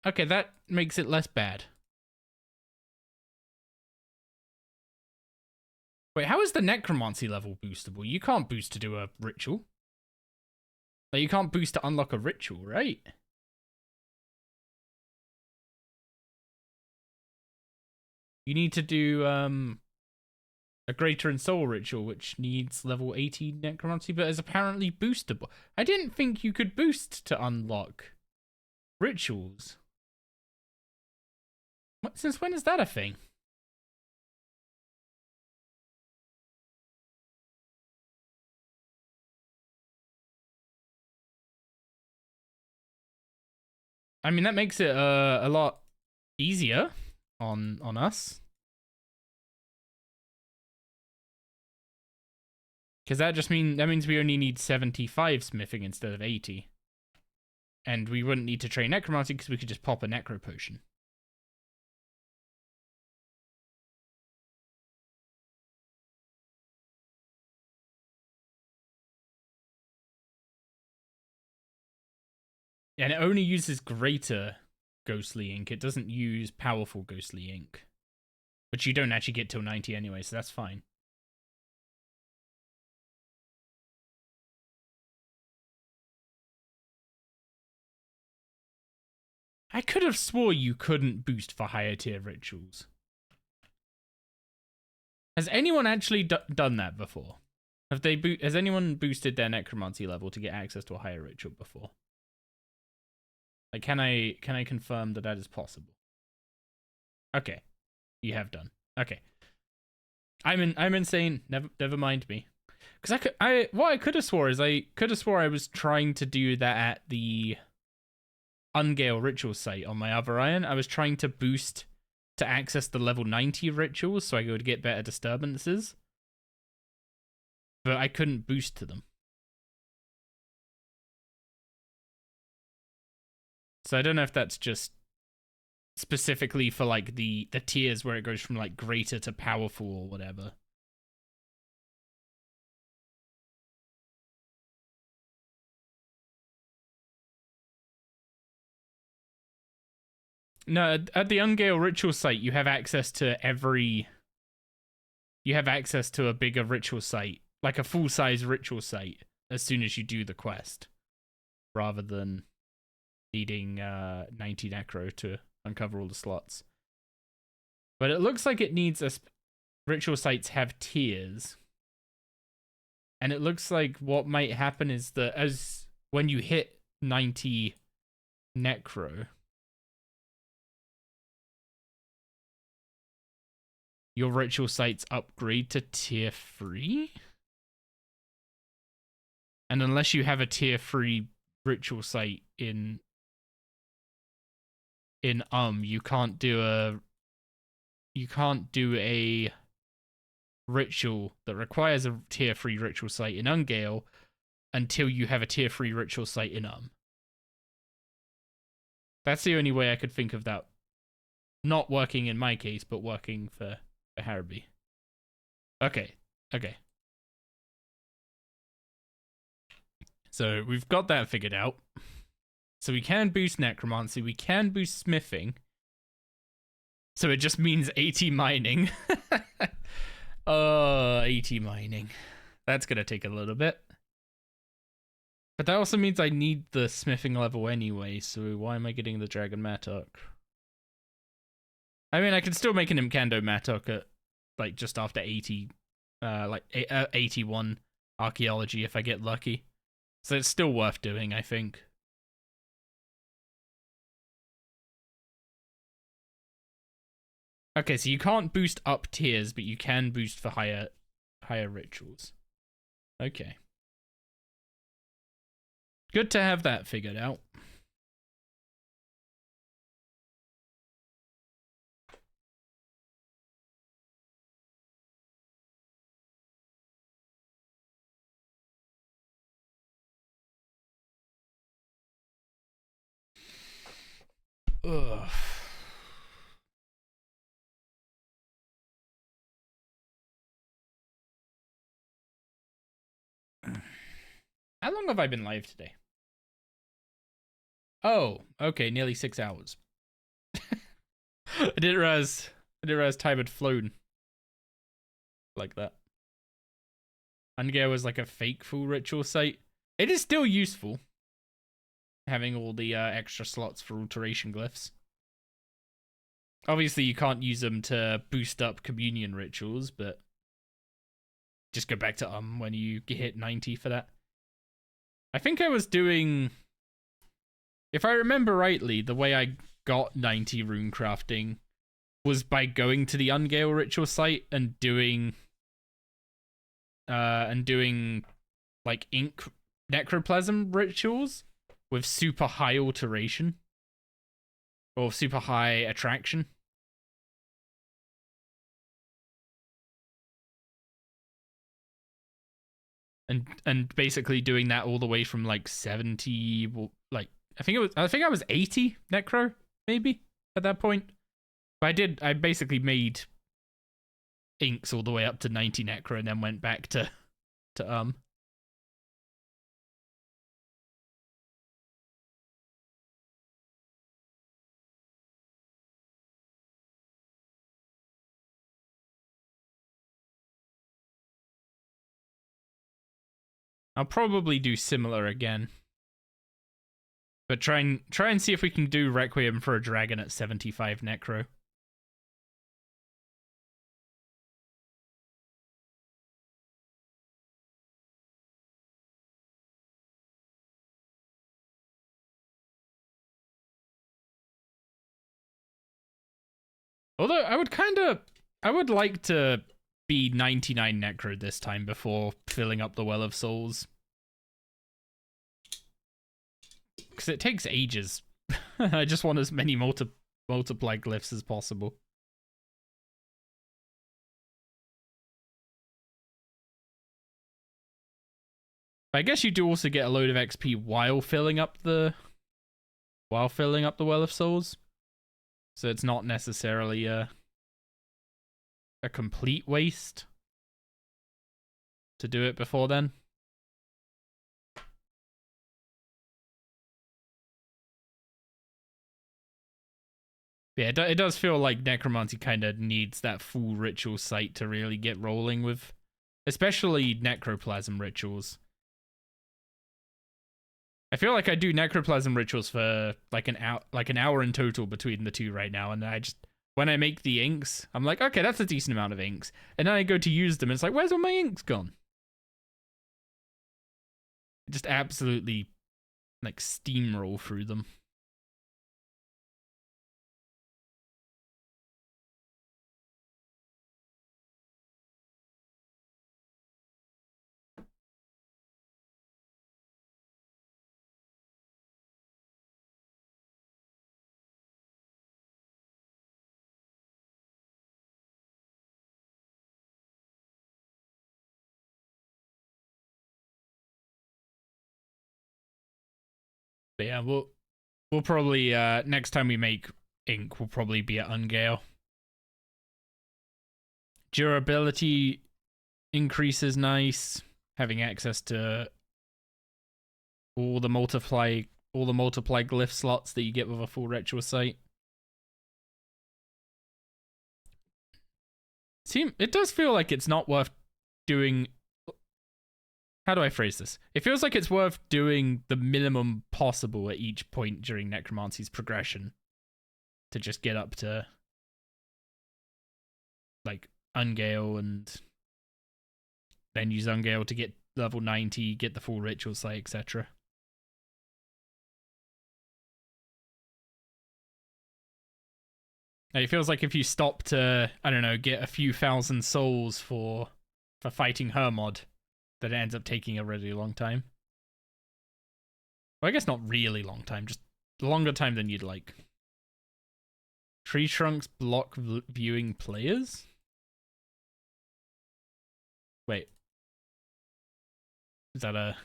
Okay, that makes it less bad. Wait, how is the necromancy level boostable? You can't boost to do a ritual. Like, you can't boost to unlock a ritual, right? You need to do a Greater in Soul ritual, which needs level 80 necromancy, but is apparently boostable. I didn't think you could boost to unlock rituals. What, since when is that a thing? I mean, that makes it a lot easier on us. Because that means we only need 75 smithing instead of 80. And we wouldn't need to train necromancy because we could just pop a necro potion. And it only uses greater ghostly ink. It doesn't use powerful ghostly ink. Which you don't actually get till 90 anyway, so that's fine. I could have swore you couldn't boost for higher tier rituals. Has anyone actually done that before? Has anyone boosted their necromancy level to get access to a higher ritual before? Like, can I confirm that is possible? Okay, you have done. Okay, I'm insane. Never mind me. Because what I could have swore is I was trying to do that at the Ungale ritual site on my other iron. I was trying to boost to access the level 90 rituals so I would get better disturbances. But I couldn't boost to them. So I don't know if that's just specifically for like the tiers where it goes from like greater to powerful or whatever. No, at the Ungale ritual site, you have access to you have access to a bigger ritual site, like a full-size ritual site, as soon as you do the quest, rather than needing 90 necro to uncover all the slots. But it looks like it needs ritual sites have tiers. And it looks like what might happen is that when you hit 90 necro, your ritual sites upgrade to tier 3? And unless you have a tier 3 ritual site in you can't do a ritual that requires a tier 3 ritual site in Ungale until you have a tier 3 ritual site in That's the only way I could think of that not working in my case, but working for Harrowby. Okay. So we've got that figured out. So we can boost necromancy, we can boost smithing. So it just means 80 mining. 80 mining. That's gonna take a little bit. But that also means I need the smithing level anyway, so why am I getting the Dragon Mattock? I mean, I can still make an Imkando Mattock at, like, just after 80, 81 archaeology if I get lucky. So it's still worth doing, I think. Okay, so you can't boost up tiers, but you can boost for higher rituals. Okay. Good to have that figured out. Ugh. How long have I been live today? Oh, okay, nearly 6 hours. I didn't realize time had flown like that. Ungale was like a fake full ritual site. It is still useful, having all the extra slots for alteration glyphs. Obviously, you can't use them to boost up communion rituals, but just go back to when you hit 90 for that. I think I was doing, if I remember rightly, the way I got 90 rune crafting was by going to the Ungale ritual site and doing like ink necroplasm rituals with super high alteration or super high attraction. And basically doing that all the way from like 70, like I think I was 80 necro maybe at that point. But I basically made inks all the way up to 90 necro and then went back to I'll probably do similar again. But try and see if we can do Requiem for a Dragon at 75 necro. Although I would like to be 99 necro this time before filling up the Well of Souls. Because it takes ages. I just want as many multiply glyphs as possible. I guess you do also get a load of XP while filling up the Well of Souls. So it's not necessarily a complete waste to do it before then. Yeah, it does feel like Necromancy kind of needs that full ritual site to really get rolling with, especially Necroplasm rituals. I feel like I do Necroplasm rituals for like an hour in total between the two right now, and I just, when I make the inks, I'm like, okay, that's a decent amount of inks, and then I go to use them, and it's like, where's all my inks gone? Just absolutely like steamroll through them. But yeah, we'll probably next time we make ink, we'll probably be at Ungale. Durability increase is nice. Having access to all the multiply glyph slots that you get with a full ritual site. It does feel like it's not worth doing. How do I phrase this? It feels like it's worth doing the minimum possible at each point during Necromancy's progression to just get up to like Ungale and then use Ungale to get level 90, get the full ritual site, etc. It feels like if you stop to, I don't know, get a few thousand souls for fighting her mod, that it ends up taking a really long time. Well, I guess not really long time, just longer time than you'd like. Tree trunks block viewing players? Wait. Is that a...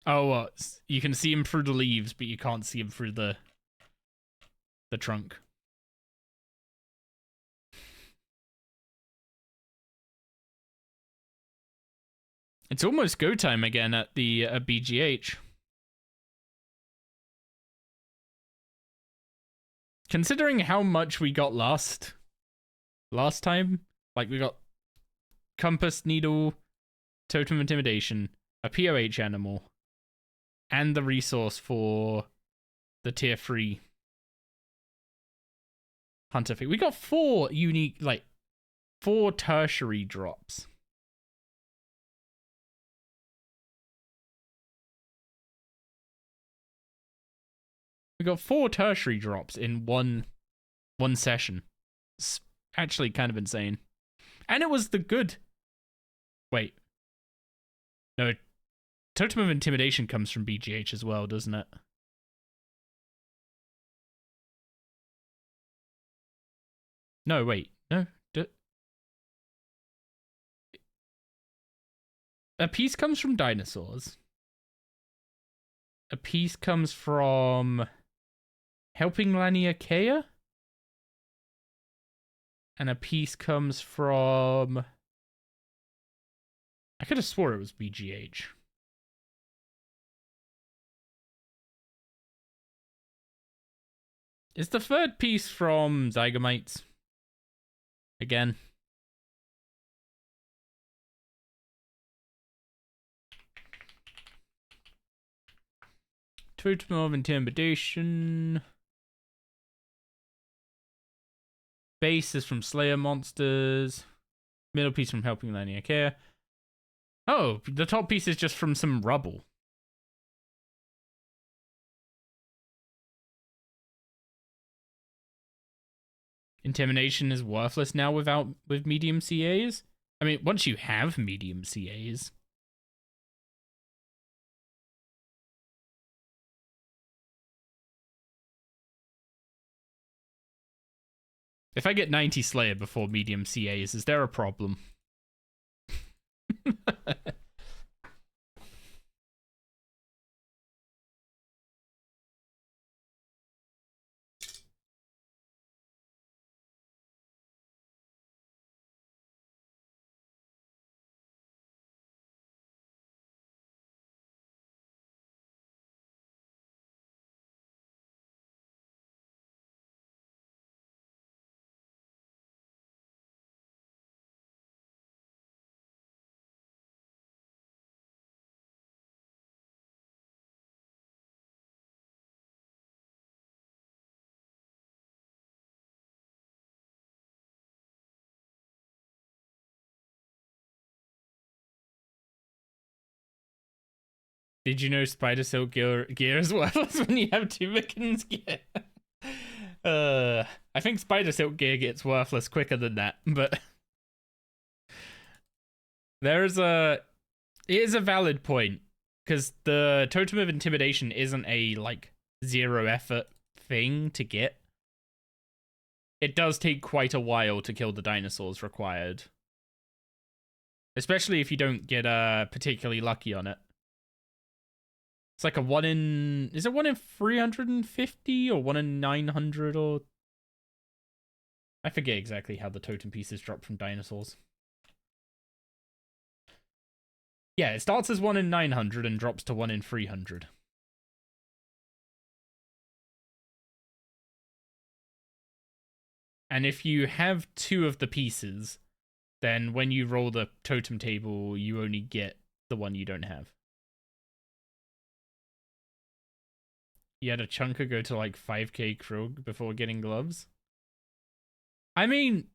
Oh, you can see him through the leaves, but you can't see him through the trunk. It's almost go time again at the BGH. Considering how much we got last time, like we got Compass Needle, Totem Intimidation, a POH animal, and the resource for the tier 3 Hunter Fig. We got 4 unique, like 4 tertiary drops. We got 4 tertiary drops in one session. It's actually kind of insane. And it was the good. Wait. No, Totem of Intimidation comes from BGH as well, doesn't it? No, wait. No. A piece comes from dinosaurs. A piece comes from helping Laniakea. And a piece comes from... I could have swore it was BGH. Is the third piece from Zygomites? Again. Totem of Intimidation. Base is from Slayer Monsters. Middle piece from Helping Laniakea. Oh, the top piece is just from some rubble. Intimidation is worthless now with medium CAs? I mean, once you have medium CAs. If I get 90 Slayer before medium CAs, is there a problem? Did you know Spider Silk gear is worthless when you have two Mickens gear? I think Spider Silk gear gets worthless quicker than that, but it is a valid point, because the Totem of Intimidation isn't a like 0 effort thing to get. It does take quite a while to kill the dinosaurs required, especially if you don't get particularly lucky on it. It's like a 1 in... Is it 1 in 350 or 1 in 900 or... I forget exactly how the totem pieces drop from dinosaurs. Yeah, it starts as 1 in 900 and drops to 1 in 300. And if you have 2 of the pieces, then when you roll the totem table, you only get the one you don't have. You had a chunker go to like 5k Krog before getting gloves. I mean,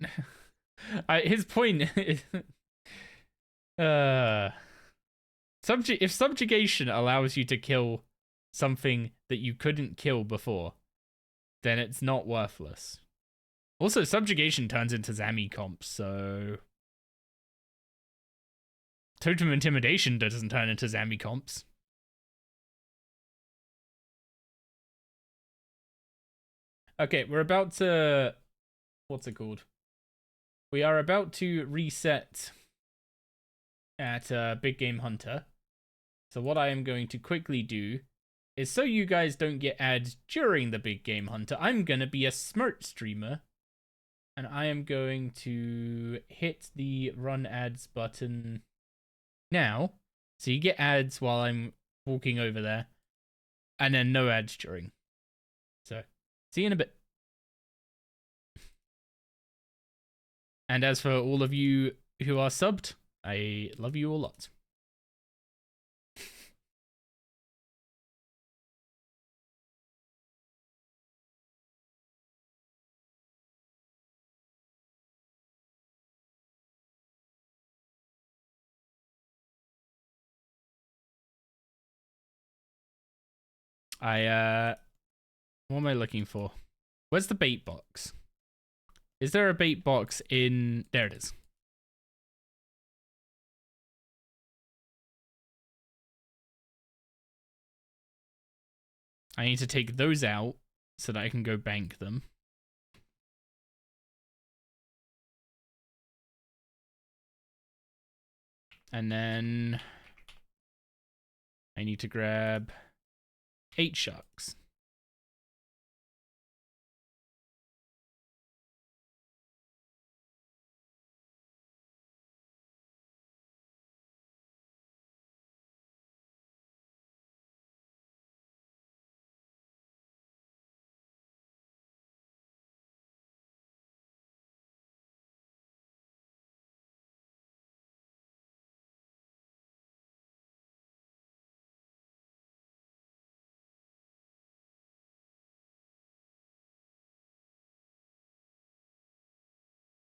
his point is, if subjugation allows you to kill something that you couldn't kill before, then it's not worthless. Also, subjugation turns into Zami comps, so Totem Intimidation doesn't turn into Zami comps. Okay, we're about to... What's it called? We are about to reset at Big Game Hunter. So what I am going to quickly do is, so you guys don't get ads during the Big Game Hunter, I'm going to be a smart streamer. And I am going to hit the run ads button now. So you get ads while I'm walking over there, and then no ads during. So, see you in a bit. And as for all of you who are subbed, I love you a lot. What am I looking for? Where's the bait box? Is there a bait box in... There it is. I need to take those out so that I can go bank them. And then I need to grab 8 sharks.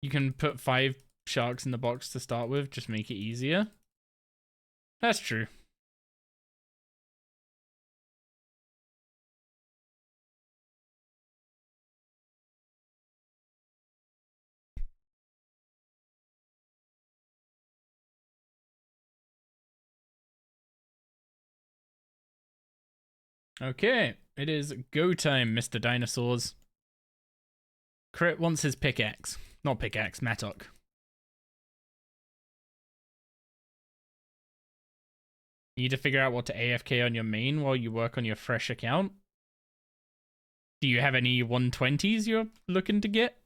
You can put 5 sharks in the box to start with, just make it easier. That's true. Okay, it is go time, Mr. Dinosaurs. Crit wants his pickaxe. Not pickaxe, mattock. You need to figure out what to AFK on your main while you work on your fresh account. Do you have any 120s you're looking to get?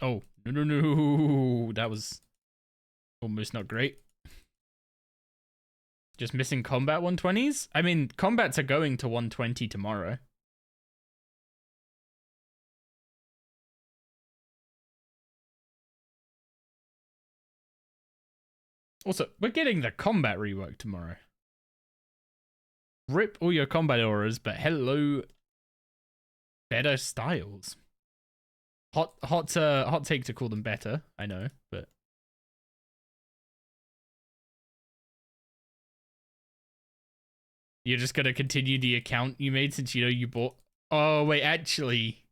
Oh, no. That was almost not great. Just missing combat 120s? I mean, combats are going to 120 tomorrow. Also, we're getting the combat rework tomorrow. Rip all your combat auras, but hello, better styles. Hot take to call them better, I know, but you're just gonna continue the account you made since you know you bought. Oh wait, actually,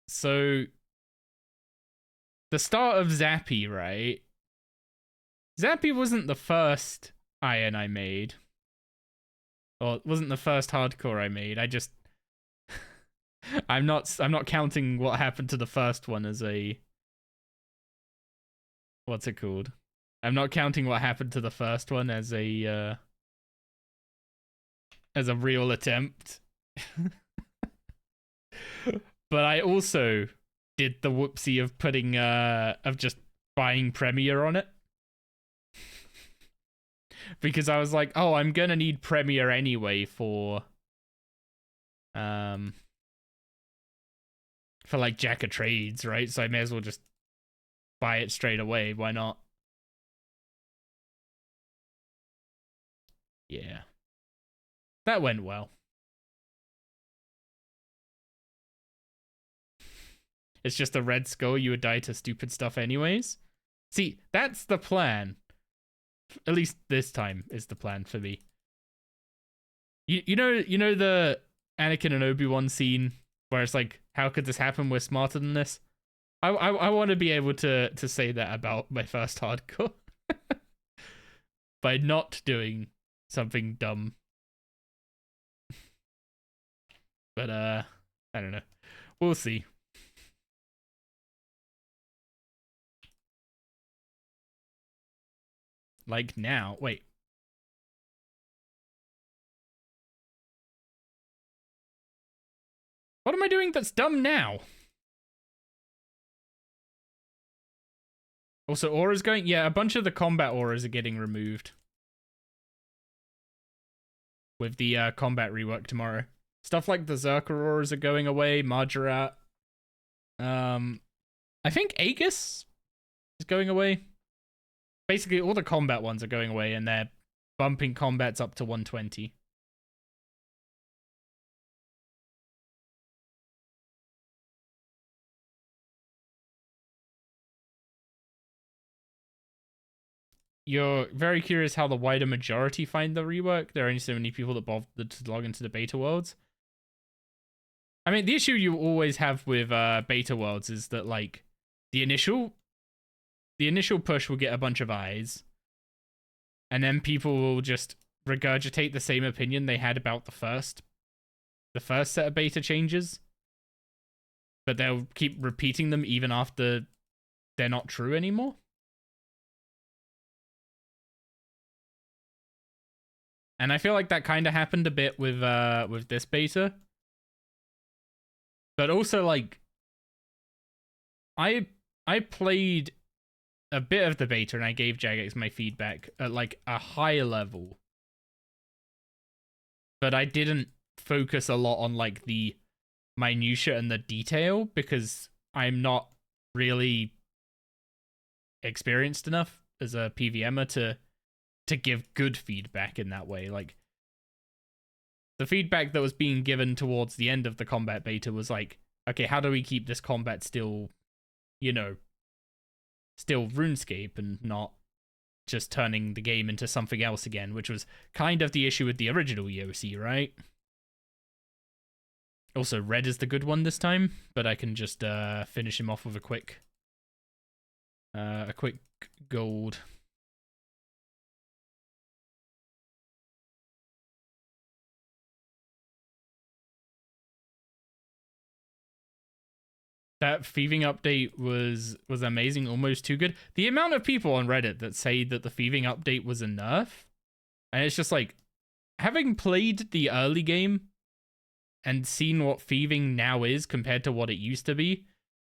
so the start of Zappy, right? Zappy wasn't the first iron I made. Well, it wasn't the first hardcore I made. I just I'm not counting what happened to the first one as a what's it called? I'm not counting what happened to the first one as a real attempt. But I also did the whoopsie of putting of just buying Premiere on it. Because I was like, oh, I'm gonna need Premiere anyway for like Jack of Trades, right? So I may as well just buy it straight away. Why not? Yeah. That went well. It's just a red skull. You would die to stupid stuff anyways. See, that's the plan. At least this time is the plan for me. You know the Anakin and Obi-Wan scene where it's like, how could this happen? We're smarter than this. I want to be able to say that about my first hardcore by not doing something dumb. But I don't know. We'll see. like now. Wait. What am I doing that's dumb now? Also, auras going? Yeah, a bunch of the combat auras are getting removed. With the combat rework tomorrow. Stuff like the Zerker auras are going away, Margaret. I think Aegis is going away. Basically, all the combat ones are going away, and they're bumping combats up to 120. You're very curious how the wider majority find the rework. There are only so many people that bother to log into the beta worlds. I mean, the issue you always have with beta worlds is that, like, the initial push will get a bunch of eyes, and then people will just regurgitate the same opinion they had about the first set of beta changes, but they'll keep repeating them even after they're not true anymore. And I feel like that kind of happened a bit with this beta. But also, like, I played a bit of the beta and I gave Jagex my feedback at, like, a high level. But I didn't focus a lot on, like, the minutia and the detail because I'm not really experienced enough as a PVMer to give good feedback in that way. Like, the feedback that was being given towards the end of the combat beta was like, okay, how do we keep this combat still, you know, still RuneScape and not just turning the game into something else again, which was kind of the issue with the original EOC, right? Also, red is the good one this time, but I can just finish him off with a quick gold. That thieving update was amazing, almost too good. The amount of people on Reddit that say that the thieving update was a nerf, and it's just like, having played the early game and seen what thieving now is compared to what it used to be,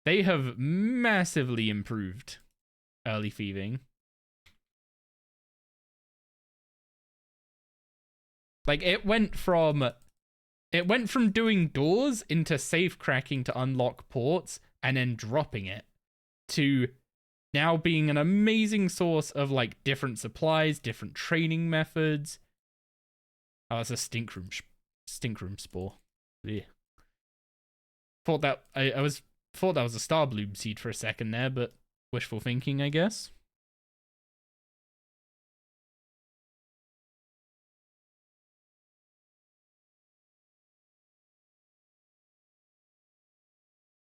they have massively improved early thieving. Like, it went from doing doors into safe cracking to unlock ports and then dropping it to now being an amazing source of, like, different supplies, different training methods. Oh, it's a stink room spore. Yeah. Thought that thought that was a star bloom seed for a second there, but wishful thinking, I guess.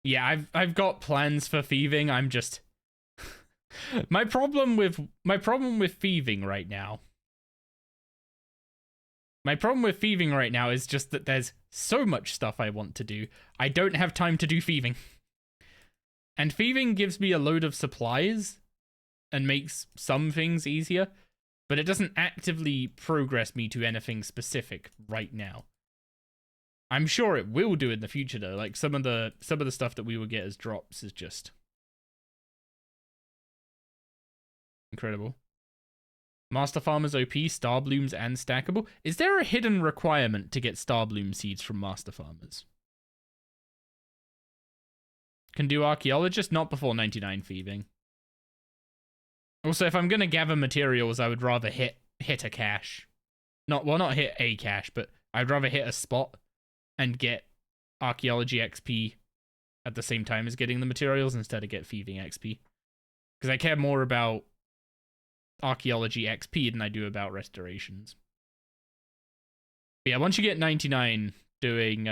Yeah, I've got plans for thieving. I'm just my problem with thieving right now. My problem with thieving right now is just that there's so much stuff I want to do. I don't have time to do thieving. And thieving gives me a load of supplies and makes some things easier, but it doesn't actively progress me to anything specific right now. I'm sure it will do in the future though. Like, some of the stuff that we will get as drops is just incredible. Master Farmers OP, Star Blooms, and Stackable. Is there a hidden requirement to get Star Bloom seeds from Master Farmers? Can do Archaeologist, not before 99 thieving. Also, if I'm gonna gather materials, I would rather hit a cache. Not hit a cache, but I'd rather hit a spot and get Archaeology XP at the same time as getting the materials instead of get thieving XP. Because I care more about Archaeology XP than I do about restorations. But yeah, once you get 99, doing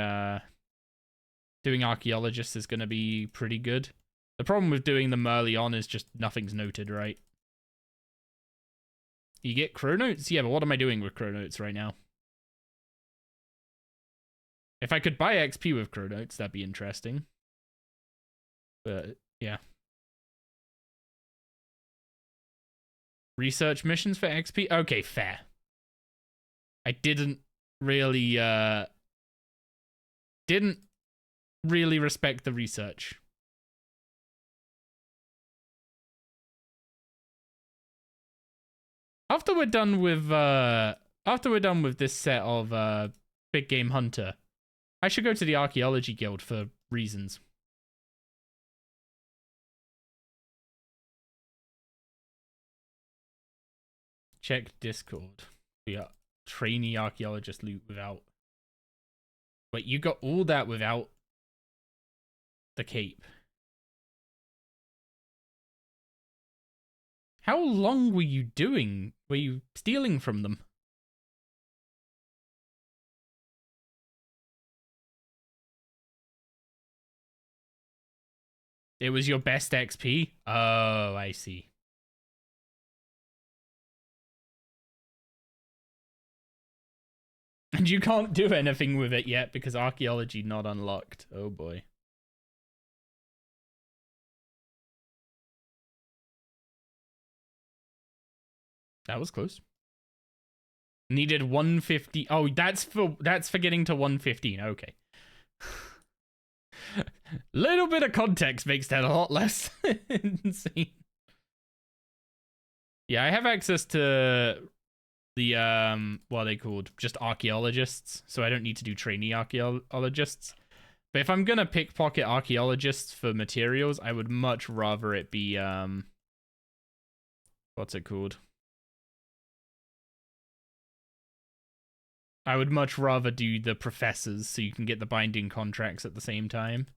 Archaeologist is going to be pretty good. The problem with doing them early on is just nothing's noted, right? You get Chronotes? Yeah, but what am I doing with Chronotes right now? If I could buy XP with Chronotes, that'd be interesting. But, yeah. Research missions for XP? Okay, fair. I didn't really respect the research. After we're done with this set of Big Game Hunter, I should go to the Archaeology Guild for reasons. Check Discord. Yeah, trainee archaeologist loot without. Wait, you got all that without the cape. How long were you doing? Were you stealing from them? It was your best XP? Oh, I see. And you can't do anything with it yet because archaeology not unlocked. Oh boy. That was close. Needed 150. Oh, that's for getting to 115. Okay. Little bit of context makes that a lot less insane. Yeah, I have access to the what are they called? Just archaeologists, so I don't need to do trainee archaeologists. But if I'm gonna pickpocket archaeologists for materials, I would much rather it be what's it called? I would much rather do the professors so you can get the binding contracts at the same time.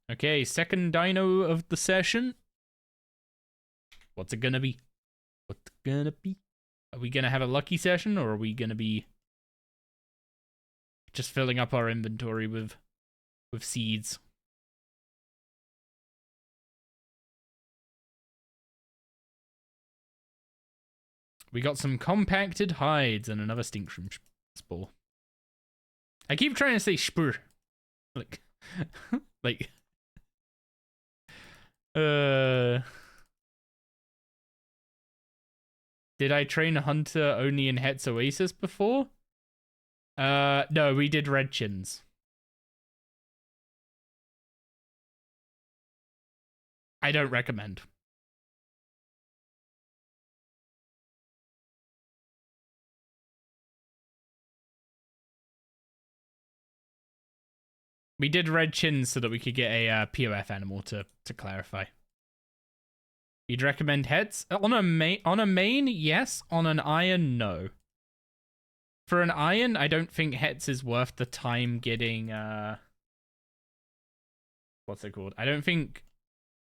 Okay, second dino of the session. What's it gonna be? What's it gonna be? Are we gonna have a lucky session, or are we gonna be just filling up our inventory with seeds? We got some compacted hides and another stink shroom spore. I keep trying to say spur. Like, like, did I train a hunter only in Het's Oasis before? No, we did red chins. I don't recommend. We did red chins so that we could get a POF animal to clarify. You'd recommend heads? On a main, yes. On an iron, no. For an iron, I don't think heads is worth the time getting what's it called? I don't think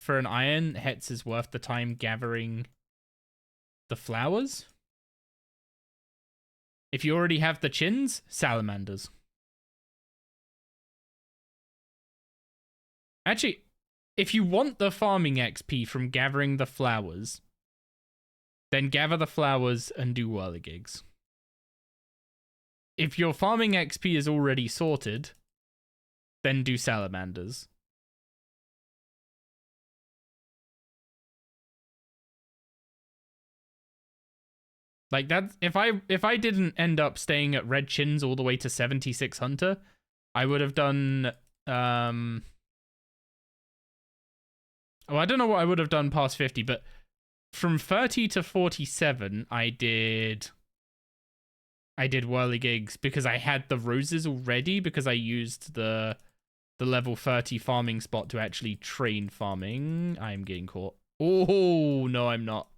for an iron, heads is worth the time gathering the flowers. If you already have the chins, salamanders. Actually, if you want the farming XP from gathering the flowers, then gather the flowers and do whirligigs. If your farming XP is already sorted, then do salamanders. Like that, if I didn't end up staying at red chins all the way to 76 hunter, I would have done well, I don't know what I would have done past 50, but from 30 to 47, I did whirligigs because I had the roses already because I used the level 30 farming spot to actually train farming. I'm getting caught. Oh, no, I'm not.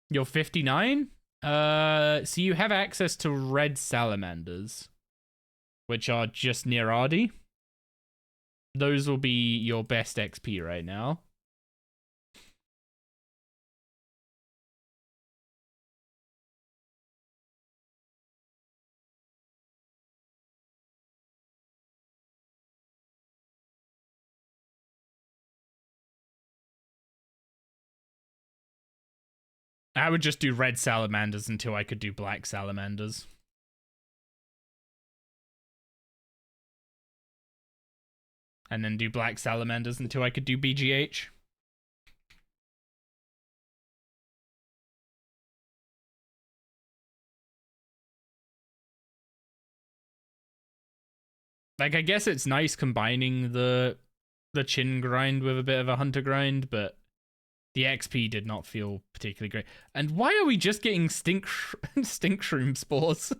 You're 59? So you have access to red salamanders, which are just near Ardy. Those will be your best XP right now. I would just do red salamanders until I could do black salamanders. And then do black salamanders until I could do BGH. Like, I guess it's nice combining the chin grind with a bit of a hunter grind, but the XP did not feel particularly great. And why are we just getting stink shroom spores?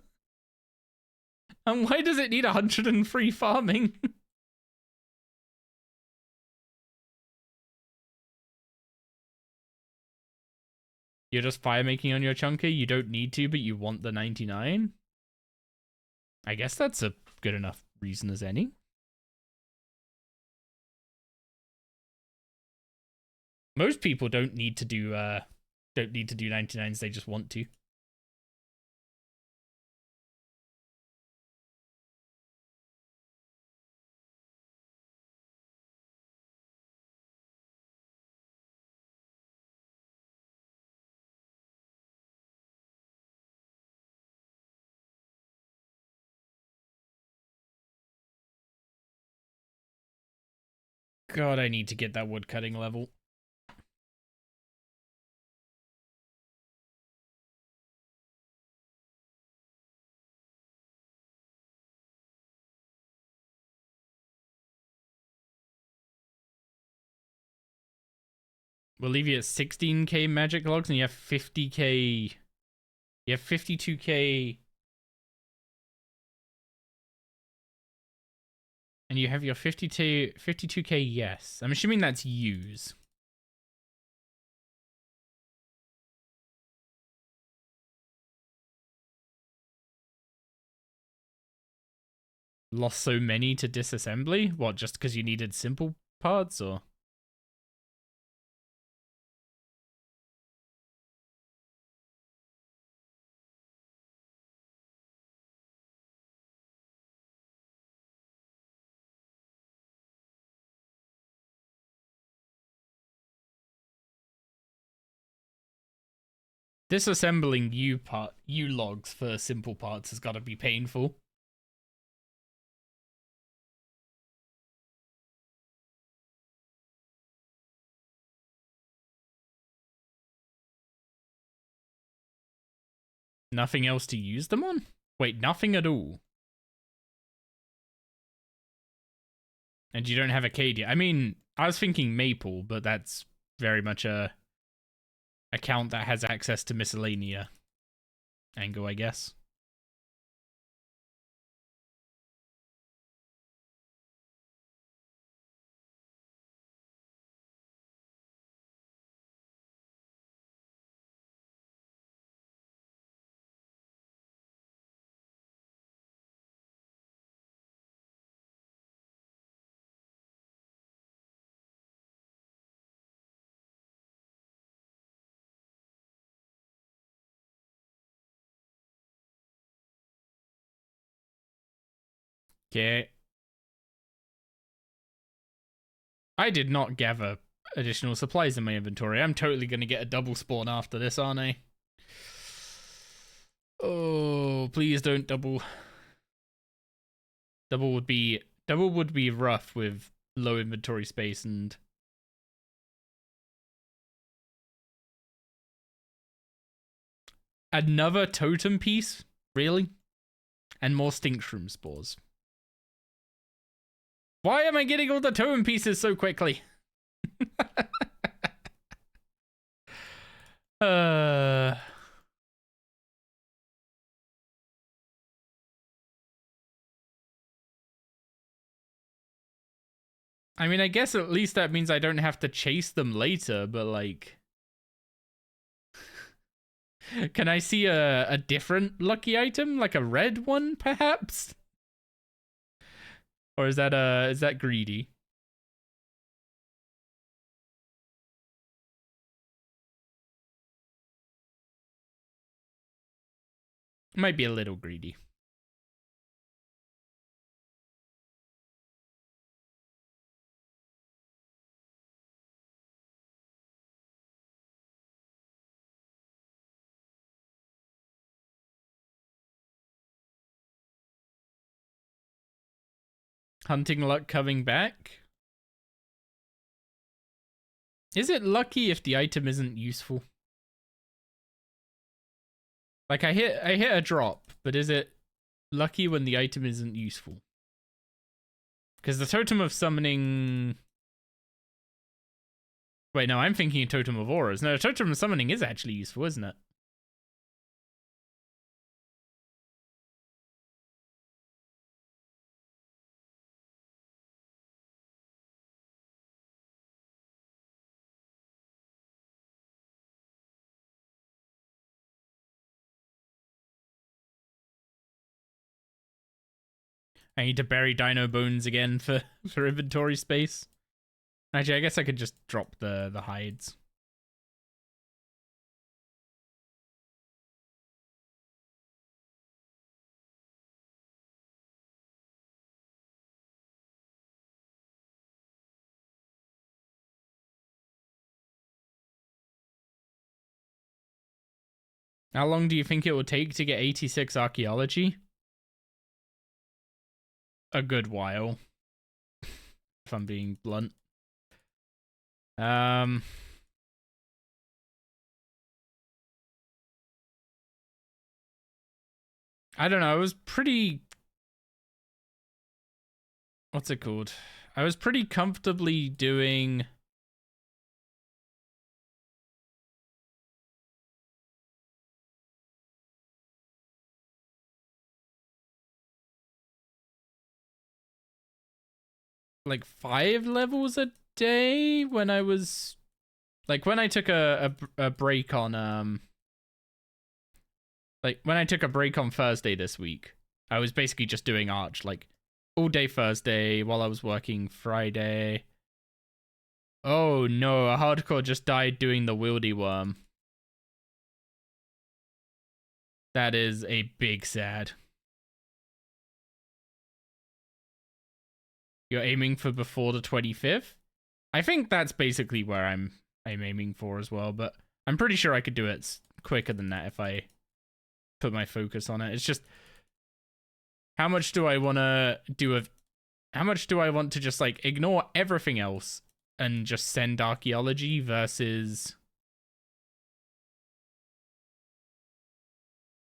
And why does it need 103 farming? You're just fire making on your chunker? You don't need to, but you want the 99? I guess that's a good enough reason as any. Most people don't need to do 99s, they just want to. God, I need to get that woodcutting level. We'll leave you at 16k magic logs, and you have 50k. You have 52k. And you have your 52k, yes. I'm assuming that's use. Lost so many to disassembly? What, just because you needed simple parts, or? Disassembling U logs for simple parts has got to be painful. Nothing else to use them on? Wait, nothing at all. And you don't have Acadia. I mean, I was thinking Maple, but that's very much a account that has access to miscellanea angle, I guess. Okay. I did not gather additional supplies in my inventory. I'm totally going to get a double spawn after this, aren't I? Oh, please don't double. Double would be rough with low inventory space and another totem piece? Really? And more stink shroom spores. Why am I getting all the totem pieces so quickly? I mean, I guess at least that means I don't have to chase them later, but like... Can I see a different lucky item? Like a red one, perhaps? Or is that greedy? Might be a little greedy. Hunting luck coming back. Is it lucky if the item isn't useful? Like I hit a drop, but is it lucky when the item isn't useful? Because the Totem of Summoning... Wait, no, I'm thinking Totem of Auras. No, Totem of Summoning is actually useful, isn't it? I need to bury dino bones again for inventory space. Actually, I guess I could just drop the hides. How long do you think it will take to get 86 archaeology? A good while. If I'm being blunt. I don't know, I was pretty... What's it called? I was pretty comfortably doing... like 5 levels a day when I was... Like when I took a break on... Like when I took a break on Thursday this week, I was basically just doing Arch, like all day Thursday while I was working Friday. Oh no, a hardcore just died doing the wieldy worm. That is a big sad. You're aiming for before the 25th? I think that's basically where I'm aiming for as well, but I'm pretty sure I could do it quicker than that if I put my focus on it. It's just, how much do I want to do of... How much do I want to just, like, ignore everything else and just send archaeology versus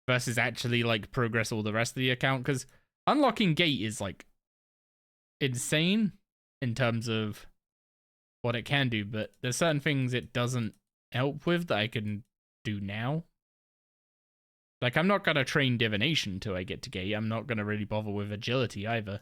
actually, like, progress all the rest of the account? Because unlocking Gate is, like, insane in terms of what it can do, but there's certain things it doesn't help with that I can do now. Like, I'm not going to train divination till I get to Gate. I'm not going to really bother with agility either.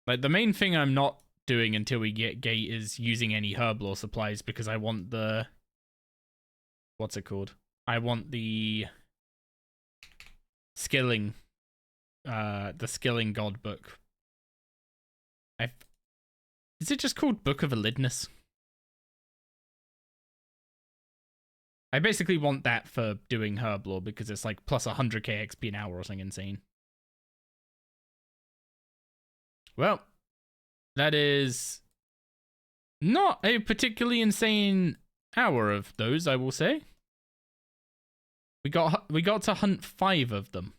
Like, the main thing I'm not doing until we get Gate is using any herblore supplies, because I want the... What's it called? I want the skilling... the skilling god book. Is it just called Book of Elidness? I basically want that for doing herblore, because it's like plus 100k XP an hour or something insane. Well, that is not a particularly insane hour of those, I will say. We got to hunt 5 of them.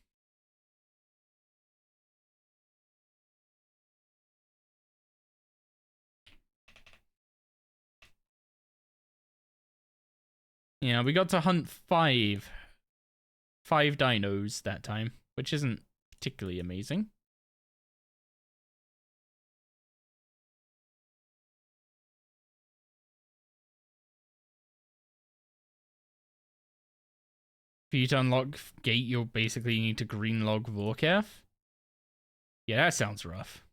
Yeah, we got to hunt 5 dinos that time, which isn't particularly amazing. For you to unlock Gate, you'll basically need to green log Vorkath. Yeah, that sounds rough.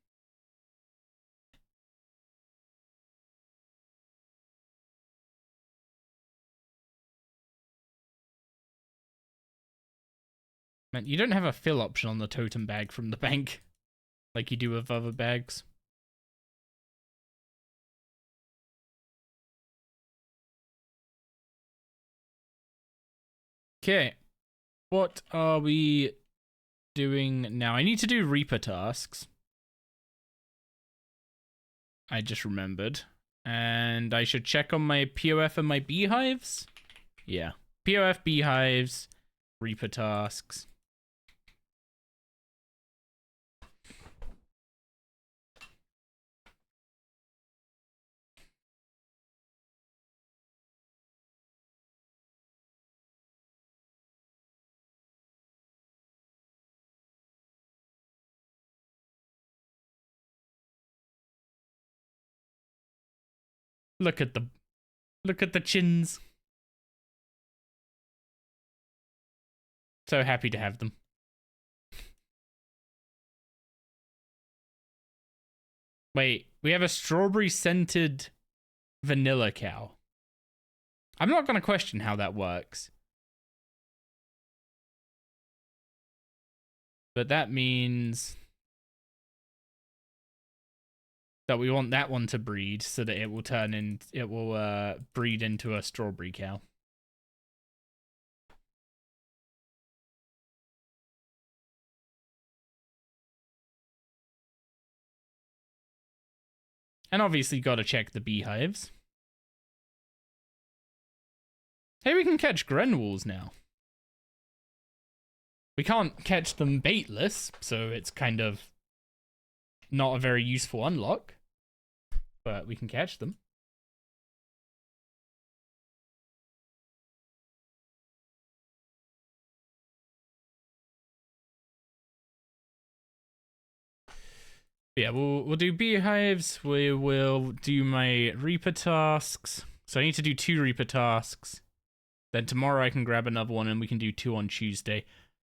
Man, you don't have a fill option on the totem bag from the bank like you do with other bags. Okay, what are we doing now? I need to do Reaper tasks. I just remembered. And I should check on my POF and my beehives? Yeah. POF, beehives, Reaper tasks. Look at the chins. So happy to have them. Wait, we have a strawberry scented vanilla cow. I'm not going to question how that works. But that means that we want that one to breed so that it will breed into a strawberry cow. And obviously got to check the beehives. Hey, we can catch Grenwalls now. We can't catch them baitless, so it's kind of not a very useful unlock. But we can catch them. Yeah, we'll do beehives. We will do my Reaper tasks. So I need to do 2 Reaper tasks. Then tomorrow I can grab another one and we can do 2 on Tuesday.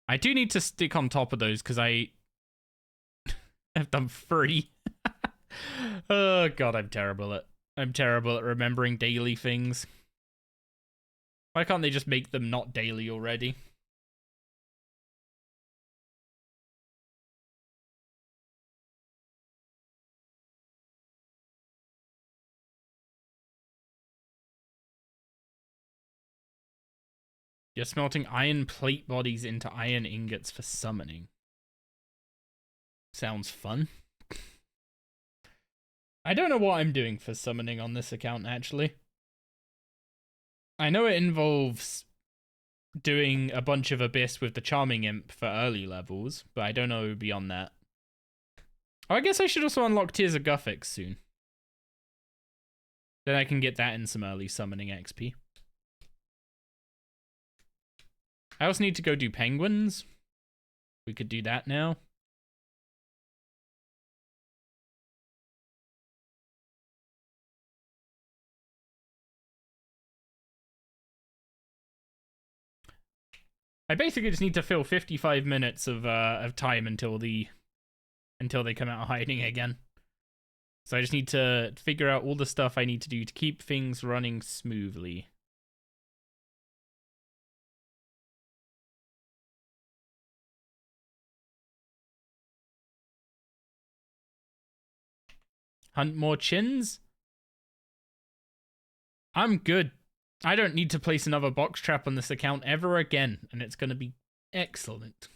I do need to stick on top of those because I have done 3. Oh god, I'm terrible at remembering daily things. Why can't they just make them not daily already? You're smelting iron plate bodies into iron ingots for summoning. Sounds fun. I don't know what I'm doing for summoning on this account, actually. I know it involves doing a bunch of Abyss with the Charming Imp for early levels, but I don't know beyond that. Oh, I guess I should also unlock Tears of Guthix soon. Then I can get that in some early summoning XP. I also need to go do penguins. We could do that now. I basically just need to fill 55 minutes of time until they come out of hiding again. So I just need to figure out all the stuff I need to do to keep things running smoothly. Hunt more chins? I'm good. I don't need to place another box trap on this account ever again, and it's going to be excellent.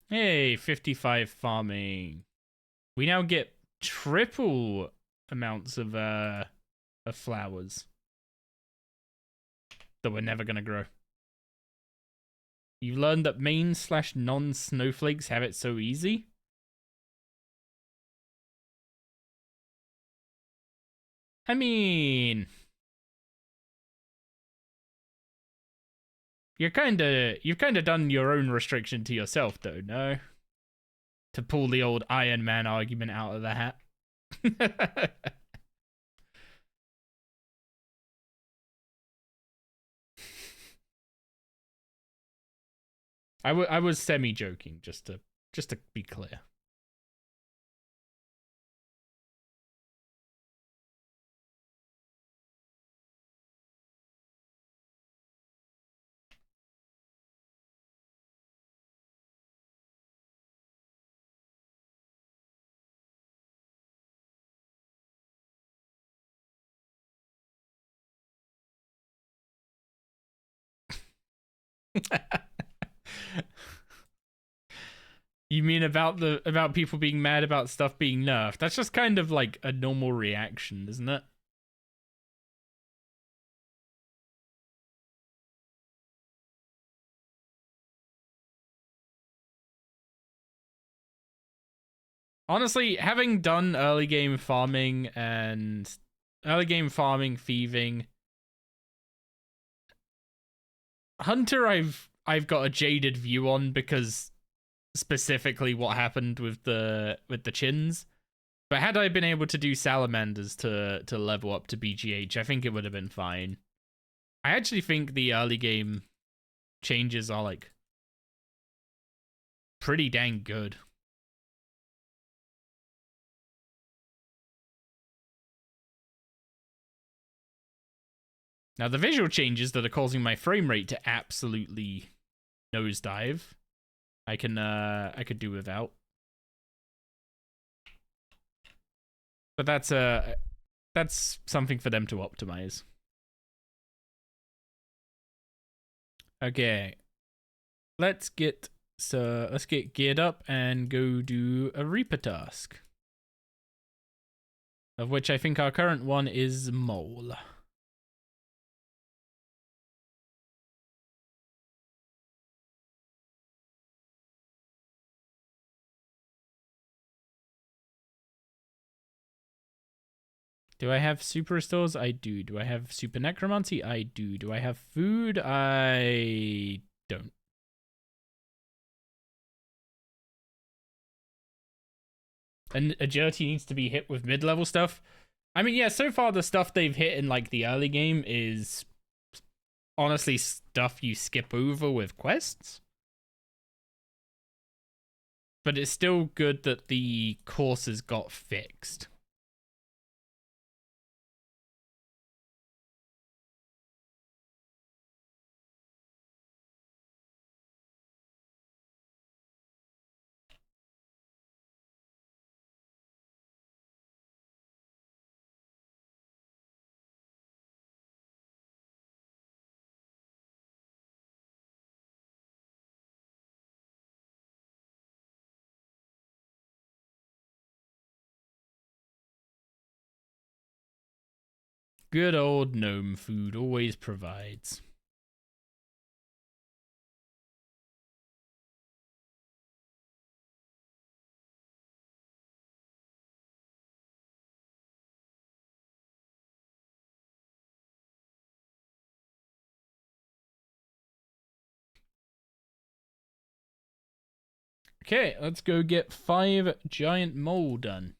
Hey, 55 farming. We now get triple amounts of flowers that we're never going to grow. You've learned that main/non-snowflakes have it so easy? I mean, you've kind of done your own restriction to yourself, though, no? To pull the old Iron Man argument out of the hat. I was semi-joking, just to be clear. You mean about people being mad about stuff being nerfed? That's just kind of like a normal reaction, isn't it? Honestly, having done early game farming and early game farming, thieving, Hunter I've got a jaded view on because specifically what happened with the chins. But had I been able to do salamanders to level up to BGH, I think it would have been fine. I actually think the early game changes are like pretty dang good. Now the visual changes that are causing my frame rate to absolutely nosedive, I could do without. But that's something for them to optimize. Okay. Let's get geared up and go do a Reaper task. Of which I think our current one is Mole. Do I have super restores? I do. Do I have super necromancy? I do. Do I have food? I don't. And agility needs to be hit with mid-level stuff. I mean, yeah, so far the stuff they've hit in like the early game is honestly stuff you skip over with quests. But it's still good that the courses got fixed. Good old gnome food always provides. Okay, let's go get 5 giant mole done.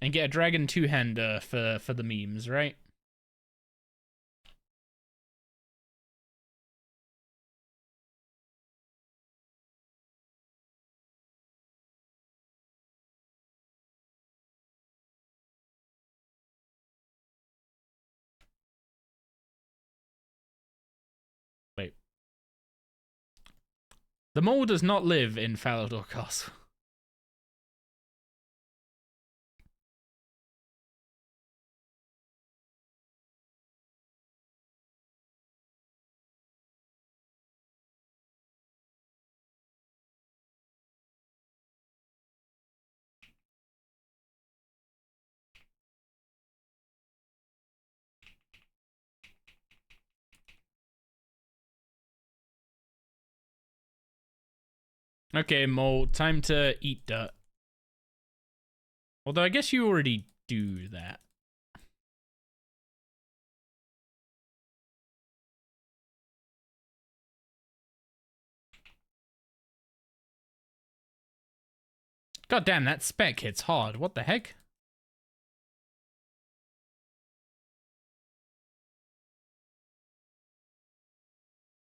And get a dragon two-hander for the memes, right? Wait. The mole does not live in Falador Castle. Okay, mole, time to eat dirt. Although I guess you already do that. God damn, that spec hits hard. What the heck?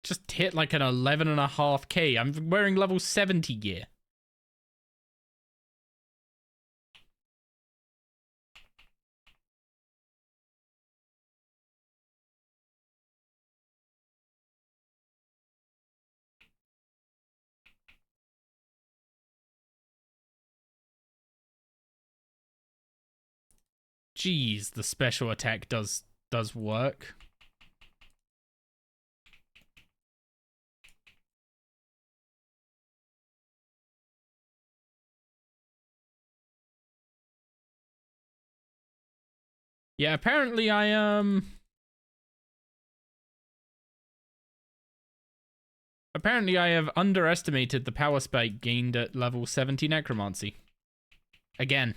Just hit like an 11.5k. I'm wearing level 70 gear. Jeez, the special attack does work. Yeah, apparently apparently I have underestimated the power spike gained at level 70 necromancy. Again.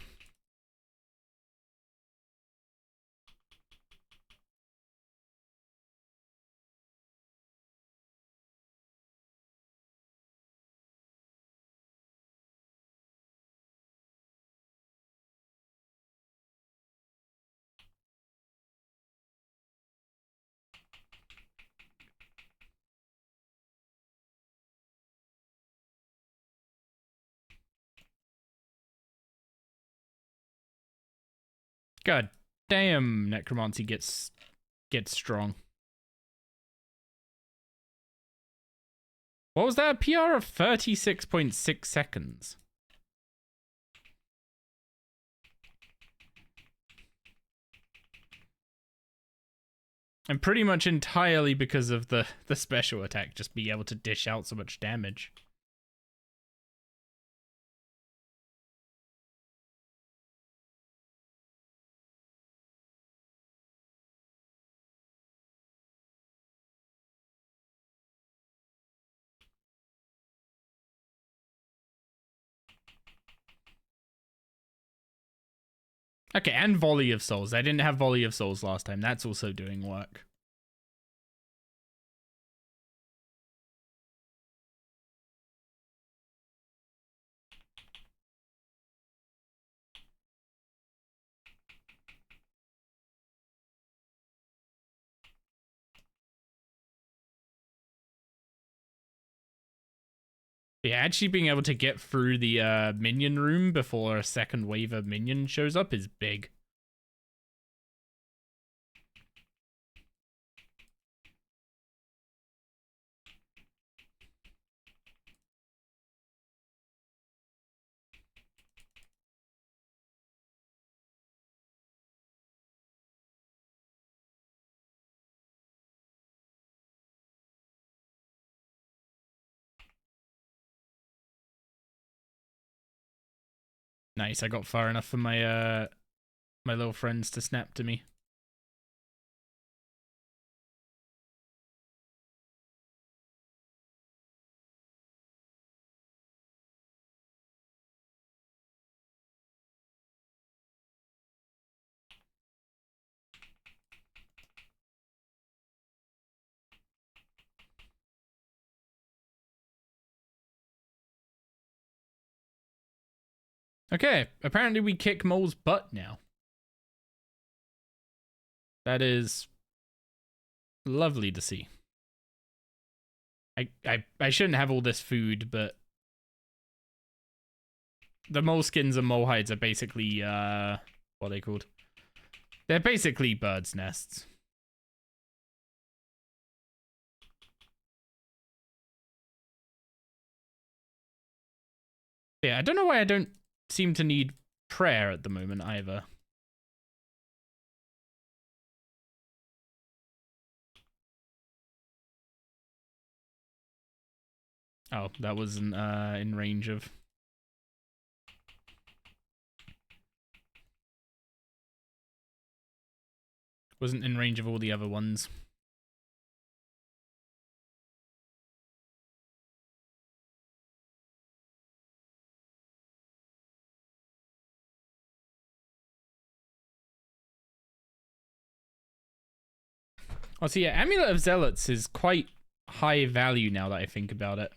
God damn, necromancy gets strong. What was that? PR of 36.6 seconds. And pretty much entirely because of the special attack, just being able to dish out so much damage. Okay, and Volley of Souls. I didn't have Volley of Souls last time. That's also doing work. Yeah, actually being able to get through the minion room before a second wave of minion shows up is big. Nice, I got far enough for my my little friends to snap to me. Okay, apparently we kick Mole's butt now. That is lovely to see. I shouldn't have all this food, but the mole skins and mole hides are basically what are they called? They're basically birds' nests. Yeah, I don't know why I don't seem to need prayer at the moment either. Oh, that wasn't in range of. Wasn't in range of all the other ones. Oh, so yeah, Amulet of Zealots is quite high value now that I think about it.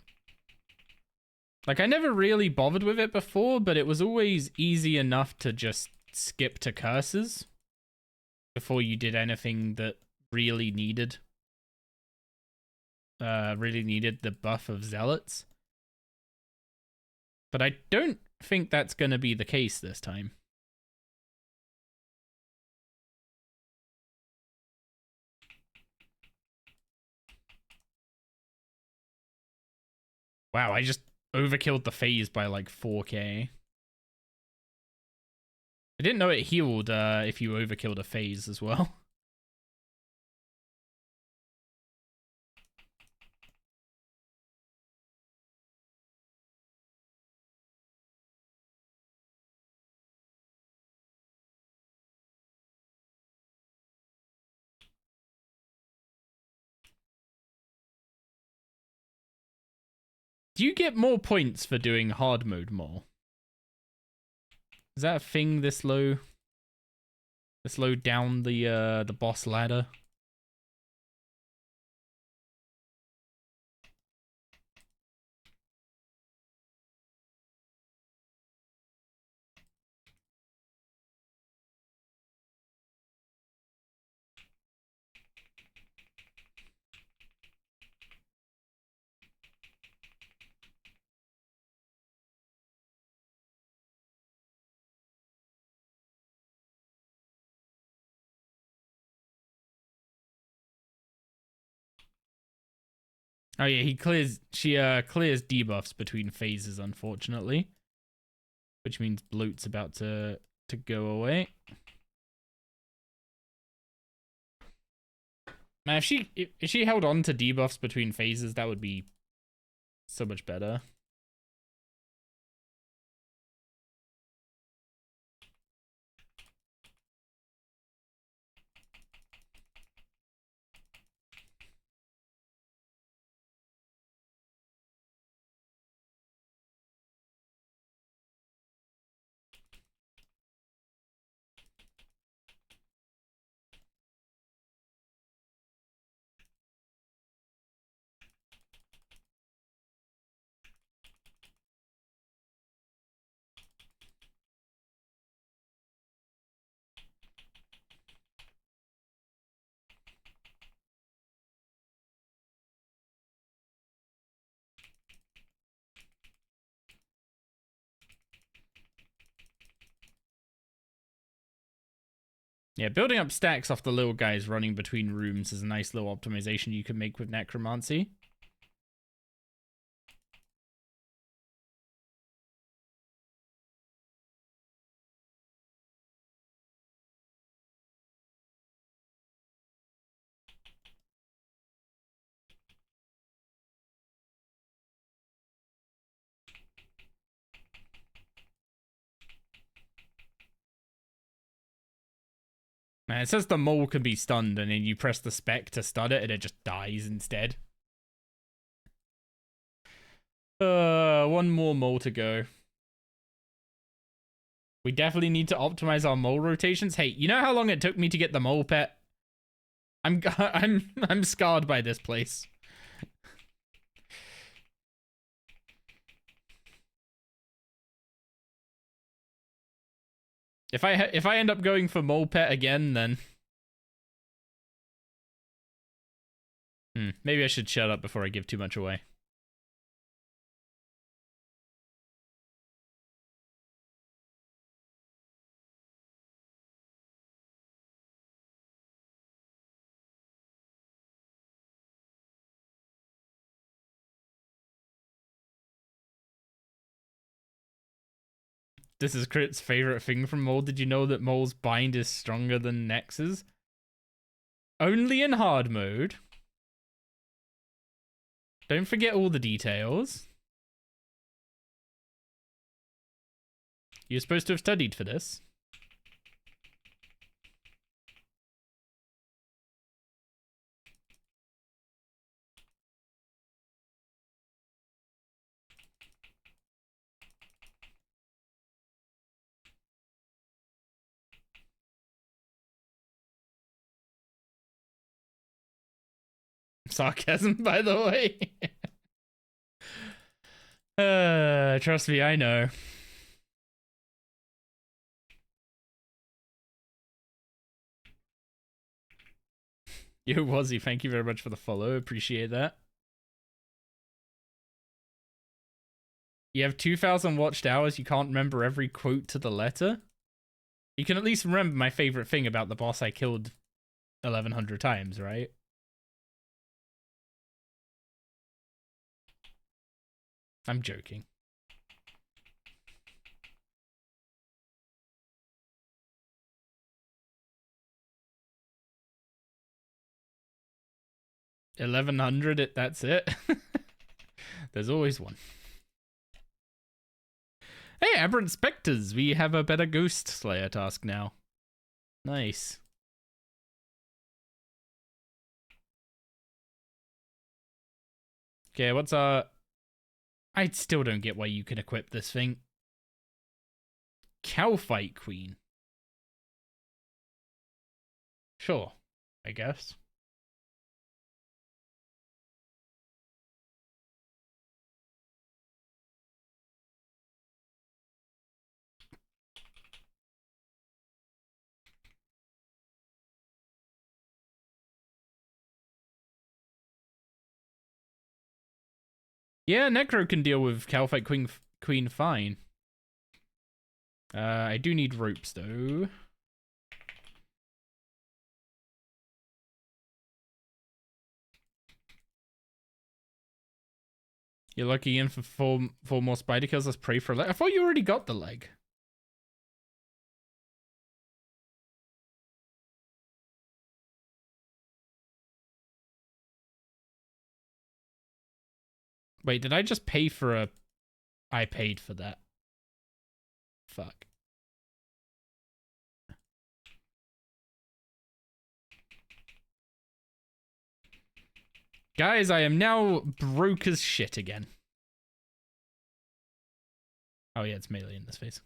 Like, I never really bothered with it before, but it was always easy enough to just skip to curses before you did anything that really needed the buff of Zealots. But I don't think that's going to be the case this time. Wow, I just overkilled the phase by like 4k. I didn't know it healed if you overkilled a phase as well. Do you get more points for doing hard mode more? Is that a thing this low? This low down the boss ladder? Oh yeah, she clears debuffs between phases, unfortunately. Which means bloat's about to go away. Man, if she held on to debuffs between phases, that would be so much better. Yeah, building up stacks off the little guys running between rooms is a nice little optimization you can make with necromancy. Man, it says the mole can be stunned, and then you press the spec to stun it, and it just dies instead. One more mole to go. We definitely need to optimize our mole rotations. Hey, you know how long it took me to get the mole pet? I'm scarred by this place. If I end up going for mole pet again, then maybe I should shut up before I give too much away. This is Crit's favorite thing from Mole. Did you know that Mole's bind is stronger than Nex's? Only in hard mode. Don't forget all the details. You're supposed to have studied for this. Sarcasm, by the way. Trust me, I know. Yo, Wazzy, thank you very much for the follow. Appreciate that. You have 2,000 watched hours. You can't remember every quote to the letter. You can at least remember my favorite thing about the boss I killed 1,100 times, right? I'm joking. $1,100. That's it. There's always one. Hey, Aberrant Spectres, we have a better Ghost Slayer task now. Nice. Okay, what's our I still don't get why you can equip this thing. Cowfight Queen. Sure, I guess. Yeah, Necro can deal with Cowfight Queen fine. I do need ropes, though. You're lucky in for four more spider kills. Let's pray for a leg. I thought you already got the leg. Wait, did I just pay for a... I paid for that. Fuck. Guys, I am now broke as shit again. Oh yeah, it's melee in this phase.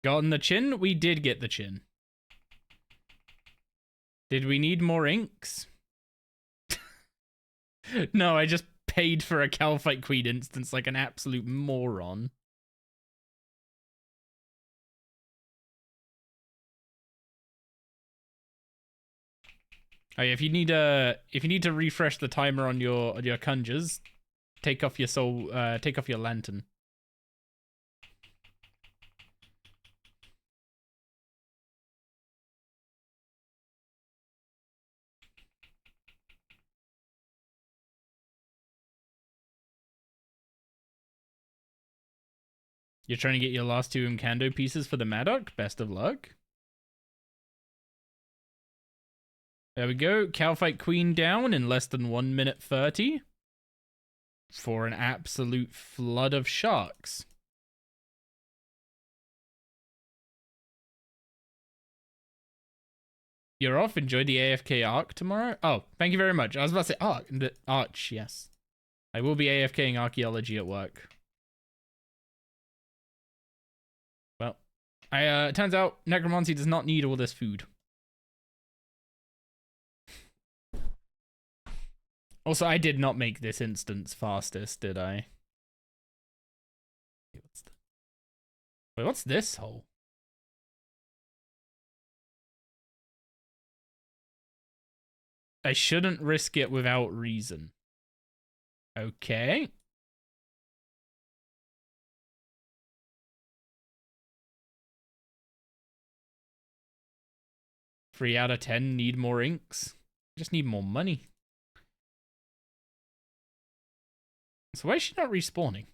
Gotten the chin? We did get the chin. Did we need more inks? No, I just paid for a Cowfight Queen instance like an absolute moron. Oh yeah, if you need to refresh the timer on your conjures, take off your soul, take off your lantern. You're trying to get your last two Mkando pieces for the Madoc? Best of luck. There we go. Cowfight Queen down in less than 1 minute 30. For an absolute flood of sharks. You're off. Enjoy the AFK arc tomorrow. Oh, thank you very much. I was about to say arc. The arch, yes. I will be AFKing archaeology at work. Well, it turns out necromancy does not need all this food. Also, I did not make this instance fastest, did I? Wait, what's this hole? I shouldn't risk it without reason. Okay. Three out of 10 need more inks. I just need more money. So why is she not respawning?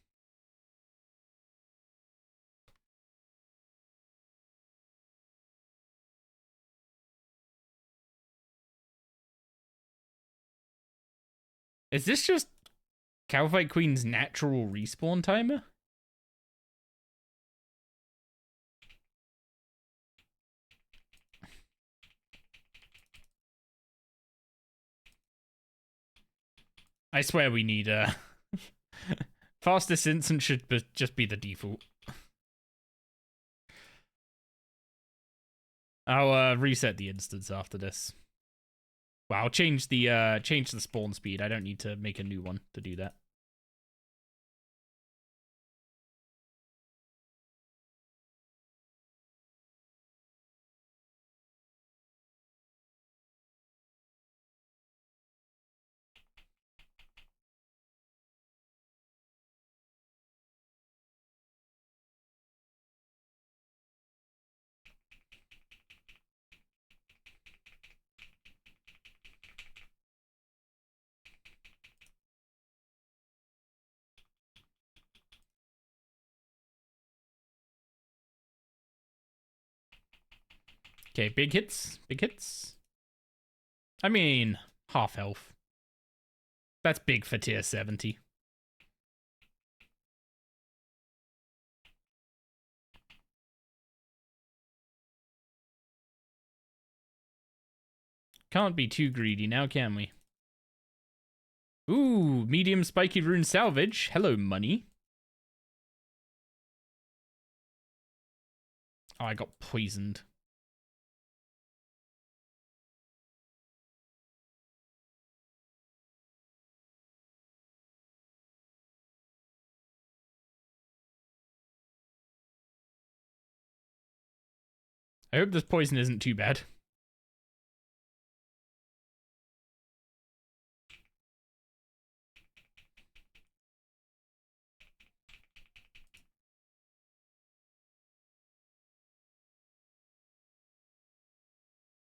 Is this just Cowfight Queen's natural respawn timer? I swear we need fastest instant should just be the default. I'll reset the instance after this. Well, I'll change the spawn speed. I don't need to make a new one to do that. Okay, big hits. Big hits. I mean, half health. That's big for tier 70. Can't be too greedy now, can we? Ooh, medium spiky rune salvage. Hello, money. Oh, I got poisoned. I hope this poison isn't too bad.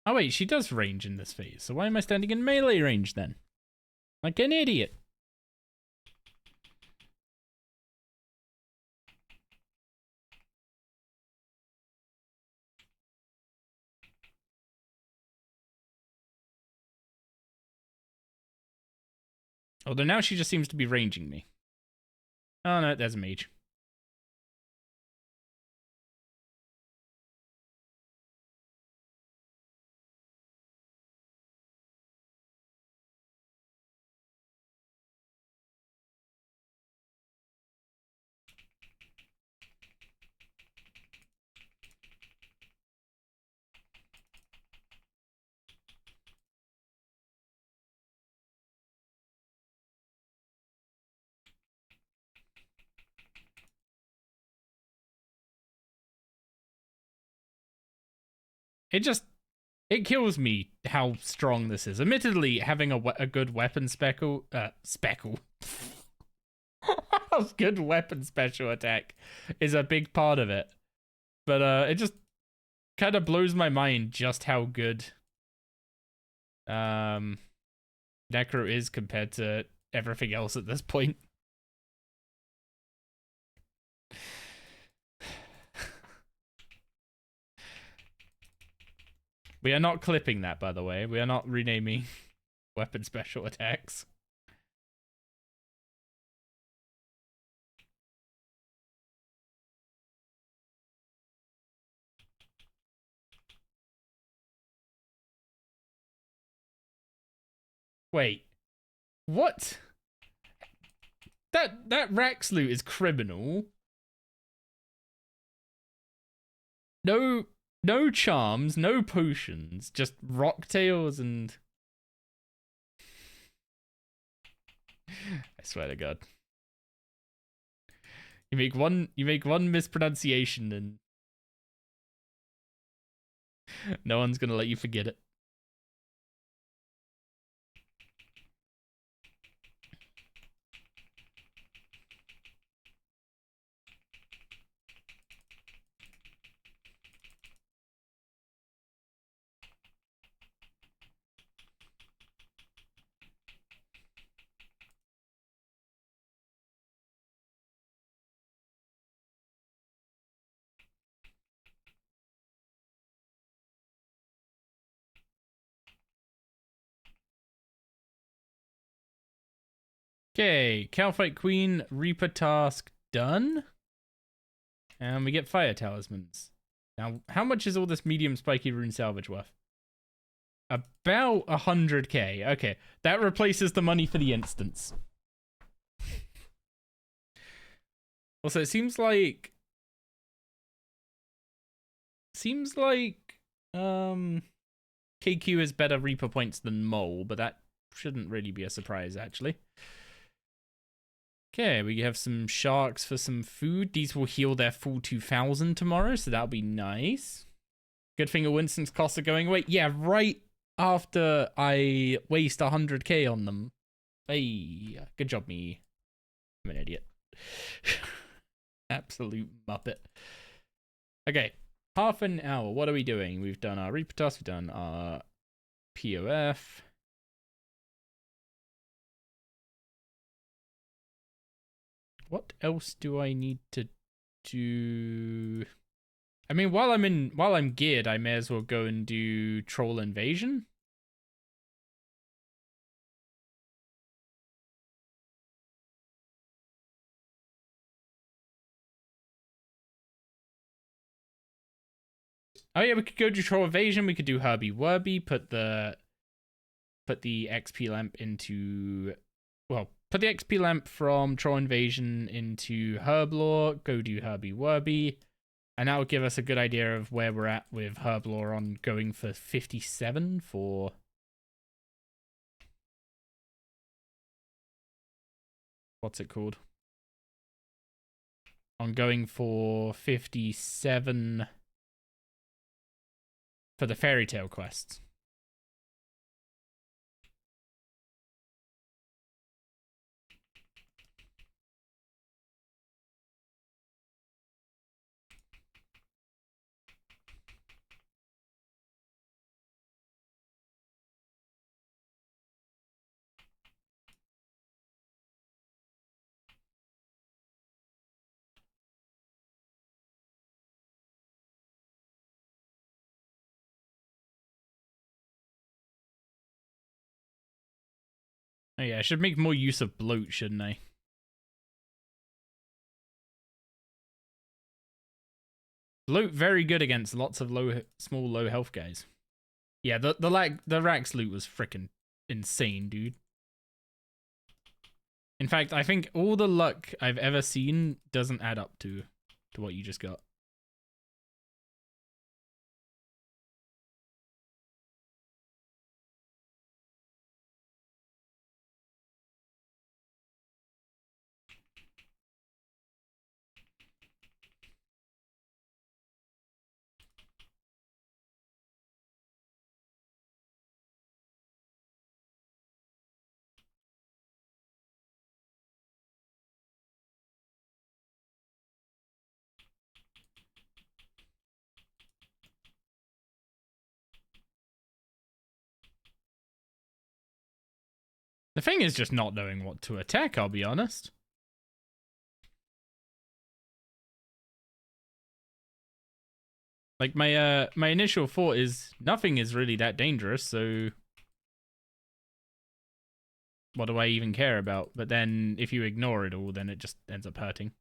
Oh wait, she does range in this phase, so why am I standing in melee range then? Like an idiot. Although now she just seems to be ranging me. Oh no, there's a mage. It kills me how strong this is. Admittedly, having a good weapon good weapon special attack is a big part of it. But it just kind of blows my mind just how good Necro is compared to everything else at this point. We are not clipping that, by the way. We are not renaming weapon special attacks. Wait. What? That Rax loot is criminal. No charms, no potions, just rocktails and... I swear to God. You make one mispronunciation and no one's gonna let you forget it. Okay, Cowfight Queen, Reaper task done. And we get Fire Talismans. Now, how much is all this medium spiky rune salvage worth? About 100k. Okay, that replaces the money for the instance. Also, it seems like KQ is better Reaper points than Mole, but that shouldn't really be a surprise, actually. Okay, we have some sharks for some food. These will heal their full 2,000 tomorrow, so that'll be nice. Good thing Winston's costs are going away. Yeah, right after I waste 100k on them. Hey, good job, me. I'm an idiot. Absolute muppet. Okay, half an hour. What are we doing? We've done our Reaper task, we've done our POF. What else do I need to do? I mean, while I'm geared, I may as well go and do Troll Invasion. Oh yeah, we could go do Troll Evasion. We could do Herbie Werby. Put the XP lamp into, well, put the XP lamp from Troll Invasion into Herblore. Go do Herbie Werby, and that would give us a good idea of where we're at with Herblore on going for 57 for. What's it called? On going for 57 for the Fairy Tale quests. Oh yeah, I should make more use of bloat, shouldn't I? Bloat very good against lots of small low health guys. Yeah, the Rax loot was freaking insane, dude. In fact, I think all the luck I've ever seen doesn't add up to what you just got. The thing is just not knowing what to attack, I'll be honest. Like my initial thought is nothing is really that dangerous, so what do I even care about? But then if you ignore it all, then it just ends up hurting.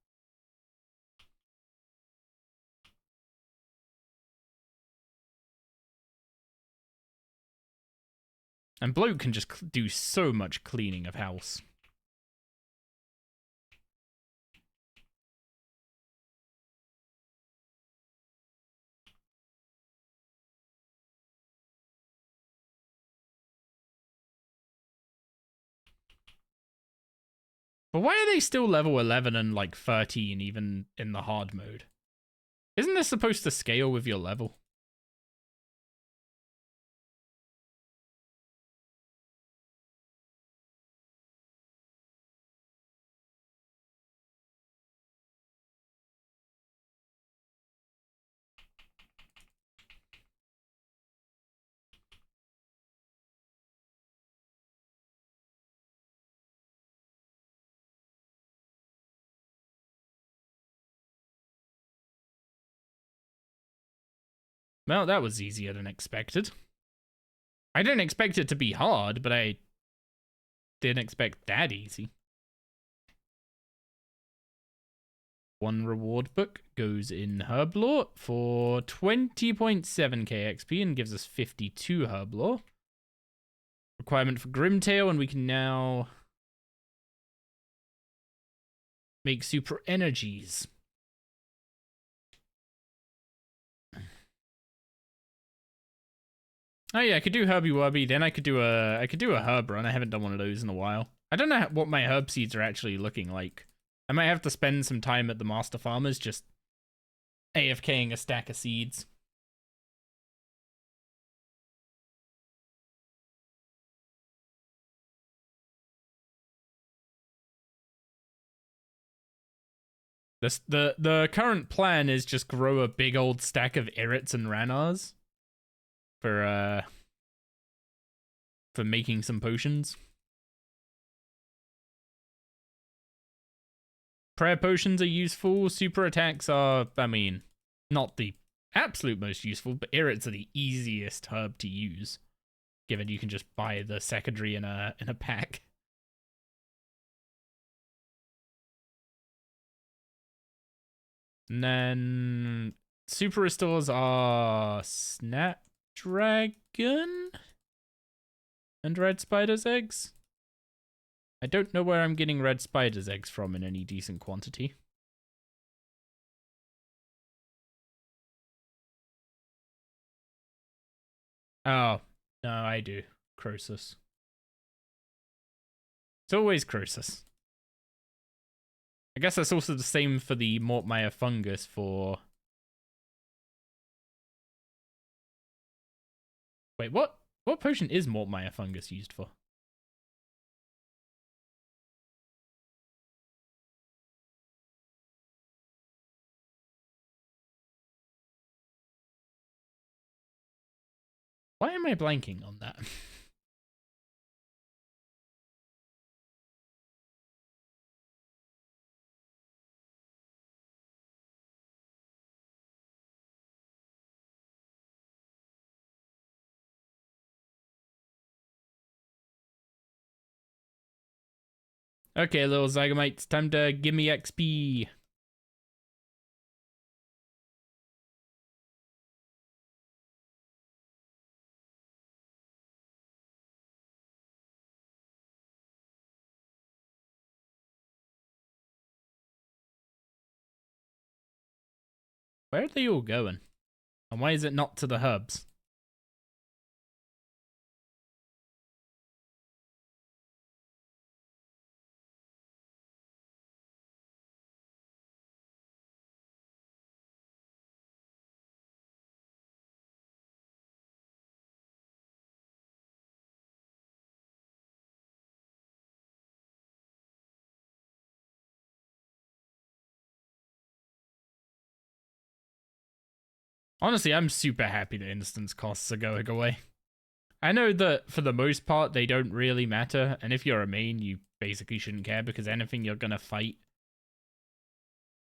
And bloat can just do so much cleaning of house. But why are they still level 11 and like 13 even in the hard mode? Isn't this supposed to scale with your level? Well, that was easier than expected. I didn't expect it to be hard, but I didn't expect that easy. One reward book goes in Herblore for 20.7k XP and gives us 52 Herblore. Requirement for Grimtail, and we can now make super energies. Oh yeah, I could do Herbie Werby, then I could do a herb run. I haven't done one of those in a while. I don't know what my herb seeds are actually looking like. I might have to spend some time at the Master Farmers just AFKing a stack of seeds. The current plan is just grow a big old stack of Irrits and Ranars for making some potions. Prayer potions are useful. Super attacks are, I mean, not the absolute most useful, but Irrits are the easiest herb to use, given you can just buy the secondary in a pack. And then super restores are Snapdragon and Red Spider's eggs. I don't know where I'm getting Red Spider's eggs from in any decent quantity. Oh, no, I do. Croesus. It's always Croesus. I guess that's also the same for the Mortmire fungus for... Wait, what? What potion is Mortmire fungus used for? Why am I blanking on that? Okay, little Zygomites, time to give me XP. Where are they all going? And why is it not to the hubs? Honestly, I'm super happy the instance costs are going away. I know that for the most part, they don't really matter. And if you're a main, you basically shouldn't care because anything you're going to fight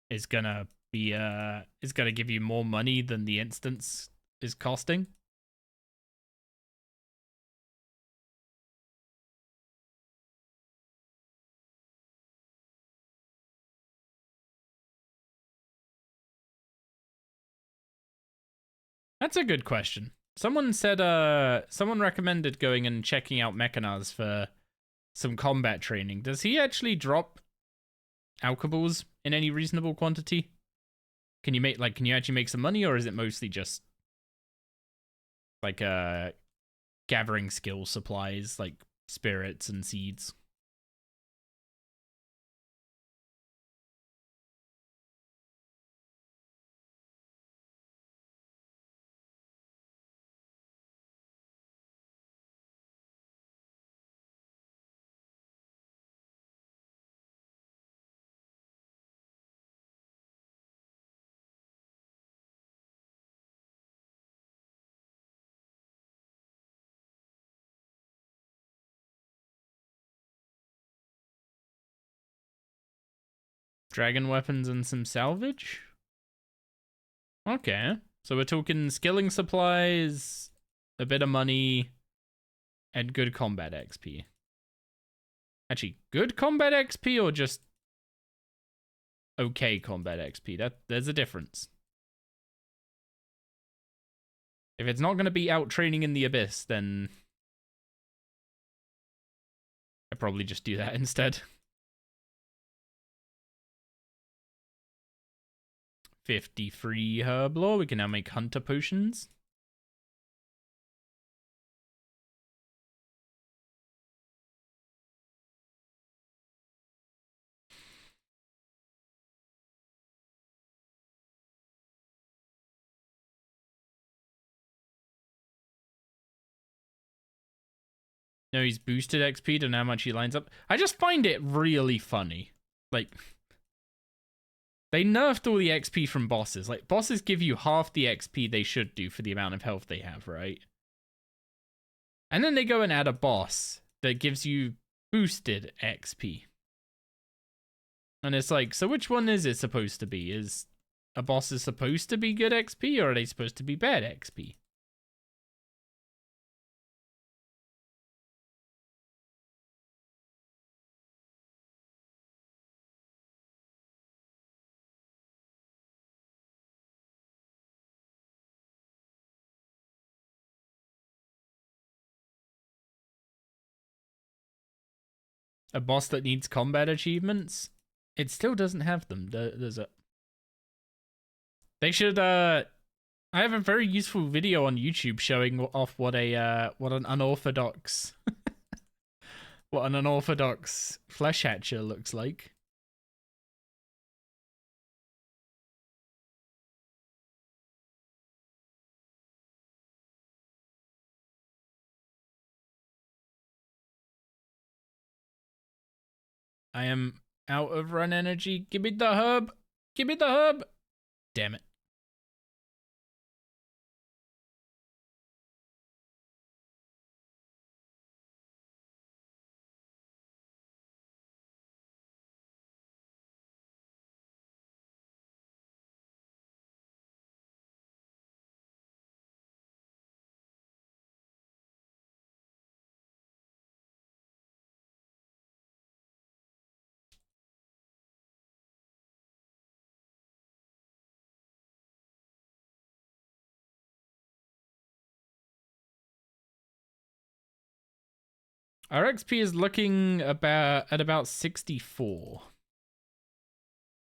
is going to be, is going to give you more money than the instance is costing. That's a good question. Someone said, someone recommended going and checking out Mechanaz for some combat training. Does he actually drop alkaballs in any reasonable quantity? Can you make, like, can you actually make some money, or is it mostly just like gathering skill supplies like spirits and seeds? Dragon weapons and some salvage? Okay. So we're talking skilling supplies, a bit of money, and good combat XP. Actually, good combat XP or just okay combat XP? There's a difference. If it's not going to be out training in the abyss, then I'd probably just do that instead. 50 free herb lore. We can now make hunter potions. No, he's boosted XP to how much he lines up. I just find it really funny. Like, they nerfed all the XP from bosses. Like, bosses give you half the XP they should do for the amount of health they have, right? And then they go and add a boss that gives you boosted XP. And it's like, so which one is it supposed to be? Is a boss is supposed to be good XP, or are they supposed to be bad XP? A boss that needs combat achievements? It still doesn't have them, does it? They should, I have a very useful video on YouTube showing off what an unorthodox flesh hatcher looks like. I am out of run energy. Give me the hub. Give me the hub. Damn it. Our XP is looking at about 64.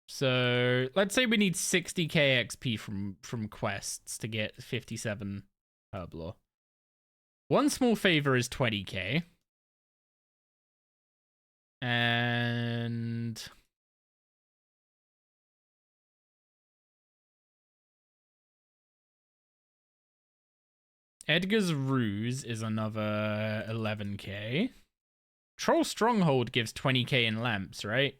So let's say we need 60k XP from quests to get 57 Herblore. One small favor is 20k. And Edgar's Ruse is another 11k. Troll Stronghold gives 20k in lamps, right?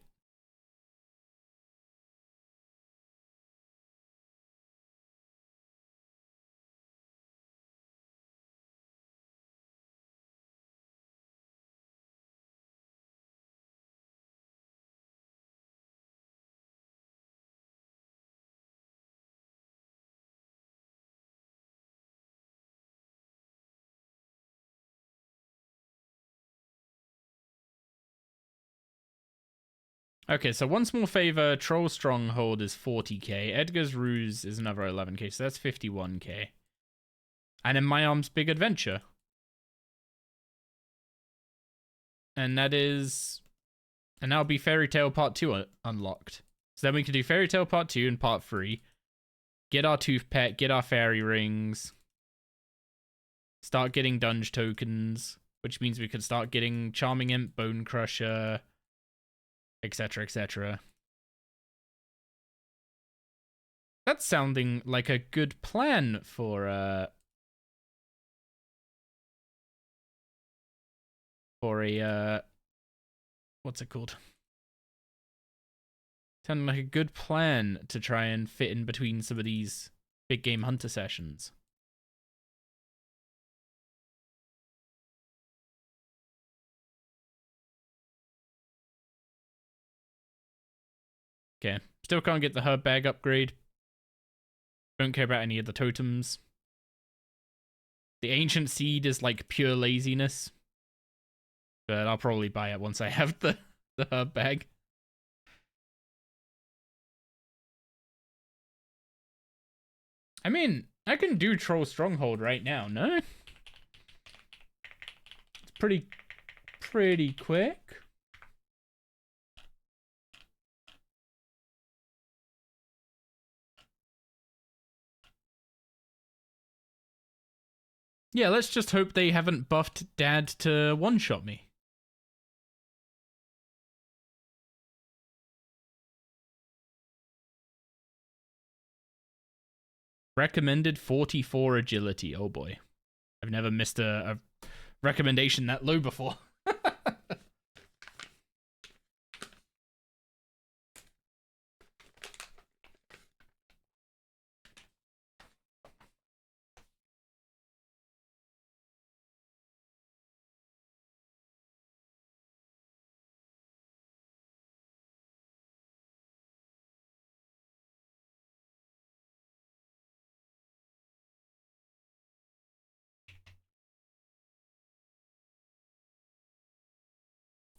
Okay, so one small favor, Troll Stronghold is 40k. Edgar's Ruse is another 11k, so that's 51k. And then My Arm's Big Adventure. And that is... And that'll be Fairy Tale Part 2 unlocked. So then we can do Fairy Tale Part 2 and Part 3. Get our Tooth Pet, get our Fairy Rings. Start getting Dunge tokens, which means we could start getting Charming Imp, Bone Crusher, etc, etc. That's sounding like a good plan for a what's it called? Sounding like a good plan to try and fit in between some of these big game hunter sessions. Okay, still can't get the herb bag upgrade. Don't care about any of the totems. The ancient seed is like pure laziness. But I'll probably buy it once I have the herb bag. I mean, I can do Troll Stronghold right now, no? It's pretty quick. Yeah, let's just hope they haven't buffed Dad to one-shot me. Recommended 44 agility. Oh boy. I've never missed a recommendation that low before.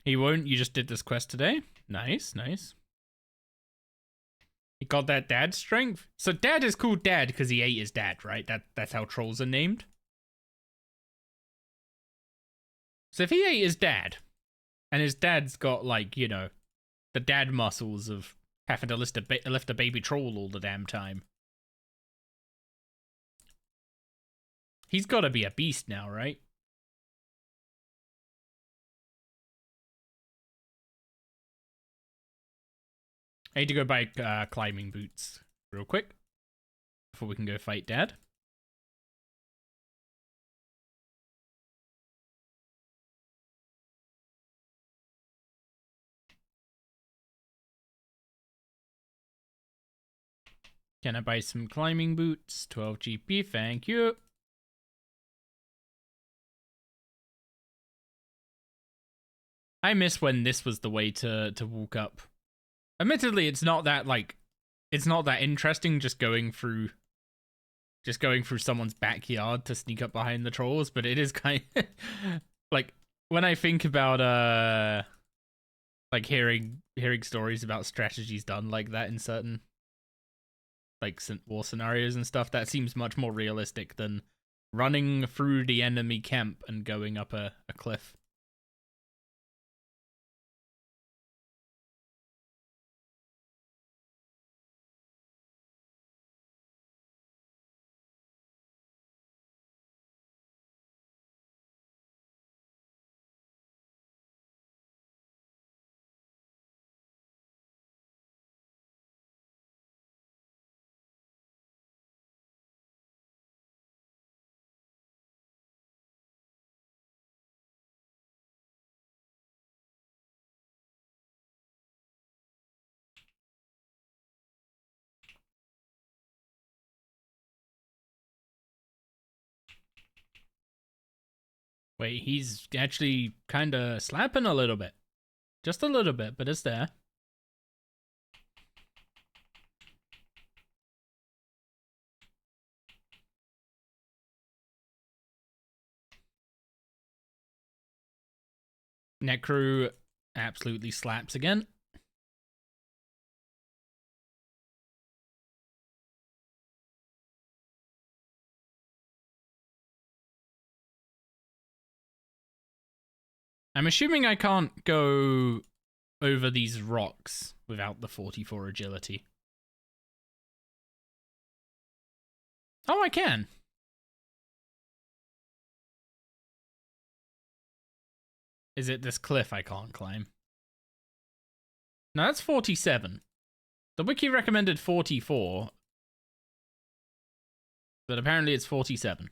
He won't. You just did this quest today. Nice, nice. He got that dad strength. So Dad is called Dad because he ate his dad, right? That's how trolls are named. So if he ate his dad, And his dad's got, like, you know, the dad muscles of having to lift a baby troll all the damn time. He's got to be a beast now, right? I need to go buy climbing boots real quick before we can go fight Dad. Can I buy some climbing boots? 12 GP, thank you. I miss when this was the way to walk up. Admittedly, it's not that interesting just going through someone's backyard to sneak up behind the trolls, but it is kind of like when I think about like hearing stories about strategies done like that in certain like war scenarios and stuff, that seems much more realistic than running through the enemy camp and going up a cliff. Wait, he's actually kind of slapping a little bit. Just a little bit, but it's there. Necro absolutely slaps again. I'm assuming I can't go over these rocks without the 44 agility. Oh, I can. Is it this cliff I can't climb? No, that's 47. The wiki recommended 44, but apparently it's 47.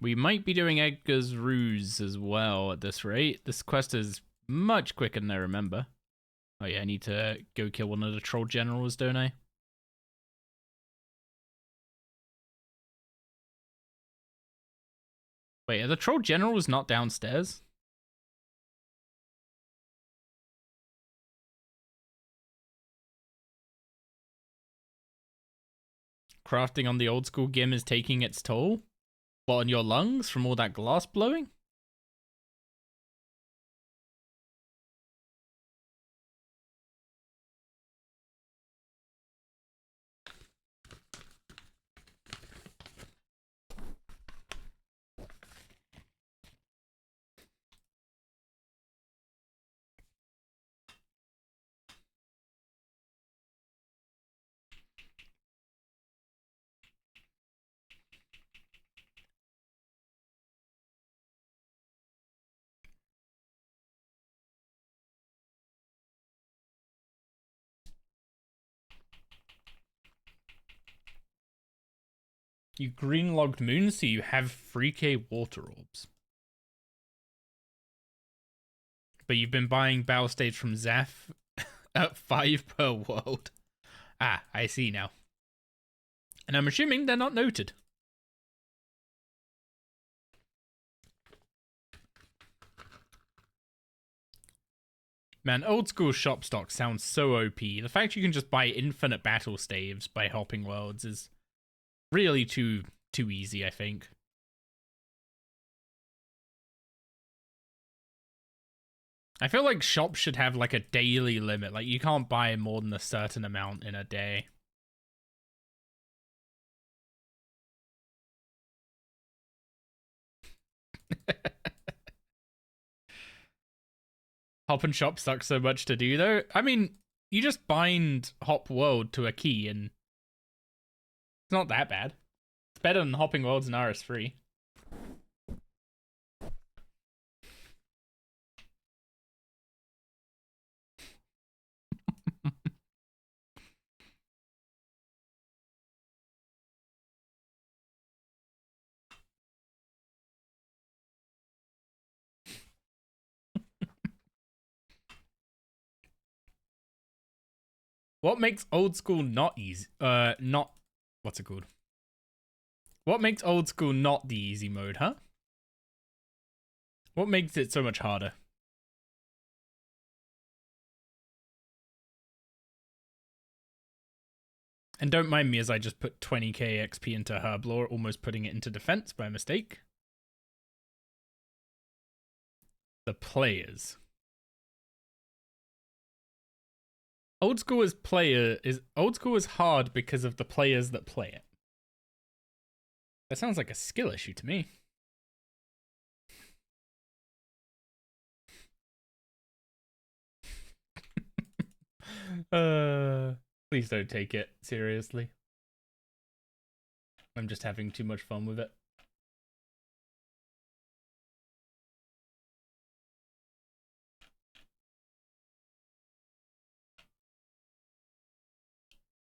We might be doing Edgar's Ruse as well at this rate. This quest is much quicker than I remember. Oh yeah, I need to go kill one of the troll generals, don't I? Wait, are the troll generals not downstairs? Crafting on the old school gim is taking its toll? What, on your lungs from all that glass blowing? You green logged moon, so you have 3k water orbs. But you've been buying battle stage from Zaf at 5 per world. Ah, I see now. And I'm assuming they're not noted. Man, old school shop stock sounds so OP. The fact you can just buy infinite battle staves by helping worlds is really too easy, I think. I feel like shops should have like a daily limit. Like you can't buy more than a certain amount in a day. Hop and shop sucks so much to do though. I mean, you just bind Hop World to a key and it's not that bad. It's better than hopping worlds in RS3. What makes old school not easy? Not what's it called? What makes old school not the easy mode, huh? What makes it so much harder? And don't mind me as I just put 20k XP into Herblore, almost putting it into defense by mistake. The players. Old school is hard because of the players that play it. That sounds like a skill issue to me. Please don't take it seriously. I'm just having too much fun with it.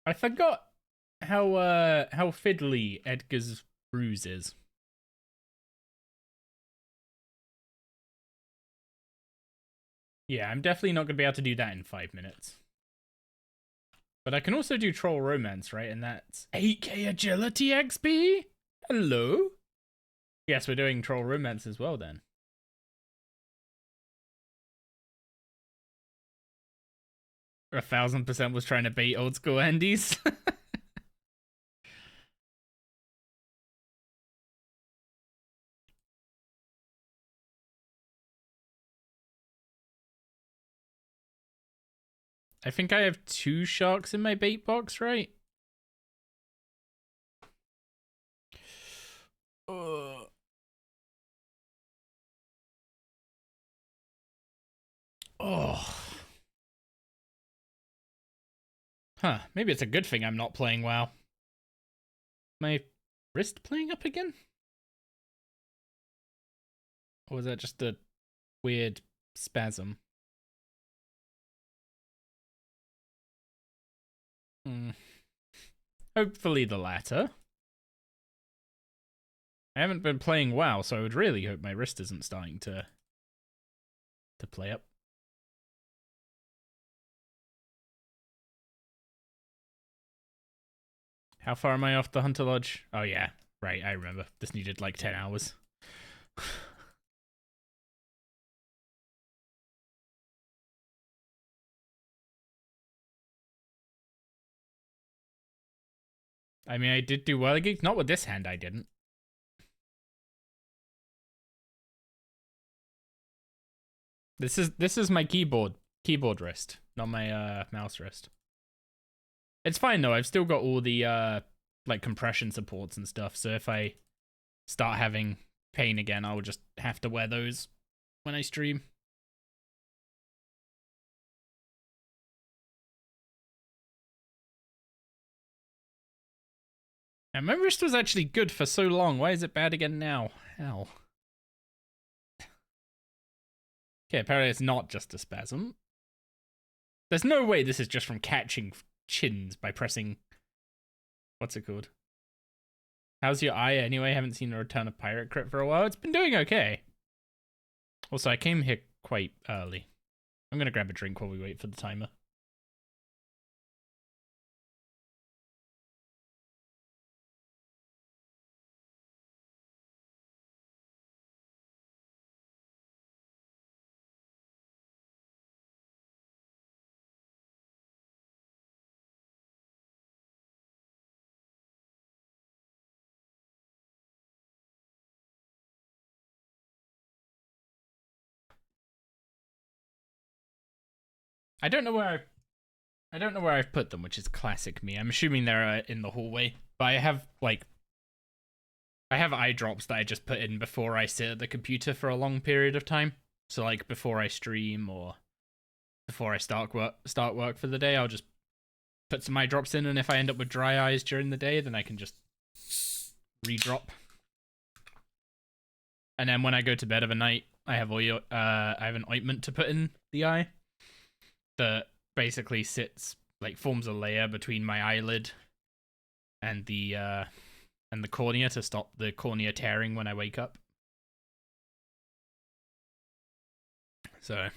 I forgot how fiddly Edgar's bruise is. Yeah, I'm definitely not gonna be able to do that in 5 minutes. But I can also do Troll Romance, right? And that's 8k agility XP? Hello? Yes, we're doing Troll Romance as well then. 1000% was trying to bait old school Andes. I think I have 2 sharks in my bait box, right? Oh. Huh, maybe it's a good thing I'm not playing WoW. My wrist playing up again? Or was that just a weird spasm? Hopefully the latter. I haven't been playing WoW, so I would really hope my wrist isn't starting to play up. How far am I off the Hunter Lodge? Oh yeah, right, I remember. This needed like 10 hours. I mean, I did do well gigs. Not with this hand, I didn't. This is my keyboard wrist, not my mouse wrist. It's fine though. I've still got all the like compression supports and stuff. So if I start having pain again, I'll just have to wear those when I stream. And my wrist was actually good for so long. Why is it bad again now? Hell. Okay, apparently it's not just a spasm. There's no way this is just from catching chins by pressing... What's it called? How's your eye anyway? Haven't seen a return of Pirate Crit for a while. It's been doing okay. Also, I came here quite early. I'm gonna grab a drink while we wait for the timer. I don't know where I've put them, which is classic me. I'm assuming they're in the hallway, but I have eye drops that I just put in before I sit at the computer for a long period of time. So like before I stream or before I start work for the day, I'll just put some eye drops in, and if I end up with dry eyes during the day, then I can just re-drop. And then when I go to bed of a night, I have an ointment to put in the eye that basically forms a layer between my eyelid and the cornea to stop the cornea tearing when I wake up. So,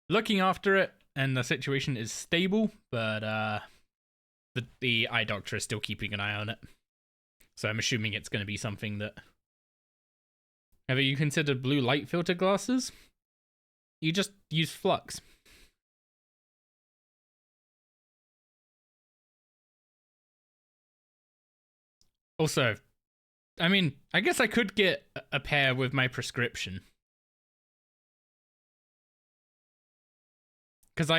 looking after it, and the situation is stable, but the eye doctor is still keeping an eye on it. So I'm assuming it's going to be something that... Have you considered blue light filter glasses? You just use flux. Also, I mean, I guess I could get a pair with my prescription. Because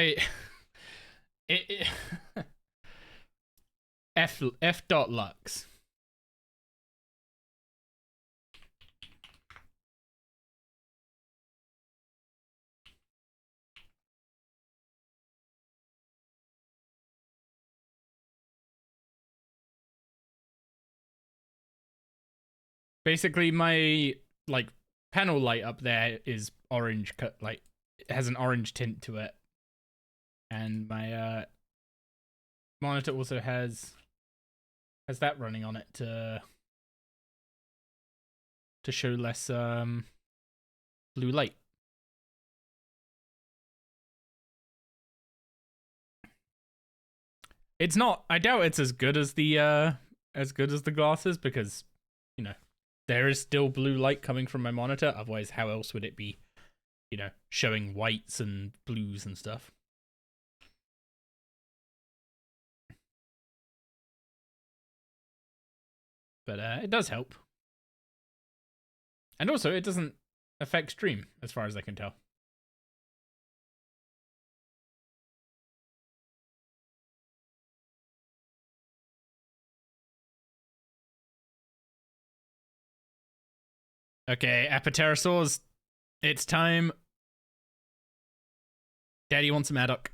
F.lux. Basically, my panel light up there is orange, it has an orange tint to it, and my monitor also has that running on it to show less blue light. It's not. I doubt it's as good as the glasses, because there is still blue light coming from my monitor. Otherwise, how else would it be, showing whites and blues and stuff? But it does help. And also, it doesn't affect stream, as far as I can tell. Okay, Apatosaurs, it's time. Daddy wants some Addock.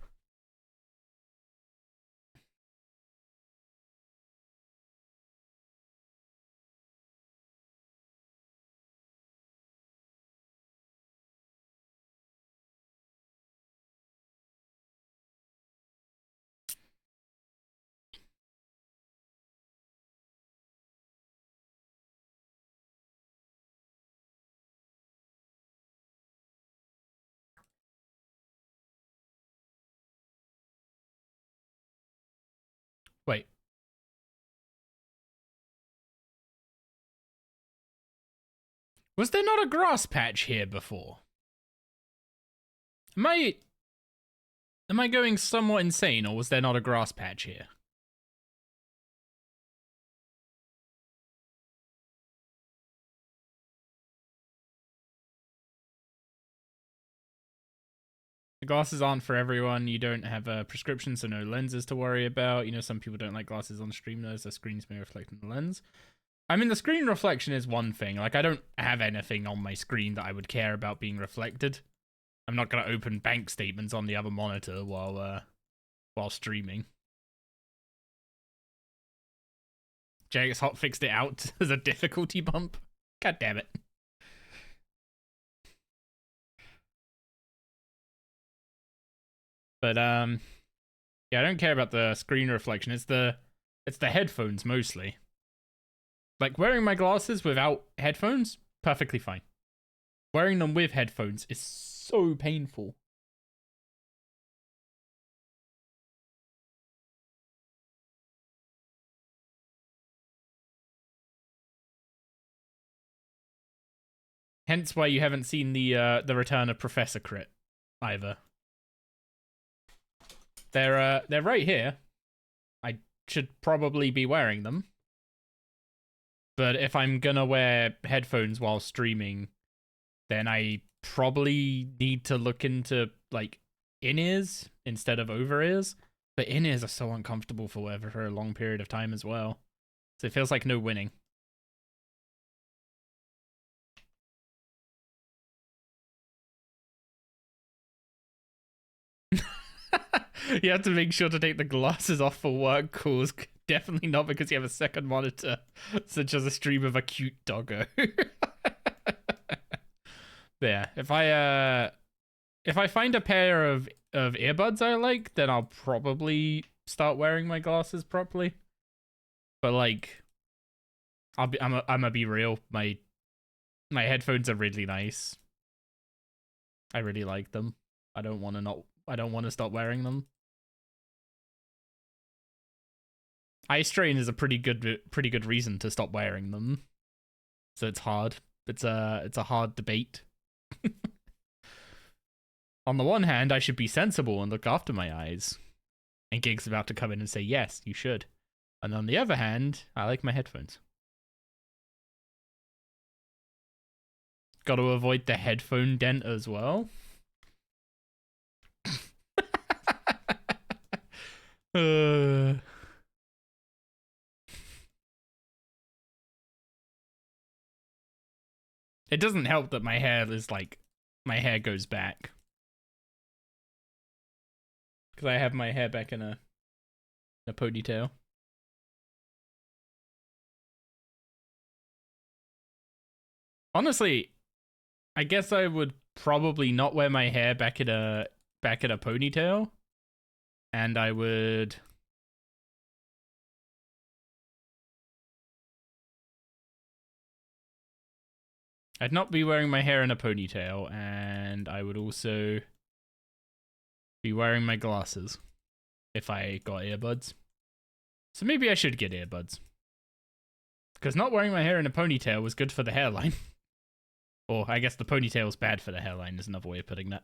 Wait. Was there not a grass patch here before? Am I going somewhat insane, or was there not a grass patch here? The glasses aren't for everyone. You don't have a prescription, so no lenses to worry about. Some people don't like glasses on stream, though, so screens may reflect in the lens. I mean, the screen reflection is one thing. I don't have anything on my screen that I would care about being reflected. I'm not going to open bank statements on the other monitor while streaming. JX Hot fixed it out as a difficulty bump. God damn it. But yeah, I don't care about the screen reflection. It's the headphones mostly. Like, wearing my glasses without headphones, perfectly fine. Wearing them with headphones is so painful. Hence why you haven't seen the return of Professor Crit either. They're right here. I should probably be wearing them. But if I'm gonna wear headphones while streaming, then I probably need to look into in-ears instead of over-ears. But in-ears are so uncomfortable for a long period of time as well. So it feels like no winning. You have to make sure to take the glasses off for work calls. Definitely not because you have a second monitor, such as a stream of a cute doggo. Yeah, if I find a pair of earbuds I like, then I'll probably start wearing my glasses properly. But like, I'm gonna be real. My headphones are really nice. I really like them. I don't want to stop wearing them. Eye strain is a pretty good reason to stop wearing them. So it's hard. It's a hard debate. On the one hand, I should be sensible and look after my eyes. And Gig's about to come in and say, yes, you should. And on the other hand, I like my headphones. Got to avoid the headphone dent as well. It doesn't help that my hair is like, my hair goes back. Because I have my hair back in a ponytail. Honestly, I guess I would probably not wear my hair back in a ponytail. And I would... I'd not be wearing my hair in a ponytail, and I would also be wearing my glasses if I got earbuds. So maybe I should get earbuds. Because not wearing my hair in a ponytail was good for the hairline. Or I guess the ponytail's bad for the hairline is another way of putting that.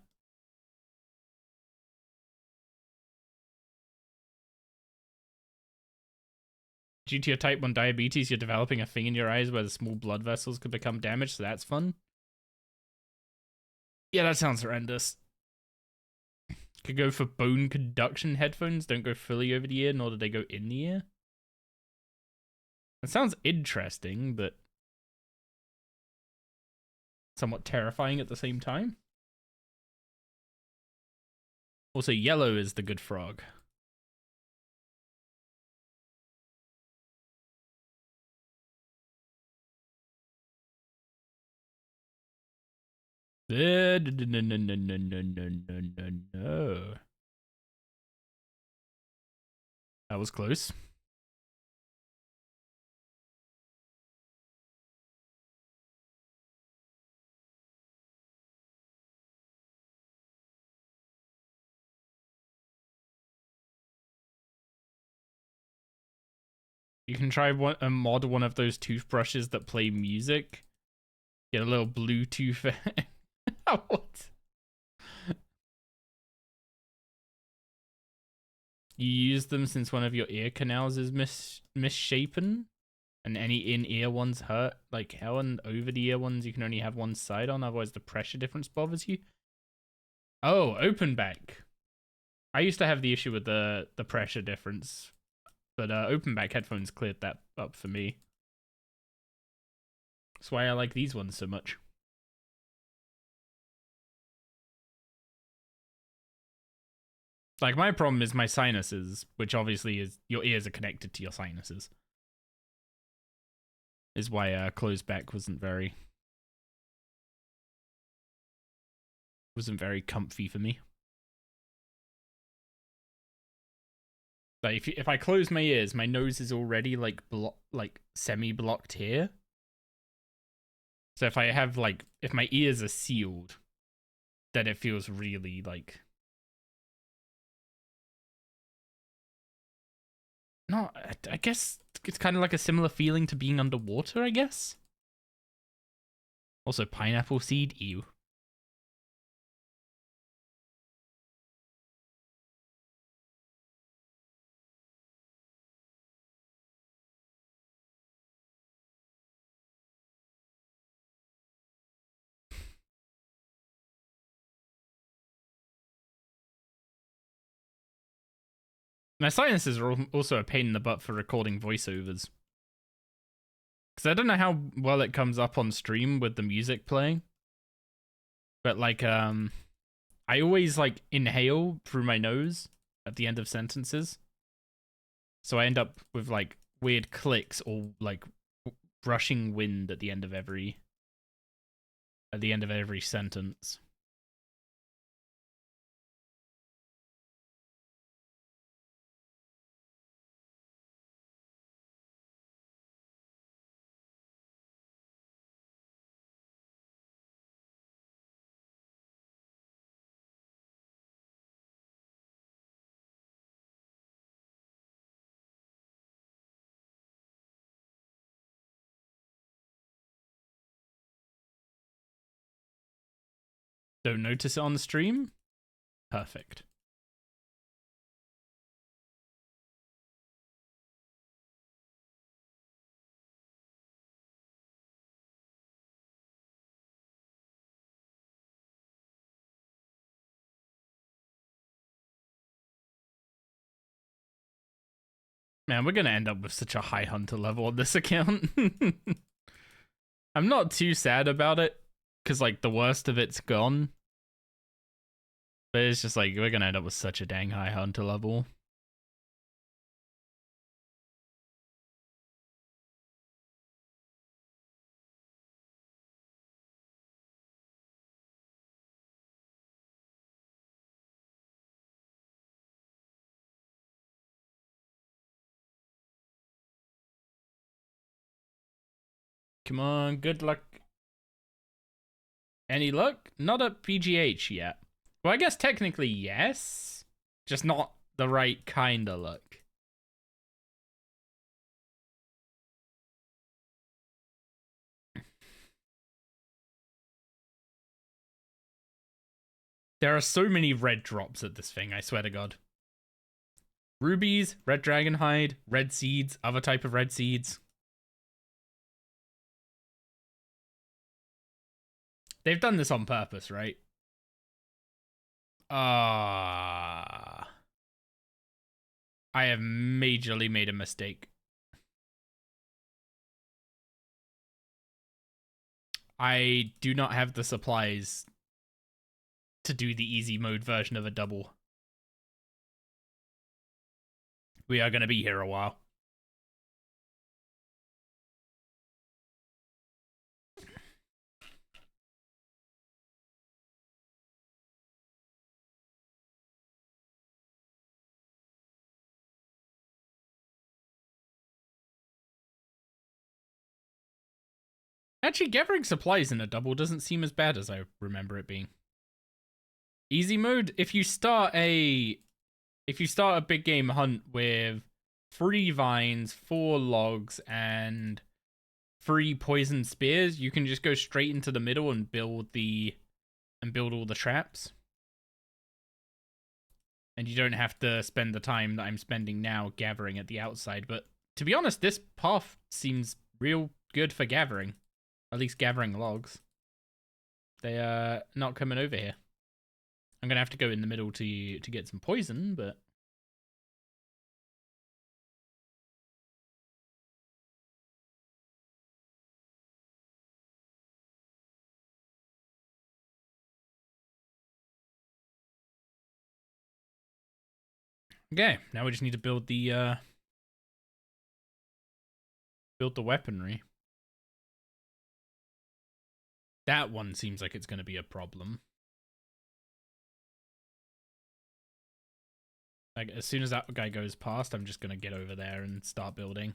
Due to your type 1 diabetes, you're developing a thing in your eyes where the small blood vessels could become damaged, so that's fun. Yeah, that sounds horrendous. Could go for bone conduction headphones, don't go fully over the ear, nor do they go in the ear. That sounds interesting, but somewhat terrifying at the same time. Also, yellow is the good frog. No. That was close. You can try mod one of those toothbrushes that play music. Get a little Bluetooth. What? You use them since one of your ear canals is misshapen, and any in-ear ones hurt like hell, and over-the-ear ones you can only have one side on, otherwise the pressure difference bothers you. Oh, open back. I used to have the issue with the pressure difference, but open back headphones cleared that up for me. That's why I like these ones so much. Like, my problem is my sinuses, which obviously is your ears are connected to your sinuses. Is why closed back wasn't very comfy for me. Like if I close my ears, my nose is already like semi-blocked here. So if I have if my ears are sealed, then it feels really like... No, I guess it's kind of like a similar feeling to being underwater, I guess. Also, pineapple seed, ew. My silences are also a pain in the butt for recording voiceovers. Because I don't know how well it comes up on stream with the music playing. But, like, I always, like, inhale through my nose at the end of sentences. So I end up with, like, weird clicks or, like, rushing wind at the end of every sentence. Don't notice it on the stream? Perfect. Man, we're gonna end up with such a high hunter level on this account. I'm not too sad about it, because, like, the worst of it's gone. But it's just, like, we're gonna end up with such a dang high hunter level. Come on, good luck. Any luck? Not at PGH yet. Well, I guess technically yes. Just not the right kind of luck. There are so many red drops at this thing, I swear to God. Rubies, red dragon hide, red seeds, other type of red seeds. They've done this on purpose, right? I have majorly made a mistake. I do not have the supplies to do the easy mode version of a double. We are going to be here a while. Actually, gathering supplies in a double doesn't seem as bad as I remember it being. Easy mode, if you start a big game hunt with 3 vines, 4 logs, and 3 poison spears, you can just go straight into the middle and build all the traps. And you don't have to spend the time that I'm spending now gathering at the outside. But to be honest, this path seems real good for gathering. At least gathering logs. They are not coming over here. I'm going to have to go in the middle to get some poison, but... Okay, now we just need to build the weaponry. That one seems like it's going to be a problem. Like, as soon as that guy goes past, I'm just going to get over there and start building.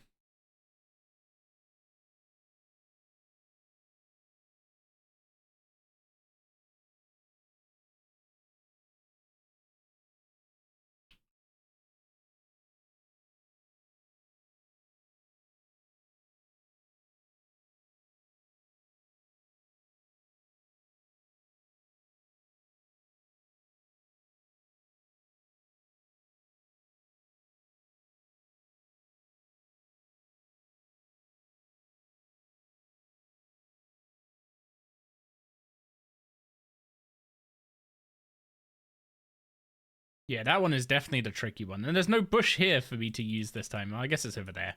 Yeah, that one is definitely the tricky one. And there's no bush here for me to use this time. I guess it's over there.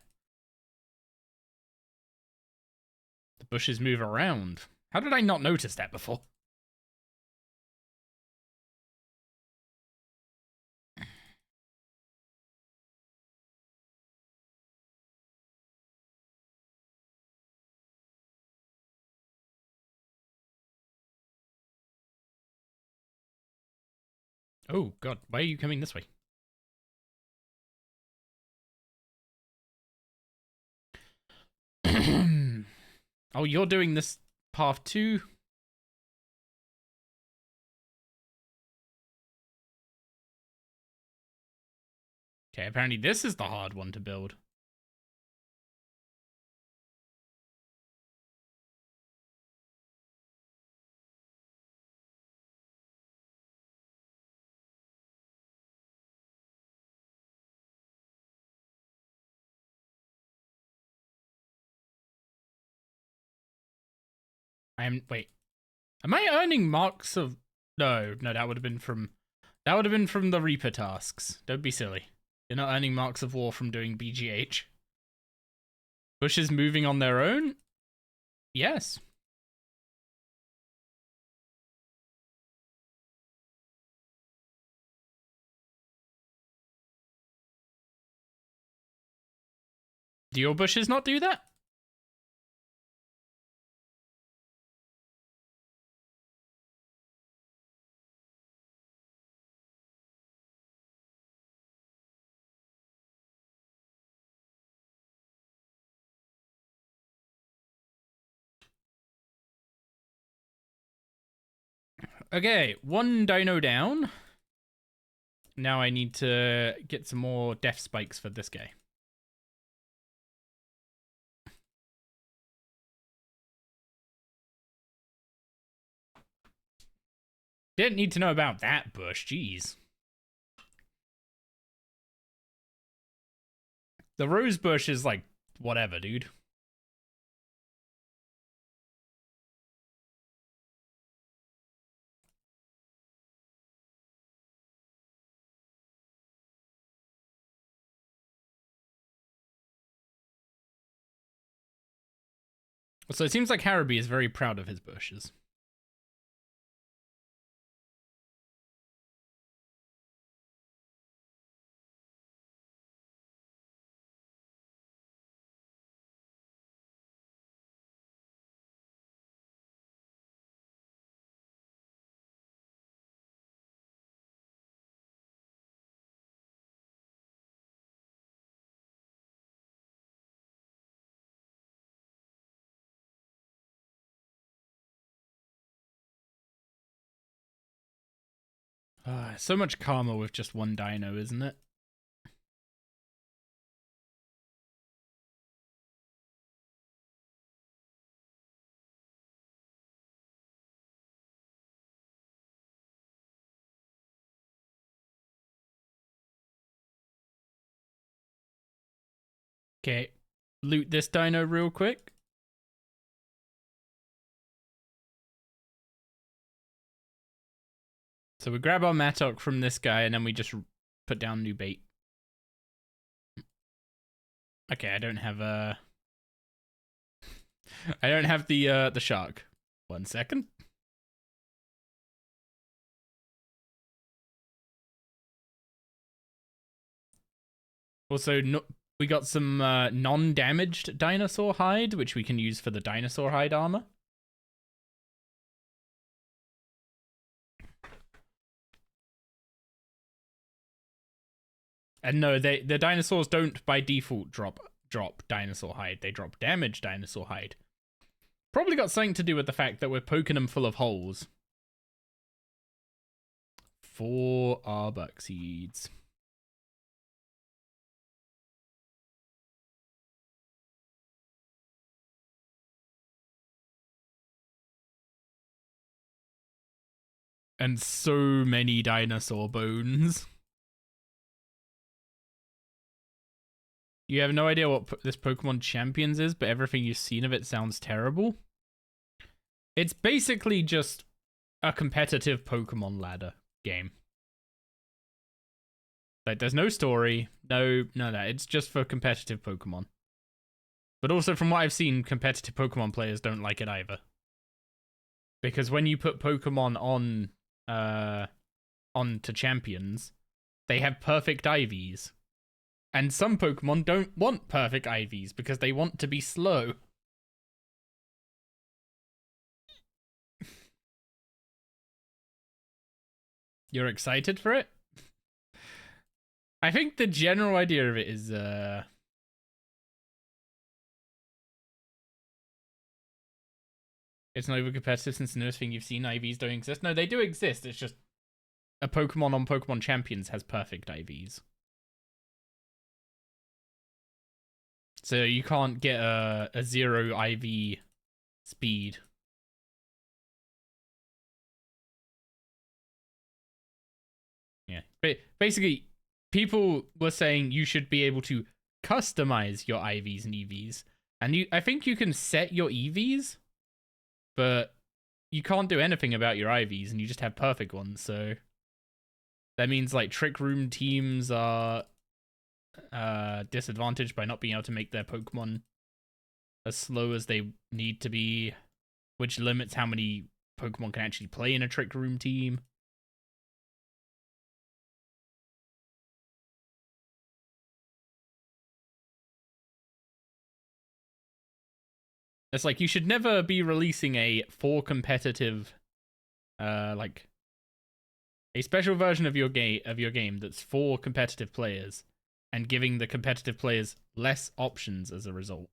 The bushes move around. How did I not notice that before? Oh, God. Why are you coming this way? Oh, you're doing this path too? Okay, apparently this is the hard one to build. Wait. Am I earning marks of... No, that would have been from... That would have been from the Reaper tasks. Don't be silly. You're not earning marks of war from doing BGH. Bushes moving on their own? Yes. Do your bushes not do that? Okay, one dino down. Now I need to get some more death spikes for this guy. Didn't need to know about that bush, jeez. The rose bush is like, whatever, dude. So it seems like Harabi is very proud of his bushes. So much karma with just one dino, isn't it? Okay, loot this dino real quick. So we grab our mattock from this guy and then we just put down new bait. Okay, I don't have I don't have the shark. 1 second. Also, no, we got some non-damaged dinosaur hide, which we can use for the dinosaur hide armor. And no, the dinosaurs don't by default drop dinosaur hide. They drop damaged dinosaur hide. Probably got something to do with the fact that we're poking them full of holes. 4 Arbok seeds. And so many dinosaur bones. You have no idea what this Pokemon Champions is, but everything you've seen of it sounds terrible. It's basically just a competitive Pokemon ladder game. Like, there's no story, no, none of that. It's just for competitive Pokemon. But also, from what I've seen, competitive Pokemon players don't like it either. Because when you put Pokemon onto champions, they have perfect IVs. And some Pokemon don't want perfect IVs because they want to be slow. You're excited for it? I think the general idea of it is, it's not even competitive since the newest thing you've seen, IVs don't exist. No, they do exist. It's just a Pokemon on Pokemon Champions has perfect IVs. So you can't get a 0 IV speed. Yeah. But basically, people were saying you should be able to customize your IVs and EVs. And I think you can set your EVs, but you can't do anything about your IVs, and you just have perfect ones. So that means like Trick Room teams are disadvantaged by not being able to make their Pokemon as slow as they need to be, which limits how many Pokemon can actually play in a Trick Room team. It's like you should never be releasing a competitive, like a special version of your game that's for competitive players, and giving the competitive players less options as a result.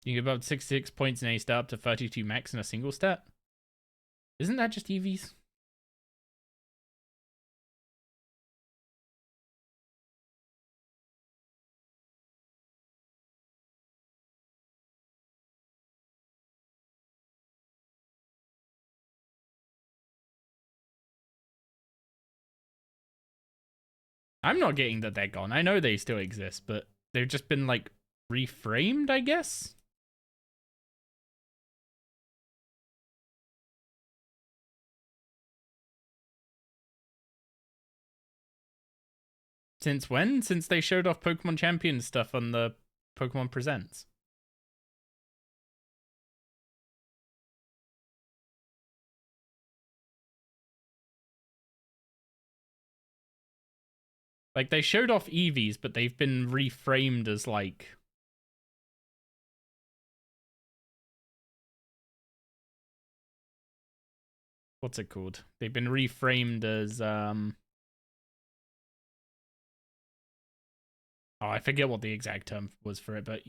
You get about 66 points in a stat up to 32 max in a single stat. Isn't that just EVs? I'm not getting that they're gone. I know they still exist, but they've just been like reframed, I guess. Since when? Since they showed off Pokemon Champions stuff on the Pokemon Presents. Like, they showed off EVs, but they've been reframed as, like... What's it called? They've been reframed as, Oh, I forget what the exact term was for it, but...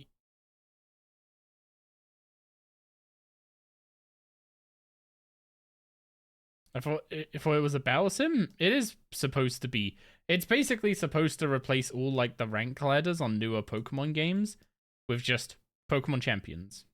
I thought it was a battle sim. It is supposed to be. It's basically supposed to replace all like the rank ladders on newer Pokemon games with just Pokemon Champions.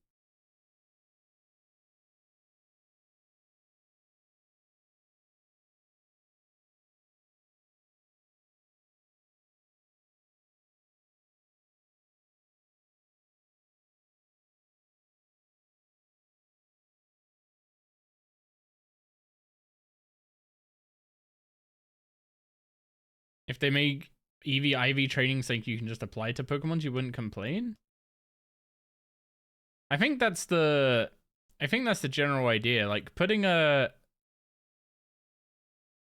If they make EV IV training so you can just apply to Pokemon, you wouldn't complain. I think that's the general idea. Like putting a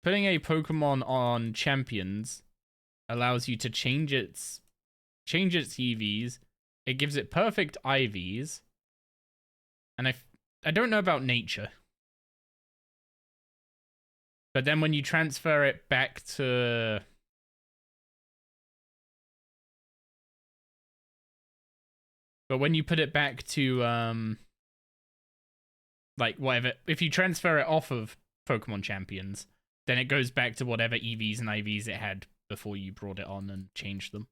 Pokemon on Champions allows you to change its EVs. It gives it perfect IVs. And I don't know about nature. But then when you transfer it back to... But when you put it back to, like, whatever... If you transfer it off of Pokemon Champions, then it goes back to whatever EVs and IVs it had before you brought it on and changed them.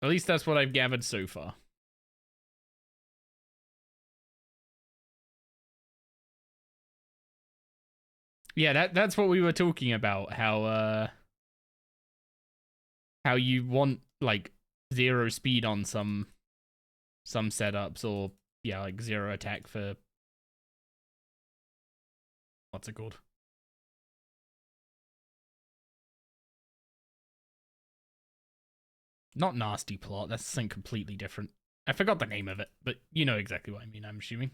At least that's what I've gathered so far. Yeah, that's what we were talking about. How you want like 0 speed on some some setups, or yeah, like 0 attack for what's it called? Not nasty plot. That's something completely different. I forgot the name of it, but you know exactly what I mean, I'm assuming.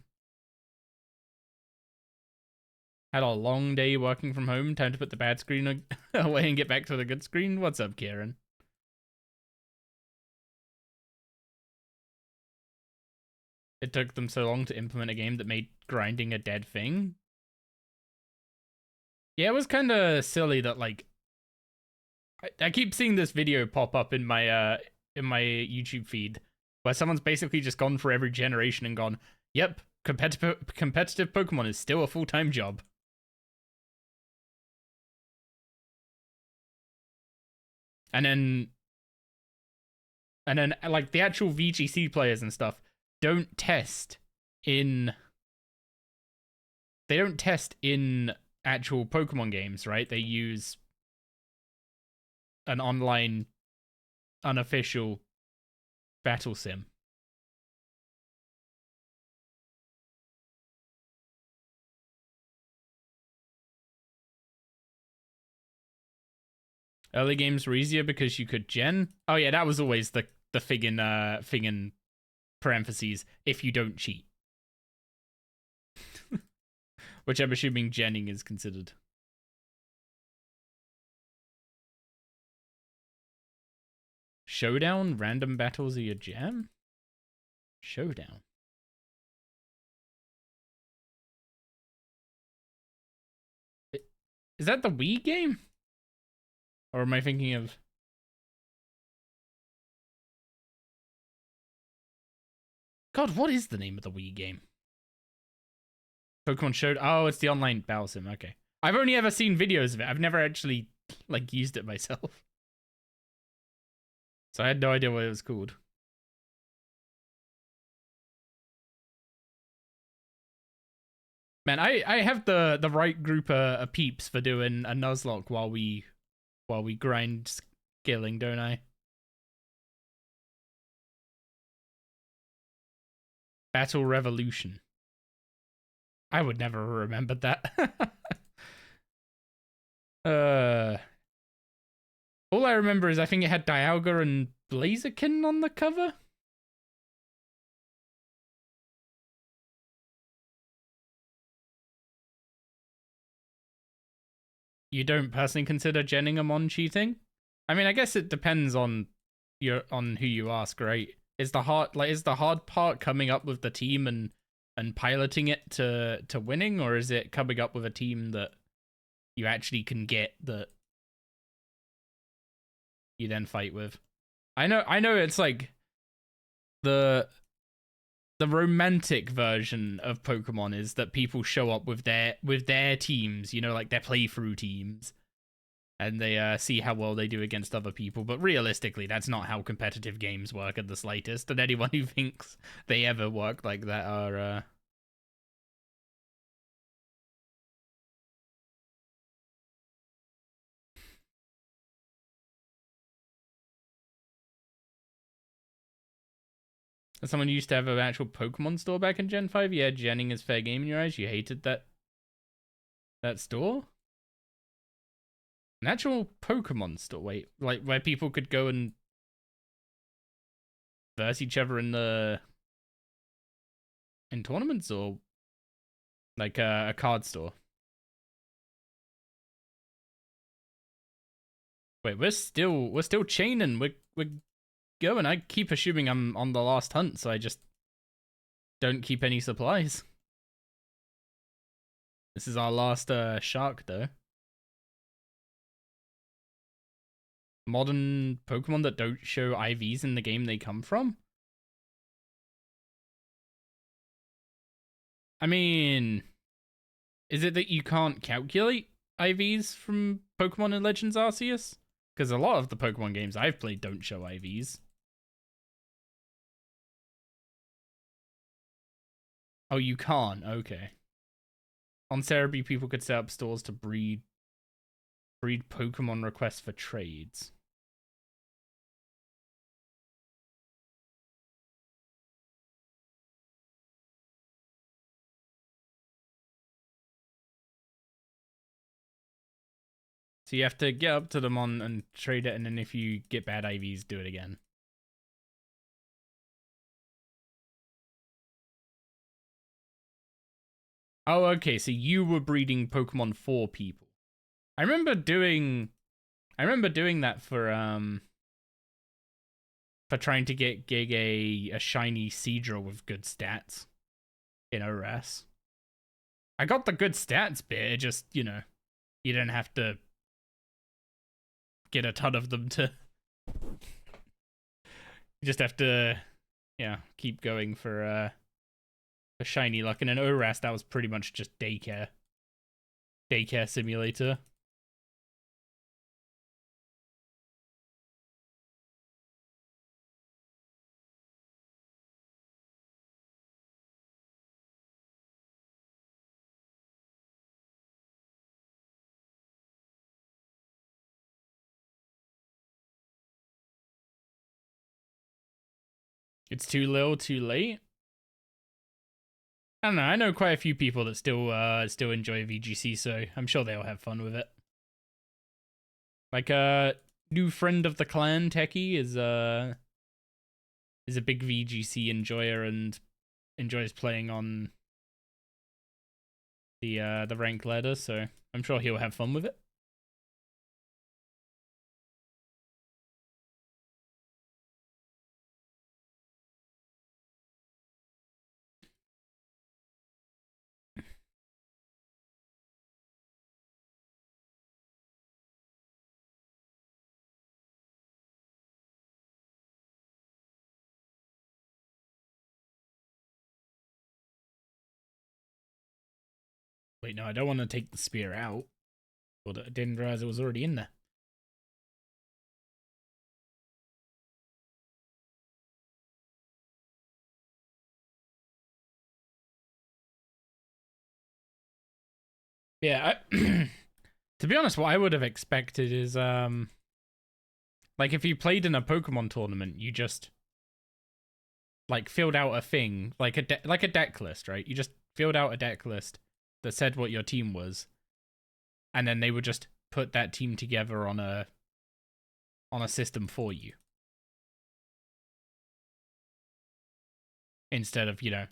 Had a long day working from home. Time to put the bad screen away and get back to the good screen. What's up, Kieran? It took them so long to implement a game that made grinding a dead thing. Yeah, it was kind of silly that, like, I keep seeing this video pop up in my YouTube feed where someone's basically just gone for every generation and gone, "Yep, competitive Pokemon is still a full-time job." And then like the actual VGC players and stuff don't test in actual Pokemon games, right? They use an online unofficial battle sim. Early games were easier because you could gen. Oh yeah, that was always the thing in parentheses, if you don't cheat. Which I'm assuming genning is considered. Showdown? Random battles are your jam? Showdown. Is that the Wii game? Or am I thinking of... God, what is the name of the Wii game? Pokemon Showdown. Oh, it's the online battle sim. Okay. I've only ever seen videos of it. I've never actually, like, used it myself. So I had no idea what it was called. Man, I have the right group of peeps for doing a Nuzlocke while we grind skilling, don't I? Battle Revolution. I would never have remembered that. All I remember is I think it had Dialga and Blaziken on the cover. You don't personally consider Genningamon cheating? I mean, I guess it depends on who you ask, right? Is the hard part coming up with the team and piloting it to winning, or is it coming up with a team that you actually can get that you then fight with? I know it's like the romantic version of Pokemon is that people show up with their teams, you know, like their playthrough teams, and they see how well they do against other people. But realistically, that's not how competitive games work at the slightest. And anyone who thinks they ever work like that are someone used to have an actual Pokemon store back in Gen 5. Yeah, Genning is fair game in your eyes. You hated that store? An actual Pokemon store. Wait, like where people could go and verse each other in tournaments, or like a card store? Wait, we're still chaining. We're going. I keep assuming I'm on the last hunt, so I just don't keep any supplies. This is our last shark, though. Modern Pokemon that don't show IVs in the game they come from? I mean, is it that you can't calculate IVs from Pokemon and Legends Arceus? Because a lot of the Pokemon games I've played don't show IVs. Oh, you can't? Okay. On Cerebi, people could set up stores to breed Pokemon requests for trades. So you have to get up to them on and trade it, and then if you get bad IVs, do it again. Oh, okay, so you were breeding Pokemon for people. I remember doing that for trying to get Gig a shiny Seadra with good stats in ORAS. I got the good stats bit, it just, you know, you didn't have to get a ton of them to... You just have to, yeah, keep going for shiny luck. And in ORAS, that was pretty much just daycare simulator. It's too little, too late. I don't know. I know quite a few people that still enjoy VGC, so I'm sure they'll have fun with it. Like a new friend of the clan, Techie, is a big VGC enjoyer and enjoys playing on the rank ladder, so I'm sure he'll have fun with it. Wait, no, I don't want to take the spear out. But I didn't realize it was already in there. Yeah, to be honest, what I would have expected is, like if you played in a Pokemon tournament, you just like filled out a thing, like a deck list, right? You just filled out a deck list that said what your team was, and then they would just put that team together on a system for you, instead of, you know,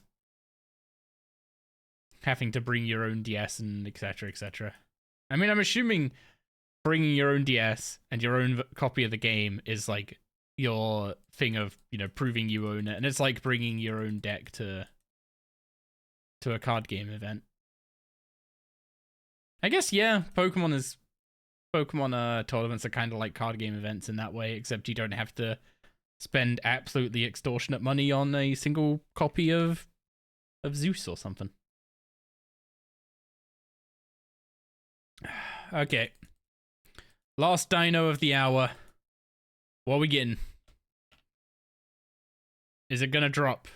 having to bring your own DS and etc. etc. I mean, I'm assuming bringing your own DS and your own copy of the game is like your thing of, you know, proving you own it, and it's like bringing your own deck to a card game event. I guess, yeah, Pokemon tournaments are kind of like card game events in that way, except you don't have to spend absolutely extortionate money on a single copy of Zeus or something. Okay. Last dino of the hour. What are we getting? Is it gonna drop?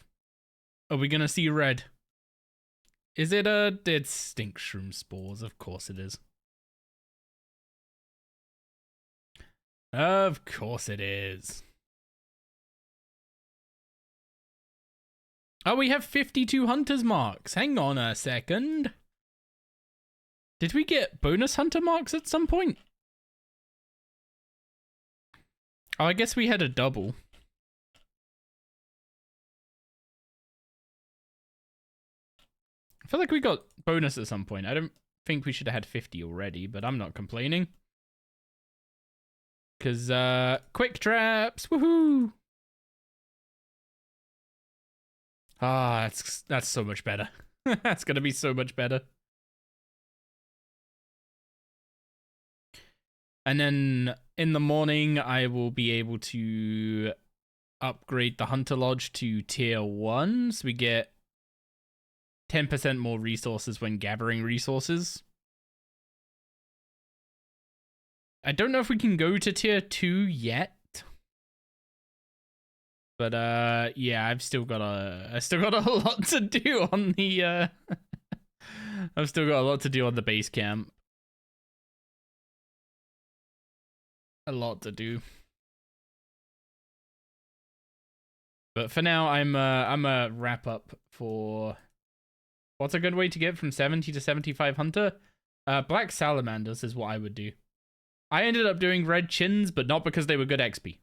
Are we gonna see red? Is it a... It's stink shroom spores. Of course it is. Of course it is. Oh, we have 52 hunters marks. Hang on a second. Did we get bonus hunter marks at some point? Oh, I guess we had a double. I feel like we got bonus at some point. I don't think we should have had 50 already, but I'm not complaining. Because, quick traps, woohoo! Ah, that's so much better. That's gonna be so much better. And then in the morning, I will be able to upgrade the Hunter Lodge to tier 1. So we get 10% more resources when gathering resources. I don't know if we can go to tier 2 yet. But yeah, I've still got a lot to do on the I've still got a lot to do on the base camp. A lot to do. But for now, I'm a wrap up for what's a good way to get from 70 to 75 hunter? Black salamanders is what I would do. I ended up doing red chins, but not because they were good XP.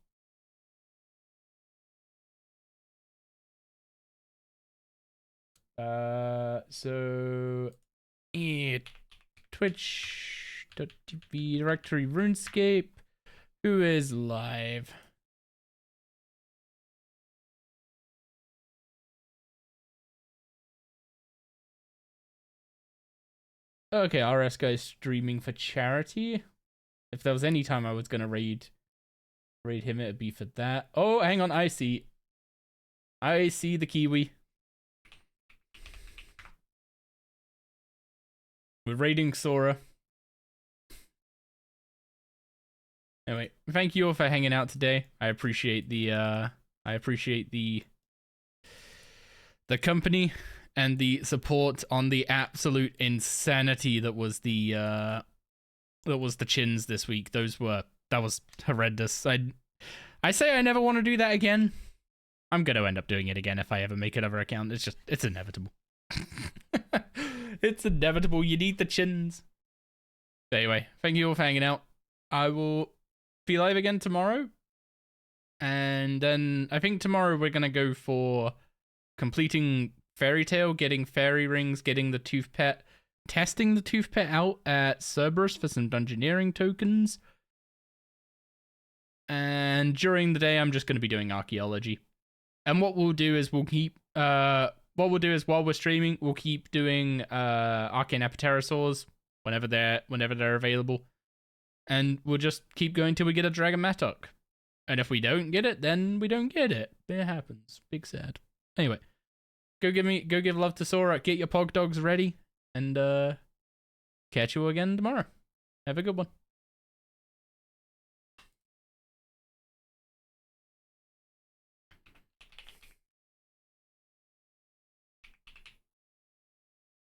So yeah, Twitch.tv directory RuneScape. Who is live? Okay, RS guy's streaming for charity. If there was any time I was gonna raid him, it'd be for that. Oh, hang on, I see the Kiwi. We're raiding Sora. Anyway, thank you all for hanging out today. I appreciate the company and the support on the absolute insanity that was the chins this week. That was horrendous. I say I never want to do that again. I'm gonna end up doing it again if I ever make another account. It's inevitable. It's inevitable. You need the chins. But anyway, thank you all for hanging out. I will be live again tomorrow. And then I think tomorrow we're gonna go for completing Fairy Tale, getting fairy rings, getting the tooth pet, testing the tooth pet out at Cerberus for some dungeoneering tokens. And during the day, I'm just going to be doing archaeology. And what we'll do is while we're streaming, we'll keep doing arcane apterosaurs whenever they're available. And we'll just keep going till we get a Dragon Mattock. And if we don't get it, then we don't get it. It happens. Big sad. Anyway, go give love to Sora. Get your pog dogs ready, and catch you again tomorrow. Have a good one.